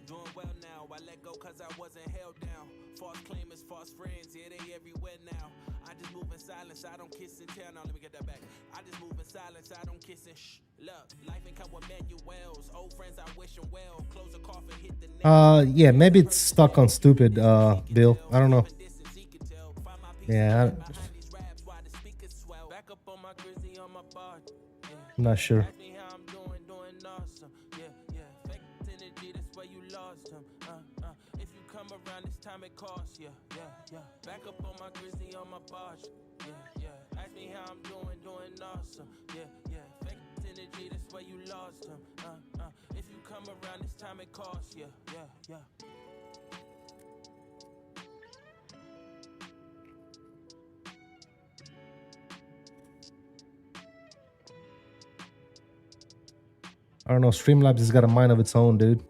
Doing well now, I let go cause I wasn't held down. False claimers, false friends, yeah, they everywhere now. I just move in silence, I don't kiss and tell. Now let me get that back. I just move in silence, I don't kiss and shh. Look, life ain't come with manuals. Old friends, I wish them well. Close a coffin, hit the nail. Yeah, maybe it's stuck on stupid, Bill. I don't know. Yeah, I'm not sure. If you come around this time, it costs. Yeah, yeah, yeah. Back up on my grizzly, on my barge. Yeah, yeah. Ask me how I'm doing awesome. Yeah, yeah. Fake energy, that's where you lost him. If you come around this time, it costs. Yeah, yeah, yeah. I don't know. Streamlabs has got a mind of its own, dude.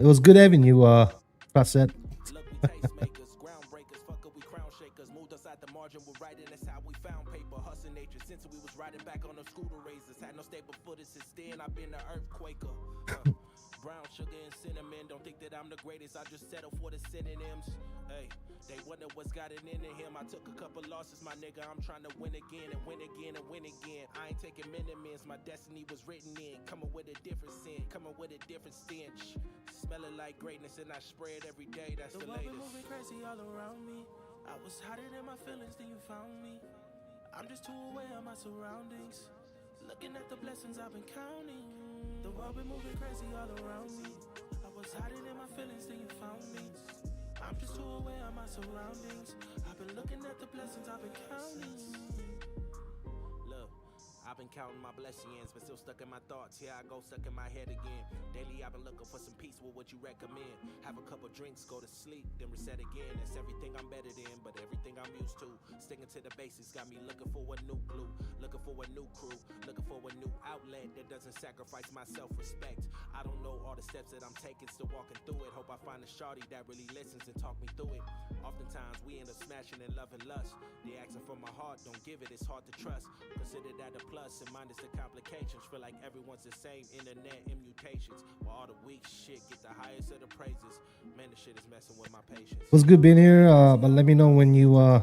It was good having you, Praset. Brown sugar and cinnamon. Don't think that I'm the greatest. I just settle for the synonyms. Hey, they wonder what's got it into him. I took a couple losses, my nigga. I'm trying to win again and win again and win again. I ain't taking minimums. My destiny was written in. Coming with a different scent. Coming with a different stench. Smelling like greatness and I spray it every day. That's the latest. The world been moving crazy all around me. I was hiding in my feelings, then you found me. I'm just too aware of my surroundings. Looking at the blessings I've been counting. The world been moving crazy all around me. I was hiding in my feelings, then you found me. I'm just too aware of my surroundings. I've been looking at the blessings I've been counting. Look, I've been counting my blessings, but still stuck in my thoughts. Here I go, stuck in my head again. Daily I've been looking for some peace. What would you recommend? Have a couple drinks, go to sleep, then reset again. That's everything I'm better than, but everything I'm used to. Sticking to the basics got me looking for a new glue, looking for a new crew, looking for a new outlet that doesn't sacrifice my self-respect. I don't know all the steps that I'm taking, still walking through it. Hope I find a shawty that really listens and talk me through it. Oftentimes we end up smashing and loving lust. They asking for my heart, don't give it, it's hard to trust. Consider that a plus and minus the complications. Feel like everyone's the same, internet and mutations. While all the weak shit get the highest of the praises. Man, the shit is messing with my patience. It was good being here, but let me know when you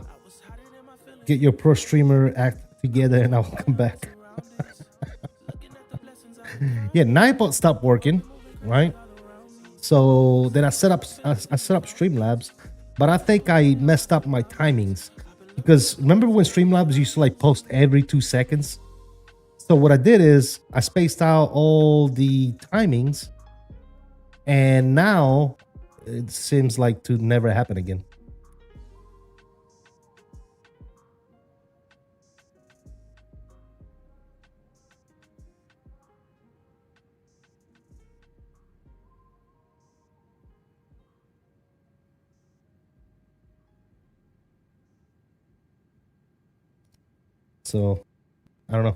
get your pro streamer act together and I'll come back. Yeah, iniBuilds stopped working, right? So then I set up Streamlabs, but I think I messed up my timings because remember when Streamlabs used to like post every 2 seconds? So what I did is I spaced out all the timings, and now it seems like to never happen again. So, I don't know.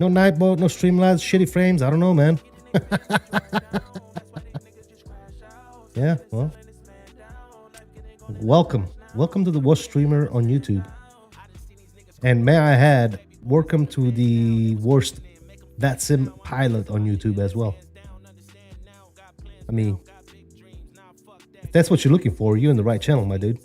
No iniBuilds, no Streamlabs, shitty frames. I don't know, man. Yeah, well. Welcome to the worst streamer on YouTube. And may I add, welcome to the worst VATSIM pilot on YouTube as well. I mean, if that's what you're looking for, you're in the right channel, my dude.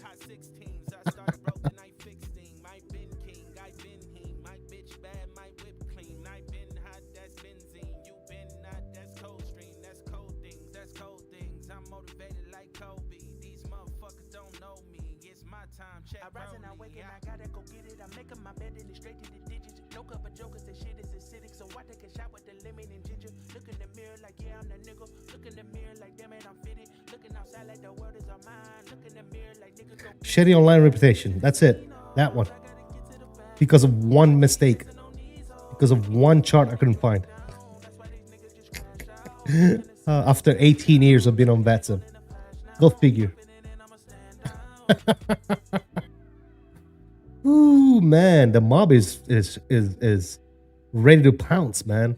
Shitty online reputation. That's it. That one. Because of one mistake. Because of one chart I couldn't find. After 18 years of being on VATSIM. Go figure. Ooh, man. The mob is ready to pounce, man.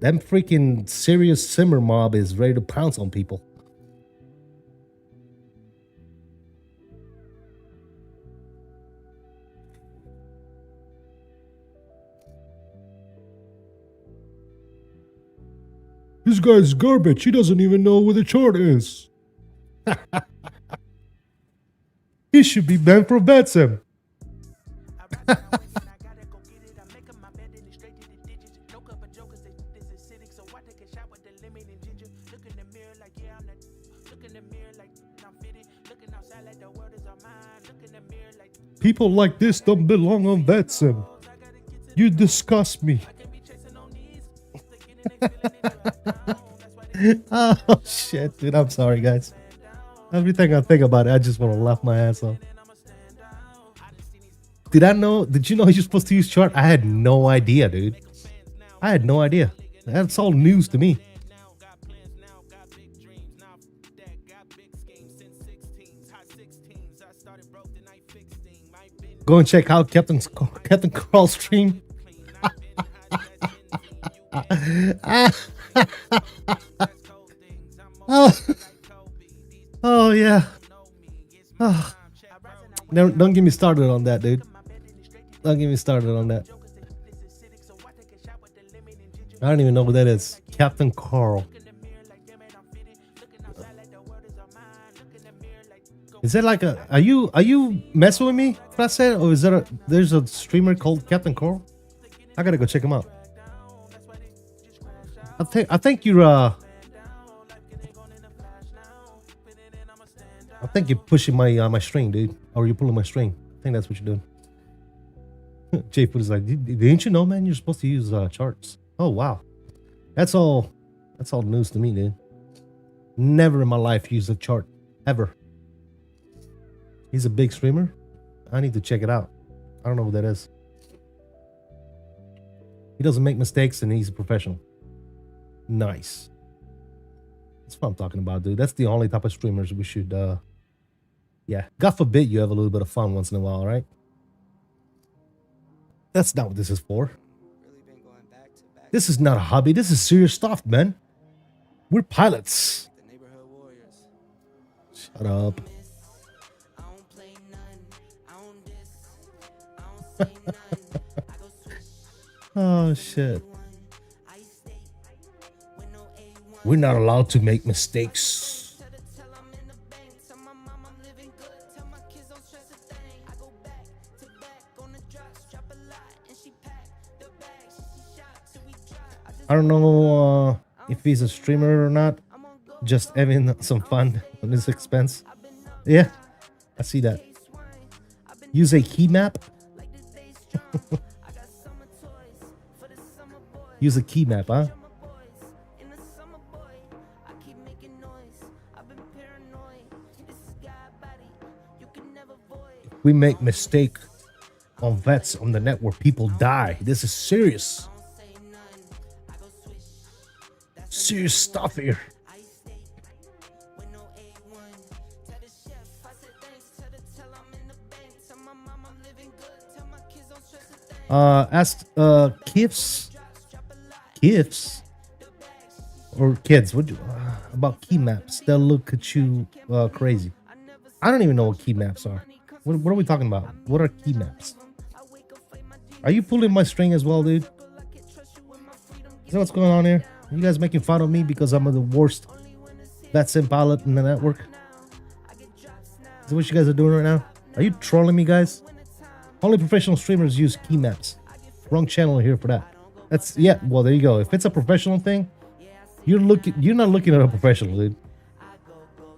Them freaking serious simmer mob is ready to pounce on people. This guy's garbage. He doesn't even know where the chart is. He should be banned from VATSIM. People like this don't belong on VATSIM. You disgust me. Oh shit, dude, I'm sorry, guys. Everything I think about it, I just want to laugh my ass off. Did you know you're supposed to use chart? I had no idea, dude. I had no idea. That's all news to me. Go and check out Captain Carl's stream. Oh yeah. Oh. Don't get me started on that, dude. Don't get me started on that. I don't even know what that is. Captain Carl. Is it like a? Are you messing with me? What I said, or is there there's a streamer called Captain Carl? I gotta go check him out. I think you're I think you're pushing my my string, dude, or you're pulling my string. I think that's what you're doing. Jay Foot is like, didn't you know, man? You're supposed to use charts. Oh wow, that's all news to me, dude. Never in my life used a chart ever. He's a big streamer. I need to check it out. I don't know what that is. He doesn't make mistakes and he's a professional. Nice. That's what I'm talking about, dude. That's the only type of streamers we should, yeah. God forbid you have a little bit of fun once in a while, right? That's not what this is for. This is not a hobby. This is serious stuff, man. We're pilots. Shut up. Oh shit. We're not allowed to make mistakes. I don't know if he's a streamer or not. Just having some fun on his expense. Yeah, I see that. Use a key map. Use a key map, huh? We make mistake on vets on the network. People die. This is serious. Serious stuff here. Ask Kiffs or kids, what about key maps? They'll look at you crazy. I don't even know what key maps are. What are we talking about? What are key maps? Are you pulling my string as well, dude? Is that what's going on here? You guys making fun of me because I'm the worst VetSim pilot in the network? Is that what you guys are doing right now? Are you trolling me, guys? Only professional streamers use key maps. Wrong channel here for that. That's, yeah, well, there you go. If it's a professional thing, you're not looking at a professional, dude.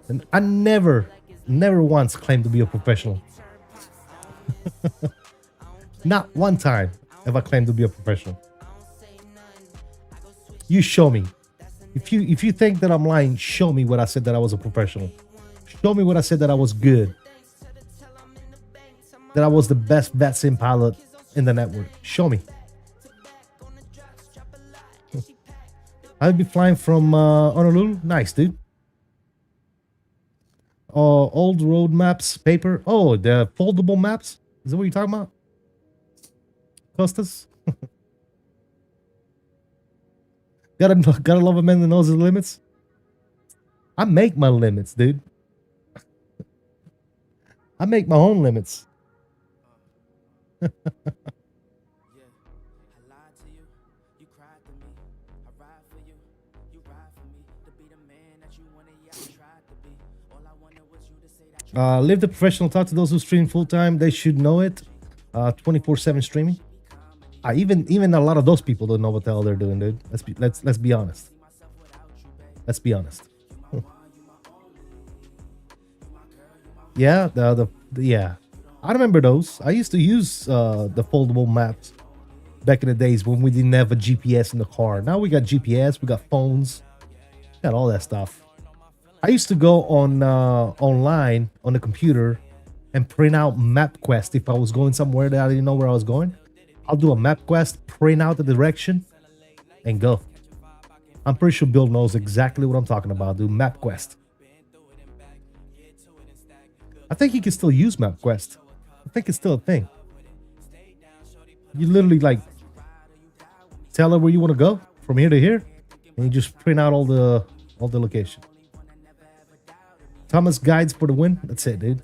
And I never once claimed to be a professional. Not one time have I claimed to be a professional. You show me. If you think that I'm lying, show me what I said that I was a professional. Show me what I said that I was good. That I was the best VetSim pilot in the network. Show me. I'll be flying from Honolulu. Nice, dude. Old road maps, paper. Oh, the foldable maps. Is that what you're talking about? Costas? Gotta love a man that knows his limits. I make my limits, dude. I make my own limits. Live the professional. Talk to those who stream full time. They should know it. 24/7 streaming. Even a lot of those people don't know what the hell they're doing, dude. Let's be honest. Let's be honest. Yeah, yeah. I remember those. I used to use the foldable maps back in the days when we didn't have a GPS in the car. Now we got GPS, we got phones, got all that stuff. I used to go on online on the computer and print out MapQuest if I was going somewhere that I didn't know where I was going. I'll do a MapQuest, print out the direction, and go. I'm pretty sure Bill knows exactly what I'm talking about, dude. MapQuest. I think you can still use MapQuest. I think it's still a thing. You literally like tell her where you want to go from here to here, and you just print out all the location. Thomas guides for the win. That's it, dude.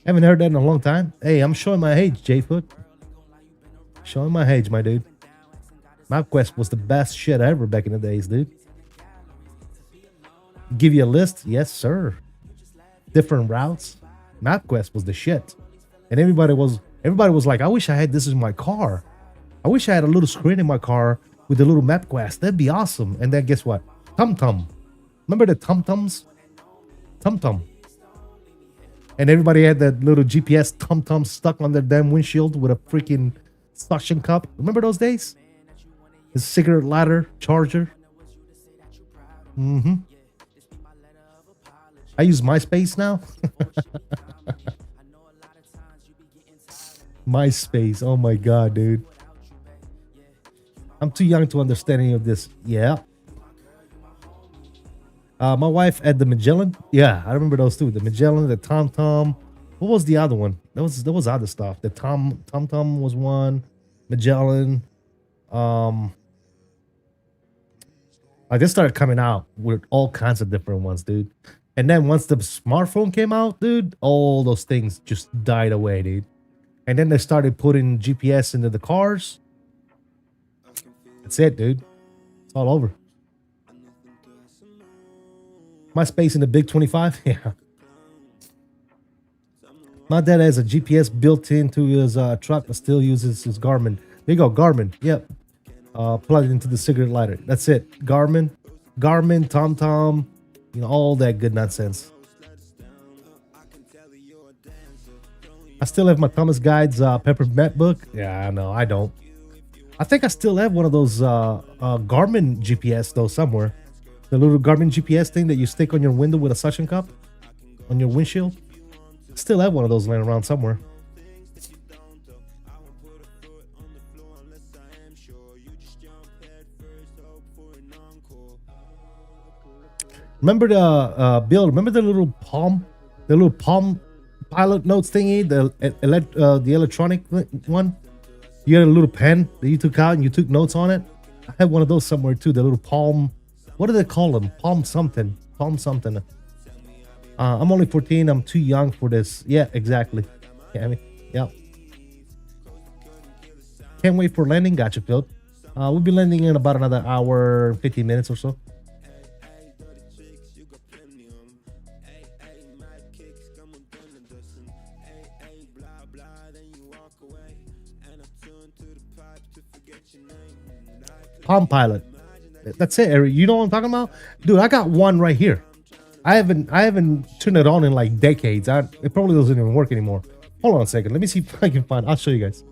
Haven't heard that in a long time. Hey, I'm showing my age, J-Foot. Showing my age, my dude. MapQuest was the best shit ever back in the days, dude. Give you a list? Yes, sir. Different routes. MapQuest was the shit. And everybody was like, I wish I had this in my car. I wish I had a little screen in my car with a little MapQuest. That'd be awesome. And then guess what? TomTom. Remember the TomToms? TomTom. And everybody had that little GPS TomTom stuck on their damn windshield with a freaking suction cup. Remember those days? The cigarette lighter charger. Mm-hmm. I use MySpace now. MySpace. Oh my god, dude. I'm too young to understand any of this. Yeah. My wife had the Magellan. Yeah, I remember those two. The Magellan, the TomTom. What was the other one? There was other stuff. The TomTom was one. Magellan. I just started coming out with all kinds of different ones, dude. And then once the smartphone came out, dude, all those things just died away, dude. And then they started putting GPS into the cars. That's it, dude. It's all over. MySpace in the big 25? Yeah. My dad has a GPS built into his truck, but still uses his Garmin. There you go, Garmin. Yep. Plugged into the cigarette lighter. That's it. Garmin, TomTom, you know, all that good nonsense. I still have my Thomas Guides peppermint book. Yeah, no, I don't. I think I still have one of those Garmin GPS though somewhere. The little Garmin GPS thing that you stick on your window with a suction cup on your windshield. I still have one of those laying around somewhere. Remember the Bill? Remember the little Palm pilot notes thingy, the electronic one? You had a little pen that you took out and you took notes on it. I had one of those somewhere too. The little Palm. What do they call them? Palm something. I'm only 14. I'm too young for this. Yeah, exactly. Yeah. Can't wait for landing. Gotcha, Phil. We'll be landing in about another hour, 15 minutes or so. Palm Pilot. That's it, Eric. You know what I'm talking about? Dude, I got one right here. I haven't turned it on in like decades. It probably doesn't even work anymore. Hold on a second. Let me see if I can find. I'll show you guys.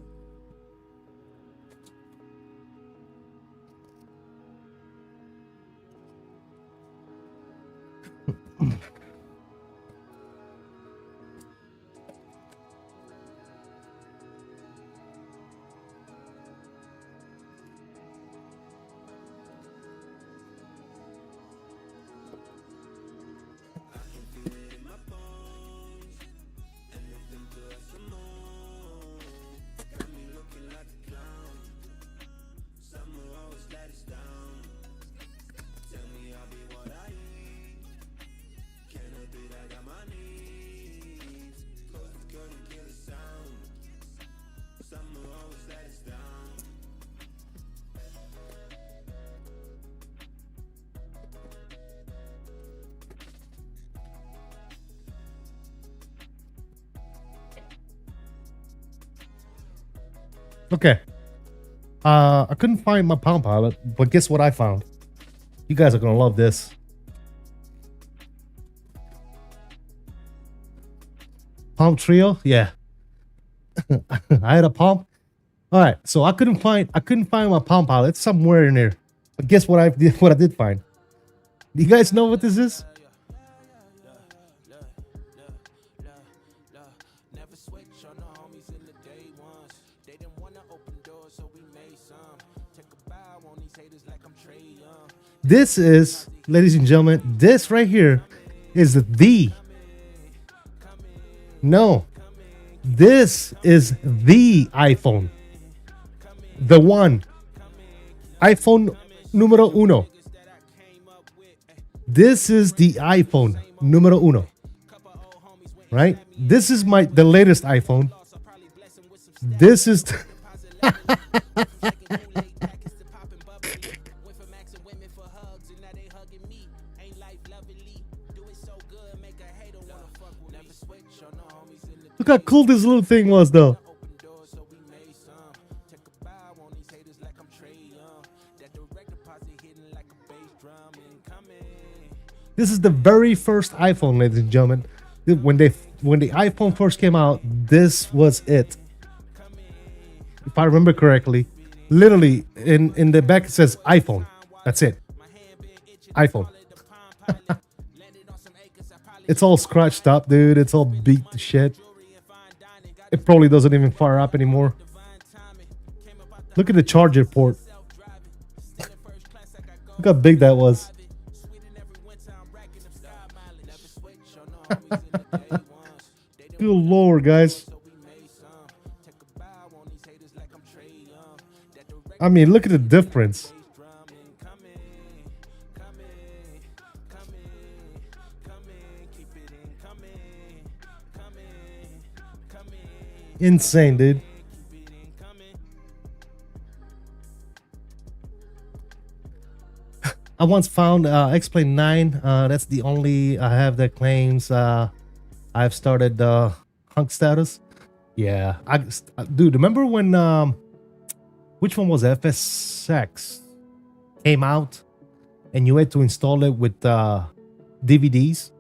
Okay. I couldn't find my Palm Pilot, but guess what I found? You guys are gonna love this. Palm Trio, yeah. I had a Palm. All right, so I couldn't find my Palm Pilot. It's somewhere in there. But guess what I did find? Do you guys know what this is? This is, ladies and gentlemen, this right here is the. No, this is the iPhone. The one. iPhone numero uno. This is the iPhone numero uno. Right? This is the latest iPhone. This is Look how cool this little thing was though. This is the very first iPhone, ladies and gentlemen. When the iPhone first came out, this was it. If I remember correctly, literally in the back it says iPhone. That's it. iPhone. It's all scratched up, dude. It's all beat to shit. It probably doesn't even fire up anymore. Look at the charger port. Look how big that was. Good lord, guys. I mean, look at the difference. Insane, dude. I once found X-Plane 9. That's the only I have that claims I've started hunk status. Yeah, dude, remember when which one was it? FSX came out and you had to install it with DVDs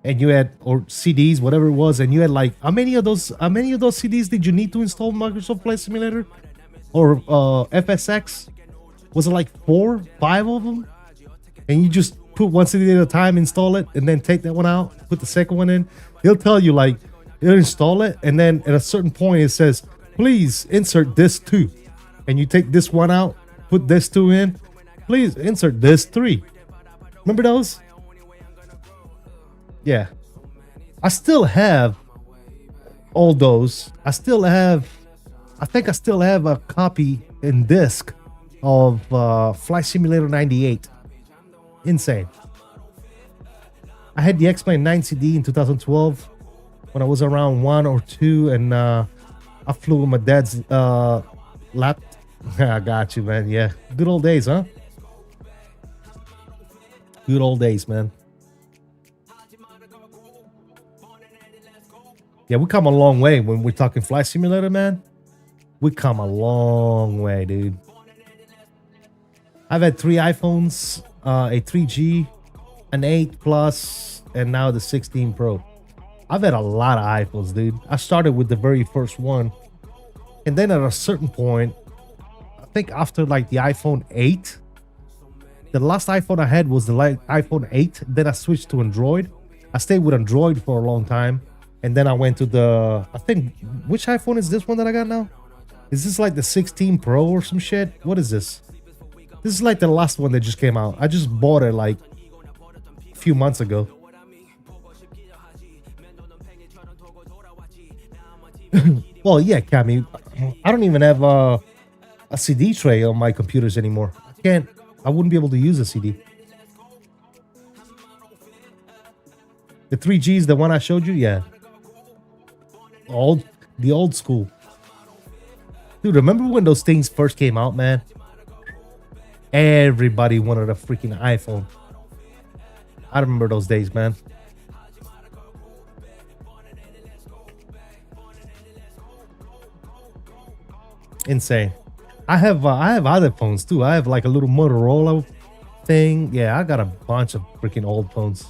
and you had, or CDs, whatever it was, and you had like how many of those CDs did you need to install Microsoft Flight Simulator or FSX? Was it like 4, 5 of them? And you just put one CD at a time, install it, and then take that one out, put the second one in. He'll tell you like he'll install it, and then at a certain point it says, please insert this 2. And you take this one out, put this 2 in, please insert this 3. Remember those? Yeah. I still have all those. I think I still have a copy in disc of Flight Simulator 98. Insane. I had the X-Plane 9 CD in 2012 when I was around 1 or 2, and I flew with my dad's lap. I got you, man. Yeah, good old days, huh? Good old days, man. Yeah, we come a long way when we're talking Flight Simulator, man. We come a long way, dude. I've had 3 iPhones, a 3G, an 8 Plus, and now the 16 Pro. I've had a lot of iPhones, dude. I started with the very first one. And then at a certain point, I think after like the iPhone 8, the last iPhone I had was the iPhone 8. Then I switched to Android. I stayed with Android for a long time. And then I went to the, I think, which iPhone is this one that I got now? Is this like the 16 Pro or some shit? What is this? This is like the last one that just came out. I just bought it like a few months ago. Well, yeah, Cammy. I don't even have a CD tray on my computers anymore. I wouldn't be able to use a CD. The 3Gs, the one I showed you, yeah. The old school. Dude, remember when those things first came out, man? Everybody wanted a freaking iPhone. I remember those days, man. Insane. I have other phones too. I have like a little Motorola thing. Yeah, I got a bunch of freaking old phones.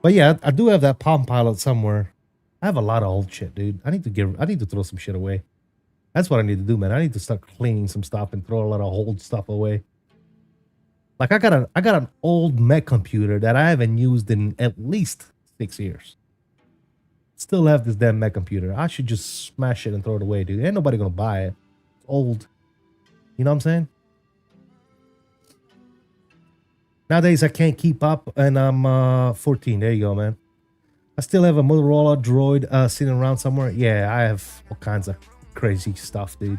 But yeah, I do have that Palm Pilot somewhere. I have a lot of old shit, dude. I need to throw some shit away. That's what I need to do, man. I need to start cleaning some stuff and throw a lot of old stuff away. Like I got an old Mac computer that I haven't used in at least 6 years. Still have this damn Mac computer. I should just smash it and throw it away, dude. Ain't nobody gonna buy it. It's old. You know what I'm saying? Nowadays, I can't keep up, and I'm 14. There you go, man. I still have a Motorola Droid sitting around somewhere. Yeah, I have all kinds of crazy stuff, dude.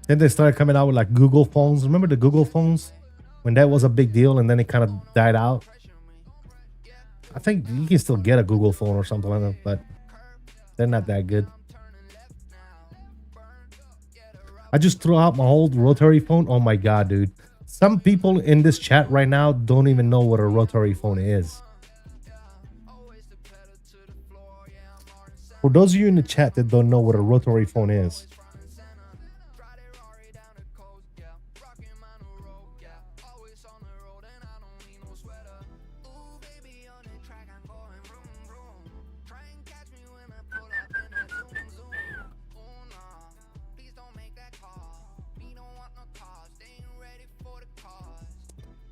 Then they started coming out with like Google phones. Remember the Google phones? When that was a big deal and then it kind of died out. I think you can still get a Google phone or something like that, but they're not that good. I just threw out my old rotary phone. Oh my God, dude. Some people in this chat right now don't even know what a rotary phone is. For those of you in the chat that don't know what a rotary phone is,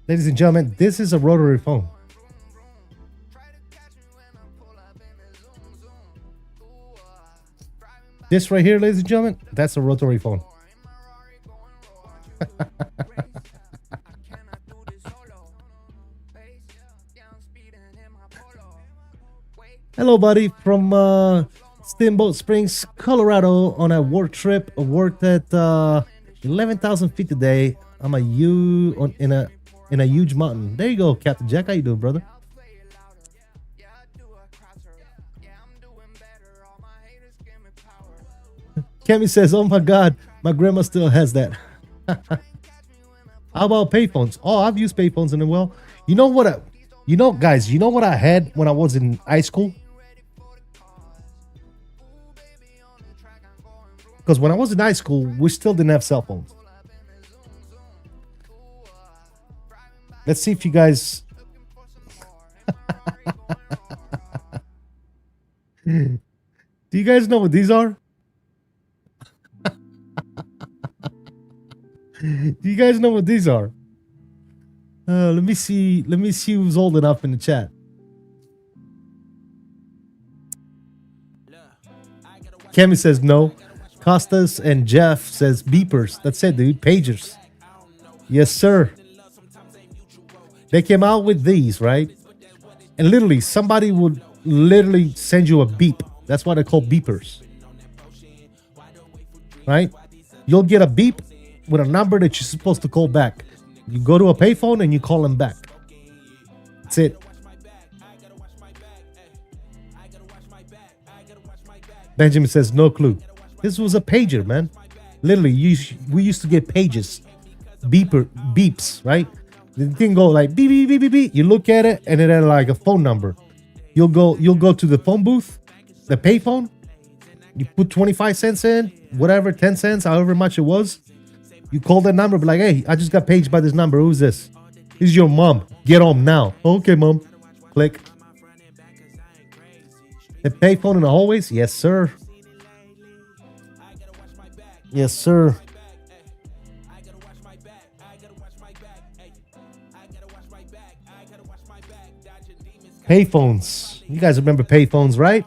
ladies and gentlemen, this is a rotary phone. This right here, ladies and gentlemen, that's a rotary phone. Hello, buddy, from Steamboat Springs, Colorado, on a work trip. I worked at 11,000 feet today. I'm in a huge mountain. There you go, Captain Jack. How you doing, brother? Kemi says, "Oh my God, my grandma still has that." How about payphones? Oh, I've used payphones in the well. You know what? Guys, you know what I had when I was in high school? Because when I was in high school, we still didn't have cell phones. Let's see if you guys... Do you guys know what these are? Do you guys know what these are? Let me see who's old enough in the chat. Kemi says no. Costas and Jeff says beepers. That's it, dude. Pagers. Yes, sir. They came out with these, right? And literally, somebody would literally send you a beep. That's why they're called beepers. Right? You'll get a beep with a number that you're supposed to call back. You go to a payphone and you call them back. That's it. Benjamin says no clue. This was a pager, man. Literally, we used to get pages, beeps, right? The thing go like beep beep beep beep beep. You look at it and it had like a phone number. You'll go to the phone booth, the payphone. You put 25 cents in, whatever, 10 cents, however much it was. You call that number, be like, "Hey, I just got paged by this number. Who's this?" "This is your mom. Get home now." "Okay, mom." Click. The payphone in the hallways? Yes, sir. Yes, sir. Payphones. You guys remember payphones, right?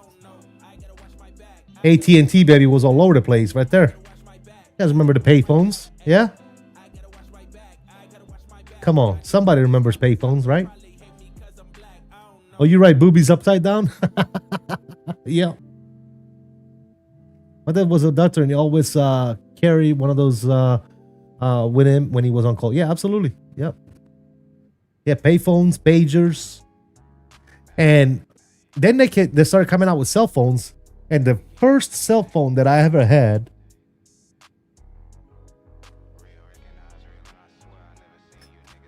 AT&T, baby, was all over the place right there. You guys remember the payphones? Yeah? Come on. Somebody remembers payphones, right? Oh, you're right. Boobies upside down? Yeah. My dad was a doctor and he always carried one of those with him when he was on call. Yeah, absolutely. Yep. Yeah, payphones, pagers. And then they started coming out with cell phones. And the first cell phone that I ever had,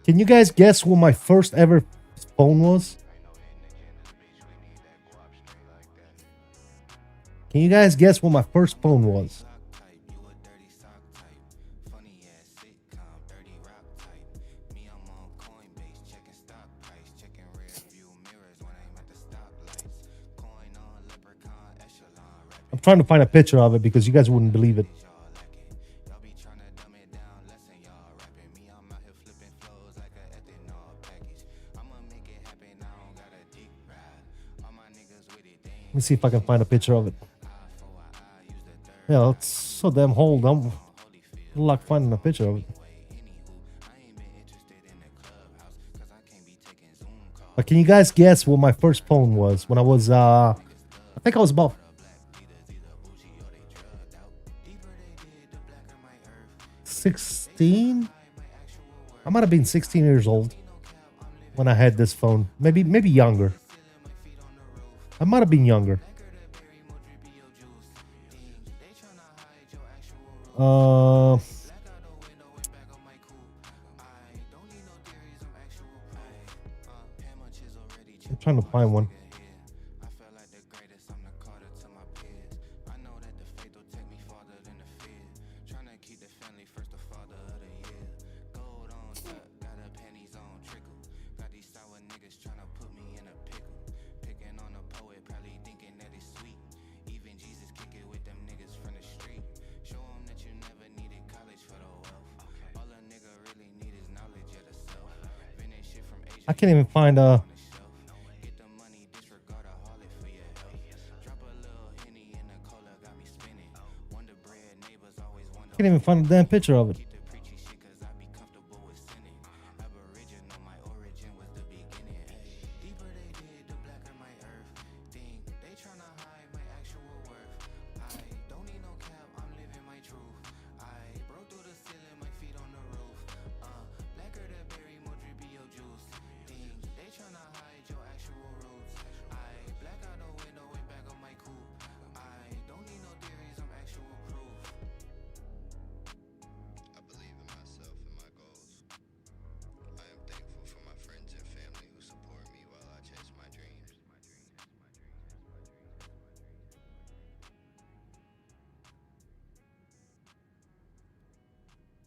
can you guys guess what my first ever phone was? Can you guys guess what my first phone was? I'm trying to find a picture of it because you guys wouldn't believe it. Let me see if I can find a picture of it. Yeah, it's so damn old. I'm good luck finding a picture of it. But can you guys guess what my first phone was when I was, I think I was about 16? I might have been 16 years old when I had this phone. Maybe younger. I might have been younger. I'm trying to find one. I can't even find a. Can't even find a damn picture of it.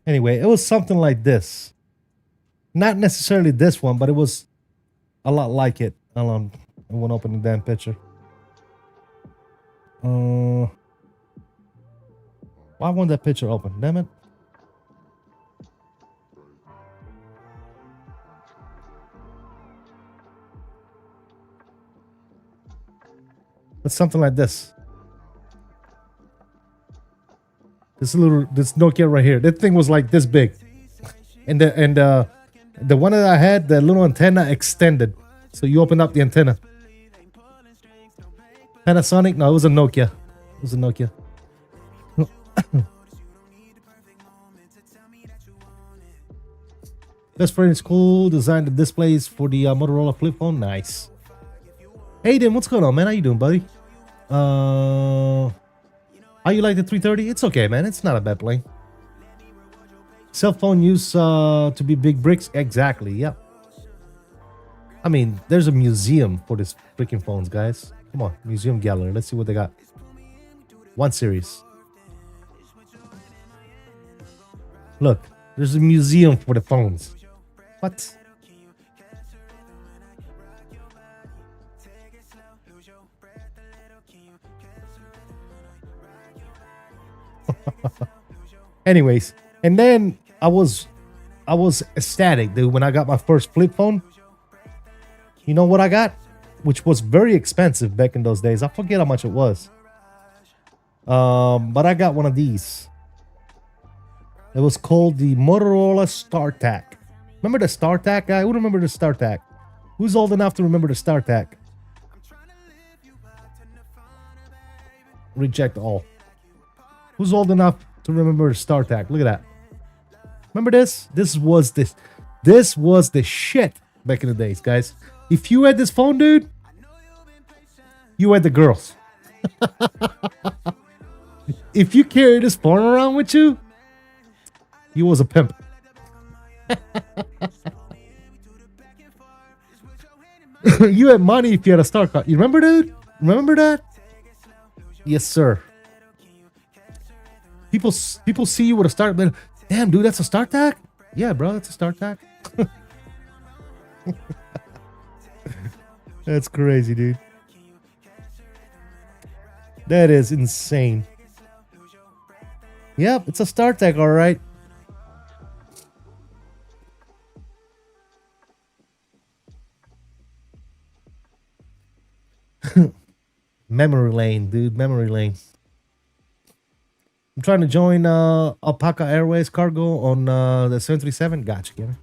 Anyway, it was something like this. Not necessarily this one, but it was a lot like it. Hold on. I won't open the damn picture. Why won't that picture open? Damn it. It's something like this. This Nokia right here. That thing was like this big, and the one that I had, the little antenna extended, so you open up the antenna. Panasonic? No, it was a Nokia. It was a Nokia. Best friend in school designed the displays for the Motorola flip phone. Nice. Hey, Dan, what's going on, man? How you doing, buddy? How you like the 330? It's okay, man. It's not a bad plane. Cell phone used to be big bricks. Exactly, yeah. I mean, there's a museum for this freaking phones, guys. Come on, museum gallery. Let's see what they got. 1 series. Look, there's a museum for the phones. What? Anyways, and then I was ecstatic, dude, when I got my first flip phone. You know what I got? Which was very expensive back in those days. I forget how much it was. But I got one of these. It was called the Motorola StarTAC. Remember the StarTAC guy? Who remember the StarTAC? Who's old enough to remember the StarTAC? Reject all. Who's old enough to remember the StarTAC? Look at that. Remember this? This was the shit back in the days, guys. If you had this phone, dude, you had the girls. If you carried this phone around with you, you was a pimp. You had money if you had a star card. You remember, dude? Remember that? Yes, sir. People see you with a start. Damn, dude, that's a StarTAC? Yeah, bro, that's a StarTAC. That's crazy, dude. That is insane. Yep, it's a StarTech, all right. Memory lane, dude. Memory lane. I'm trying to join Alpaca Airways cargo on the 737. Gotcha, Kevin.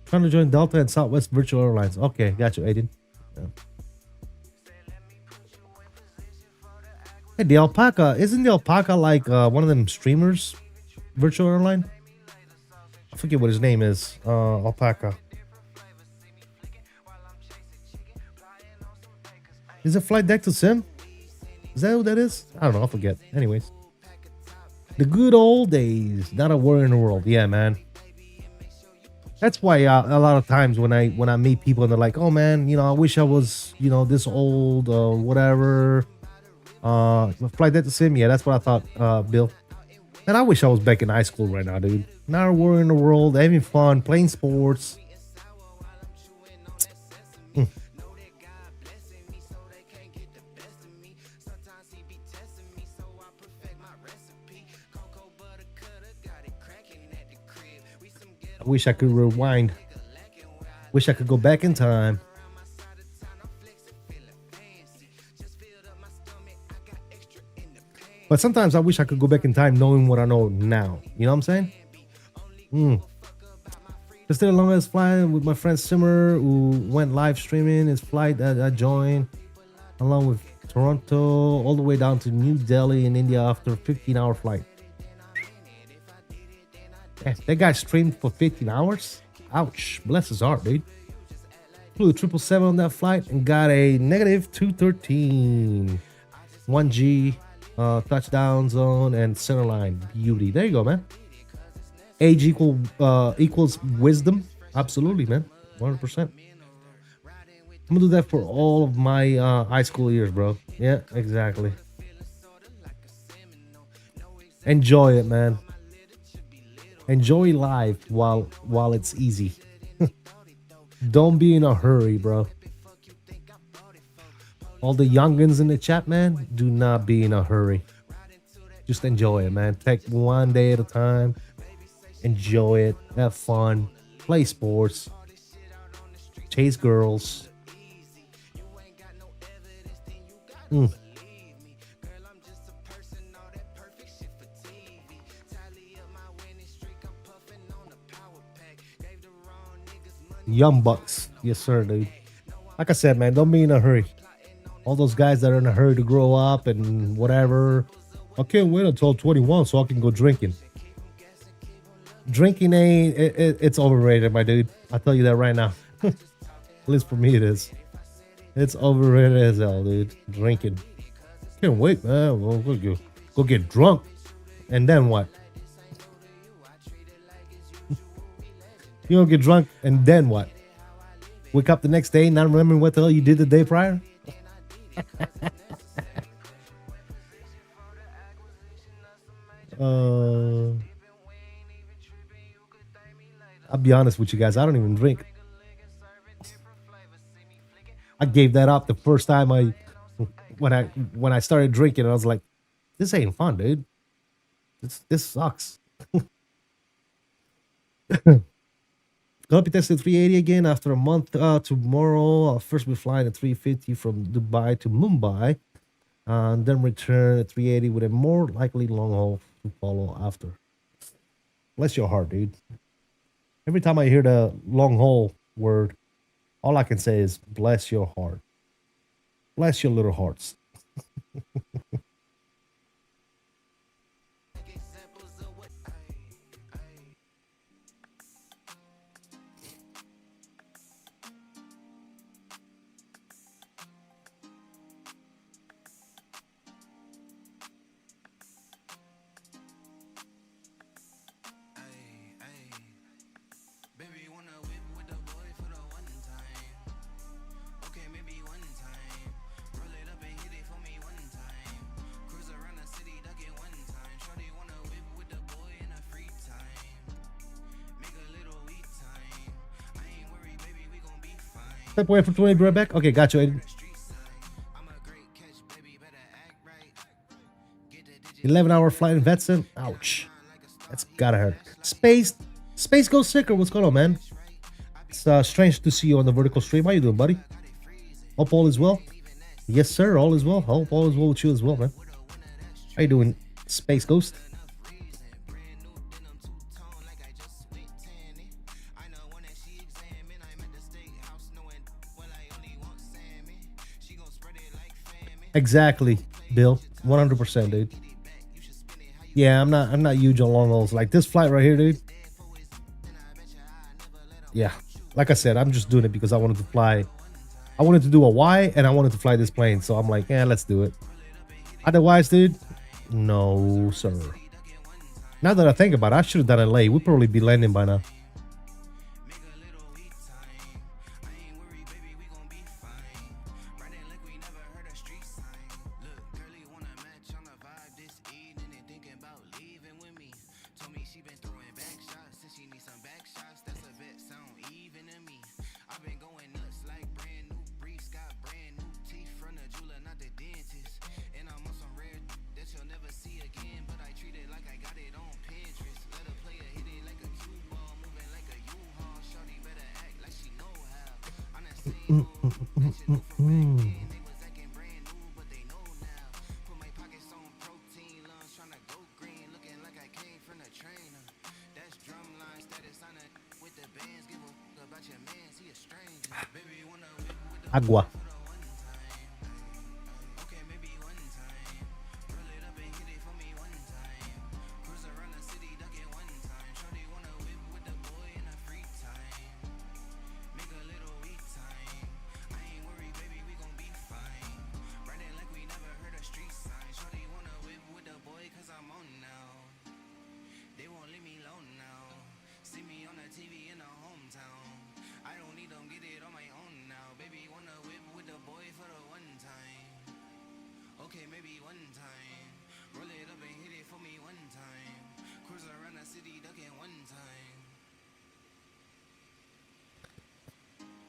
Trying to join Delta and Southwest Virtual Airlines. Okay, got you, Aiden. Yeah. Hey, the Alpaca, isn't the Alpaca like one of them streamers? Virtual Airline? I forget what his name is. Alpaca. Is it flight deck to sim? Is that who that is? I don't know, I forget. Anyways. The good old days. Not a worry in the world. Yeah, man. That's why a lot of times when I meet people and they're like, oh man, you know, I wish I was, you know, this old or whatever. Flight deck to sim, yeah, that's what I thought, Bill. And I wish I was back in high school right now, dude. Not a worry in the world, having fun, playing sports. I wish I could rewind. Wish I could go back in time. But sometimes I wish I could go back in time knowing what I know now. You know what I'm saying? Just did a long ass flight with my friend Simmer, who went live streaming his flight that I joined, along with Toronto, all the way down to New Delhi in India after a 15-hour flight. Yeah, that guy streamed for 15 hours? Ouch. Bless his heart, dude. Flew 777 on that flight and got a negative 213. 1G, touchdown zone, and centerline. Beauty. There you go, man. Age equals wisdom. Absolutely, man. 100%. I'm gonna do that for all of my high school years, bro. Yeah, exactly. Enjoy it, man. Enjoy life while it's easy. Don't be in a hurry, bro. All the youngins in the chat, man, do not be in a hurry. Just enjoy it, man. Take one day at a time. Enjoy it. Have fun. Play sports. Chase girls. Young bucks. Yes, sir, dude. Like I said, man, don't be in a hurry. All those guys that are in a hurry to grow up and whatever. I can't wait until 21 so I can go drinking. Drinking ain't, it's overrated, my dude. I'll tell you that right now. At least for me it is. It's overrated as hell, dude. Drinking. Can't wait, man. We'll go get drunk. And then what? You don't get drunk, and then what? Wake up the next day, not remembering what the hell you did the day prior? I'll be honest with you guys, I don't even drink. I gave that up the first time when I started drinking. I was like, this ain't fun, dude. This sucks. Gonna be testing 380 again after a month. Tomorrow, I'll first be flying at 350 from Dubai to Mumbai, and then return at 380 with a more likely long haul to follow after. Bless your heart, dude. Every time I hear the long haul word, all I can say is bless your heart. Bless your little hearts. Step away from 20, be right back. Okay, got you, Aiden. 11-hour flight in Vetsen. Ouch. That's gotta hurt. Space goes sicker. What's going on, man? It's strange to see you on the vertical stream. How you doing, buddy? Hope all is well. Yes, sir. All is well. Hope all is well with you as well, man. How you doing, Space Ghost? Exactly, Bill. 100%, dude. Yeah, I'm not huge on long hauls. Like this flight right here, dude. Yeah, like I said, I'm just doing it because I wanted to fly. I wanted to do a Y and I wanted to fly this plane. So I'm like, yeah, let's do it. Otherwise, dude, no, sir. Now that I think about it, I should have done LA. We'd probably be landing by now. Agua.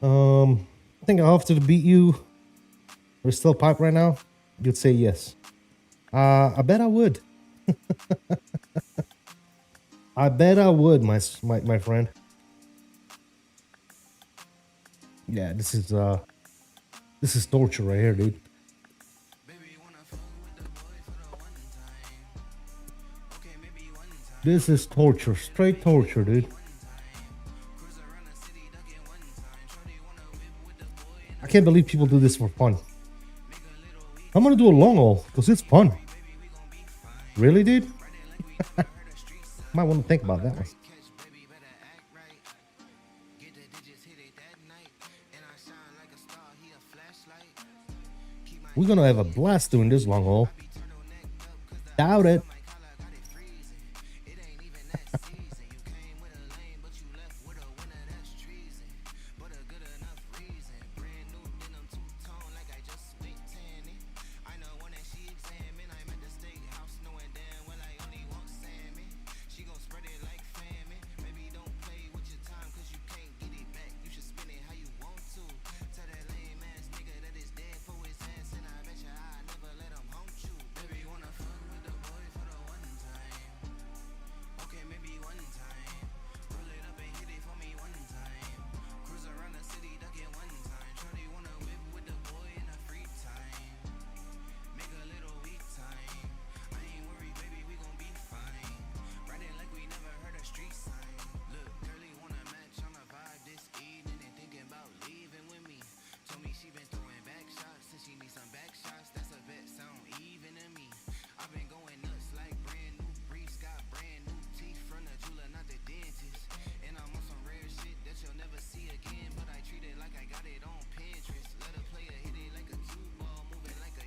I think I'll have to beat you. We're still pipe right now. You'd say yes. I bet I would. I bet I would, my friend. Yeah, this is torture right here, dude. This is torture, straight torture, dude. I can't believe people do this for fun. I'm gonna do a long haul because it's fun. Really, dude? Might want to think about that one. We're gonna have a blast doing this long haul. Doubt it.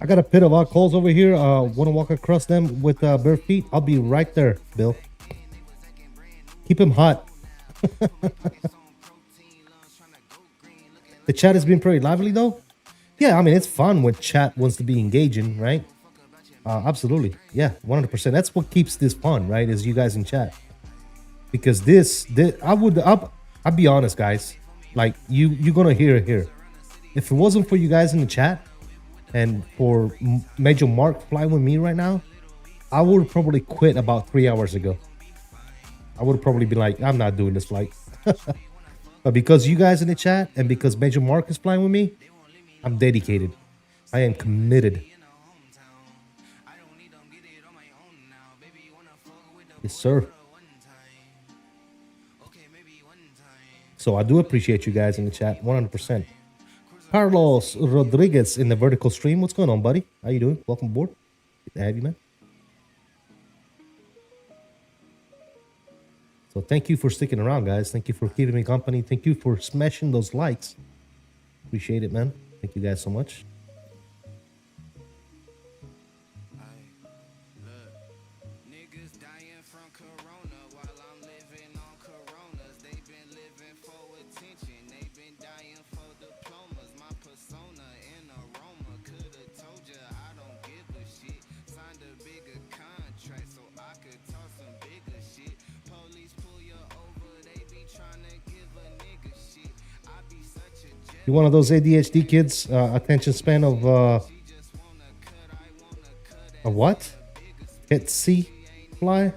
I got a pit of hot coals over here. Want to walk across them with bare feet? I'll be right there, Bill. Keep him hot. The chat has been pretty lively, though. Yeah, I mean, it's fun when chat wants to be engaging, right? Absolutely. Yeah, 100%. That's what keeps this fun, right? Is you guys in chat. Because this I'll be honest, guys. Like, you're going to hear it here. If it wasn't for you guys in the chat and for Major Mark flying with me right now, I would probably quit about 3 hours ago. I would probably be like, I'm not doing this flight. But because you guys in the chat and because Major Mark is flying with me, I'm dedicated. I am committed. Yes, sir. So I do appreciate you guys in the chat, 100%. Carlos Rodriguez in the vertical stream. What's going on, buddy? How you doing? Welcome aboard. Good to have you, man. So thank you for sticking around, guys. Thank you for keeping me company. Thank you for smashing those likes. Appreciate it, man. Thank you guys so much. You one of those ADHD kids, attention span of what? Hit C fly?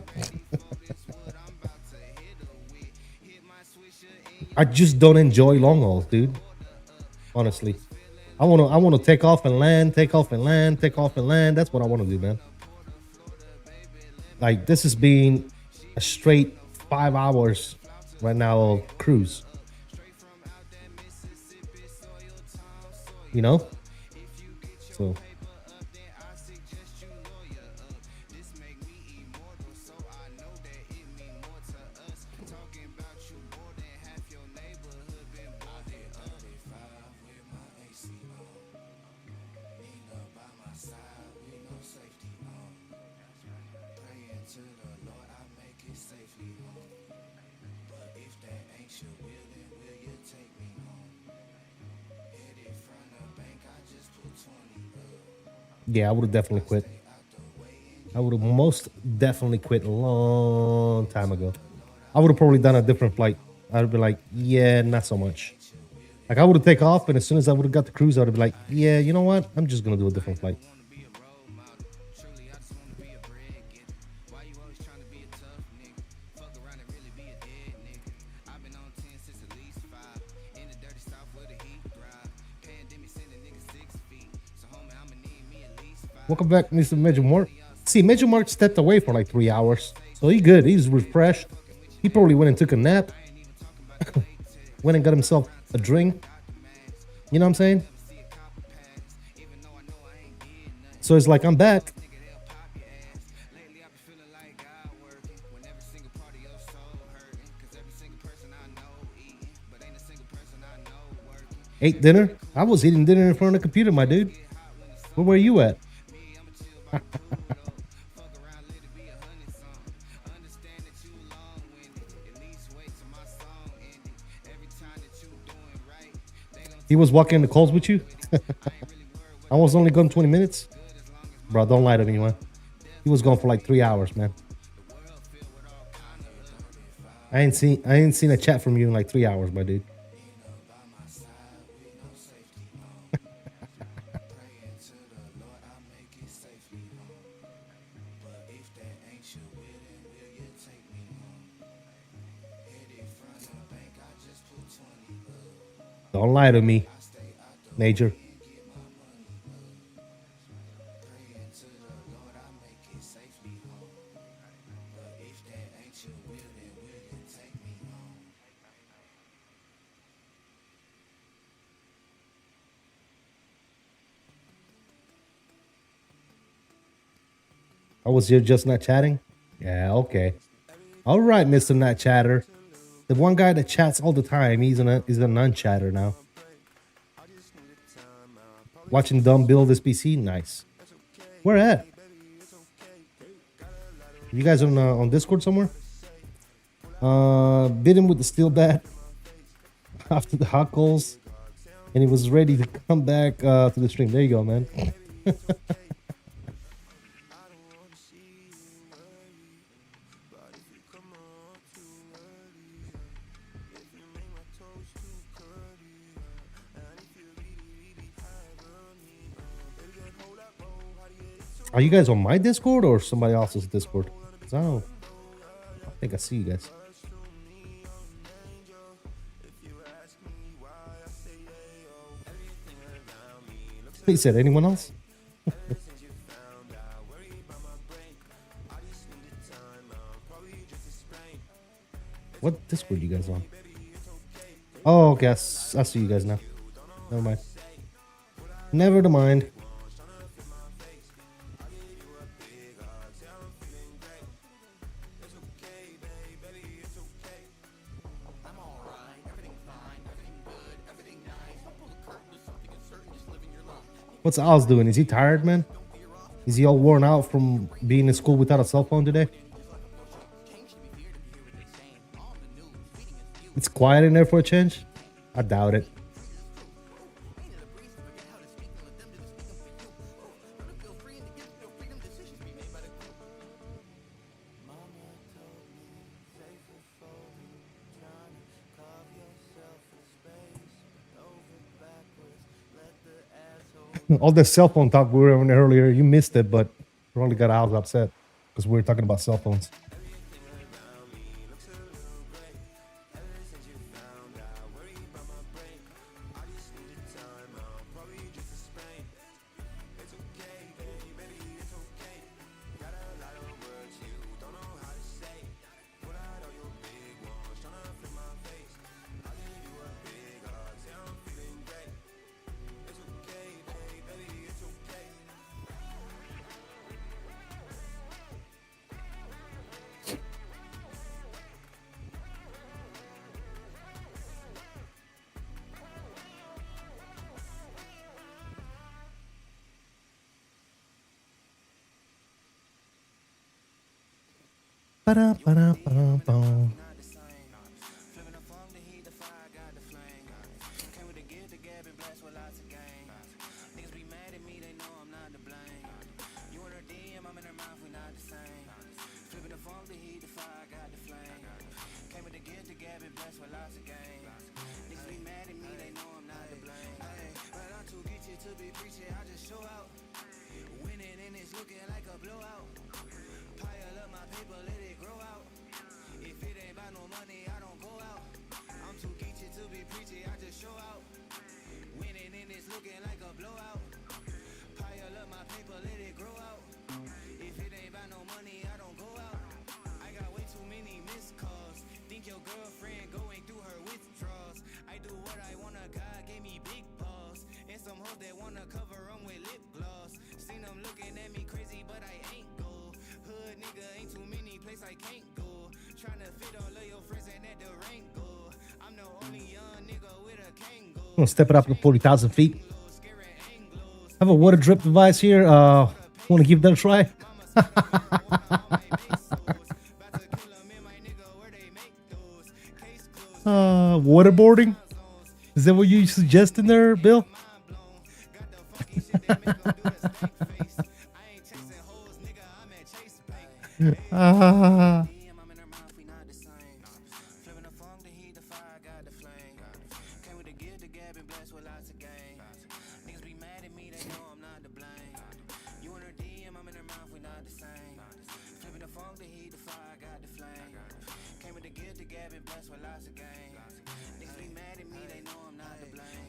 I just don't enjoy long hauls, dude. Honestly. I wanna take off and land, take off and land, take off and land. That's what I wanna do, man. Like this has been a straight 5 hours right now of cruise. You know? So yeah, I would have definitely quit. I would have most definitely quit a long time ago. I would have probably done a different flight. I would be like, yeah, not so much. Like I would have taken off, and as soon as I would have got the cruise, I would have be like, yeah, you know what? I'm just gonna do a different flight. Welcome back, Mr. Major Mark. See, Major Mark stepped away for like 3 hours. So he good. He's refreshed. He probably went and took a nap. Went and got himself a drink. You know what I'm saying? So it's like, I'm back. Ate dinner? I was eating dinner in front of the computer, my dude. Where were you at? He was walking the calls with you? I was only gone 20 minutes. Bro, don't lie to me, man. He was gone for like 3 hours, man. I ain't seen a chat from you in like 3 hours, my dude. Don't lie to me, Major. Oh, was you just not chatting? Yeah, okay. All right, Mr. Not Chatter. The one guy that chats all the time, he's a non-chatter now. Watching Dumb build this PC, nice. Where at? You guys on Discord somewhere? Bit him with the steel bat after the hot goals, and he was ready to come back to the stream. There you go, man. Are you guys on my Discord or somebody else's Discord? 'Cause I think I see you guys. He said, anyone else? What Discord you guys on? Oh, okay, I see you guys now. Never mind. Never mind. What's Oz doing? Is he tired, man? Is he all worn out from being in school without a cell phone today? It's quiet in there for a change? I doubt it. All the cell phone talk we were having earlier, you missed it, but probably got Al's upset because we were talking about cell phones. Ba-da-ba-da-ba-ba. I'm gonna step it up to 40,000 feet. I have a water drip device here. Want to give that a try? Waterboarding? Is that what you suggesting there, Bill?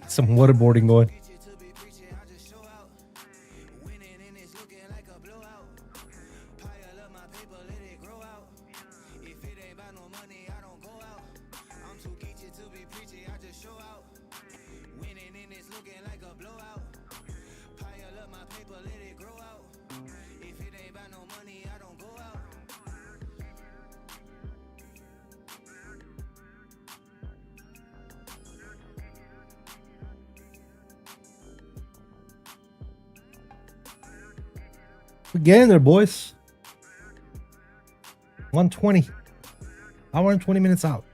Some waterboarding going. We're getting there, boys. 120. Hour and 20 minutes out.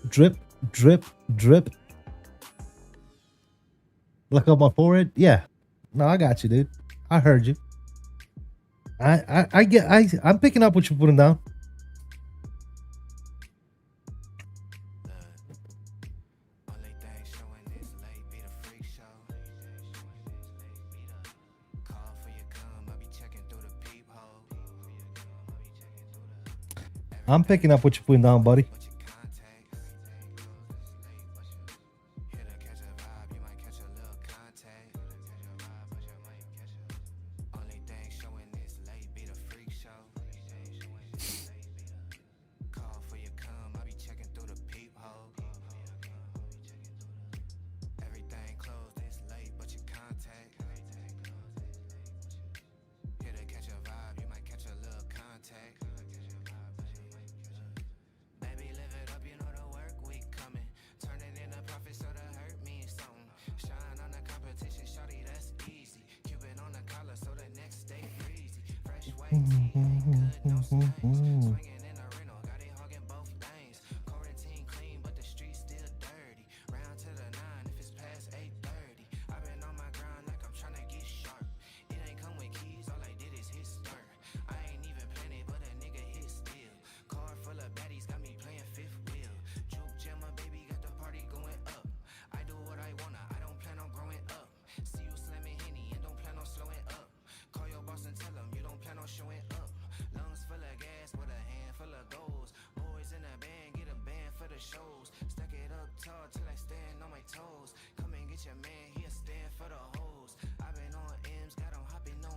Drip, drip, drip. Look up my forehead. Yeah. No, I got you, dude. I heard you. I'm picking up what you're putting down. I'm picking up what you're putting down, buddy.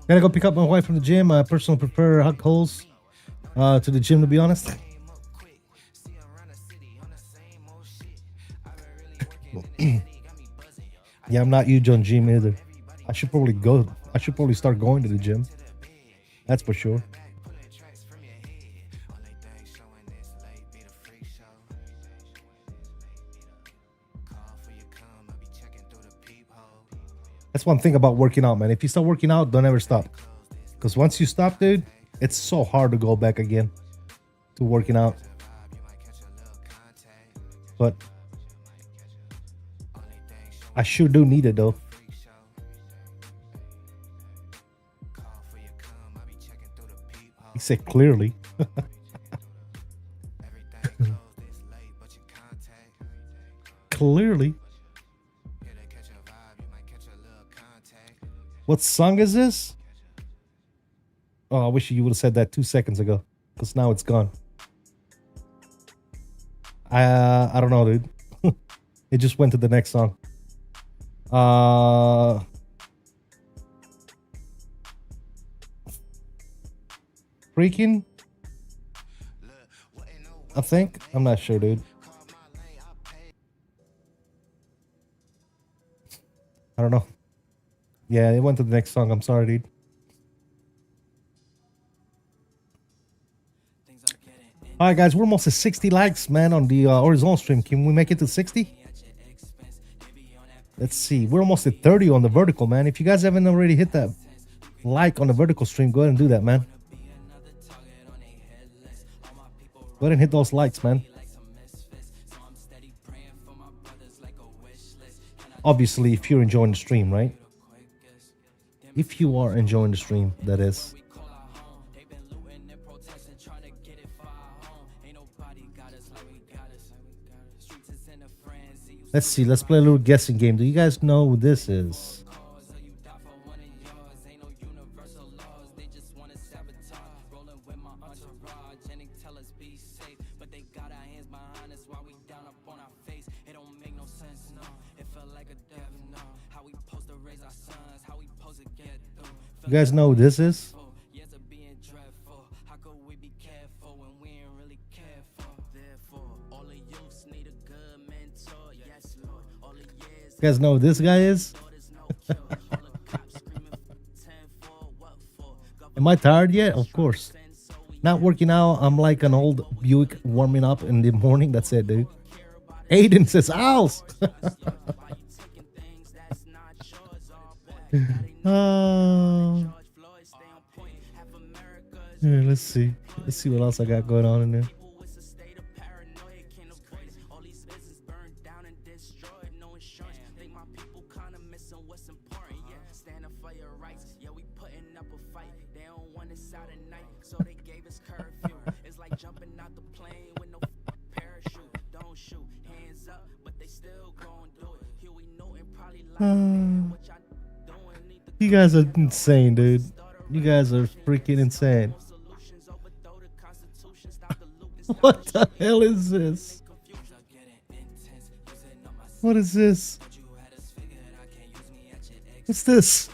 Gotta go pick up my wife from the gym. I personally prefer hot coals to the gym, to be honest. Yeah, I'm not huge on gym either. I should probably start going to the gym. That's for sure. That's one thing about working out, man. If you start working out, don't ever stop. Because once you stop, dude, it's so hard to go back again to working out. But I sure do need it, though. He said clearly. Clearly. What song is this? Oh, I wish you would have said that 2 seconds ago, because now it's gone. I don't know, dude. It just went to the next song. Freaking, I think. I'm not sure, dude. I don't know. Yeah, it went to the next song. I'm sorry, dude. All right, guys, we're almost at 60 likes, man, on the horizontal stream. Can we make it to 60? Let's see. We're almost at 30 on the vertical, man. If you guys haven't already hit that like on the vertical stream, go ahead and do that, man. Go ahead and hit those likes, man. Obviously, if you're enjoying the stream, right? If you are enjoying the stream, that is. Let's see. Let's play a little guessing game. Do you guys know who this is? You guys know who this is? You guys know who this guy is? Am I tired yet? Of course. Not working out. I'm like an old Buick warming up in the morning. That's it, dude. Aiden says, "Owls." Here, let's see. Let's see what else I got going on in there. You guys are insane, dude. You guys are freaking insane. What the hell is this? What is this? What's this?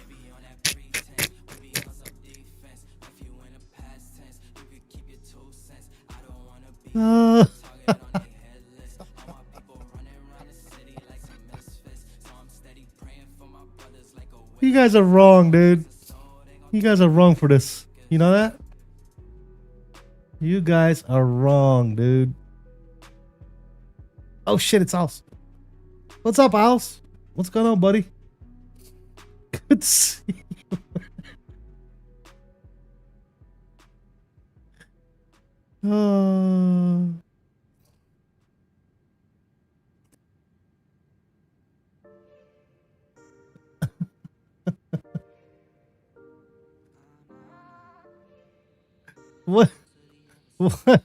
You guys are wrong, dude. You guys are wrong for this. You know that? You guys are wrong, dude. Oh shit, it's Al's. What's up, Al's? What's going on, buddy? Good to see you. What? What?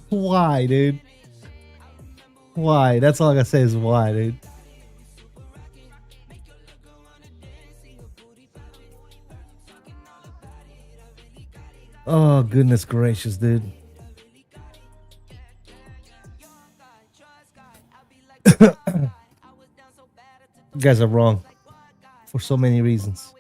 Why, dude? Why? That's all I gotta say is why, dude. Oh, goodness gracious, dude. You guys are wrong for so many reasons.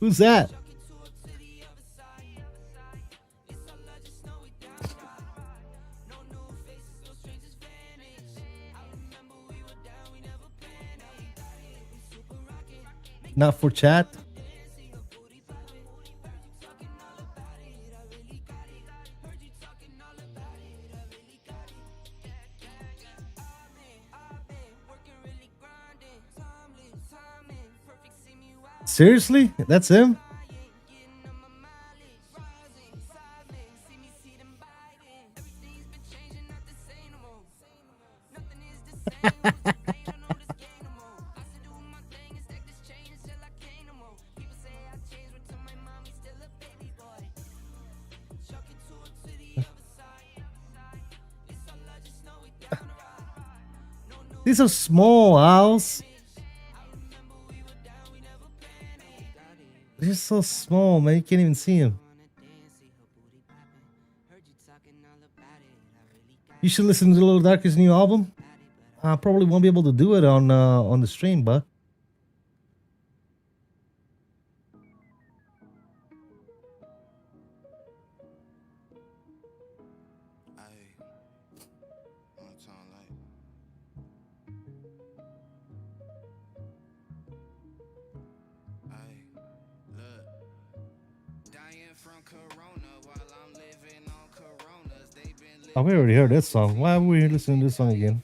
Who's that? Not for chat? Seriously? That's him? These are small, Owls. They're so small, man. You can't even see him. You should listen to Little Darky's new album. I probably won't be able to do it on the stream, but oh, we already heard this song. Why are we listening to this song again?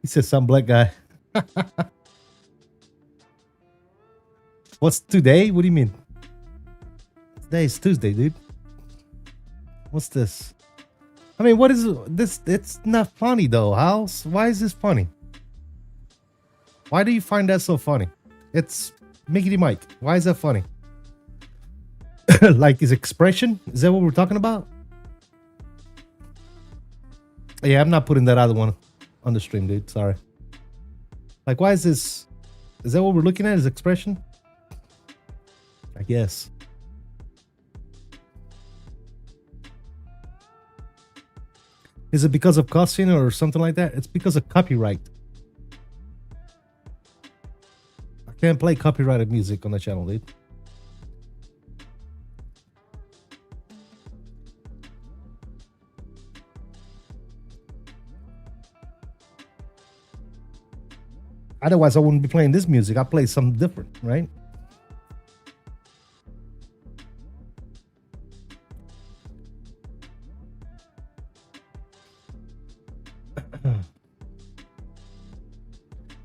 He says some black guy. What's today? What do you mean? Today is Tuesday, dude. What's this? I mean, what is this? It's not funny though, House. Why is this funny? Why do you find that so funny? It's Mickey Mike. Why is that funny? Like his expression? Is that what we're talking about? Yeah, I'm not putting that other one on the stream, dude. Sorry. Like, why is this? Is that what we're looking at? His expression? I guess. Is it because of cussing or something like that? It's because of copyright. I can't play copyrighted music on the channel, dude. Otherwise, I wouldn't be playing this music. I play something different, right?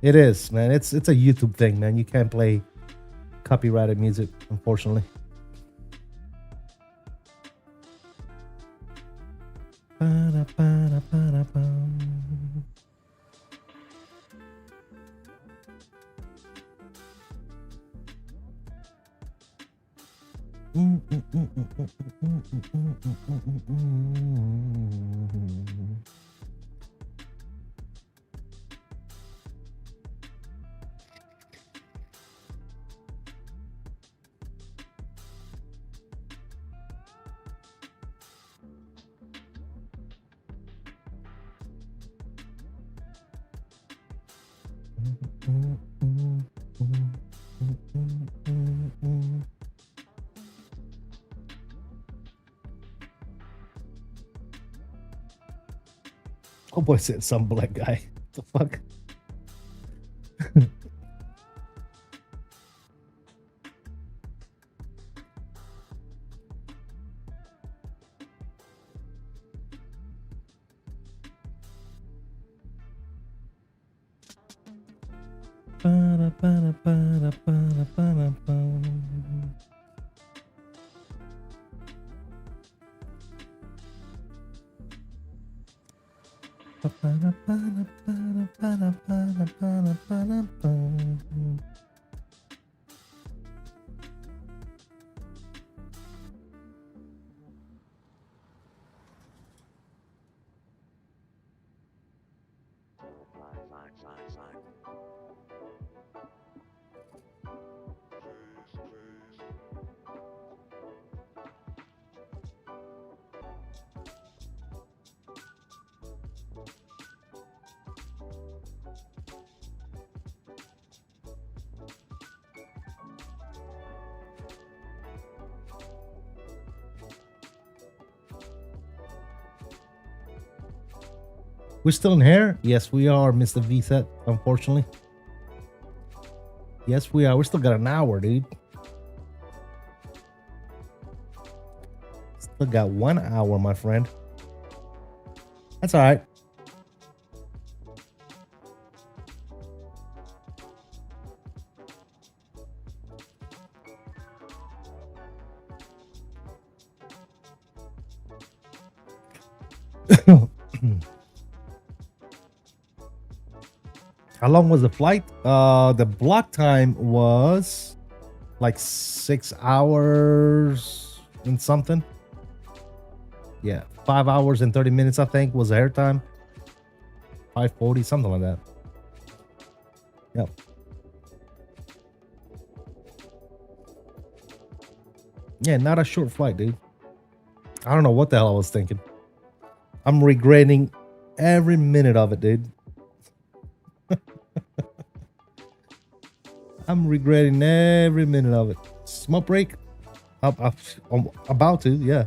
It is, man. It's a YouTube thing, man. You can't play copyrighted music, unfortunately. Oh boy, said some black guy. What the fuck? We're still in here? Yes, we are, Mr. VSET, unfortunately. Yes, we are. We still got an hour, dude. Still got 1 hour, my friend. That's all right. How long was the flight? The block time was like 6 hours and something. Yeah, 5 hours and 30 minutes, I think, was the air time. 5:40, something like that. Yep. Yeah, not a short flight, dude. I don't know what the hell I was thinking. I'm regretting every minute of it, dude. I'm regretting every minute of it. Smoke break? I'm about to, yeah.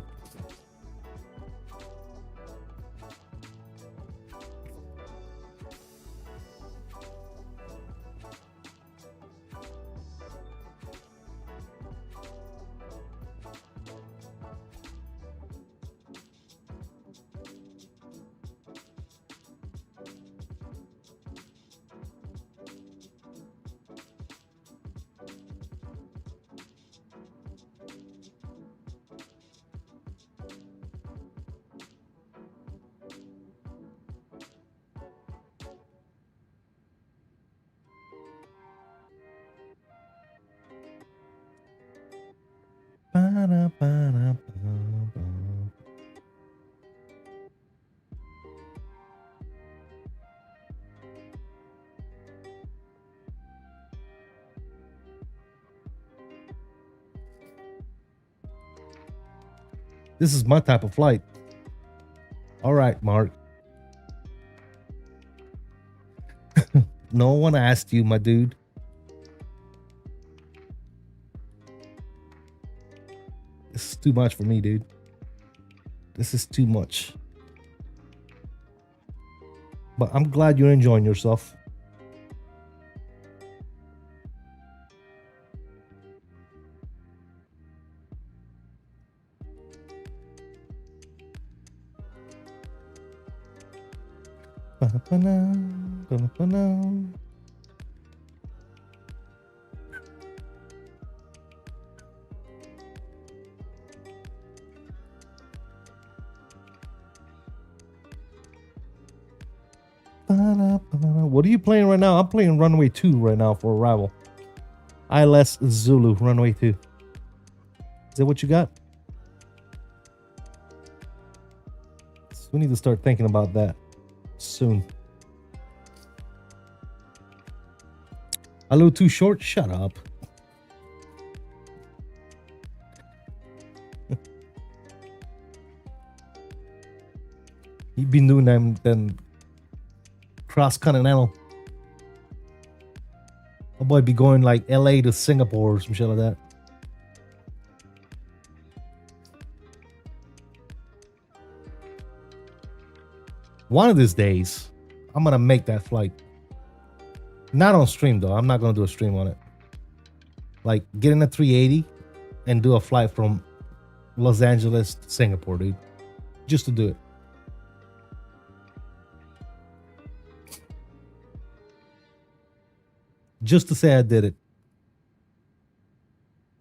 This is my type of flight. All right, Mark. No one asked you, my dude. This is too much for me, dude. This is too much. But I'm glad you're enjoying yourself. What are you playing right now? I'm playing Runway 2 right now for arrival. ILS Zulu, Runway 2. Is that what you got? So we need to start thinking about that soon. A little too short? Shut up. You've been doing them then cross-continental. Oh boy, be going like LA to Singapore or some shit like that. One of these days, I'm gonna make that flight. Not on stream though. I'm not gonna do a stream on it. Like get in a 380 and do a flight from Los Angeles to Singapore, dude. Just to do it. Just to say I did it.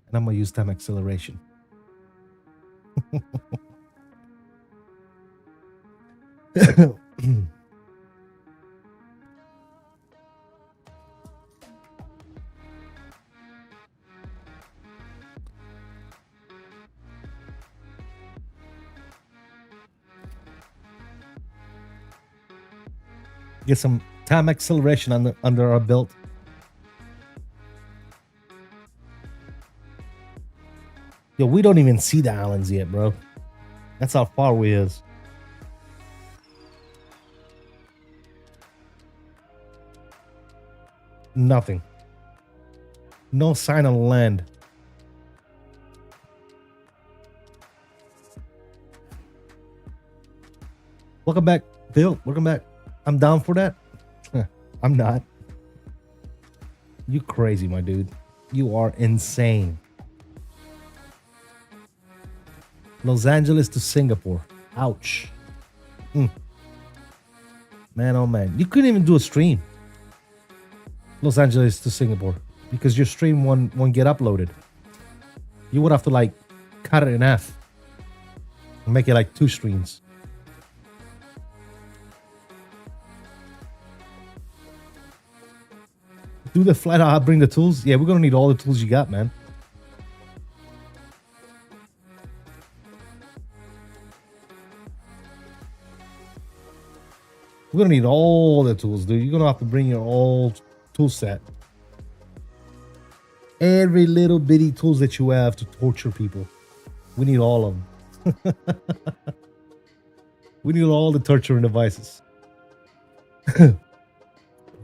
And I'm gonna use time acceleration. Get some time acceleration under our belt. Yo, we don't even see the islands yet, bro. That's how far we is. Nothing. No sign of land. Welcome back, Bill. Welcome back. I'm down for that. I'm not. You crazy, my dude. You are insane. Los Angeles to Singapore. Ouch. Man, oh man. You couldn't even do a stream. Los Angeles to Singapore. Because your stream won't get uploaded. You would have to like cut it in half. And make it like 2 streams. Do the flight, I'll bring the tools. Yeah, we're gonna need all the tools you got, man. We're gonna need all the tools, dude. You're gonna have to bring your old tool set. Every little bitty tools that you have to torture people. We need all of them. We need all the torturing devices.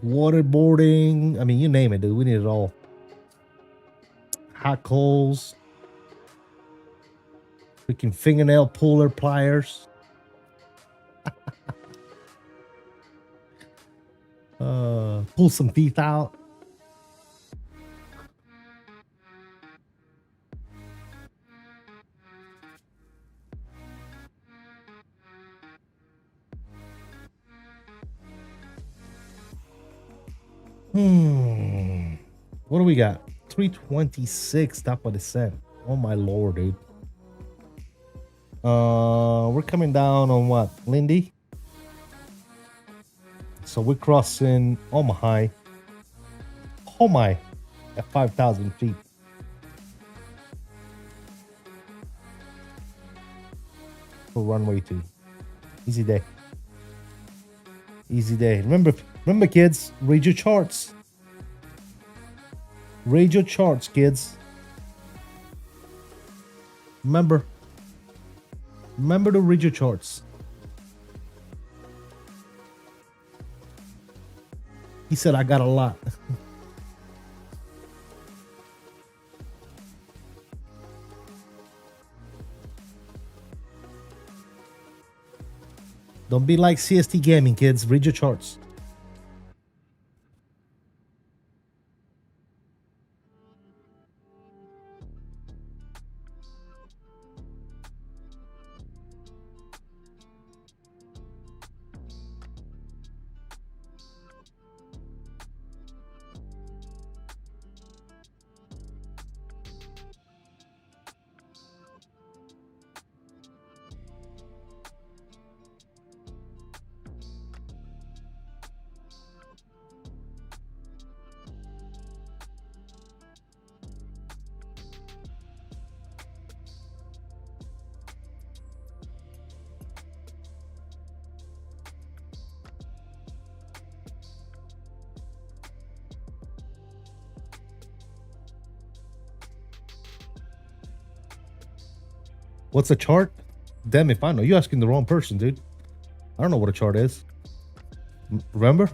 Waterboarding. I mean, you name it, dude. We need it all. Hot coals. Freaking fingernail puller pliers. Pull some teeth out. What do we got? 326 top of descent. Oh my lord, dude. We're coming down on what? Lindy? So we're crossing Omaha. Homai at 5,000 feet. For runway 2. Easy day. Easy day. Remember kids, read your charts. Read your charts, kids. Remember to read your charts. He said, I got a lot. Don't be like CST Gaming, kids. Read your charts. What's a chart? Damn if I know. You're asking the wrong person, dude. I don't know what a chart is. Remember?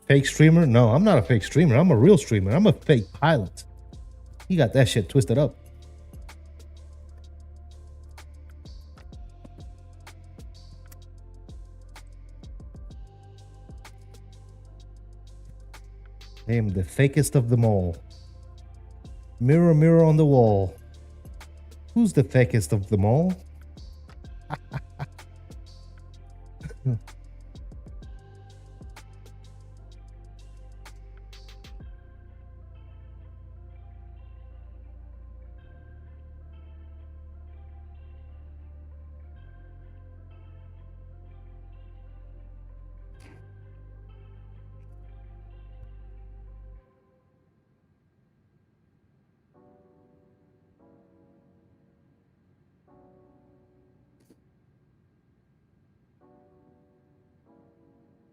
Fake streamer? No, I'm not a fake streamer. I'm a real streamer. I'm a fake pilot. You got that shit twisted up. I am the fakest of them all. Mirror, mirror on the wall. Who's the fakest of them all?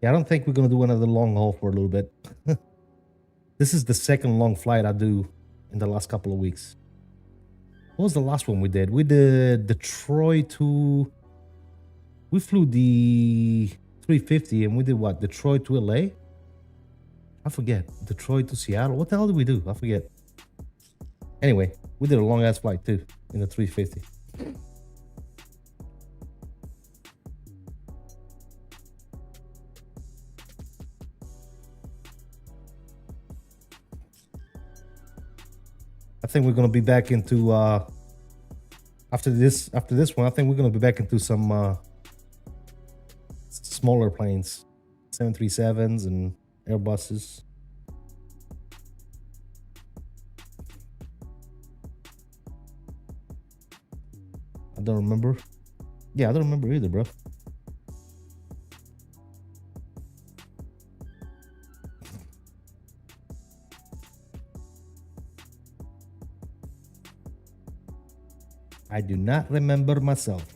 Yeah, I don't think we're gonna do another long haul for a little bit. This is the second long flight I do in the last couple of weeks. What was the last one we did? We did Detroit to... We flew the 350 and we did what? Detroit to LA? I forget. Detroit to Seattle? What the hell did we do? I forget. Anyway, we did a long ass flight too in the 350. I think we're gonna be back into after this one. I think we're gonna be back into some smaller planes, 737s and Airbuses. I don't remember. Yeah, I don't remember either, bro. I do not remember myself.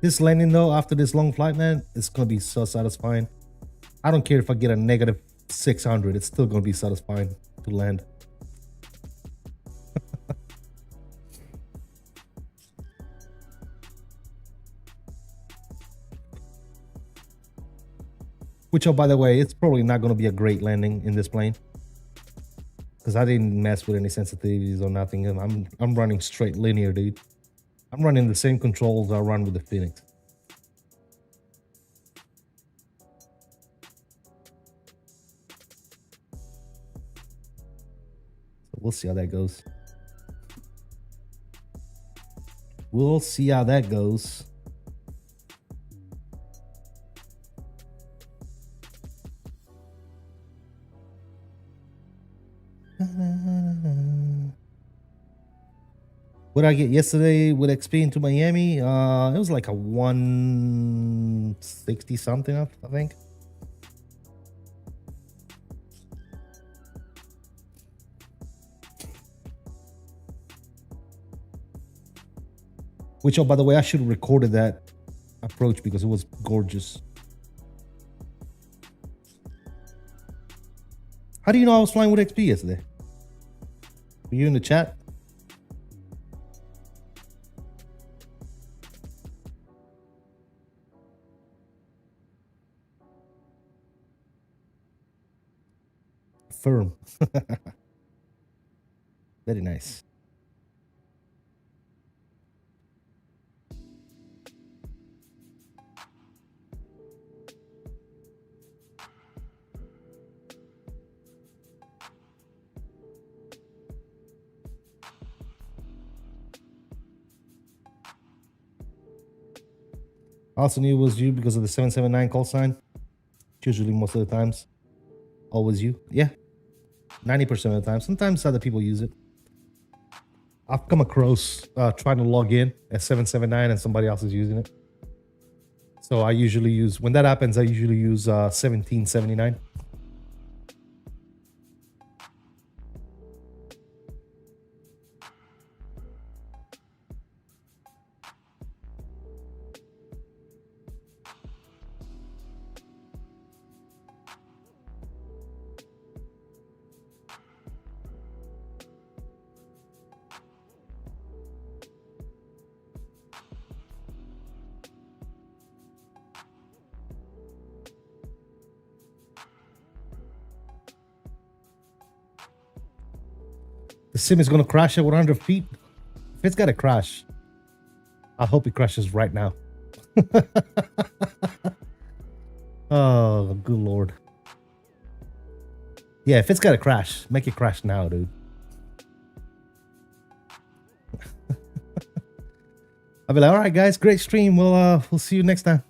This landing though, after this long flight, man, it's gonna be so satisfying. I don't care if I get a negative 600, it's still gonna be satisfying to land. Which, oh, by the way, it's probably not going to be a great landing in this plane because I didn't mess with any sensitivities or nothing. I'm running straight linear, dude. I'm running the same controls I run with the Phoenix. So we'll see how that goes. We'll see how that goes. What did I get yesterday with XP into Miami? It was like a 160 something, I think. Which, oh, by the way, I should have recorded that approach because it was gorgeous. How do you know I was flying with XP yesterday? Were you in the chat? Firm. Very nice. I also knew it was you because of the 779 call sign. Usually most of the times. Always you. Yeah. 90% of the time. Sometimes other people use it. I've come across trying to log in at 779 and somebody else is using it. So I usually use, when that happens, I usually use 1779. The sim is going to crash at 100 feet. If it's got to crash, I hope it crashes right now. Oh, good Lord. Yeah, if it's got to crash, make it crash now, dude. I'll be like, all right, guys, great stream. We'll see you next time.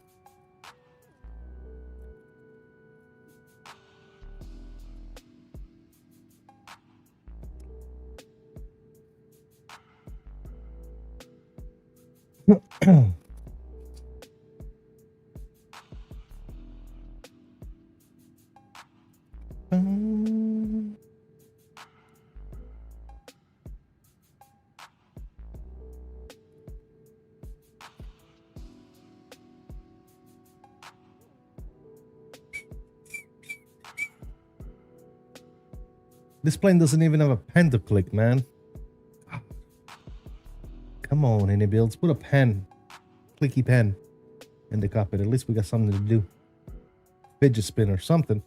This plane doesn't even have a pen to click, man. Come on, iniBuilds, put a pen, clicky pen in the cockpit. At least we got something to do. Fidget spinner, something.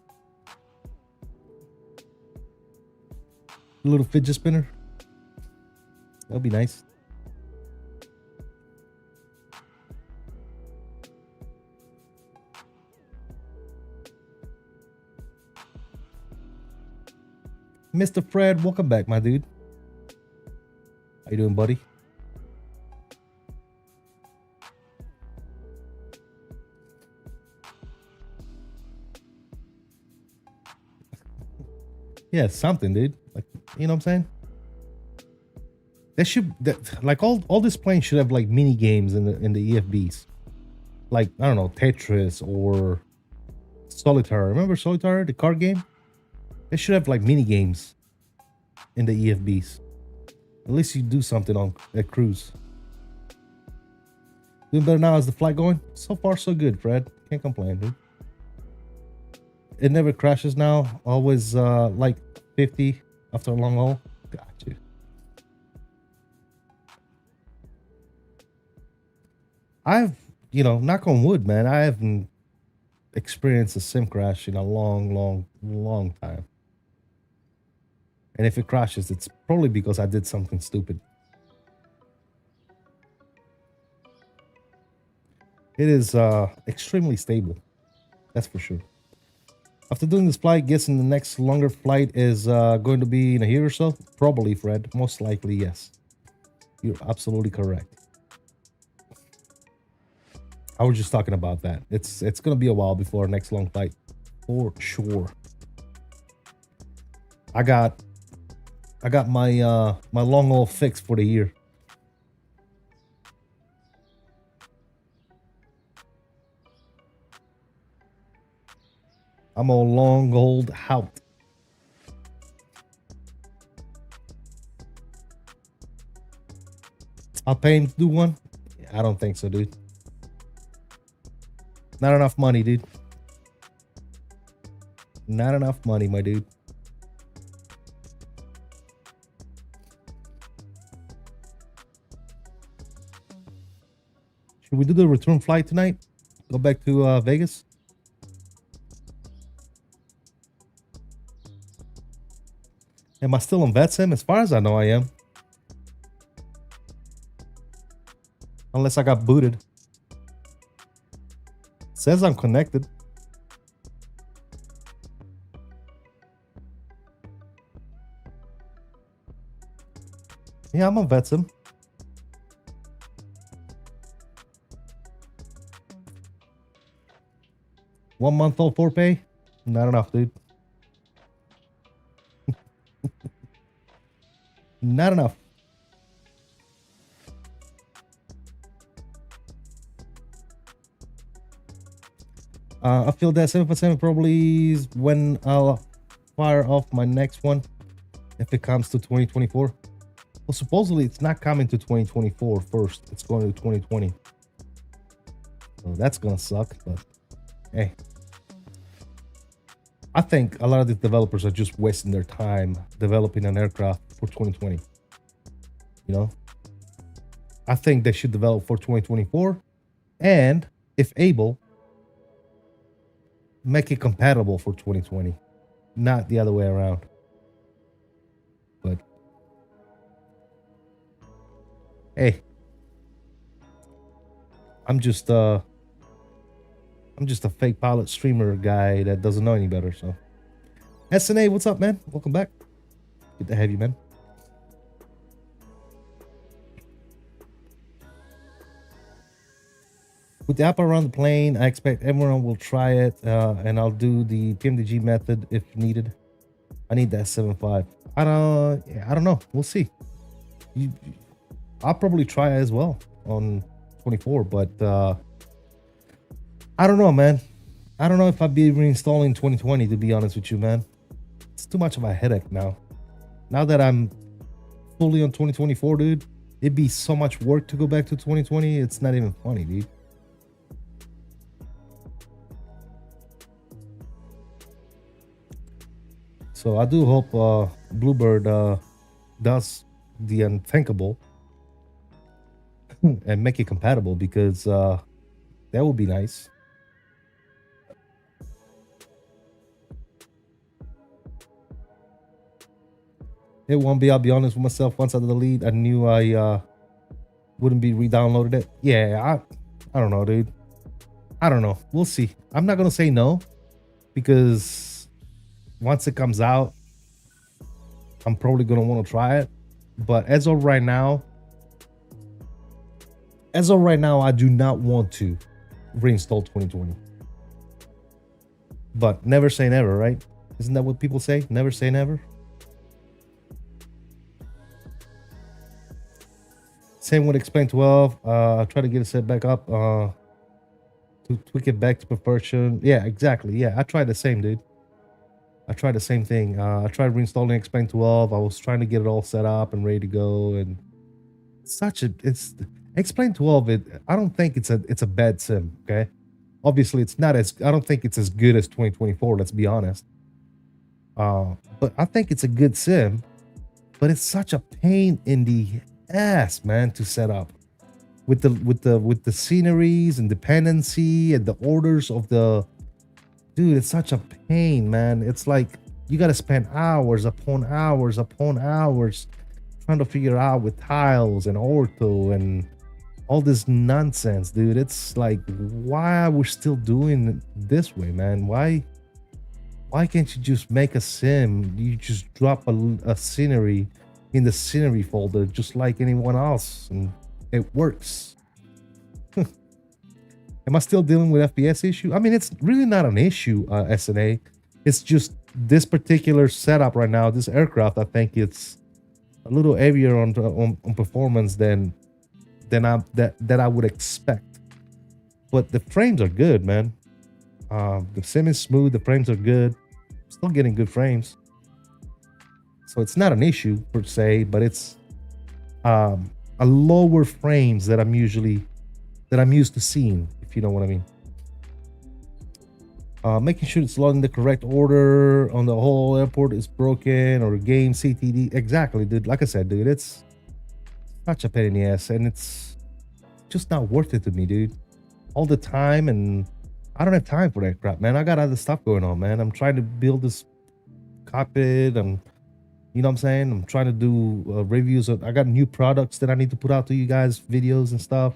A little fidget spinner. That'll be nice. Mr. Fred, welcome back, my dude. How you doing, buddy? Yeah, something, dude. Like, you know what I'm saying? Like all this plane should have like mini games in the EFBs. Like, I don't know, Tetris or Solitaire. Remember Solitaire, the card game? They should have like mini games in the EFBs. At least you do something on that cruise. Doing better now. Is the flight going? So far, so good, Fred. Can't complain, dude. It never crashes now. Always like 50 after a long haul. Got you. I've, you know, knock on wood, man. I haven't experienced a sim crash in a long time. And if it crashes, it's probably because I did something stupid. It is extremely stable. That's for sure. After doing this flight, guessing the next longer flight is going to be in a year or so? Probably, Fred. Most likely, yes. You're absolutely correct. I was just talking about that. It's going to be a while before our next long flight. For sure. I got my my long haul fixed for the year. I'm a long old out. I'll pay him to do one. I don't think so, dude. Not enough money, dude. Not enough money, my dude. Should we do the return flight tonight? Go back to Vegas? Am I still on VetSim? As far as I know, I am. Unless I got booted. It says I'm connected. Yeah, I'm on VetSim. 1 month old for pay? Not enough, dude. Not enough. I feel that 747 probably is when I'll fire off my next one if it comes to 2024. Well, supposedly it's not coming to 2024 first. It's going to 2020. So that's gonna suck, but hey. I think a lot of the developers are just wasting their time developing an aircraft for 2020. You know? I think they should develop for 2024 and, if able, make it compatible for 2020, not the other way around. But hey, I'm just a fake pilot streamer guy that doesn't know any better. So SNA, what's up, man? Welcome back. Good to have you, man. With the app around the plane, I expect everyone will try it, and I'll do the PMDG method if needed. I need that 7.5. I don't know. We'll see. I'll probably try it as well on 24, but I don't know, man. I don't know if I'll be reinstalling 2020, to be honest with you, man. It's too much of a headache now. Now that I'm fully on 2024, dude, it'd be so much work to go back to 2020. It's not even funny, dude. So I do hope Bluebird does the unthinkable and make it compatible, because that would be nice. It won't be. I'll be honest with myself. Once I delete, I knew I wouldn't be re-downloaded it. Yeah, I don't know, dude. I don't know. We'll see. I'm not gonna say no, because once it comes out, I'm probably gonna want to try it. But as of right now, I do not want to reinstall 2020. But never say never, right? Isn't that what people say? Never say never. Same with Explain 12. I try to get it set back up to tweak it back to perfection. Yeah, exactly. Yeah, I tried the same, dude. I tried the same thing. I tried reinstalling Explain 12. I was trying to get it all set up and ready to go, and it's Explain 12. I don't think it's a bad sim. Okay, obviously it's not as, I don't think it's as good as 2024. Let's be honest. But I think it's a good sim. But it's such a pain in the ass, man, to set up with the sceneries and dependency and the orders of the. Dude, it's such a pain, man. It's like you got to spend hours upon hours upon hours trying to figure out with tiles and ortho and all this nonsense, dude. It's like, why are we still doing it this way, man? Why can't you just make a sim? You just drop a scenery in the scenery folder just like anyone else, and it works. Am I still dealing with FPS issue? I mean, it's really not an issue, SNA. It's just this particular setup right now, this aircraft, I think it's a little heavier on performance than I would expect. But the frames are good, man. The sim is smooth, the frames are good. Still getting good frames. So it's not an issue per se, but it's a lower frames that I'm used to seeing, if you know what I mean. Making sure it's loading the correct order on the whole airport is broken, or game CTD. Exactly, dude. Like I said, dude, it's such a pain in the ass, and it's just not worth it to me, dude. All the time, and I don't have time for that crap, man. I got other stuff going on, man. I'm trying to build this cockpit, and you know what I'm saying? I'm trying to do reviews of, I got new products that I need to put out to you guys, videos and stuff.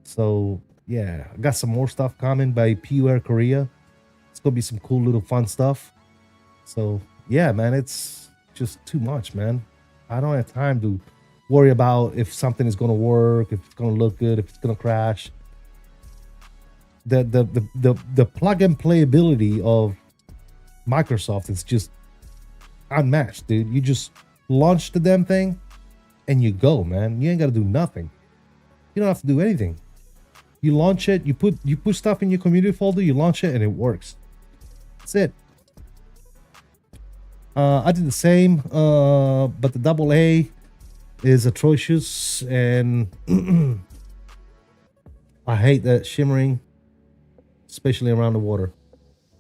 So yeah, I got some more stuff coming by PU Korea. It's gonna be some cool little fun stuff. So yeah, man, it's just too much, man. I don't have time to worry about if something is gonna work, if it's gonna look good, if it's gonna crash. the plug and play ability of Microsoft is just unmatched, dude. You just launch the damn thing and you go, man. You ain't gotta do nothing. You don't have to do anything. You launch it, you put stuff in your community folder, you launch it, and it works. That's it. I did the same, but the AA is atrocious, and I hate that shimmering, especially around the water.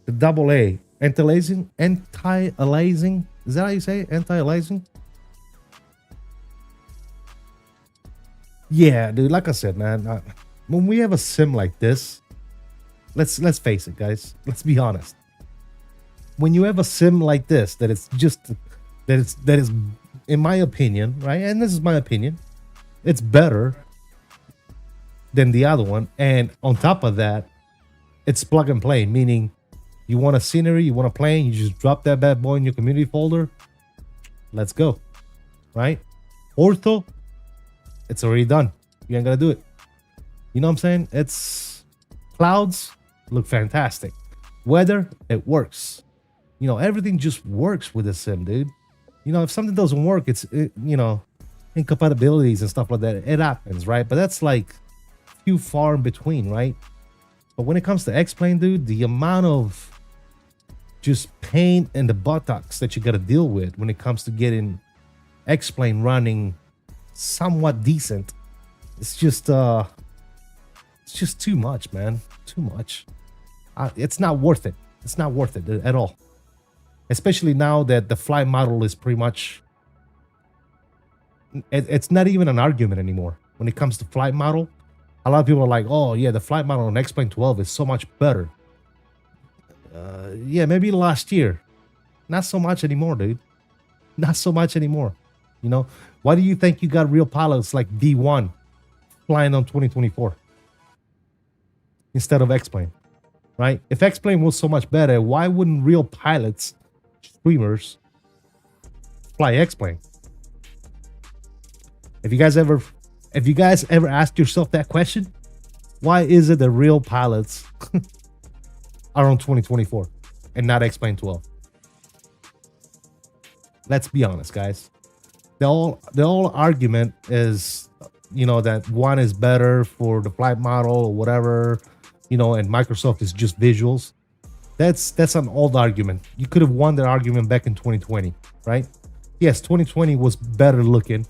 The AA, anti-aliasing, is that how you say it? Anti-aliasing? Yeah, dude, like I said, man, when we have a sim like this, let's face it, guys. Let's be honest. When you have a sim like this, that is, in my opinion, right? And this is my opinion, it's better than the other one. And on top of that, it's plug and play, meaning you want a scenery, you want a plane, you just drop that bad boy in your community folder. Let's go, right? Ortho, it's already done. You ain't gotta do it. You know what I'm saying? It's clouds look fantastic. Weather, it works. You know, everything just works with the sim, dude. You know, if something doesn't work, you know, incompatibilities and stuff like that. It happens, right? But that's like few far in between, right? But when it comes to X-Plane, dude, the amount of just pain in the buttocks that you got to deal with when it comes to getting X-Plane running somewhat decent, it's just too much, man. Too much. It's not worth it. It's not worth it at all. Especially now that the flight model is pretty much, it's not even an argument anymore. When it comes to flight model, a lot of people are like, oh yeah, the flight model on X-Plane 12 is so much better. Yeah, maybe last year. Not so much anymore, dude. Not so much anymore. You know, why do you think you got real pilots like D1 flying on 2024 instead of X-Plane, right? If X-Plane was so much better, why wouldn't real pilots, streamers, fly X-Plane? If you guys ever asked yourself that question, why is it that real pilots are on 2024 and not X-Plane 12? Let's be honest, guys. The whole argument is, you know, that one is better for the flight model or whatever, you know, and Microsoft is just visuals. That's an old argument. You could have won that argument back in 2020, right? Yes, 2020 was better looking,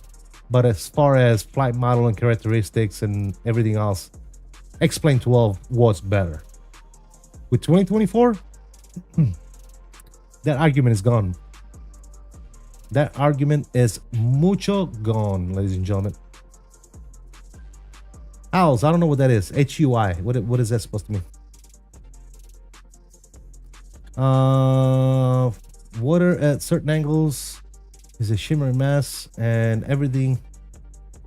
but as far as flight model and characteristics and everything else, X-Plane 12 was better. With 2024, that argument is gone. That argument is mucho gone, ladies and gentlemen. Owls, I don't know what that is. HUI. What is that supposed to mean? Water at certain angles is a shimmering mess, and everything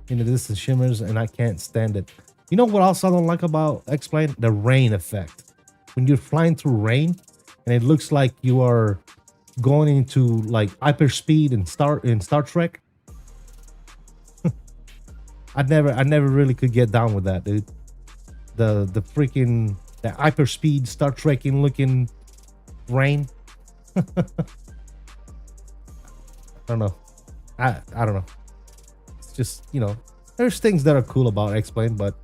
in the distance shimmers, and I can't stand it. You know what else I don't like about X-Plane? The rain effect. When you're flying through rain, and it looks like you are going into like hyperspeed in Star Trek. I never really could get down with that, dude. The hyperspeed Star Trek-ing looking rain. I don't know. I don't know. It's just, you know, there's things that are cool about X-Plane, but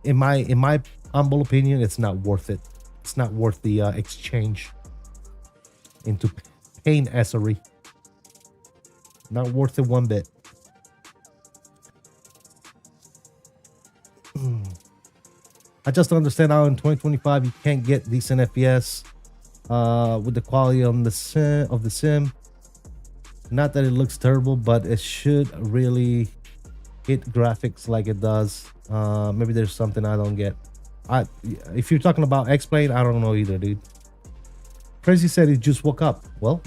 in my humble opinion, it's not worth it. It's not worth the exchange into pain-essery. Not worth it one bit. I just don't understand how in 2025 you can't get decent FPS with the quality on the sim. Not that it looks terrible, but it should really hit graphics like it does. Maybe there's something I don't get. If you're talking about X-Plane, I don't know either, dude. Crazy said he just woke up. Well,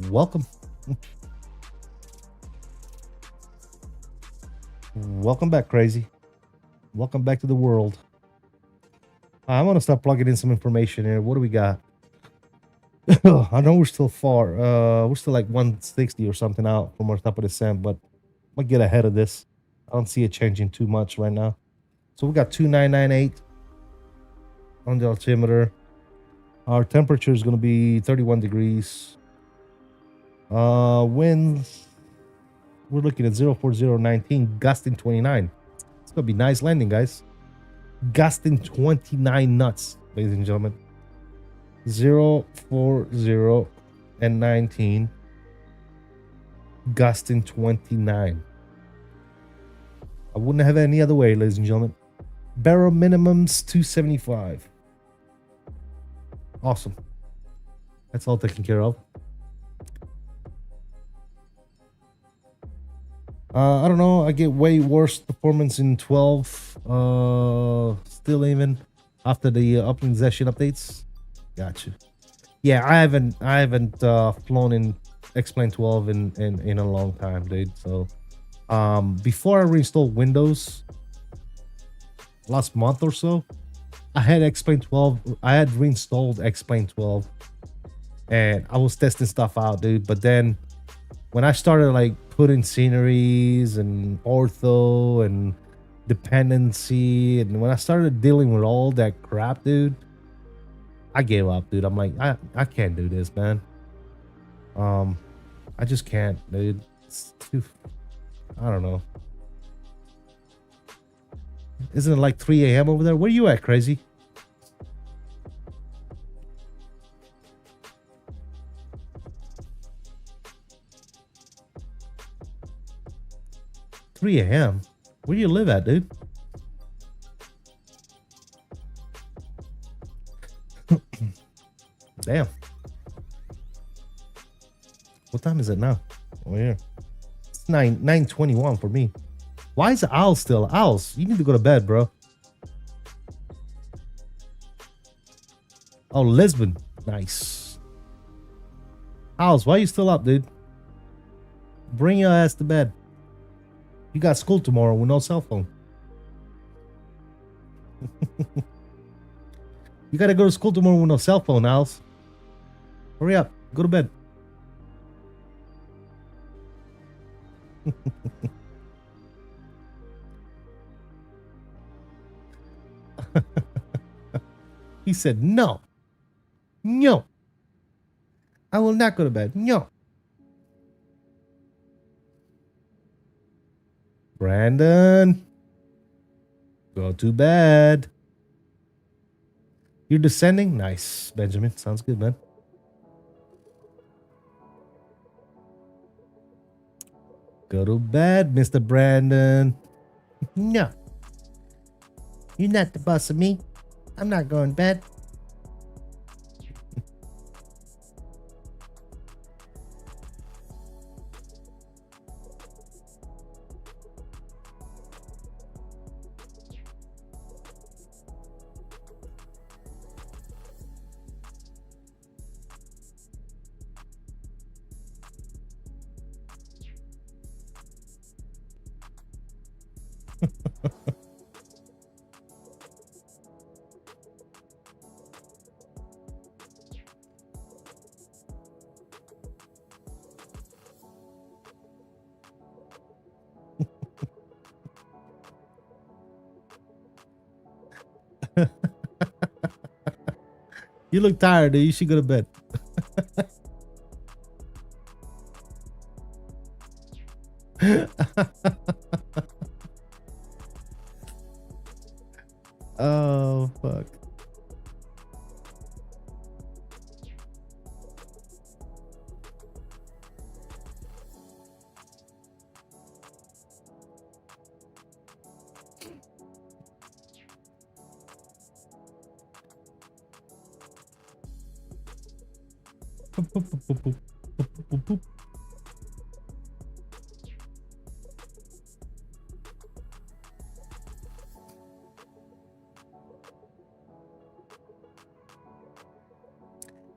welcome. Welcome back, Crazy. Welcome back to the world. I'm gonna start plugging in some information here. What do we got? I know we're still far. We're still like 160 or something out from our top of the sim, but I'm gonna get ahead of this. I don't see it changing too much right now. So we got 2998 on the altimeter. Our temperature is going to be 31 degrees. Winds, we're looking at 04019, gusting 29. It's going to be nice landing, guys. Gusting 29 knots, ladies and gentlemen. 040 and 19, gusting 29. I wouldn't have it any other way, ladies and gentlemen. Barrel minimums 275. Awesome. That's all taken care of. I don't know. I get way worse performance in 12. Still even after the uplink session updates. Gotcha. Yeah, I haven't flown in X-Plane 12 in a long time, dude. So before I reinstalled Windows last month or so, I had X-Plane 12. I had reinstalled X-Plane 12 and I was testing stuff out, dude. But then when I started like putting sceneries and ortho and dependency, and when I started dealing with all that crap, dude, I gave up, dude. I'm like, I can't do this, man. I just can't, dude. It's too, I don't know. Isn't it like 3 a.m. over there? Where you at, crazy? $3 a.m. Where do you live at, dude? Damn. What time is it now? Oh yeah, it's 9:21 for me. Why is Owl still? Owls, you need to go to bed, bro. Oh, Lisbon, nice. Owls, why are you still up, dude? Bring your ass to bed. You got school tomorrow with no cell phone. You gotta go to school tomorrow with no cell phone, Owls. Hurry up, go to bed. He said, no. No. I will not go to bed. No. Brandon. Go to bed. You're descending? Nice, Benjamin. Sounds good, man. Go to bed, Mr. Brandon. No. You're not the boss of me. I'm not going to bed. You look tired, dude. You should go to bed. Oh, fuck.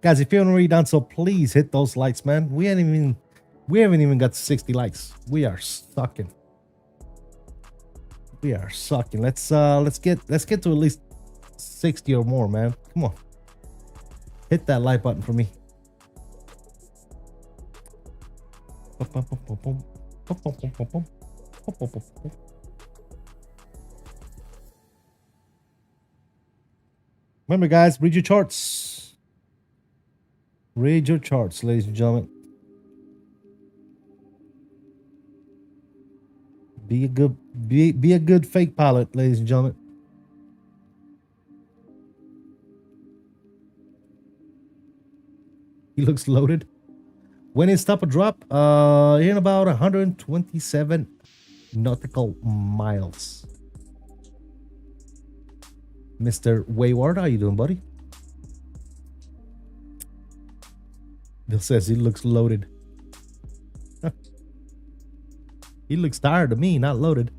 Guys, if you haven't already done so, please hit those likes, man. We haven't even got 60 likes. We are sucking. We are sucking. Let's get to at least 60 or more, man. Come on. Hit that like button for me. Remember, guys, read your charts. Read your charts, ladies and gentlemen. Be a good fake pilot, ladies and gentlemen. He looks loaded. When is stop or drop? In about 127 nautical miles. Mr. Wayward, how you doing, buddy? Bill says he looks loaded. He looks tired to me, not loaded.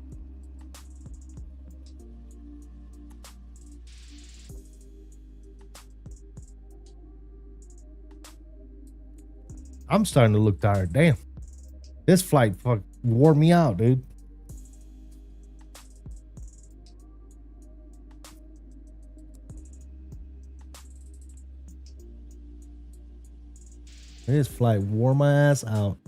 I'm starting to look tired. Damn. This flight wore me out, dude. This flight wore my ass out.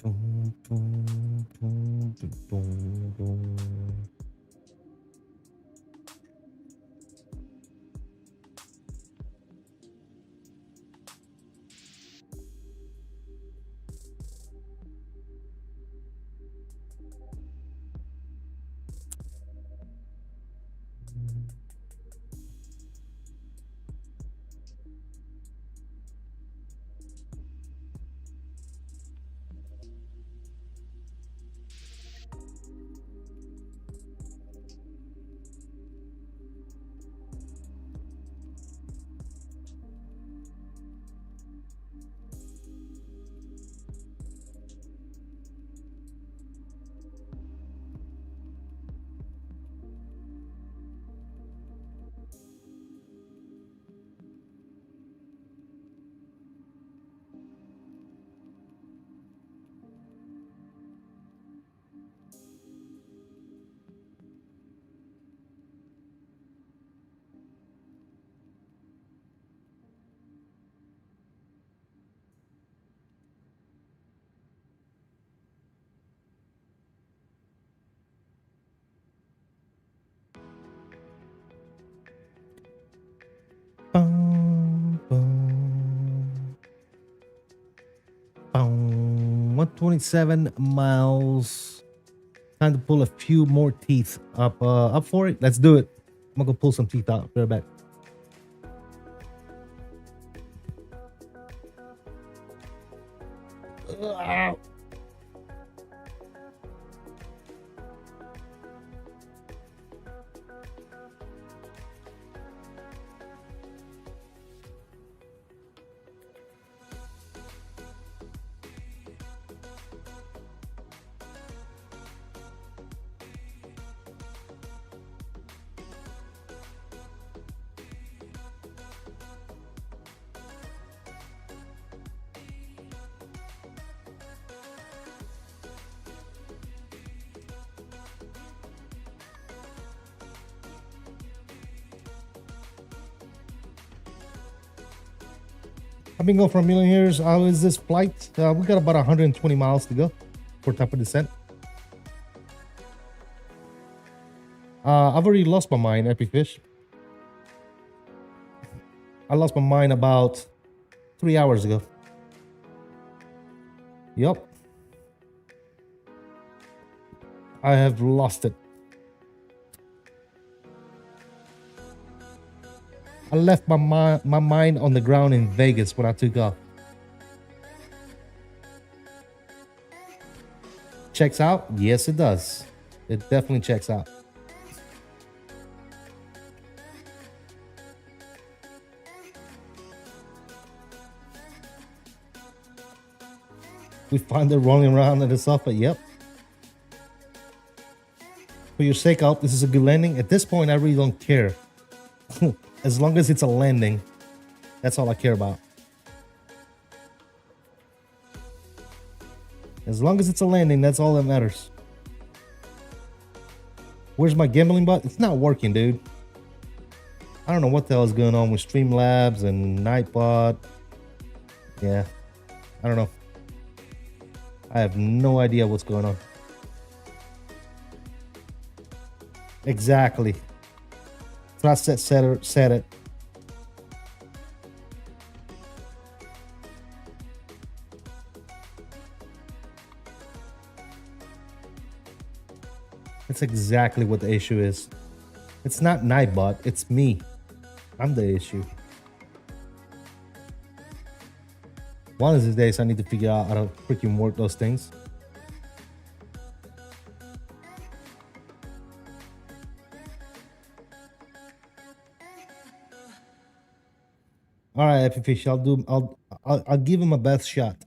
Boom, boom. Boom. 127 miles. Time to pull a few more teeth up for it. Let's do it. I'm gonna go pull some teeth out. Be right back. Ugh. I've been going for a million years. How is this flight? We got about 120 miles to go for top of descent. I've already lost my mind, Epic Fish. I lost my mind about 3 hours ago. Yup. I have lost it. I left my mind on the ground in Vegas when I took off. Checks out? Yes, it does. It definitely checks out. We find it rolling around in the sofa. Yep. For your sake, I hope this is a good landing. At this point, I really don't care. As long as it's a landing, that's all I care about. As long as it's a landing, that's all that matters. Where's my gambling bot? It's not working, dude. I don't know what the hell is going on with Streamlabs and Nightbot. Yeah, I don't know. I have no idea what's going on. Exactly. Thrust set it. That's exactly what the issue is. It's not Nightbot, it's me. I'm the issue. One of these days, I need to figure out how to freaking work those things. All right, Happy Fish, I'll give him a best shot.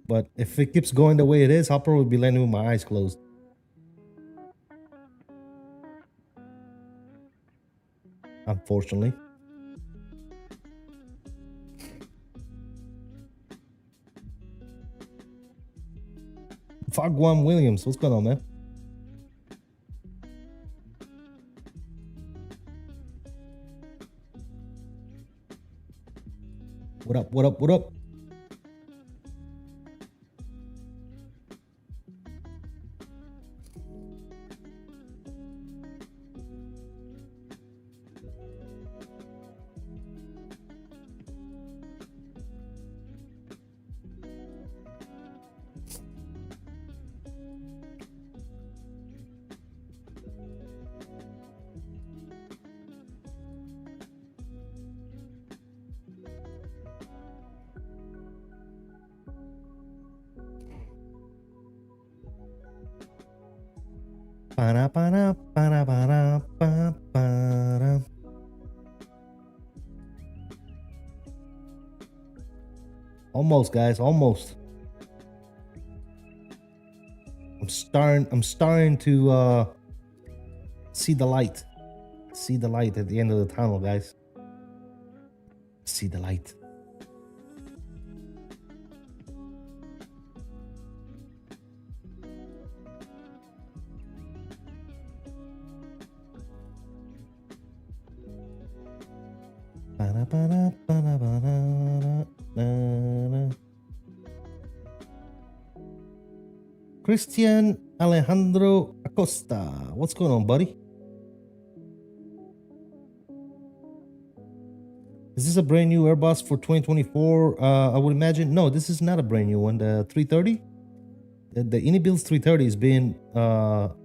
But if it keeps going the way it is, I'll probably be landing with my eyes closed. Unfortunately. PHOG Williams, what's going on, man? What up, what up, what up? Almost, guys, almost. I'm starting to see the light. See the light at the end of the tunnel, guys. See the light. Christian Alejandro Acosta. What's going on, buddy? Is this a brand new Airbus for 2024? I would imagine. No, this is not a brand new one. The 330? The iniBuilds 330 has been on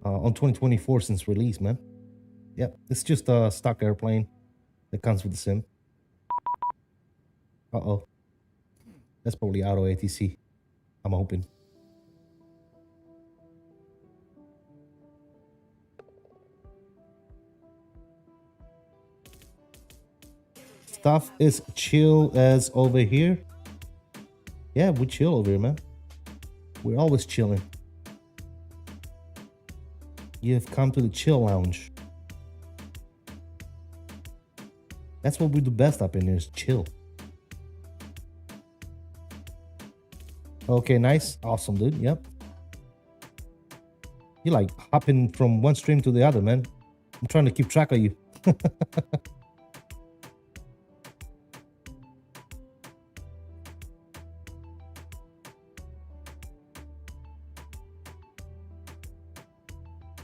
2024 since release, man. Yep, it's just a stock airplane that comes with the sim. Uh-oh. That's probably auto ATC. I'm hoping. Stuff is chill as over here. Yeah, we chill over here, man. We're always chilling. You have come to the chill lounge. That's what we do best up in here, is chill. Okay, nice. Awesome, dude. Yep. You like hopping from one stream to the other, man. I'm trying to keep track of you.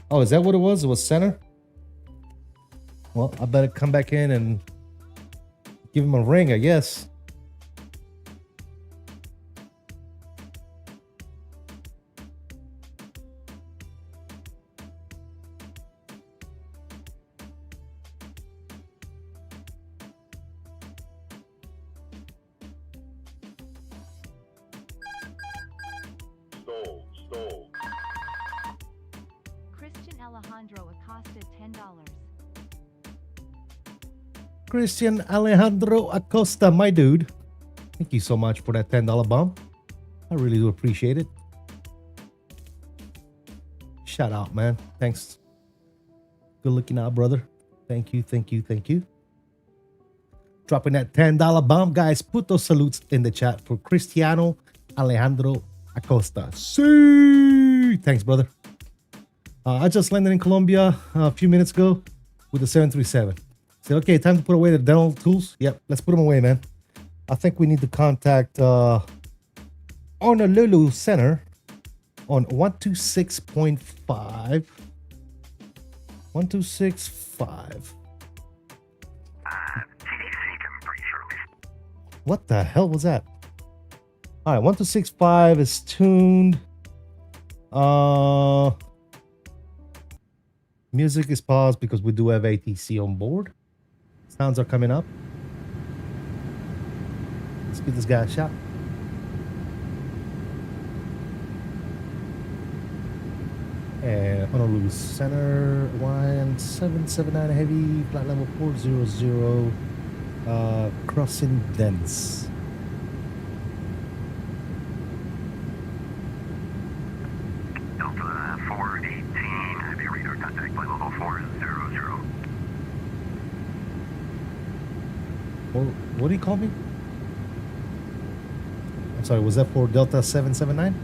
Oh, is that what it was? It was center? Well, I better come back in and give him a ring, I guess. Stole. Christian Alejandro Acosta, $10. Christian Alejandro Acosta, my dude. Thank you so much for that $10 bump. I really do appreciate it. Shout out, man. Thanks. Good looking out, brother. Thank you. Dropping that $10 bump, guys. Put those salutes in the chat for Cristiano Alejandro Acosta. See. Thanks, brother. I just landed in Colombia a few minutes ago with the 737. Said, okay, time to put away the dental tools. Yep, let's put them away, man. I think we need to contact Honolulu Center on 126.5. 126.5. What the hell was that? All right, 1265 is tuned. Music is paused because we do have ATC on board. Sounds are coming up. Let's give this guy a shot. And Honolulu Center, Hawaiian 779 heavy, flight level 400, crossing dense. Delta 418, heavy radar contact, flight level 400. What do you call me? I'm sorry, was that for Delta 779?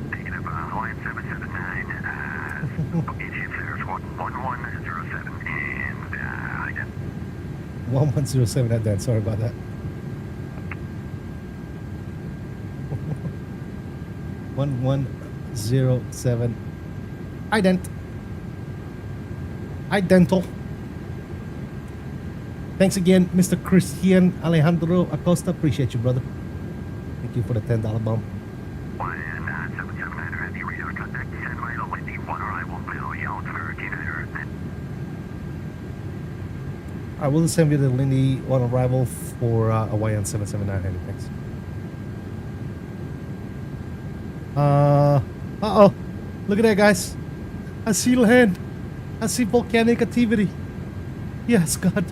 Negative, Hawaiian 779, location there's 1107 and ident. 1107 at that, sorry about that. 1107 Idental. Thanks again, Mr. Christian Alejandro Acosta. Appreciate you, brother. Thank you for the $10 bump. 779 heavy radar contact, send my windy one arrival, Bill, yell to 1300. I will send you the Lindy on arrival for Hawaiian 779 heavy. Thanks. Uh-oh. Look at that, guys. I see land. I see volcanic activity. Yes, God.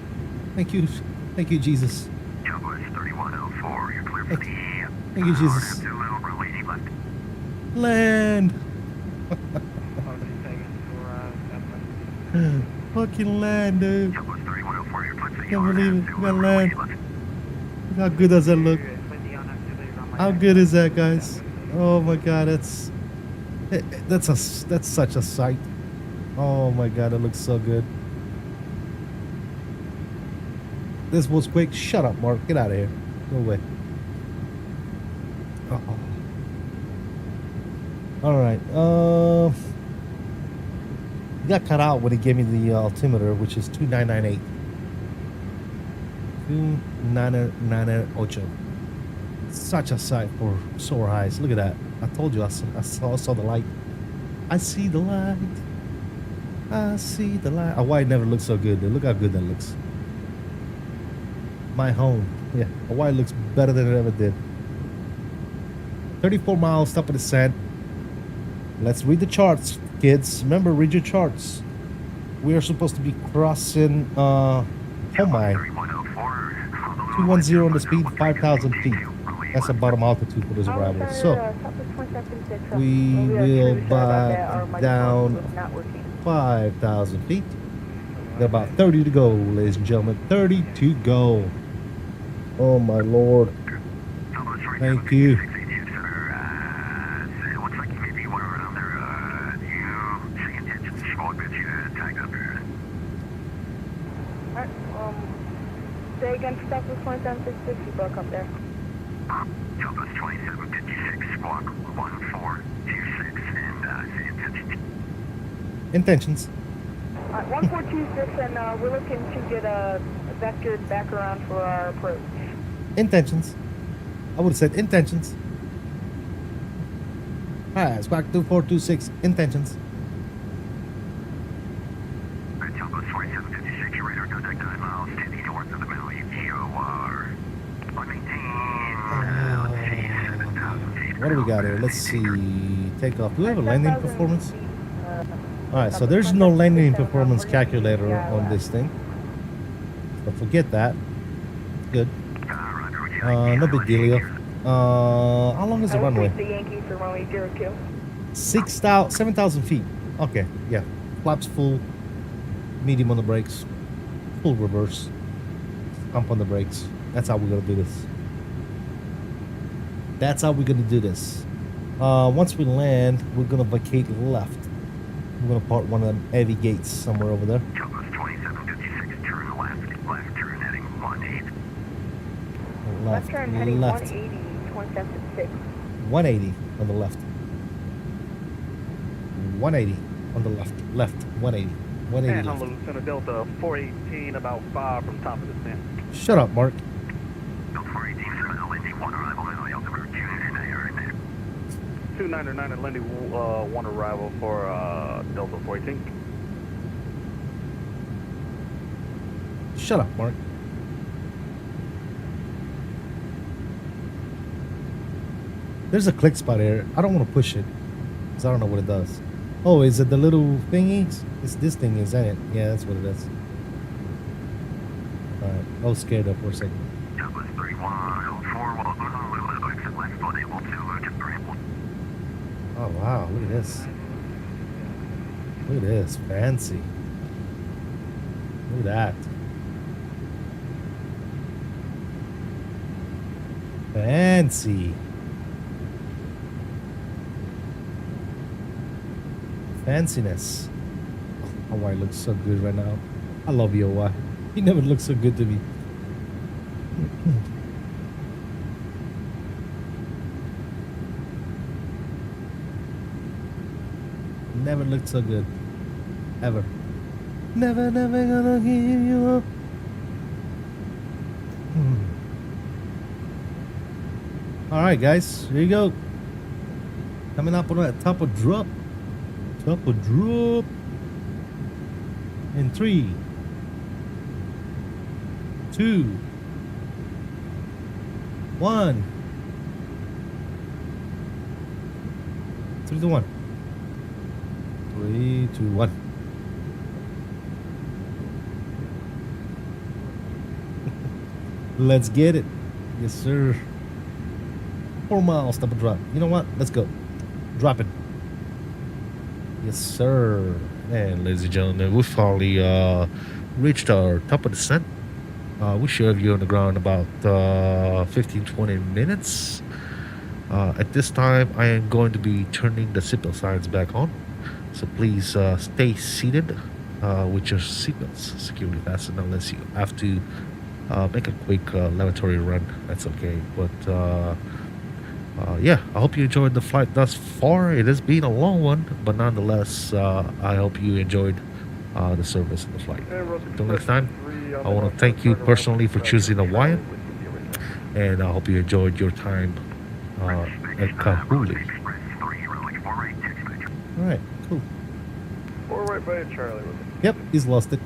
Thank you. Thank you, Jesus. Cowboys 3104, you're clear for the Thank you, Jesus. Land. Fucking land, dude. Cowboys 3104, you're clear for the Can't believe it. We got land. Look how good does that look? How good is that, guys? Oh my God, that's such a sight. Oh my God, it looks so good. This was quick. Shut up, Mark. Get out of here. Go away. Uh-oh. All right. Got cut out when he gave me the altimeter, which is 2998. 2998. Such a sight for soar highs. Look at that. I told you I saw the light. I see the light. I see the light. Hawaii never looked so good, dude. Look how good that looks. My home. Yeah, Hawaii looks better than it ever did. 34 miles, top of the descent. Let's read the charts, kids. Remember, read your charts. We are supposed to be crossing Maui. 210 on the speed, 5,000 feet. That's the bottom altitude for this arrival. So we will back down 5,000 feet. Got about 30 to go, ladies and gentlemen. 30 to go. Oh my Lord. Thank you. Say again, stop with 27650, buck up there. Delta's 2756, squawk 1426, and say intentions. Intentions. 1426, and we're looking to get a vectored back around for our approach. Intentions. I would have said intentions. Alright, squawk 2426, intentions. Delta's 2756, your radar contact 9 miles, 50 north of the Maui, GOR. What do we got here? Let's see. Takeoff. Do we have a landing performance? Alright, so there's no landing performance calculator on this thing. So forget that. Good. No big deal. How long is the runway? 7,000 feet. Okay, yeah. Flaps full. Medium on the brakes. Full reverse. Pump on the brakes. That's how we're gonna do this. That's how we're gonna do this. Once we land, we're gonna vacate left. We're gonna park one of them heavy gates somewhere over there. Delta's 2756, turn left. Left turn heading 18. Left turn heading 180, 2756. 180. on the left. 180 on the left. Left 180. 180 And left. Honolulu Center Delta 418, about 5 from top of descent. Shut up, Mark. Delta 418, Center Lindy, 1 arrival, Maui, altimeter 299, 299 Lindy, 1 arrival for Delta 418. Shut up, Mark. There's a click spot here. I don't want to push it because I don't know what it does. Oh, is it the little thingies? It's this thing, isn't it? Yeah, that's what it is. Alright, I was scared up for a second. Douglas 3104, well, Honolulu, exit left, but able to ramble. Oh, wow. Look at this. Look at this. Fancy. Look at that. Fancy. Fanciness. Hawaii looks so good right now. I love you, Hawaii. You never look so good to me. Never looked so good. Ever. Never, never gonna give you up. Alright, guys. Here you go. Coming up on that top of drop. Top of drop. In 3, 2, 1. 3 to 1. 3, 2, 1. Let's get it. Yes, sir. 4 miles, double drop. You know what? Let's go. Drop it. Yes, sir. And ladies and gentlemen, we finally reached our top of descent. We should have you on the ground about 15-20 minutes. At this time, I am going to be turning the seatbelt signs back on. So please stay seated with your seatbelts securely fastened unless you have to make a quick lavatory run. That's okay. But yeah, I hope you enjoyed the flight thus far. It has been a long one, but nonetheless, I hope you enjoyed the service of the flight. Until next time, I want to thank you personally for choosing Hawaiian, and I hope you enjoyed your time at Kahului. All right, cool. 4 right by Charlie with it. Yep, he's lost it.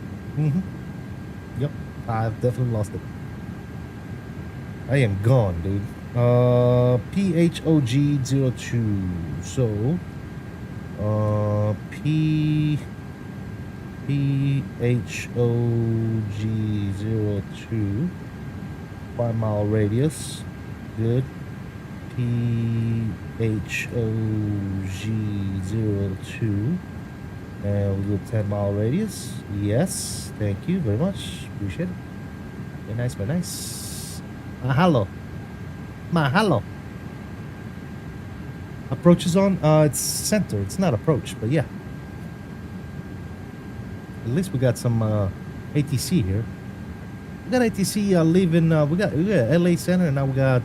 Yep, I've definitely lost it. I am gone, dude. PHOG 02. So, PHOG 02. 5 mile radius. Good. PHOG 02. And we'll do 10 mile radius. Yes. Thank you very much. Appreciate it. Very nice, very nice. Mahalo. Mahalo. Approach is on. It's center. It's not approach, but yeah. At least we got some ATC here. We got ATC leaving. We got LA Center, and now we got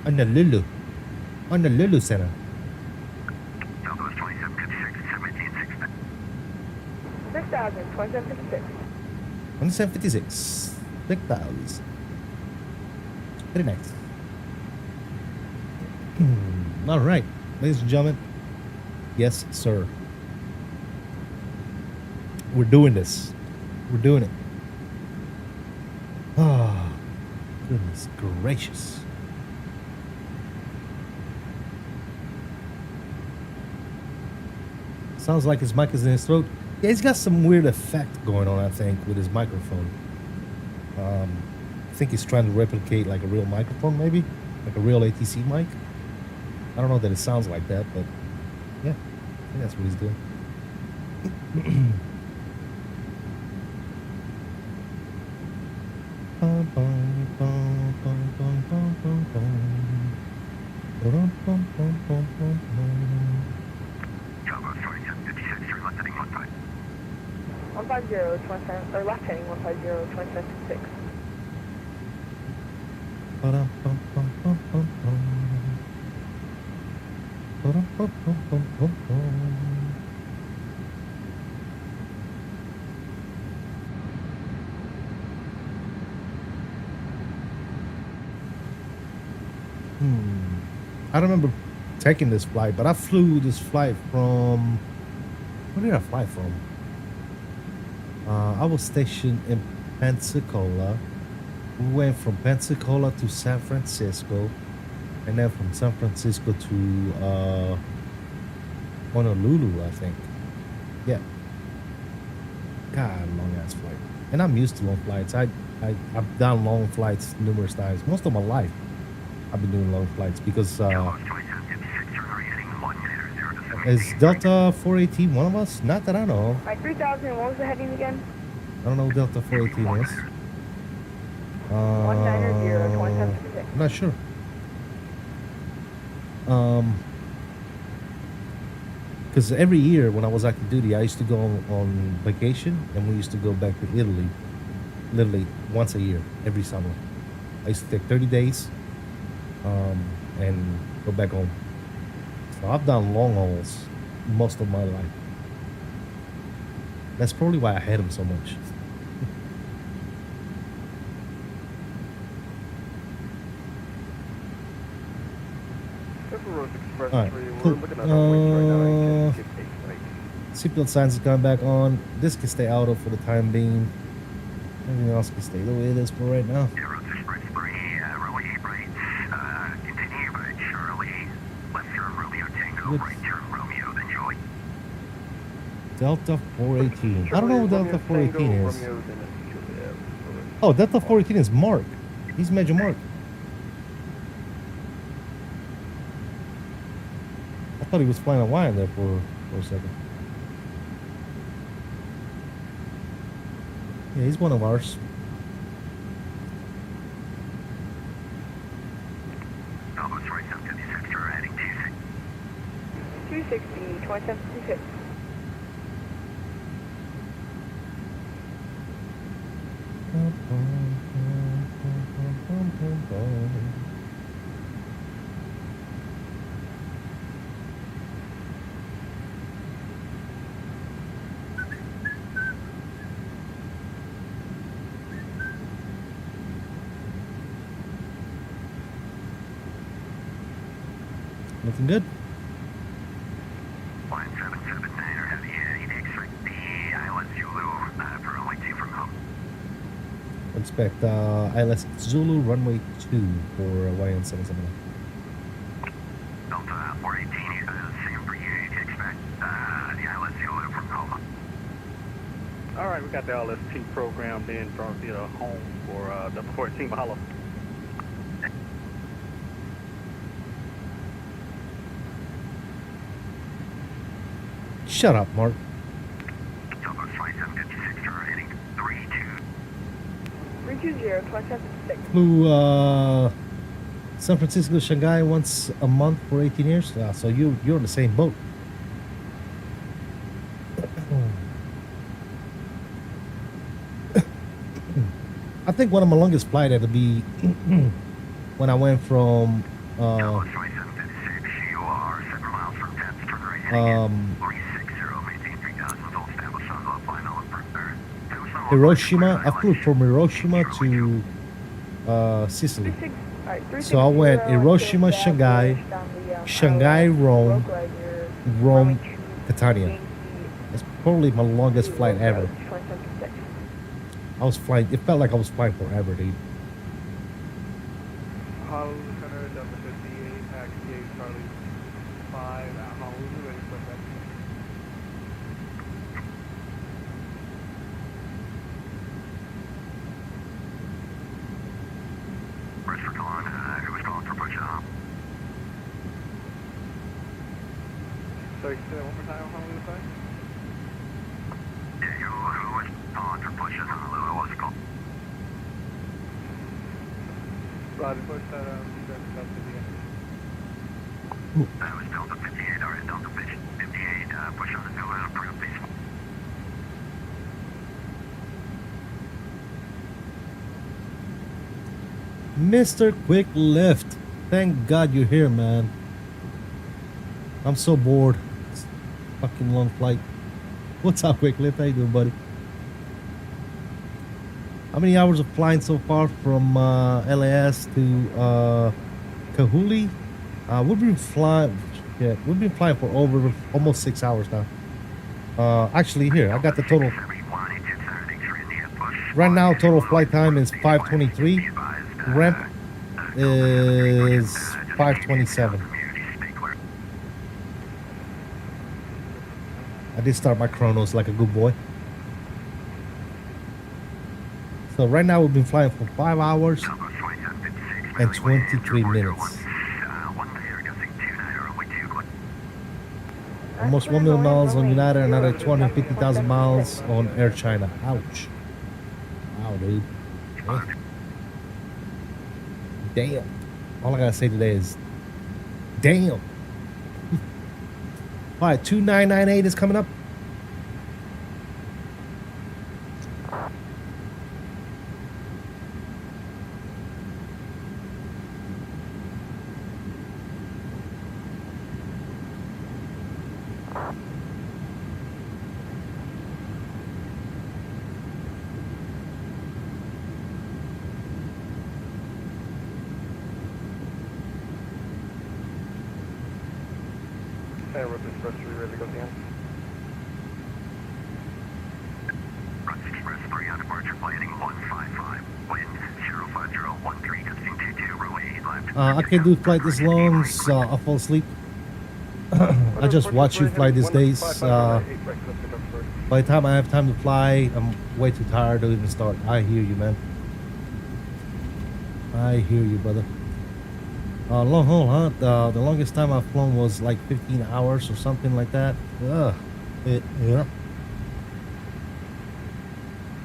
Honolulu Center. Southwest 2756, 1760. 6,000, 2756. 2756. 6,000. Very nice. All right, ladies and gentlemen. Yes, sir. We're doing this. We're doing it. Oh, goodness gracious. Sounds like his mic is in his throat. Yeah, he's got some weird effect going on, I think, with his microphone. I think he's trying to replicate like a real microphone, maybe? Like a real ATC mic. I don't know that it sounds like that, but yeah, I think that's what he's doing. Southwest 2756, you're left heading 15. 150, 27, or left heading 150, 2756. I don't remember taking this flight, but I flew this flight from. Where did I fly from? I was stationed in Pensacola. We went from Pensacola to San Francisco, and then from San Francisco to Honolulu, I think. Yeah. God, long ass flight. And I'm used to long flights. I've done long flights numerous times. Most of my life, I've been doing long flights because is Delta 418 one of us? Not that I know. All right, 3000. What was the heading again? I don't know who Delta 418 is. 190, I'm not sure. Because every year when I was active duty, I used to go on vacation, and we used to go back to Italy, literally once a year, every summer. I used to take 30 days, and go back home. So I've done long hauls most of my life. That's probably why I hate them so much. Alright, cool. Seatbelt signs is coming back on. This can stay auto for the time being. Everything else can stay the way it is for right now. Delta 418. I don't know who Delta 418 is. Oh, Delta 418 is Mark. He's Major Mark. I thought he was flying Hawaiian there for a second. Yeah, he's one of ours. Almost right up to the sector, heading 260, 2756. Looking good. 1779er heavy heading exit the Island Zulu for runway 2 from home. Expect ILS Zulu runway 2 for Hawaiian 779. Delta 418 same for you. Expect the Island Zulu from home. All right, we got the LS2 programmed in from the home for Delta 14 Mahalo. Shut up, Mark. Delta 2756 heading 32. 320, 2756. Flew San Francisco, Shanghai once a month for 18 years. So you're in the same boat. I think one of my longest flight had to be when I went from Delta 2756, you are 7 miles from 10th, turn right heading 360, maintain 3000 with all established on low final further. Hiroshima. I flew from Hiroshima to Sicily. So I went Hiroshima, Shanghai, Shanghai, Rome, Rome, Catania. That's probably my longest flight ever. I was flying. It felt like I was flying forever, dude. Honolulu Center, Delta 58, taxi 8, Charlie 5, Honolulu, ready for that. Rest for calling, who was calling for push off? Sorry, say that one more time, Honolulu 5? Yeah, who was calling for push off Honolulu? What's it called? Roger, push that Delta 58. That was Delta 58, alright, Delta 58, push on the Zulu, approved, please. Mr. Quick Lift. Thank God you're here, man. I'm so bored. It's a fucking long flight. What's up, Quick Lift? How you doing, buddy? How many hours of flying so far from LAS to Kahului? We've been flying. Yeah, we've been flying for over almost 6 hours now. Actually, here I got the total. Right now, total flight time is 5:23. Ramp is 5:27. I did start my chronos like a good boy. So right now we've been flying for 5 hours and 23 minutes. Almost 1 million miles on United, another 250,000 miles on Air China. Ouch. Wow, dude. Damn. All I gotta say today is damn. All right, 2998 is coming up. Airbus Express, are we ready to go again? Express 3 on departure planning 155. Wind 05013, testing 22, runway 8 left. I can't do flight this long, so I'll fall asleep. I just watch you fly these days. By the time I have time to fly, I'm way too tired to even start. I hear you, man. I hear you, brother. Long haul, huh? The longest time I've flown was like 15 hours or something like that. Yeah. I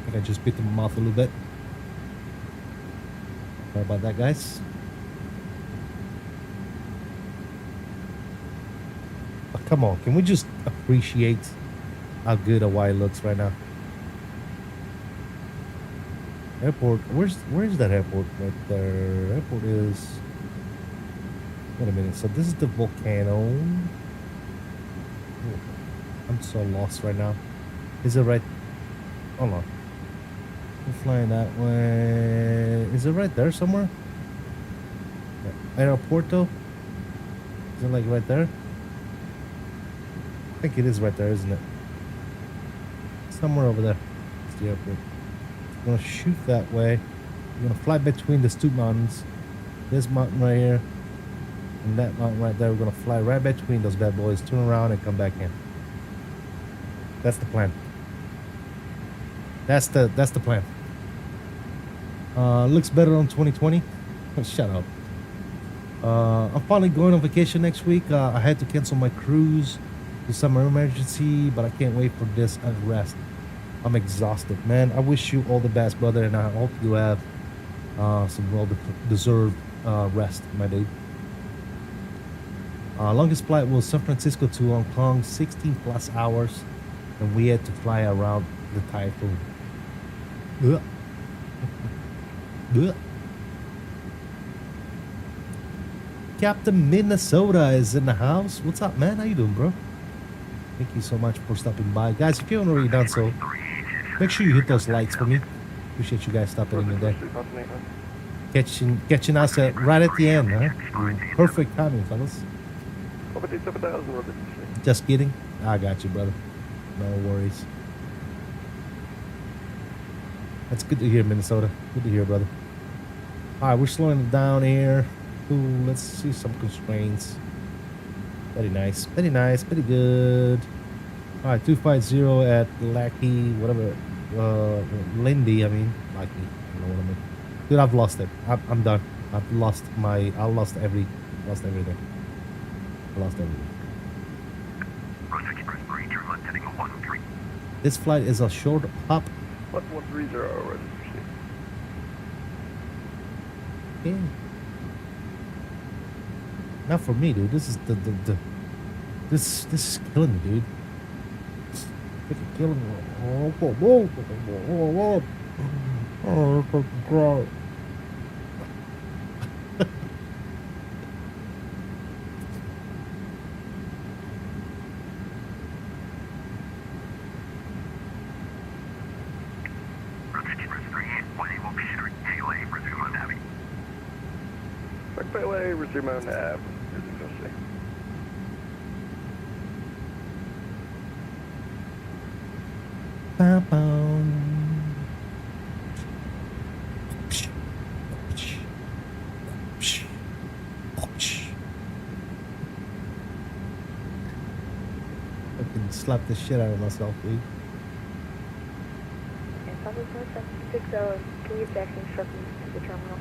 think I just bit in my mouth a little bit. Sorry about that, guys. Oh, come on, can we just appreciate how good Hawaii looks right now? Airport, where is that airport right there? Airport is... Wait a minute, so this is the volcano. Oh, I'm so lost right now. Is it right? Hold on. We're flying that way. Is it right there somewhere? Aeroporto? Is it like right there? I think it is right there, isn't it? Somewhere over there. It's the airport. I'm gonna shoot that way. I'm gonna fly between these two mountains. This mountain right here. And that mountain right there, we're gonna fly right between those bad boys, turn around and come back in. That's the plan. That's the plan. Looks better on 2020. Oh, shut up. I'm finally going on vacation next week. I had to cancel my cruise to summer emergency, but I can't wait for this rest. I'm exhausted, man. I wish you all the best, brother, and I hope you have some well-deserved rest, my dude. Longest flight was San Francisco to Hong Kong, 16 plus hours, and we had to fly around the typhoon. Ugh. Ugh. Captain Minnesota is in the house. What's up, man? How you doing, bro? Thank you so much for stopping by. Guys, if you haven't already done so, make sure you hit those likes for me. Appreciate you guys stopping in today. Catching us right at the end, huh? Perfect timing, fellas. Just kidding. I got you, brother. No worries. That's good to hear, Minnesota. Good to hear, brother. All right, we're slowing it down here. Ooh, let's see some constraints. Very nice. Very nice. Very good. All right, 250 at Lackey, whatever. Lindy, I mean. Lackey. I don't know what I mean. Dude, I've lost it. I'm done. I've lost my... I lost everything. I lost everything. This flight is a short hop. What 130 Yeah. Not for me, dude. This is this is killing me, dude. It's killing me. Oh, fucking God. Cockpit way, resume on nav. I can slap the shit out of myself, dude. And Southwest 760, can you taxi instructions to the terminal?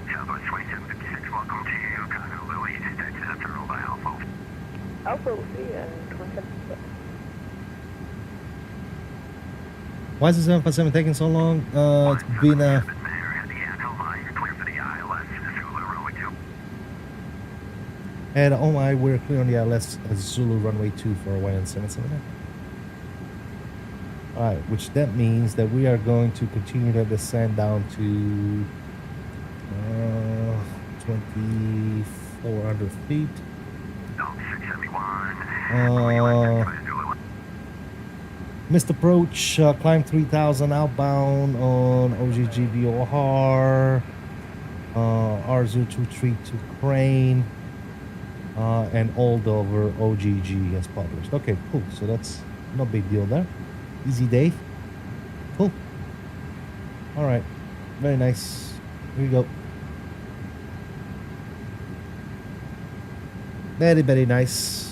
Southwest 2756, welcome to Kahului. Taxi to terminal by Alpha. Alpha, we'll see you in 27. Why is the 757 taking so long? It's been and oh my, we're clear on the ILS Zulu runway 2 for Hawaiian 779. Alright, which that means that we are going to continue to descend down to 2,400 feet. Missed approach, climb 3,000 outbound on OGGVOR, R023 to Crane, and all over OGG as published. Okay, cool. So that's no big deal there. Easy day. Cool. All right. Very nice. Here you go. Very, very nice.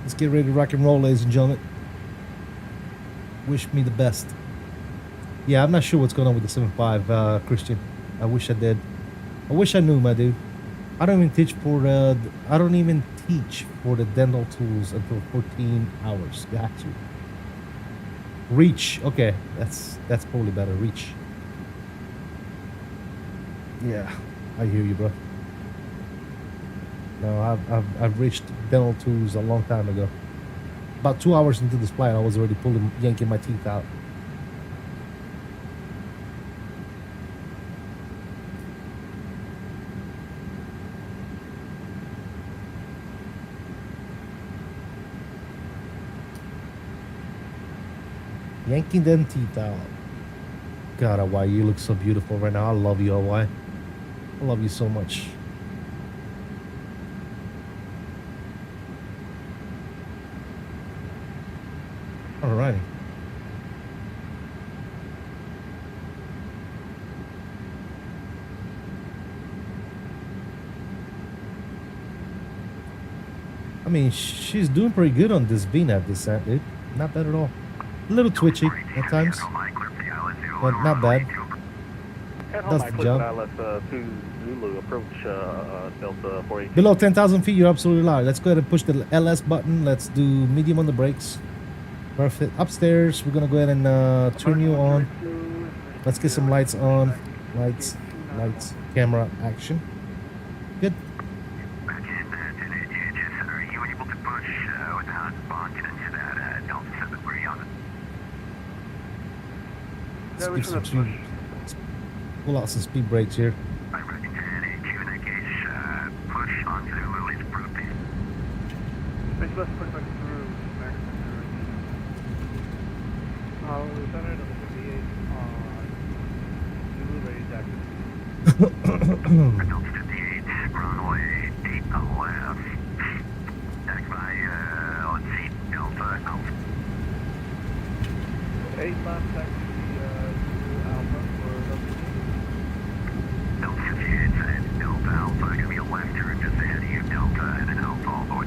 Let's get ready to rock and roll, ladies and gentlemen. Wish me the best. Yeah, I'm not sure what's going on with the 7.5, Christian. I wish I did. I wish I knew, my dude. I don't even teach for the dental tools until 14 hours. Got you. Reach. Okay, that's probably better. Reach. Yeah, I hear you, bro. No, I've reached dental tools a long time ago. About 2 hours into this flight, I was already yanking my teeth out. Yanking them teeth out. God, Hawaii, you look so beautiful right now. I love you, Hawaii. I love you so much. Alrighty. I mean, she's doing pretty good on this VNAV descent, dude. Not bad at all. A little twitchy at times, but not bad. Does the job. Below 10,000 feet, you're absolutely loud. Let's go ahead and push the LS button. Let's do medium on the brakes. Perfect. Upstairs, we're gonna go ahead and turn you on. Let's get some lights on. Lights, camera, action. Good. Pull out some speed brakes here. Lieutenant of the 58 Zulu range active. Delta 58, runway 8 left. Taxi by, let's see, Delta Alpha. 8 left, taxi Zulu Alpha for Delta 58, Delta Alpha, gonna be a left turn just ahead of you, Delta, and then Alpha all the way.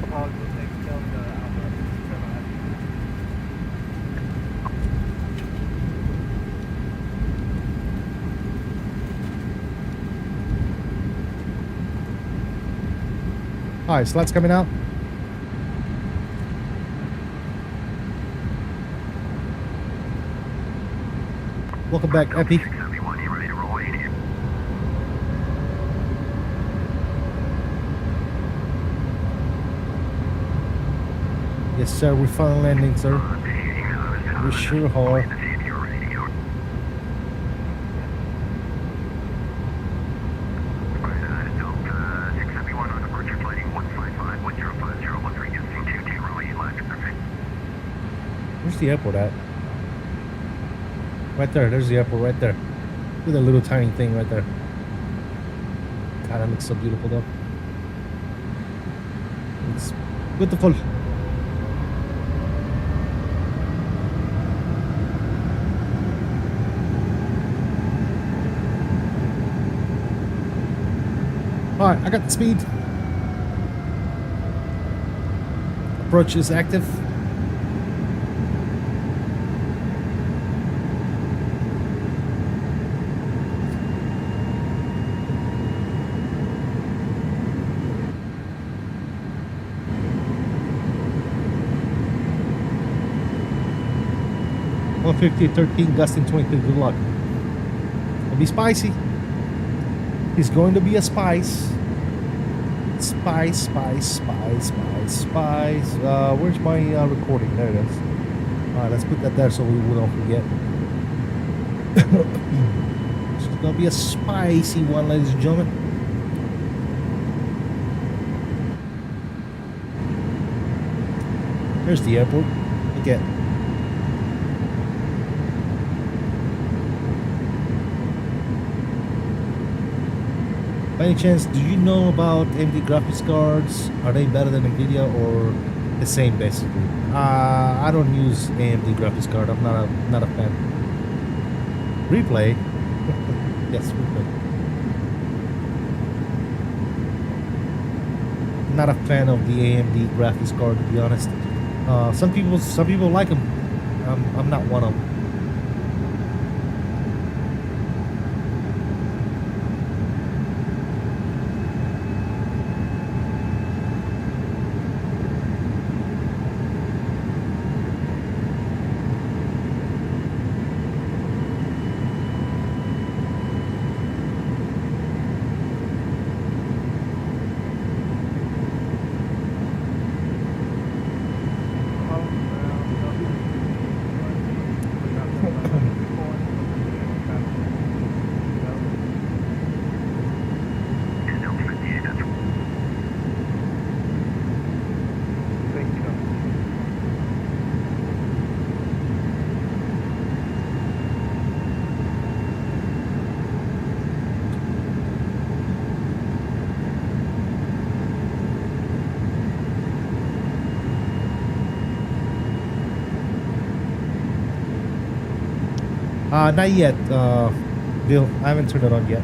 PHOG will take Delta Alpha. All right, slots coming out. Welcome back, Epi. Yes, sir. We're final landing, sir. We sure are. Where's the airport at? Right there. There's the airport right there. Look at that little tiny thing right there. God, that looks so beautiful though. It's beautiful. Alright, I got the speed. Approach is active. .150-13, gusting 23. Good luck. It'll be spicy. It's going to be a spice. Spice, spice, spice, spice, spice. Where's my recording? There it is. Alright, let's put that there so we don't forget. It's gonna be a spicy one, ladies and gentlemen. There's the airport. Look at. By any chance, do you know about AMD graphics cards? Are they better than NVIDIA or the same basically? I don't use AMD graphics card. I'm not a fan. Replay? Yes, replay. Not a fan of the AMD graphics card, to be honest. Some people like them. I'm not one of them. Not yet, Bill. I haven't turned it on yet.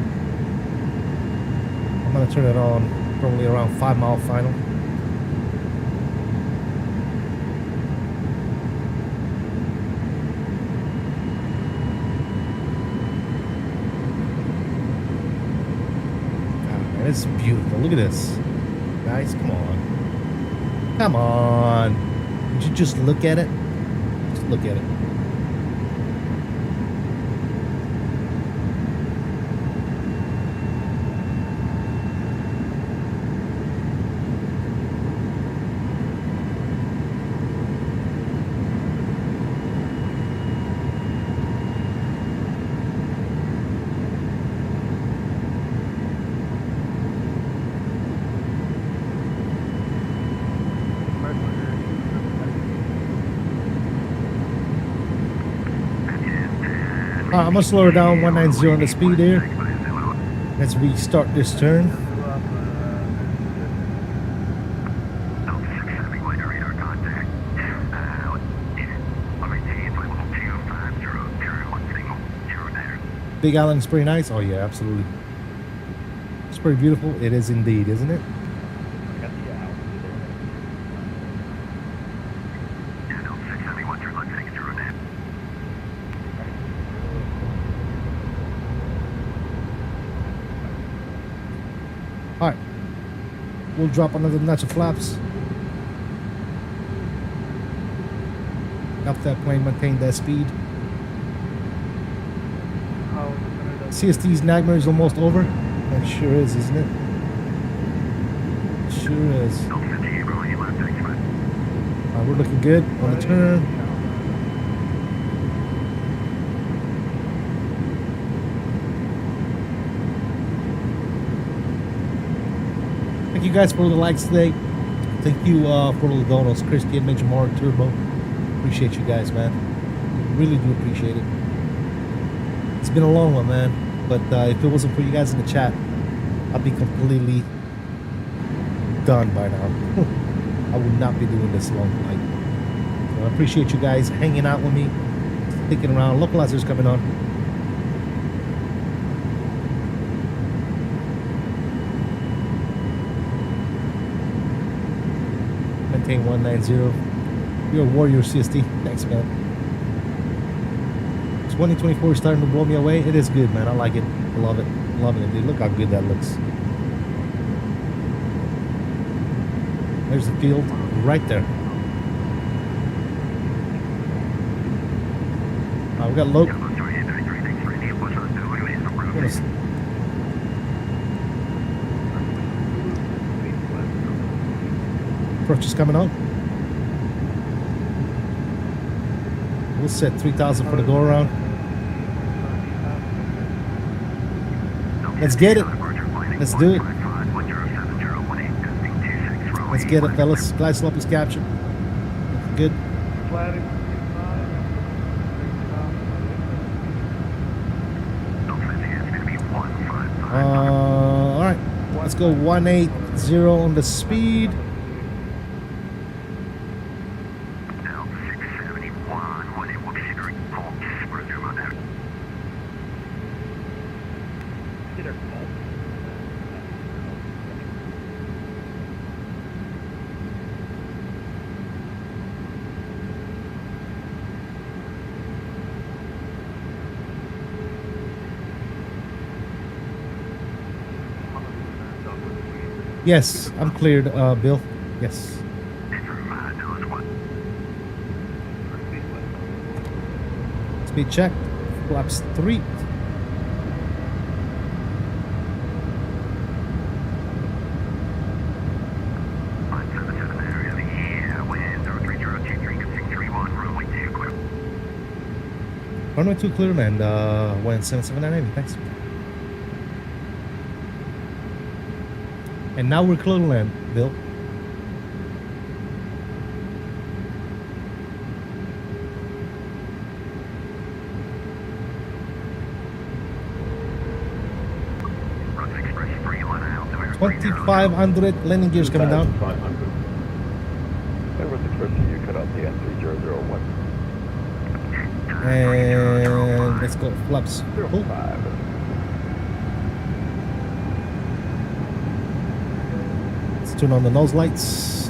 I'm gonna turn it on probably around 5 mile final. Man, it's beautiful. Look at this. Guys, come on. Come on. Would you just look at it? Just look at it. I'm gonna slow her down 190 on the speed there as we start this turn. Big Island is pretty nice. Oh yeah, absolutely. It's pretty beautiful. It is indeed, isn't it? Alright, we'll drop another notch of flaps. Help that plane maintain that speed. CST's nightmare is almost over. It sure is, isn't it? It sure is. We're looking good on the turn. Thank you guys for the likes today. Thank you for the donos, Christian, Major Mark, Turbo. Appreciate you guys, man. Really do appreciate it. It's been a long one, man. But if it wasn't for you guys in the chat, I'd be completely done by now. I would not be doing this long flight. So I appreciate you guys hanging out with me, sticking around. Localizers coming on. Maintain 190. You're a warrior, CST. Thanks, man. 2024 is starting to blow me away. It is good, man. I like it. I love it. Loving it, dude. Look how good that looks. There's the field right there. We got low. Approach is coming on. We'll set 3,000 for the go around. Let's get it. Let's do it. Let's get it, fellas. Glide slope is captured. Good. All right. Let's go 180 on the speed. Yes, I'm cleared, Bill. Yes. Speed check. Flaps 3. Runway 2 clear and wind 779 thanks. And now we're clear to land, Bill. $2,500 landing gears coming down. And let's go flaps. Cool. Turn on the nose lights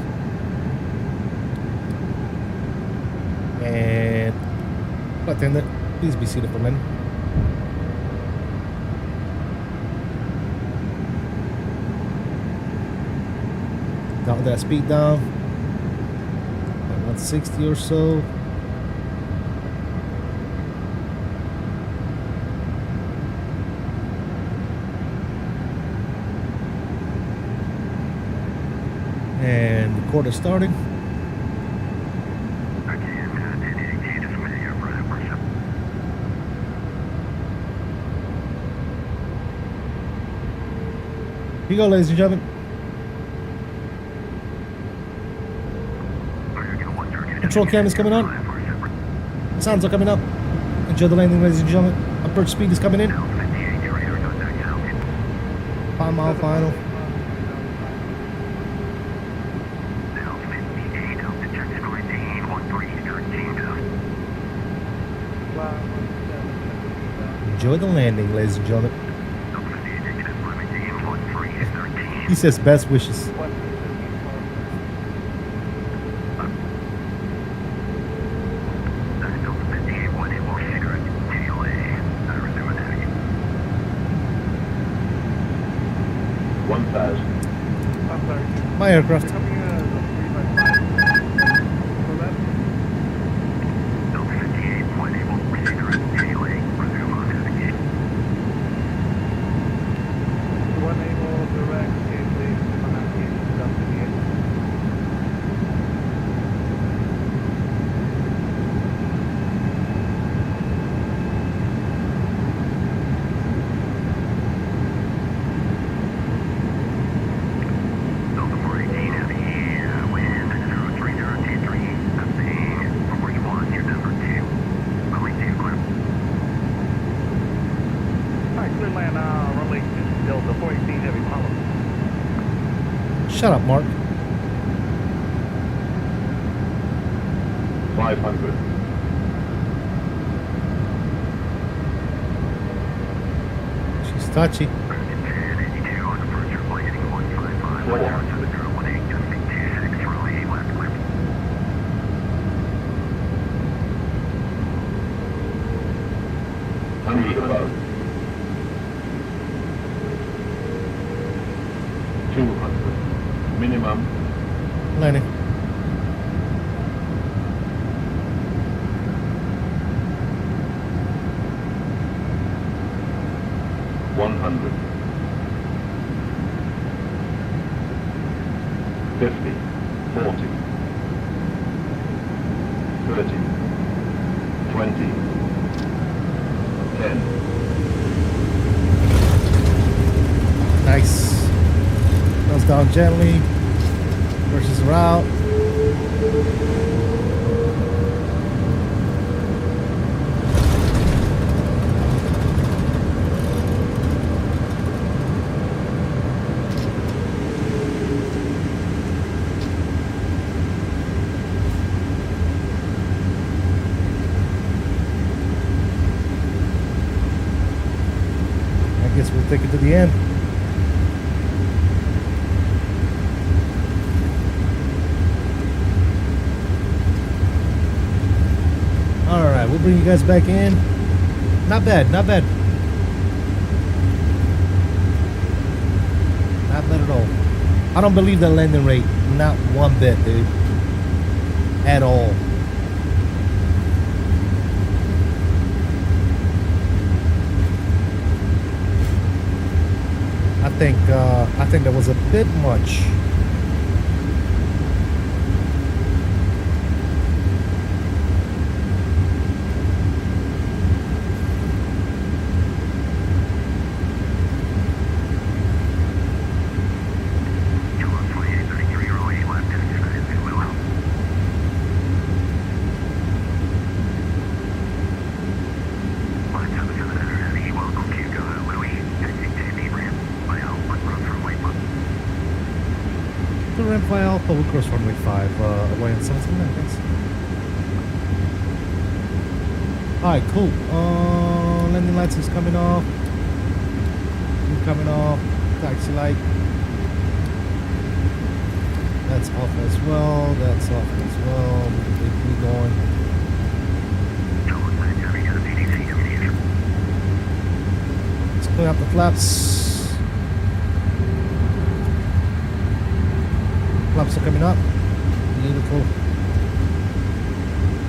and attendant, please be seated for men. Down that speed down, 160 or so. And the quarter starting. Here you go, ladies and gentlemen. Control cam is coming on. Sounds are coming up. Enjoy the landing, ladies and gentlemen. Approach speed is coming in. 5 mile final. Enjoy the landing, ladies and gentlemen. He says best wishes. My aircraft. Shut up, Mark. 500. She's touchy. 1082 on departure, flight heading 155, 10718, just 26, runway left clear. Hundred above. 200. Minimum. Landing. $100. 50, 40, 30, 20, 10. Nice. Nose down gently. Versus route. I guess we'll take it to the end. Alright, we'll bring you guys back in. Not bad, not bad. Not bad at all. I don't believe that landing rate. Not one bit, dude. At all. I think that was a bit much. Alpha, we'll cross runway 5, Hawaiian 79, thanks. Alright, cool. Landing lights is coming off. Coming off. Taxi light. That's off as well. That's off as well. Keep going. Let's clean up the flaps. Flaps are coming up. Beautiful.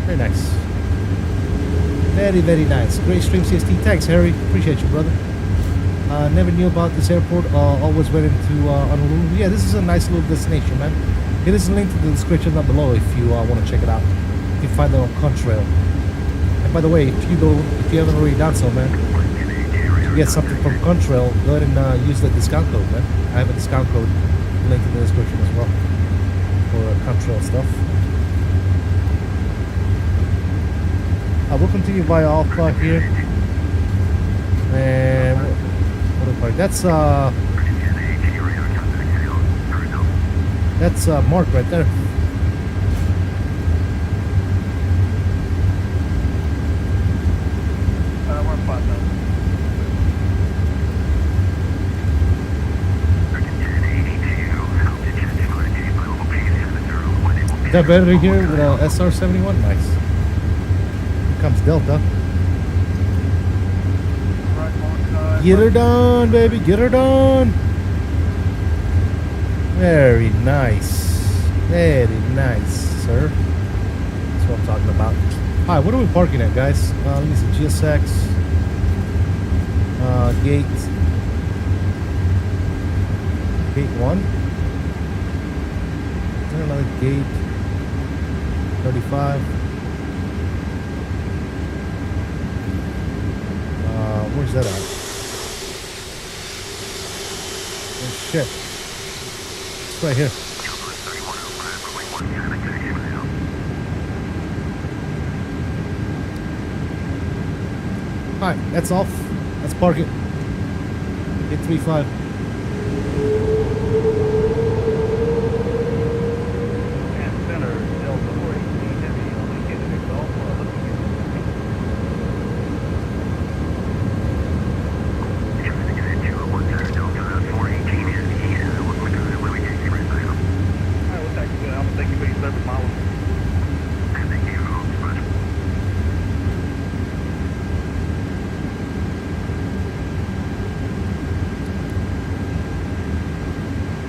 Very nice. Very, very nice. Great stream CST. Thanks, Harry. Appreciate you, brother. Never knew about this airport. Always went into Honolulu. Yeah, this is a nice little destination, man. It is linked in the description down below if you want to check it out. You can find it on Contrail. And by the way, if you haven't already done so, man, to get something from Contrail, go ahead and use the discount code, man. I have a discount code linked in the description as well for Contrail stuff. We'll continue via Alpha here, and what do we call it? That's Mark right there. We're fine now. Is that better here with SR-71? Nice. Here comes Delta. Get her done, baby. Get her done. Very nice. Very nice, sir. That's what I'm talking about. Alright, what are we parking at, guys? Let me see. GSX. Gate 1. Is there another gate? 35. Where's that at? Oh shit. It's right here. Alright, that's off. Let's park it. 835.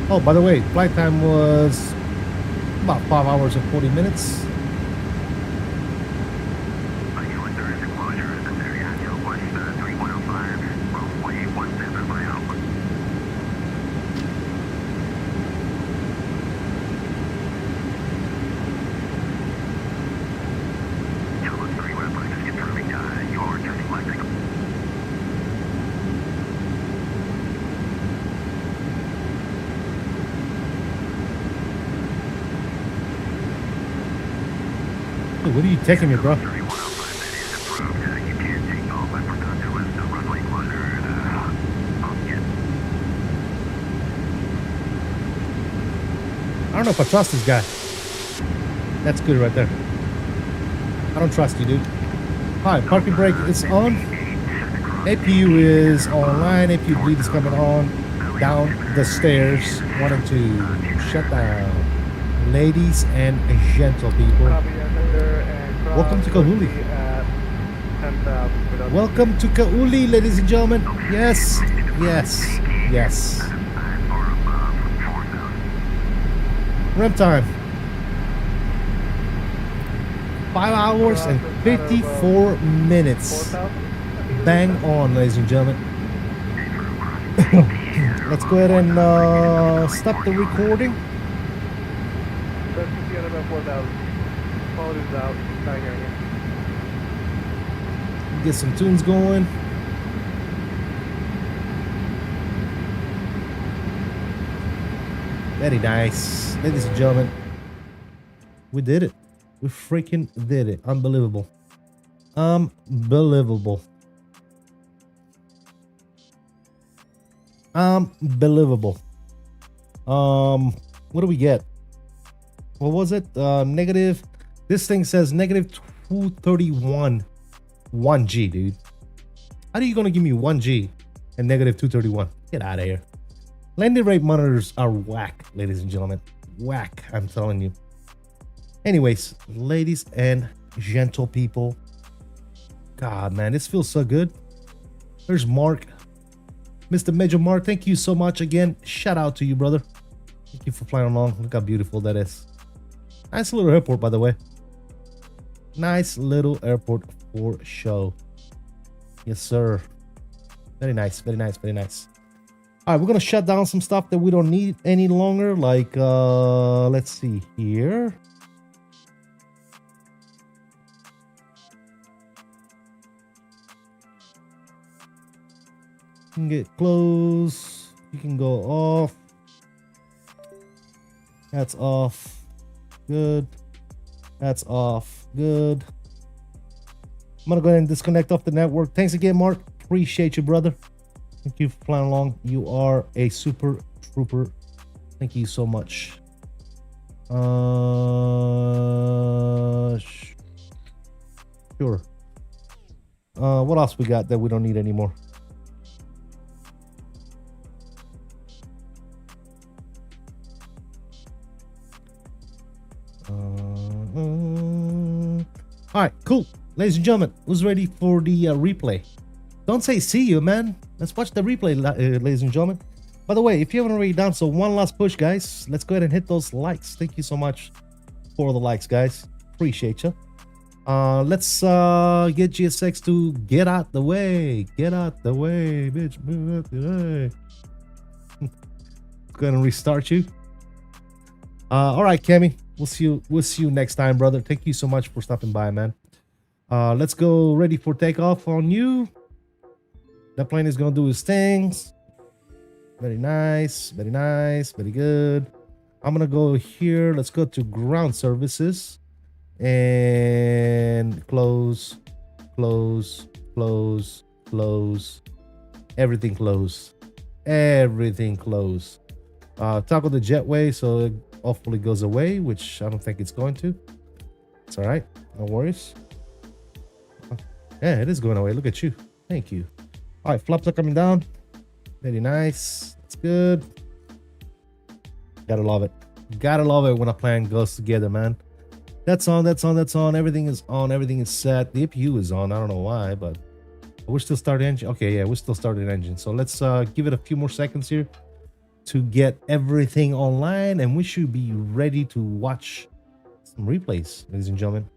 Oh, by the way, flight time was about 5 hours and 40 minutes. What are you taking me, bro? I don't know if I trust this guy. That's good right there. I don't trust you, dude. Alright, parking brake is on. APU is online. APU bleed is coming on down the stairs. Wanting to shut down. Ladies and gentle people. Welcome to Kahului. Welcome to Kahului, ladies and gentlemen. Yes, yes, yes. Rem time. 5 hours and 54 minutes. Bang on, ladies and gentlemen. Let's go ahead and stop the recording. Get some tunes going. Very nice. Ladies and gentlemen, we did it. We freaking did it. Unbelievable. Unbelievable. Unbelievable. What do we get? What was it? Negative. This thing says negative 231. 1G, dude. How are you gonna give me 1G and negative 231? Get out of here. Landing rate monitors are whack, ladies and gentlemen. Whack, I'm telling you. Anyways, ladies and gentle people. God, man, this feels so good. There's Mark. Mr. Major Mark, thank you so much again. Shout out to you, brother. Thank you for flying along. Look how beautiful that is. Nice little airport, by the way. Nice little airport for show. Yes, sir. Very nice, very nice, very nice. All right, we're gonna shut down some stuff that we don't need any longer. Like, let's see here. You can get close. You can go off. That's off. Good. That's off. Good. I'm gonna go ahead and disconnect off the network. Thanks again, Mark. Appreciate you, brother. Thank you for flying along. You are a super trooper. Thank you so much. Sure. What else we got that we don't need anymore? All right, cool. Ladies and gentlemen, who's ready for the replay? Don't say see you, man. Let's watch the replay, ladies and gentlemen. By the way, if you haven't already done so, one last push, guys. Let's go ahead and hit those likes. Thank you so much for the likes, guys. Appreciate you. Let's get GSX to get out the way. Get out the way, bitch. Move out the way. Go ahead and restart you. All right, Kemi. We'll see you next time, brother. Thank you so much for stopping by, man. Let's go ready for takeoff on you. That plane is gonna do its things. Very nice, very nice, very good. I'm gonna go here. Let's go to ground services and close, close, close, close. Everything close. Everything close. Toggle the jetway so it hopefully goes away, which I don't think it's going to. It's all right. No worries. Yeah, it is going away. Look at you. Thank you. All right, flaps are coming down. Very nice. It's good. Gotta love it. Gotta love it when a plan goes together, man. That's on, that's on, that's on. Everything is on. Everything is set. The APU is on. I don't know why, but we're still starting engine. Okay, yeah, we're still starting engine. So let's give it a few more seconds here. to get everything online, and we should be ready to watch some replays, ladies and gentlemen.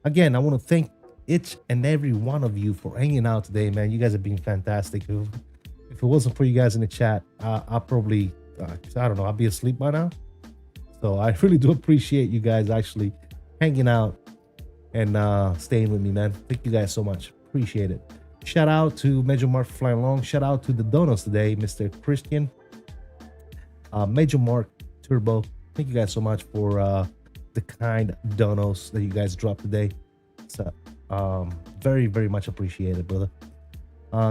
Again, I want to thank each and every one of you for hanging out today, man. You guys have been fantastic. If it wasn't for you guys in the chat, I'll probably, I don't know, I'll be asleep by now. So I really do appreciate you guys actually hanging out and staying with me, man. Thank you guys so much. Appreciate it. Shout out to Major Mark for flying along. Shout out to the donos today, Mr. Christian, Major Mark, Turbo. Thank you guys so much for the kind donos that you guys dropped today. It's very, very much appreciated, brother.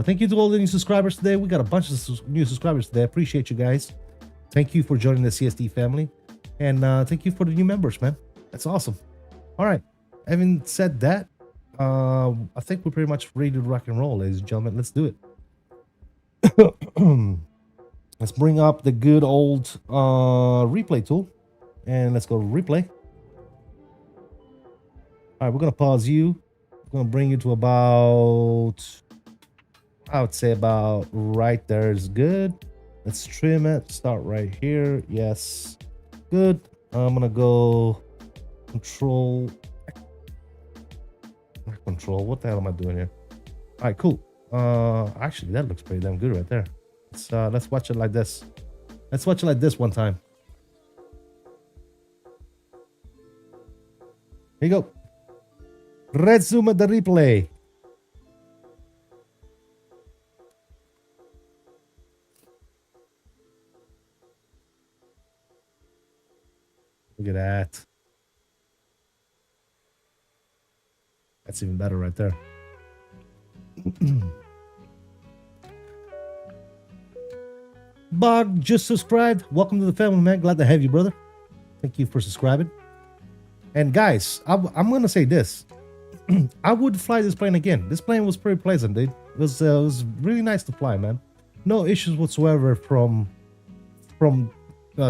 Thank you to all the new subscribers today. We got a bunch of new subscribers today. Appreciate you guys. Thank you for joining the CSD family. And thank you for the new members, man. That's awesome. All right. Having said that, I think we're pretty much ready to rock and roll, ladies and gentlemen. Let's do it. Let's bring up the good old replay tool. And let's go to replay. All right, we're going to pause you. We're going to bring you to about, I would say about right there is good. Let's trim it. Start right here. Yes. Good. I'm going to go control. What the hell am I doing here? All right, cool. Actually, that looks pretty damn good right there. Let's watch it like this. Let's watch it like this one time. Here you go. Resume the replay. Look at that. That's even better right there. Bog just subscribed. Welcome to the family, man. Glad to have you, brother. Thank you for subscribing. And guys, I'm gonna say this. I would fly this plane again. This plane was pretty pleasant, dude. It was really nice to fly, man. No issues whatsoever from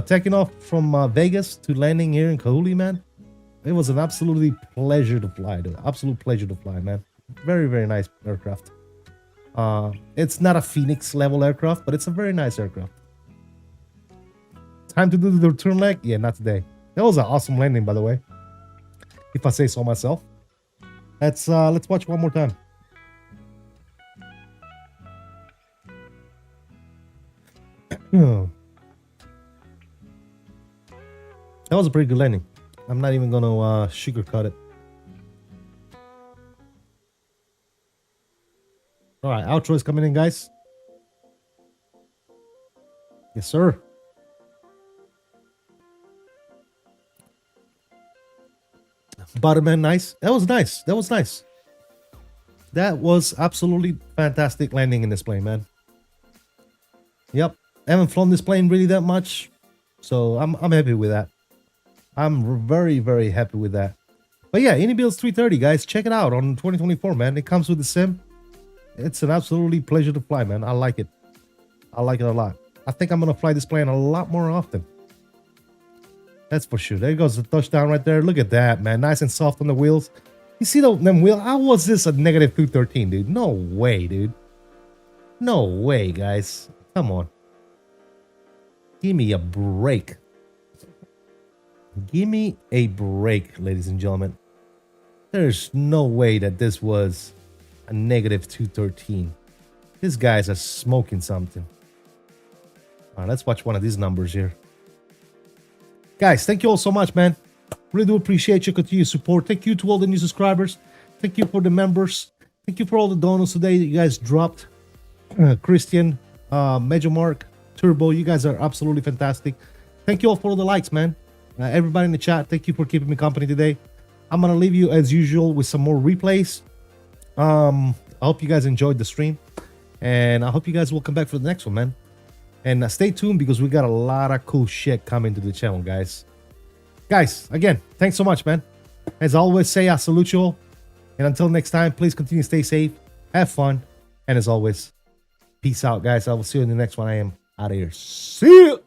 taking off from Vegas to landing here in Kahului, man. It was an absolutely pleasure to fly, dude. Absolute pleasure to fly, man. Very, very nice aircraft. It's not a Phoenix level aircraft, but it's a very nice aircraft. Time to do the return leg? Yeah, not today. That was an awesome landing, by the way, if I say so myself. Let's watch one more time. That was a pretty good landing. I'm not even gonna sugarcoat it. All right, outro is coming in, guys. Yes, sir. Butterman, nice. That was nice. That was nice. That was absolutely fantastic landing in this plane, man. Yep. I haven't flown this plane really that much, so I'm happy with that. I'm very, very happy with that. But yeah, iniBuilds 330, guys, check it out on 2024, man. It comes with the sim. It's an absolutely pleasure to fly, man. I like it. I like it a lot. I think I'm gonna fly this plane a lot more often. That's for sure. There goes the touchdown right there. Look at that, man. Nice and soft on the wheels. You see them wheels? How was this a negative 213, dude? No way, dude. No way, guys. Come on. Give me a break. Give me a break, ladies and gentlemen. There's no way that this was a negative 213. These guys are smoking something. All right, let's watch one of these numbers here. Guys, thank you all so much, man. Really do appreciate your continued support. Thank you to all the new subscribers. Thank you for the members. Thank you for all the donos today that you guys dropped. Christian, Major Mark, Turbo, you guys are absolutely fantastic. Thank you all for all the likes, man. Everybody in the chat, thank you for keeping me company today. I'm going to leave you, as usual, with some more replays. I hope you guys enjoyed the stream. And I hope you guys will come back for the next one, man. And stay tuned because we got a lot of cool shit coming to the channel, guys. Guys, again, thanks so much, man. As I always say, I salute you all. And until next time, please continue to stay safe, have fun, and as always, peace out, guys. I will see you in the next one. I am out of here. See you.